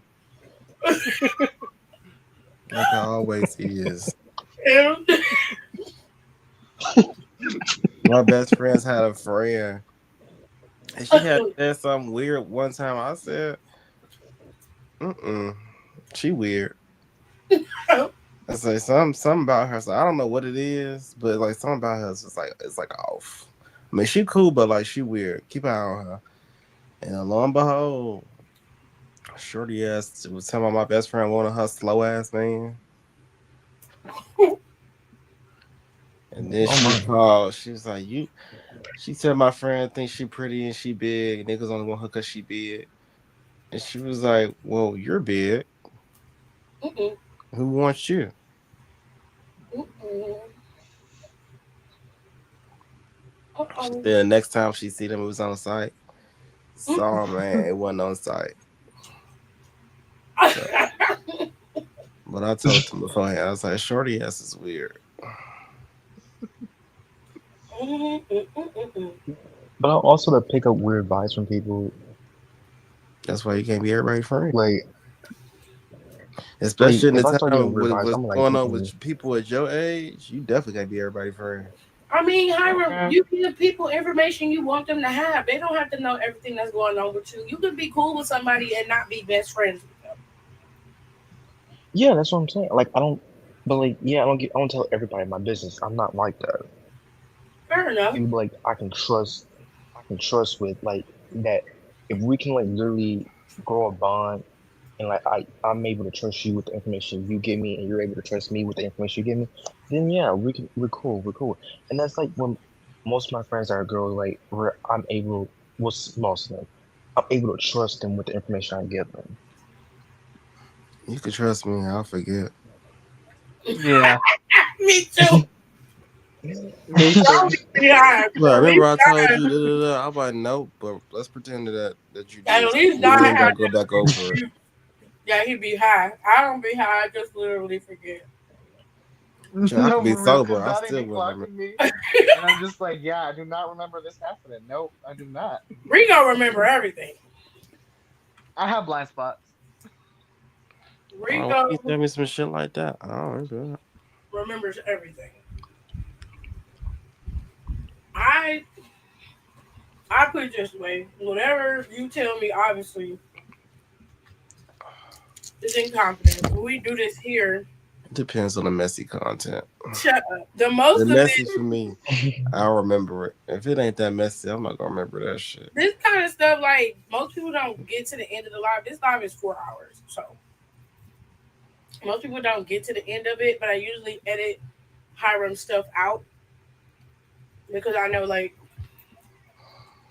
Like I always is. My best friends had a friend, and she had said something weird one time. I said, "Mm-mm, she weird." I say something about her. So I don't know what it is, but like something about her is just like it's like off. I mean, she cool, but like she weird. Keep an eye on her. And lo and behold, shorty ass was telling my best friend one of her slow ass man. And then Oh she my. called. She was like, "You." She said my friend thinks she pretty and she big. Niggas only want her cause she big. And she was like, "Well, you're big. Mm-mm, Who wants you?" mm-mm. She Uh-oh. said next time she see them, it was on site. Mm-mm. So man, it wasn't on site. So, but I told them beforehand. I was like, "Shorty ass is weird." But I also to pick up weird vibes from people. That's why you can't be everybody's friend. Like, Especially in the if I start getting time weird with vibes, what's I'm like, going on mm-mm. with people at your age, you definitely can't be everybody's friend. I mean, Hiram, Okay. you give people information you want them to have. They don't have to know everything that's going on with you. You could be cool with somebody and not be best friends with them. Yeah, that's what I'm saying. Like, I don't. But like, yeah, I don't tell everybody my business. I'm not like that. Fair enough. People like I can trust with like that. If we can like literally grow a bond and like I'm able to trust you with the information you give me and you're able to trust me with the information you give me, then yeah, we're cool. And that's like when most of my friends are girls, like where I'm able, what's most of them, I'm able to trust them with the information I give them. You can trust me, I'll forget. Yeah, Me too. me too. Don't be high. Well, At remember least I told I, you da. I'm like, nope, but let's pretend that you at did. least We I ain't gotta had go back over it. yeah, he be high. I don't be high. I just literally forget. Sure, I could No, be for real, sober. because I Donnie still be wouldn't remember. clocking me, and I'm just like, yeah, I do not remember this happening. Nope, I do not. Rico remember everything. I have blind spots. Oh, why you Rico tell me some shit like that? I don't remember that. remembers everything. I I put it this way. Whatever you tell me, obviously, is in confidence. When we do this here, Depends on the messy content. shut up. The The most of messy it, for me, I'll remember it. If it ain't that messy, I'm not gonna remember that shit. this kind of stuff, like most people don't get to the end of the live. This live is 4 hours, so most people don't get to the end of it. But I usually edit Hiram stuff out because I know like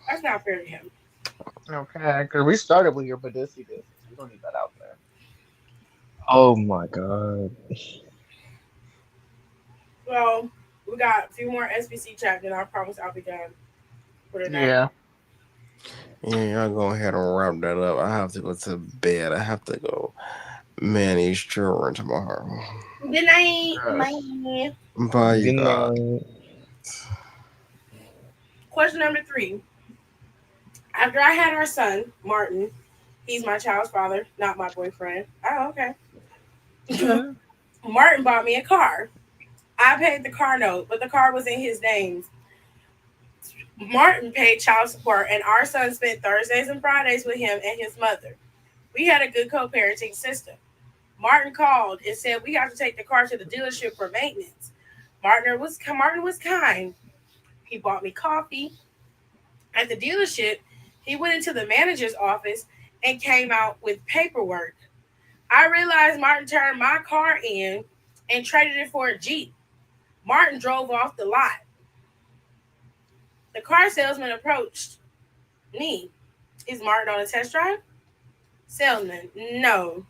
that's not fair to him. Okay, because we started with your Badisi business. We don't need that out there. Oh my god. Well, we got a few more SBC chat, then I promise I'll be done for the night. Yeah. Yeah, y'all go ahead and wrap that up. I have to go to bed. I have to go manage children tomorrow. Good night, Yes. man. Bye, you Good guys. night. Question number 3. After I had our son, Martin, he's my child's father, not my boyfriend. Oh, okay. Okay. Martin bought me a car. I paid the car note, but the car was in his name. Martin paid child support, and our son spent Thursdays and Fridays with him and his mother. We had a good co-parenting system. Martin called and said we have to take the car to the dealership for maintenance. Martin was kind. He bought me coffee. At the dealership, he went into the manager's office and came out with paperwork. I realized Martin turned my car in and traded it for a Jeep. Martin drove off the lot. The car salesman approached me. Is Martin on a test drive? Salesman, no.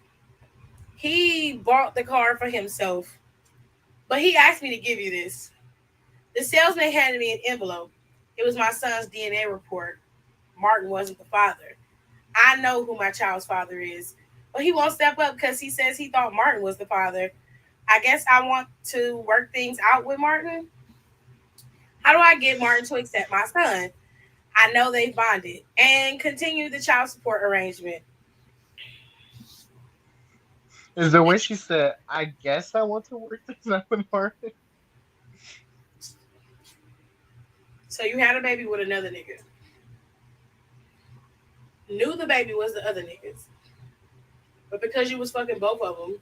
He bought the car for himself, but he asked me to give you this. The salesman handed me an envelope. It was my son's DNA report. Martin wasn't the father. I know who my child's father is, but he won't step up because he says he thought Martin was the father. I guess I want to work things out with Martin. How do I get Martin to accept my son? I know they bonded and continue the child support arrangement. Is the way she said, I guess I want to work this out with Martin? So you had a baby with another nigga. Knew the baby was the other niggas. But because you was fucking both of them,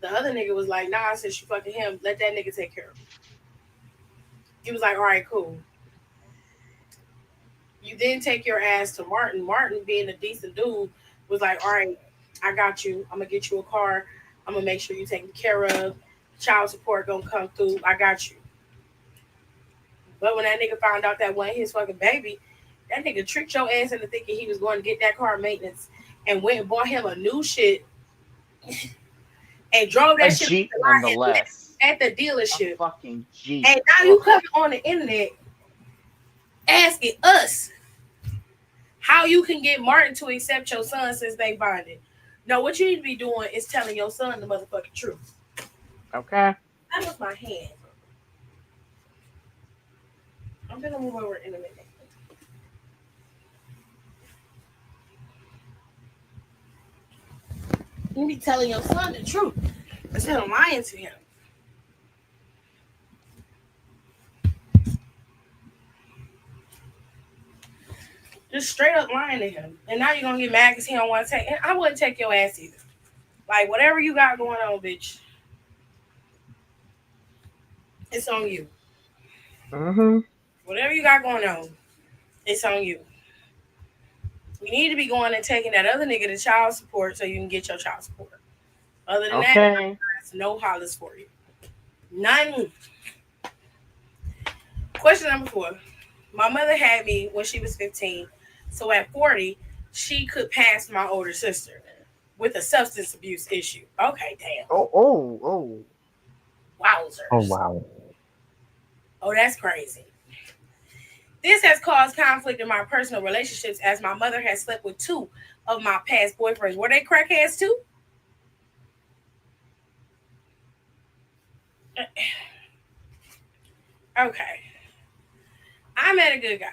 the other nigga was like, nah, since you fucking him, let that nigga take care of him. He was like, all right, cool. You then take your ass to Martin. Martin, being a decent dude, was like, all right, I got you. I'm going to get you a car. I'm going to make sure you taken care of. Child support going to come through. I got you. But when that nigga found out that wasn't his fucking baby, that nigga tricked your ass into thinking he was going to get that car maintenance and went and bought him a new shit and drove A that shit off Jeep, the lot and left nonetheless. at the A dealership. fucking Jeep. And now you coming on the internet asking us how you can get Martin to accept your son since they bonded. No, what you need to be doing is telling your son the motherfucking truth. Okay. That was my hand. I'm gonna move over in a minute. You be telling your son the truth instead of lying to him. Just straight up lying to him. And now you're gonna get mad because he don't want to take. And I wouldn't take your ass either. Like whatever you got going on, bitch, it's on you. Mm-hmm. Whatever you got going on, it's on you. You need to be going and taking that other nigga to child support so you can get your child support. Other than that, Okay. there's no hollers for you. None. Question number 4. My mother had me when she was 15. So at 40, she could pass my older sister with a substance abuse issue. Okay, damn. Oh. Wowzers. Oh wow. Oh, that's crazy. This has caused conflict in my personal relationships as my mother has slept with 2 of my past boyfriends. Were they crackheads too? Okay. I met a good guy.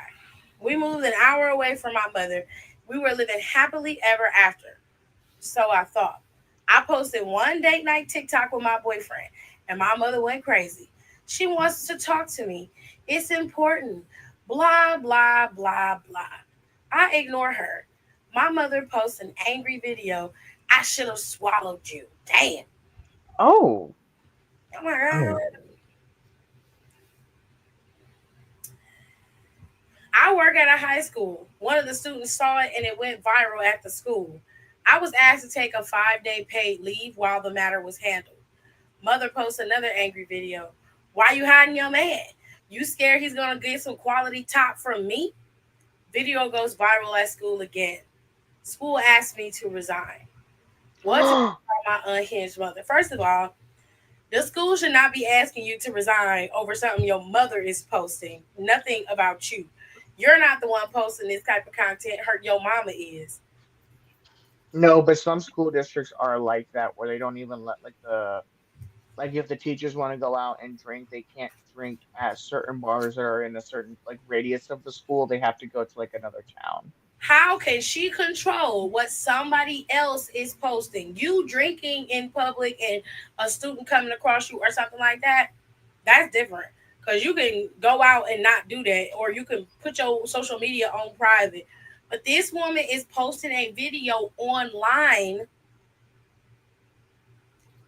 We moved an hour away from my mother. We were living happily ever after. So I thought. I posted one date night TikTok with my boyfriend, and my mother went crazy. She wants to talk to me. It's important. Blah, blah, blah, blah. I ignore her. My mother posts an angry video. I should have swallowed you. Damn. Oh. Oh my God. I work at a high school. One of the students saw it and it went viral at the school. I was asked to take a 5-day paid leave while the matter was handled. Mother posts another angry video. Why you hiding your man? You scared he's gonna get some quality top from me? Video goes viral at school again. School asked me to resign. What to do about my unhinged mother? First of all, the school should not be asking you to resign over something your mother is posting. Nothing about you. You're not the one posting this type of content. Your mama is. No, but some school districts are like that where they don't even let like if the teachers want to go out and drink, they can't drink at certain bars that are in a certain like radius of the school. They have to go to like another town. How can she control what somebody else is posting? You drinking in public and a student coming across you or something like that, that's different. Because you can go out and not do that, or you can put your social media on private. But this woman is posting a video online.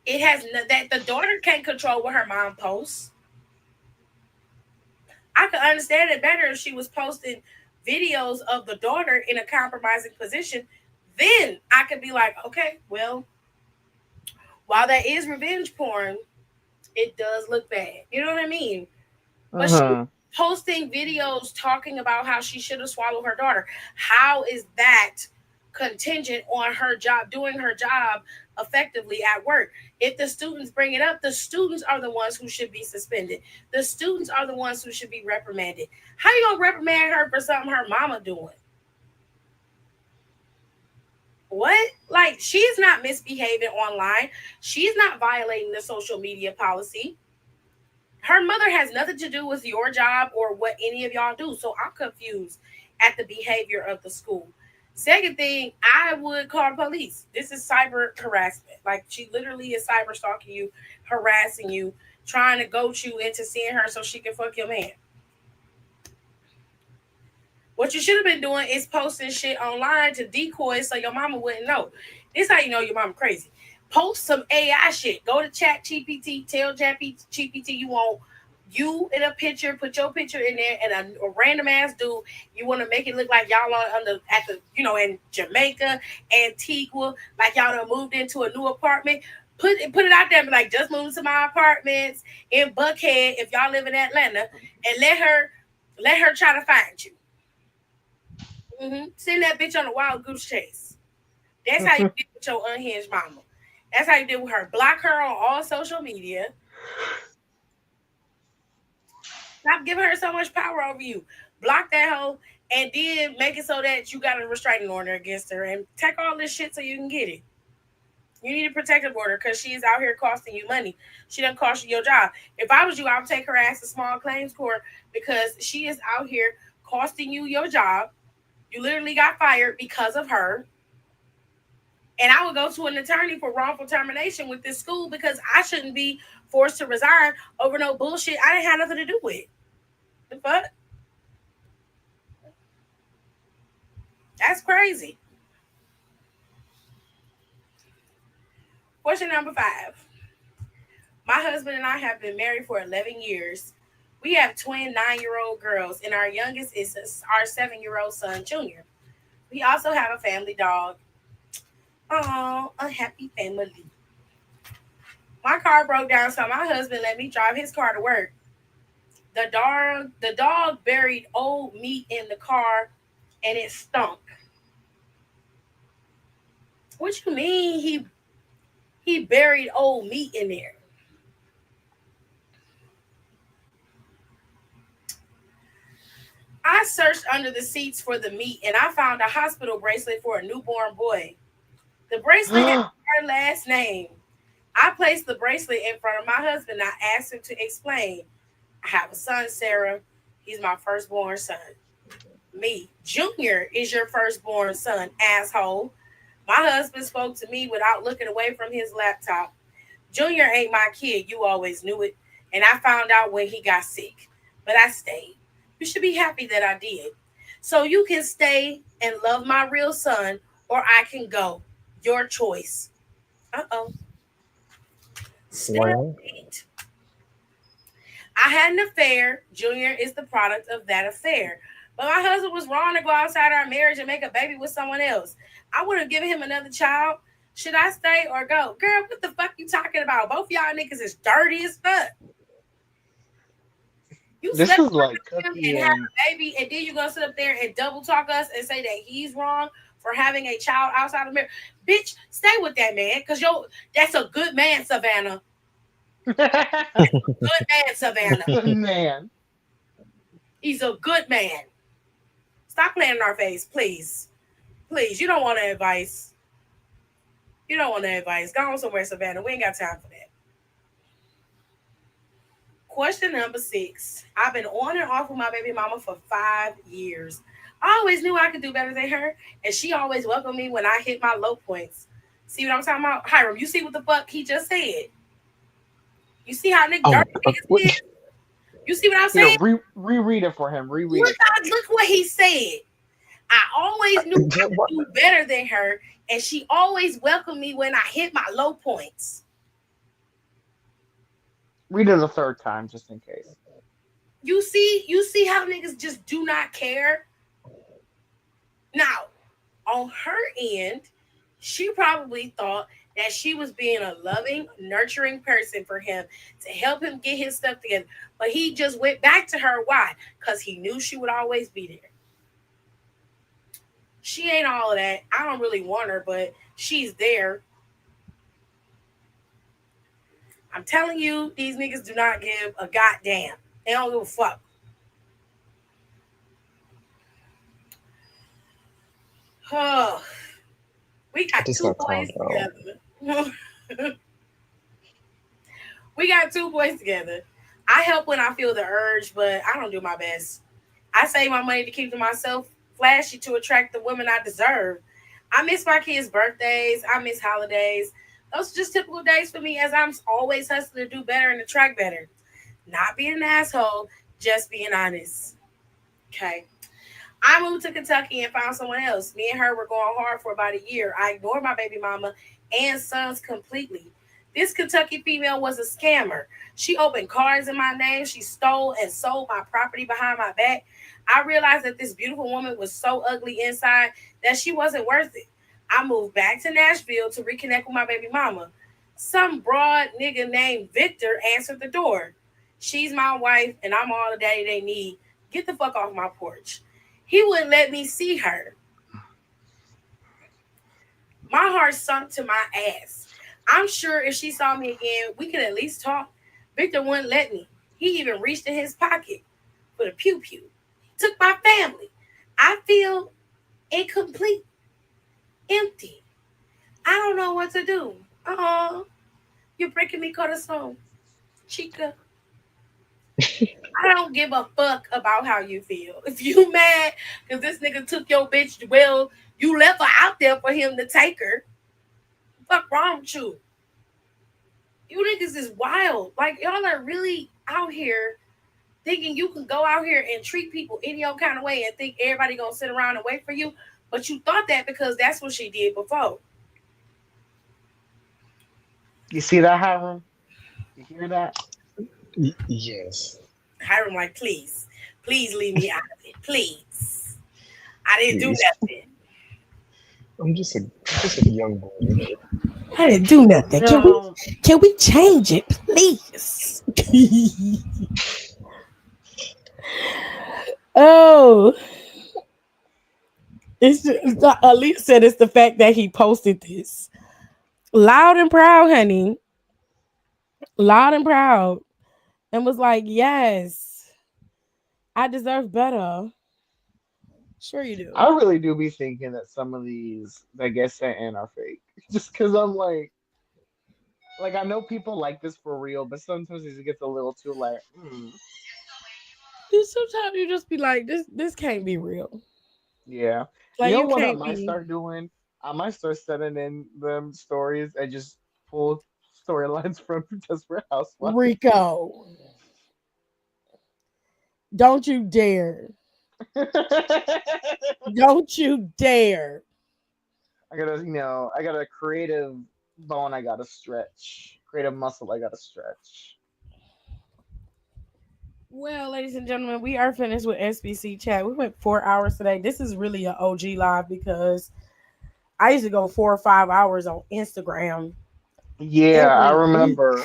It has that the daughter can't control what her mom posts. I could understand it better if she was posting videos of the daughter in a compromising position. Then I could be like, okay, well, while that is revenge porn, it does look bad. You know what I mean? But she Uh-huh. posting videos talking about how she should have swallowed her daughter. How is that contingent on her job, doing her job effectively at work? If the students bring it up, the students are the ones who should be suspended. The students are the ones who should be reprimanded. How you gonna reprimand her for something her mama doing? What? Like, she's not misbehaving online. She's not violating the social media policy. Her mother has nothing to do with your job or what any of y'all do. So I'm confused at the behavior of the school. Second thing, I would call the police. This is cyber harassment. Like, she literally is cyber stalking you, harassing you, trying to goat you into seeing her so she can fuck your man. What you should have been doing is posting shit online to decoy so your mama wouldn't know. This how you know your mama crazy. Post some AI shit. Go to Chat GPT. Tell Chat GPT you want you in a picture. Put your picture in there, and a random ass dude. You want to make it look like y'all are under at the in Jamaica, Antigua, like y'all done moved into a new apartment. Put it out there, and be like, just moved to my apartments in Buckhead. If y'all live in Atlanta, and let her try to find you. Send that bitch on a wild goose chase. That's how you deal with your unhinged mama. That's how you deal with her. Block her on all social media. Stop giving her so much power over you. Block that hoe and then make it so that you got a restraining order against her and take all this shit so you can get it. You need a protective order because she is out here costing you money. She doesn't cost you your job. If I was you, I would take her ass to small claims court because she is out here costing you your job. You literally got fired because of her. And I would go to an attorney for wrongful termination with this school because I shouldn't be forced to resign over no bullshit I didn't have nothing to do with. The fuck? That's crazy. Question number 5. My husband and I have been married for 11 years. We have twin 9-year-old girls, and our youngest is our 7-year-old son, Junior. We also have a family dog. Oh, a happy family. My car broke down, so my husband let me drive his car to work. The dog buried old meat in the car, and it stunk. What you mean he buried old meat in there? I searched under the seats for the meat, and I found a hospital bracelet for a newborn boy. The bracelet had her last name. I placed the bracelet in front of my husband. I asked him to explain. I have a son, Sarah. He's my firstborn son. Me. Junior is your firstborn son, asshole. My husband spoke to me without looking away from his laptop. Junior ain't my kid. You always knew it. And I found out when he got sick. But I stayed. You should be happy that I did. So you can stay and love my real son, or I can go. Your choice. Uh-oh. Well, Stalemate. I had an affair. Junior is the product of that affair. But my husband was wrong to go outside our marriage and make a baby with someone else. I would have given him another child. Should I stay or go? Girl, what the fuck you talking about? Both y'all niggas is dirty as fuck. You This slept is like with him Cookie and have and a baby, and then you're gonna sit up there and double talk us and say that he's wrong for having a child outside of marriage. Bitch, stay with that man, cause that's a good man, Savannah. Good man, Savannah. good man. He's a good man. Stop playing in our face, please. Please, you don't want that advice. You don't want that advice. Go on somewhere, Savannah. We ain't got time for that. Question number 6. I've been on and off with my baby mama for 5 years. I always knew I could do better than her, and she always welcomed me when I hit my low points. See what I'm talking about? Hiram, you see what the fuck he just said? You see how Nick Oh, dirty niggas is? You see what I'm Here, saying? reread it for him. Reread Look, it for him. look what he said. I always knew I could do better than her, and she always welcomed me when I hit my low points. Read it a third time just in case. You see how niggas just do not care? Now, on her end, she probably thought that she was being a loving, nurturing person for him to help him get his stuff together. But he just went back to her. Why? Because he knew she would always be there. She ain't all of that. I don't really want her, but she's there. I'm telling you, these niggas do not give a goddamn. They don't give a fuck. Oh, we got just 2 got boys timed out. together. We got 2 boys together. I help when I feel the urge, but I don't do my best. I save my money to keep to myself, flashy to attract the women I deserve. I miss my kids' birthdays. I miss holidays. Those are just typical days for me, as I'm always hustling to do better and attract better. Not being an asshole, just being honest. Okay. I moved to Kentucky and found someone else. Me and her were going hard for about a year. I ignored my baby mama and sons completely. This Kentucky female was a scammer. She opened cards in my name. She stole and sold my property behind my back. I realized that this beautiful woman was so ugly inside that she wasn't worth it. I moved back to Nashville to reconnect with my baby mama. Some broad nigga named Victor answered the door. She's my wife and I'm all the daddy they need. Get the fuck off my porch. He wouldn't let me see her. My heart sunk to my ass. I'm sure if she saw me again, we could at least talk. Victor wouldn't let me. He even reached in his pocket for the pew pew. He took my family. I feel incomplete, empty. I don't know what to do. Oh, you're breaking me corazon, chica. I don't give a fuck about how you feel. If you mad because this nigga took your bitch, well, you left her out there for him to take her. Fuck wrong with you? You niggas is wild. Like, y'all are really out here thinking you can go out here and treat people any old kind of way and think everybody gonna sit around and wait for you. But you thought that because that's what she did before. You see that, Hiram? You hear that? Yes. Hiram, like, please leave me out of it. Please. I didn't do Please. nothing. I'm just a young boy. I didn't do nothing. Can we change it, please? Oh, it's just, Elite said it's the fact that he posted this. Loud and proud, honey. Loud and proud. And was like, yes, I deserve better. Sure you do. I really do be thinking that some of these that get sent in are fake. Just because I'm like I know people like this for real, but sometimes it gets a little too like. Sometimes you just be like, this can't be real. Yeah. You Like know you what I can't might be start doing? I might start sending in them stories and just pull storylines from Desperate Housewives. Rico. Don't you dare. Don't you dare. I got a creative bone I gotta stretch. Creative muscle I gotta stretch. Well, ladies and gentlemen, we are finished with SBC chat. We went 4 hours today. This is really an OG live because I used to go 4 or 5 hours on Instagram Yeah, I every week. remember.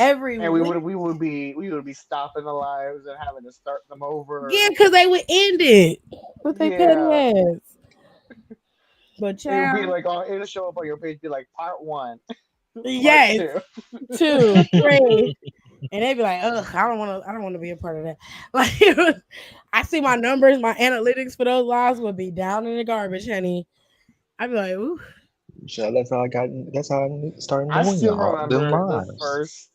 every And week. we would be stopping the lives and having to start them over. Yeah, because they would end it with their petty Yeah. ass. But It would be child, like it'll show up on your page, be like part 1, part yes, 2. 2, 3. And they'd be like, ugh, I don't want to be a part of that. Like I see my numbers, my analytics for those lives would be down in the garbage, honey. I'd be like, ooh. So that's how I got. That's how I started I knowing still y'all. Them remember lives.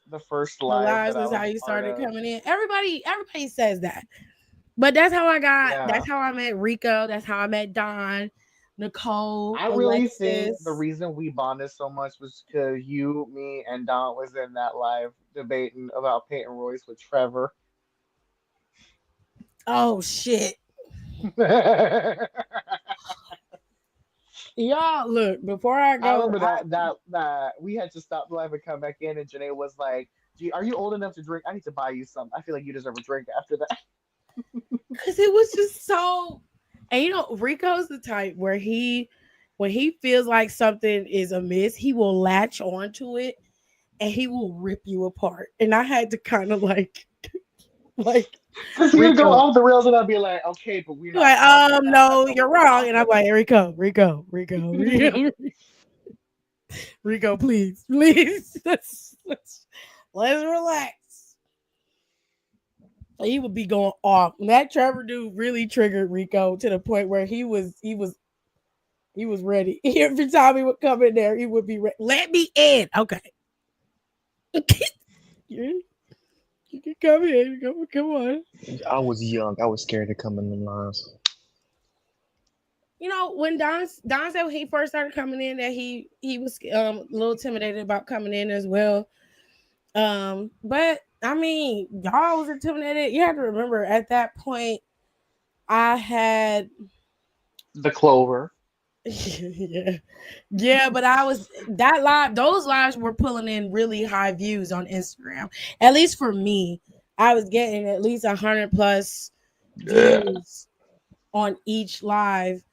the first The live that lives I is was how a you part started of. coming in. Everybody says that. But Yeah. that's how I met Rico. That's how I met Don, Nicole, I really think the Alexis. reason we bonded so much was because you, me, and Don was in that live debating about Peyton Royce with Trevor. Oh shit. I Y'all look, before I go, remember that we had to stop live and come back in, and Janae was like, "Gee, are you old enough to drink? I need to buy you some. I feel like you deserve a drink after that." because it was just so. And Rico's the type where when he feels like something is amiss, he will latch onto it and he will rip you apart. And I had to kind of like Because he would go Rico, off the rails, and I'd be like, "Okay, but we're not like, talking now. That's no, not you're what we're wrong. And talking I'm like, Rico, Rico, please, please, let's relax. He would be going off. And that Trevor dude really triggered Rico to the point where he was ready. Every time he would come in there, he would be ready. Let me in. Okay. you, you can come in. Come on. I was young. I was scared to come in the lines. When Don said when he first started coming in that he was a little intimidated about coming in as well. But I mean, y'all was intimidated. You have to remember at that point, I had the Clover. yeah, but I was those lives were pulling in really high views on Instagram. At least for me, I was getting at least 100 plus views on each live,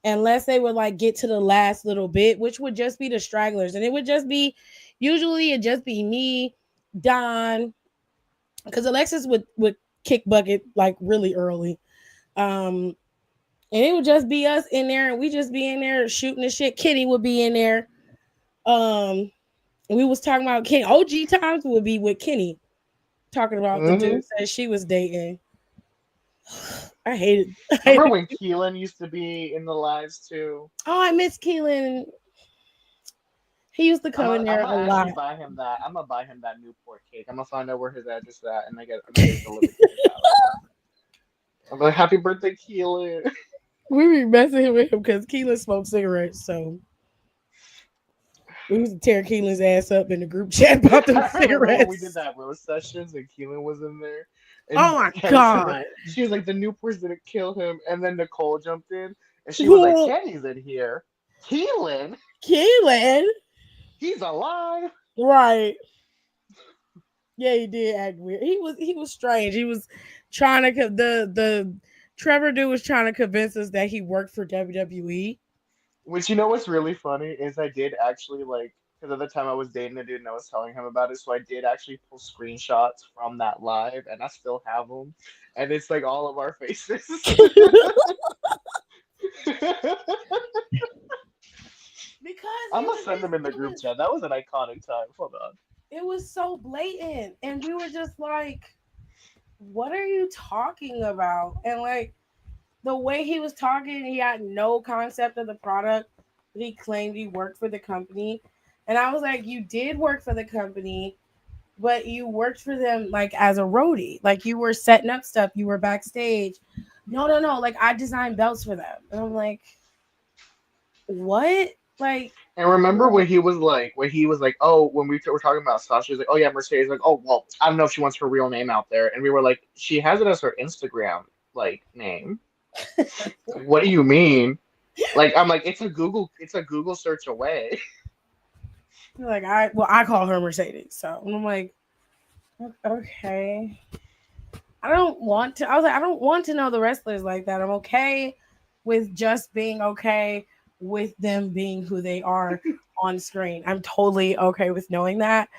unless they would get to the last little bit, which would just be the stragglers, and it would just be me, Don, because Alexis would kick bucket really early. And it would just be us in there, and we just be in there shooting the shit. Kitty would be in there. We was talking about Kenny. OG times would be with Kenny, talking about the dude that she was dating. I hated. Remember when Keelan used to be in the lives too? Oh, I miss Keelan. He used to come in there a lot. Buy him that. I'm gonna buy him that Newport cake. I'm gonna find out where his address is at, and I'm gonna get it delivered to his house. I'm like, happy birthday, Keelan. We be messing with him because Keelan smoked cigarettes, so we used to tear Keelan's ass up in the group chat about them cigarettes. When we did that roast sessions and Keelan was in there. And oh my god! She was like, the Newports didn't kill him, and then Nicole jumped in, and she was like, Kenny's in here. Keelan, he's alive, right? Yeah, he did act weird. He was strange. He was trying to the Trevor dude was trying to convince us that he worked for WWE. Which, what's really funny is I did actually because at the time I was dating a dude and I was telling him about it, so I did actually pull screenshots from that live, and I still have them, and it's all of our faces. Because I'm gonna send them in the group chat. That was an iconic time. Hold on. It was so blatant, and we were just like, "What are you talking about?" And the way he was talking, he had no concept of the product. He claimed he worked for the company, and I was like, "You did work for the company, but you worked for them as a roadie. You were setting up stuff. You were backstage." No. I designed belts for them, and I'm like, "What?" And remember when he was like, oh, when we were talking about Sasha, he was like, oh yeah, Mercedes, oh well, I don't know if she wants her real name out there, and we were like, she has it as her Instagram name. What do you mean? I'm like, it's a Google search away. I call her Mercedes, so I'm like, okay. I don't want to. I was like, I don't want to know the wrestlers like that. I'm okay with just being okay with them being who they are on screen. I'm totally okay with knowing that.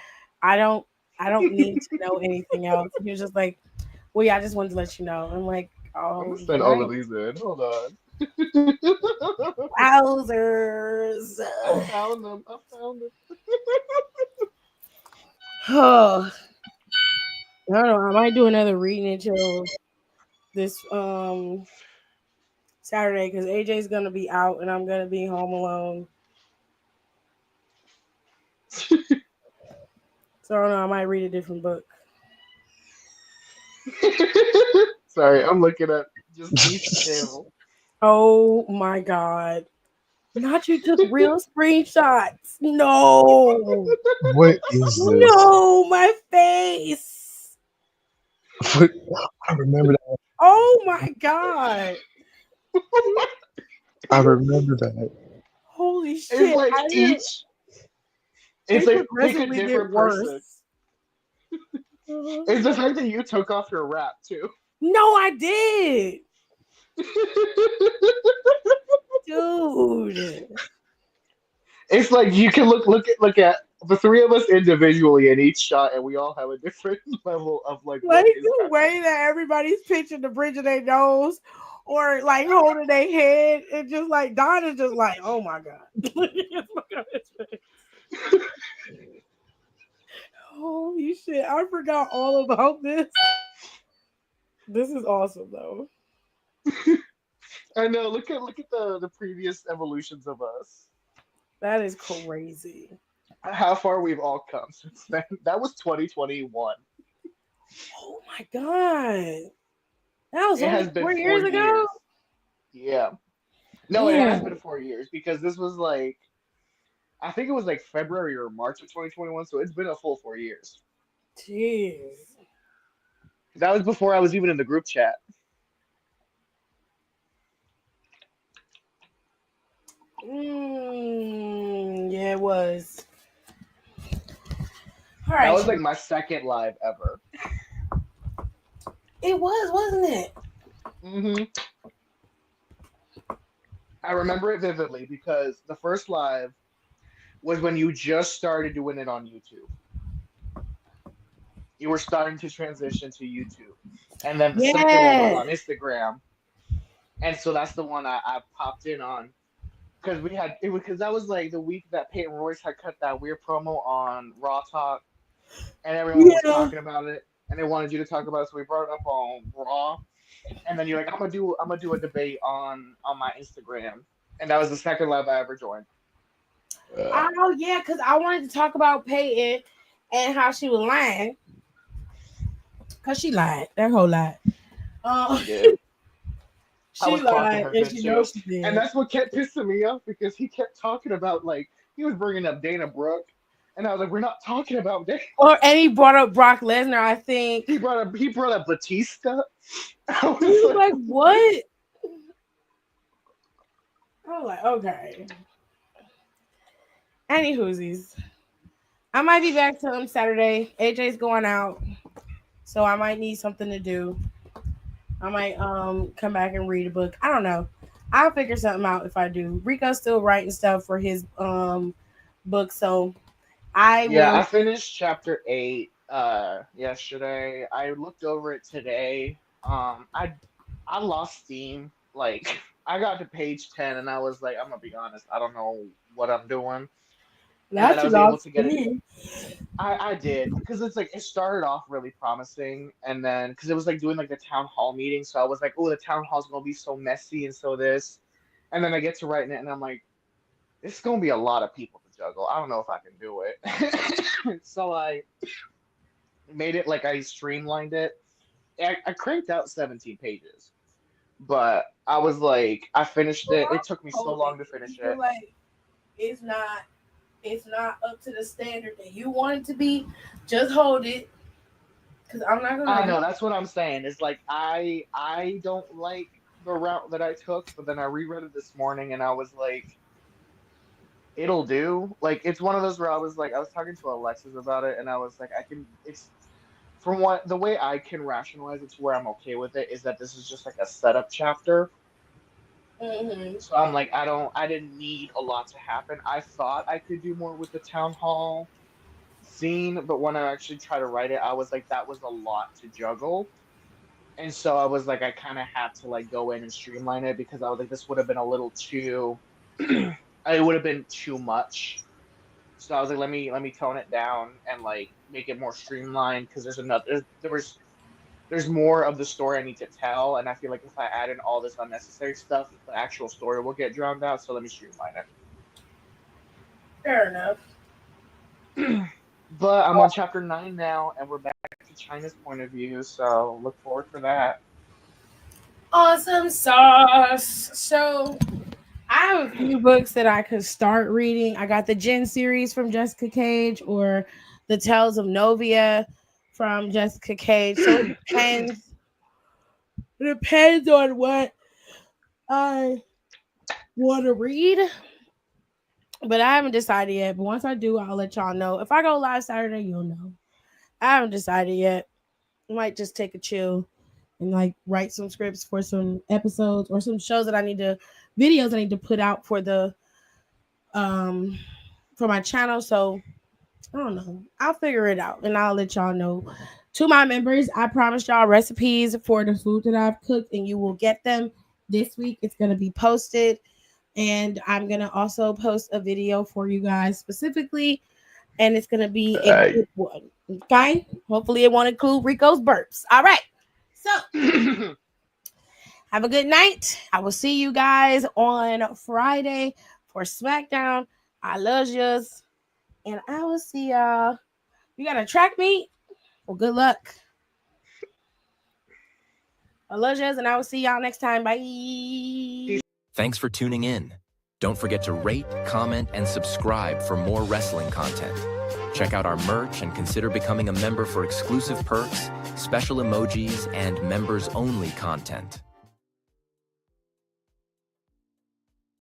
I don't I don't need to know anything else. He was just like, well, yeah, I just wanted to let you know. I'm like, I'm oh, gonna send all of right. these in. Hold on. Wowzers. I found them. I found them. Oh, I don't know. I might do another reading until this Saturday because AJ's gonna be out and I'm gonna be home alone. So I don't know. I might read a different book. Sorry, I'm looking at just each channel. Oh my god! Not you took real screenshots. No, What is this? no, my face. What? I remember that. Oh my god! I remember that. Holy It's shit! like I didn't. each. It's It like pick a progressively get different person. worse. Uh, It's the fact that you took off your wrap too. No, I did, dude. It's like you can look at the three of us individually in each shot, and we all have a different level of like Like what is the happening. way that everybody's picturing the bridge of their nose or like holding their head. It's just like Don is just like, oh my god. Look at his face. Holy shit. I forgot all about this. This is awesome though. I know. Look at the previous evolutions of us. That is crazy. How far we've all come since then. That was 2021. Oh my god. That was It only has been 4 years 4 years. ago. Yeah. No, it has Damn. been 4 years because this was like I think it was like February or March of 2021, so it's been a full 4 years. Jeez. That was before I was even in the group chat. Yeah, it was. All That right. was like my second live ever. It was, wasn't it? hmm I remember it vividly because the first live was when you just started doing it on YouTube. You were starting to transition to YouTube. And then the second one was Yeah. on Instagram. And so that's the one I popped in on. Because we had it because that was like the week that Peyton Royce had cut that weird promo on Raw Talk and everyone was Yeah. talking about it and they wanted you to talk about it, so we brought it up on Raw. And then you're like, I'm gonna do a debate on my Instagram. And that was the second live I ever joined. Oh yeah, because I wanted to talk about Peyton and how she was lying. Cause she lied. That whole lie. She did. I She was clocking lied, her and good she too. knows she did. And that's what kept pissing me off because he kept talking about like he was bringing up Dana Brooke, and I was like, we're not talking about Dana. And he brought up Brock Lesnar. I think He brought up Batista. I he was was like, like, "What?" I was like, "Okay." Any whoosies. I might be back to Saturday. AJ's going out, so I might need something to do. I might come back and read a book. I don't know. I'll figure something out if I do. Rico's still writing stuff for his book, so I yeah, will. I finished chapter 8 yesterday. I looked over it today. I lost steam. Like I got to page 10 and I was like, I'm gonna be honest, I don't know what I'm doing. And then Not I you was able lost to get it. me. I did because it's like it started off really promising, and then because it was like doing like the town hall meeting, so I was like, oh, the town hall's gonna be so messy and so this, and then I get to writing it, and I'm like, this is gonna be a lot of people to juggle. I don't know if I can do it. So I made it like I streamlined it. I cranked out 17 pages, but I was like, I finished it. It took me so Hold it. long to If you finish feel it. like it's not up to the standard that you want it to be, just hold it. Cause I'm not I gonna. know that's what I'm saying. It's like I don't like the route that I took, but then I reread it this morning and I was like, it'll do. Like it's one of those where I was talking to Alexis about it and I was like, I can it's from what the way I can rationalize it to where I'm okay with it is that this is just like a setup chapter. Mm-hmm. So I'm like, I didn't need a lot to happen. I thought I could do more with the town hall zine, but when I actually tried to write it, I was like, that was a lot to juggle. And so I was like, I kind of had to like go in and streamline it because I was like, this would have been a little too, it would have been too much. So I was like, let me tone it down and like make it more streamlined because there's more of the story I need to tell, and I feel like if I add in all this unnecessary stuff, the actual story will get drowned out. So let me streamline it. Fair enough. But I'm on chapter 9 now, and we're back to China's point of view. So look forward for that. Awesome sauce. So I have a few books that I could start reading. I got the Jen series from Jessica Cage or the Tales of Novia from Jessica Cage. So it depends. It depends on what I want to read. But I haven't decided yet. But once I do, I'll let y'all know. If I go live Saturday, you'll know. I haven't decided yet. I might just take a chill and like write some scripts for some episodes or some shows that videos I need to put out for the for my channel. So I don't know. I'll figure it out and I'll let y'all know. To my members, I promised y'all recipes for the food that I've cooked, and you will get them this week. It's gonna be posted. And I'm going to also post a video for you guys specifically. And it's going to be a good one. Okay? Hopefully it won't include Rico's burps. All right. So, have a good night. I will see you guys on Friday for SmackDown. I love yous. And I will see y'all. You got a track meet? Well, good luck. I love yous, and I will see y'all next time. Bye. Thanks for tuning in. Don't forget to rate, comment, and subscribe for more wrestling content. Check out our merch and consider becoming a member for exclusive perks, special emojis, and members-only content.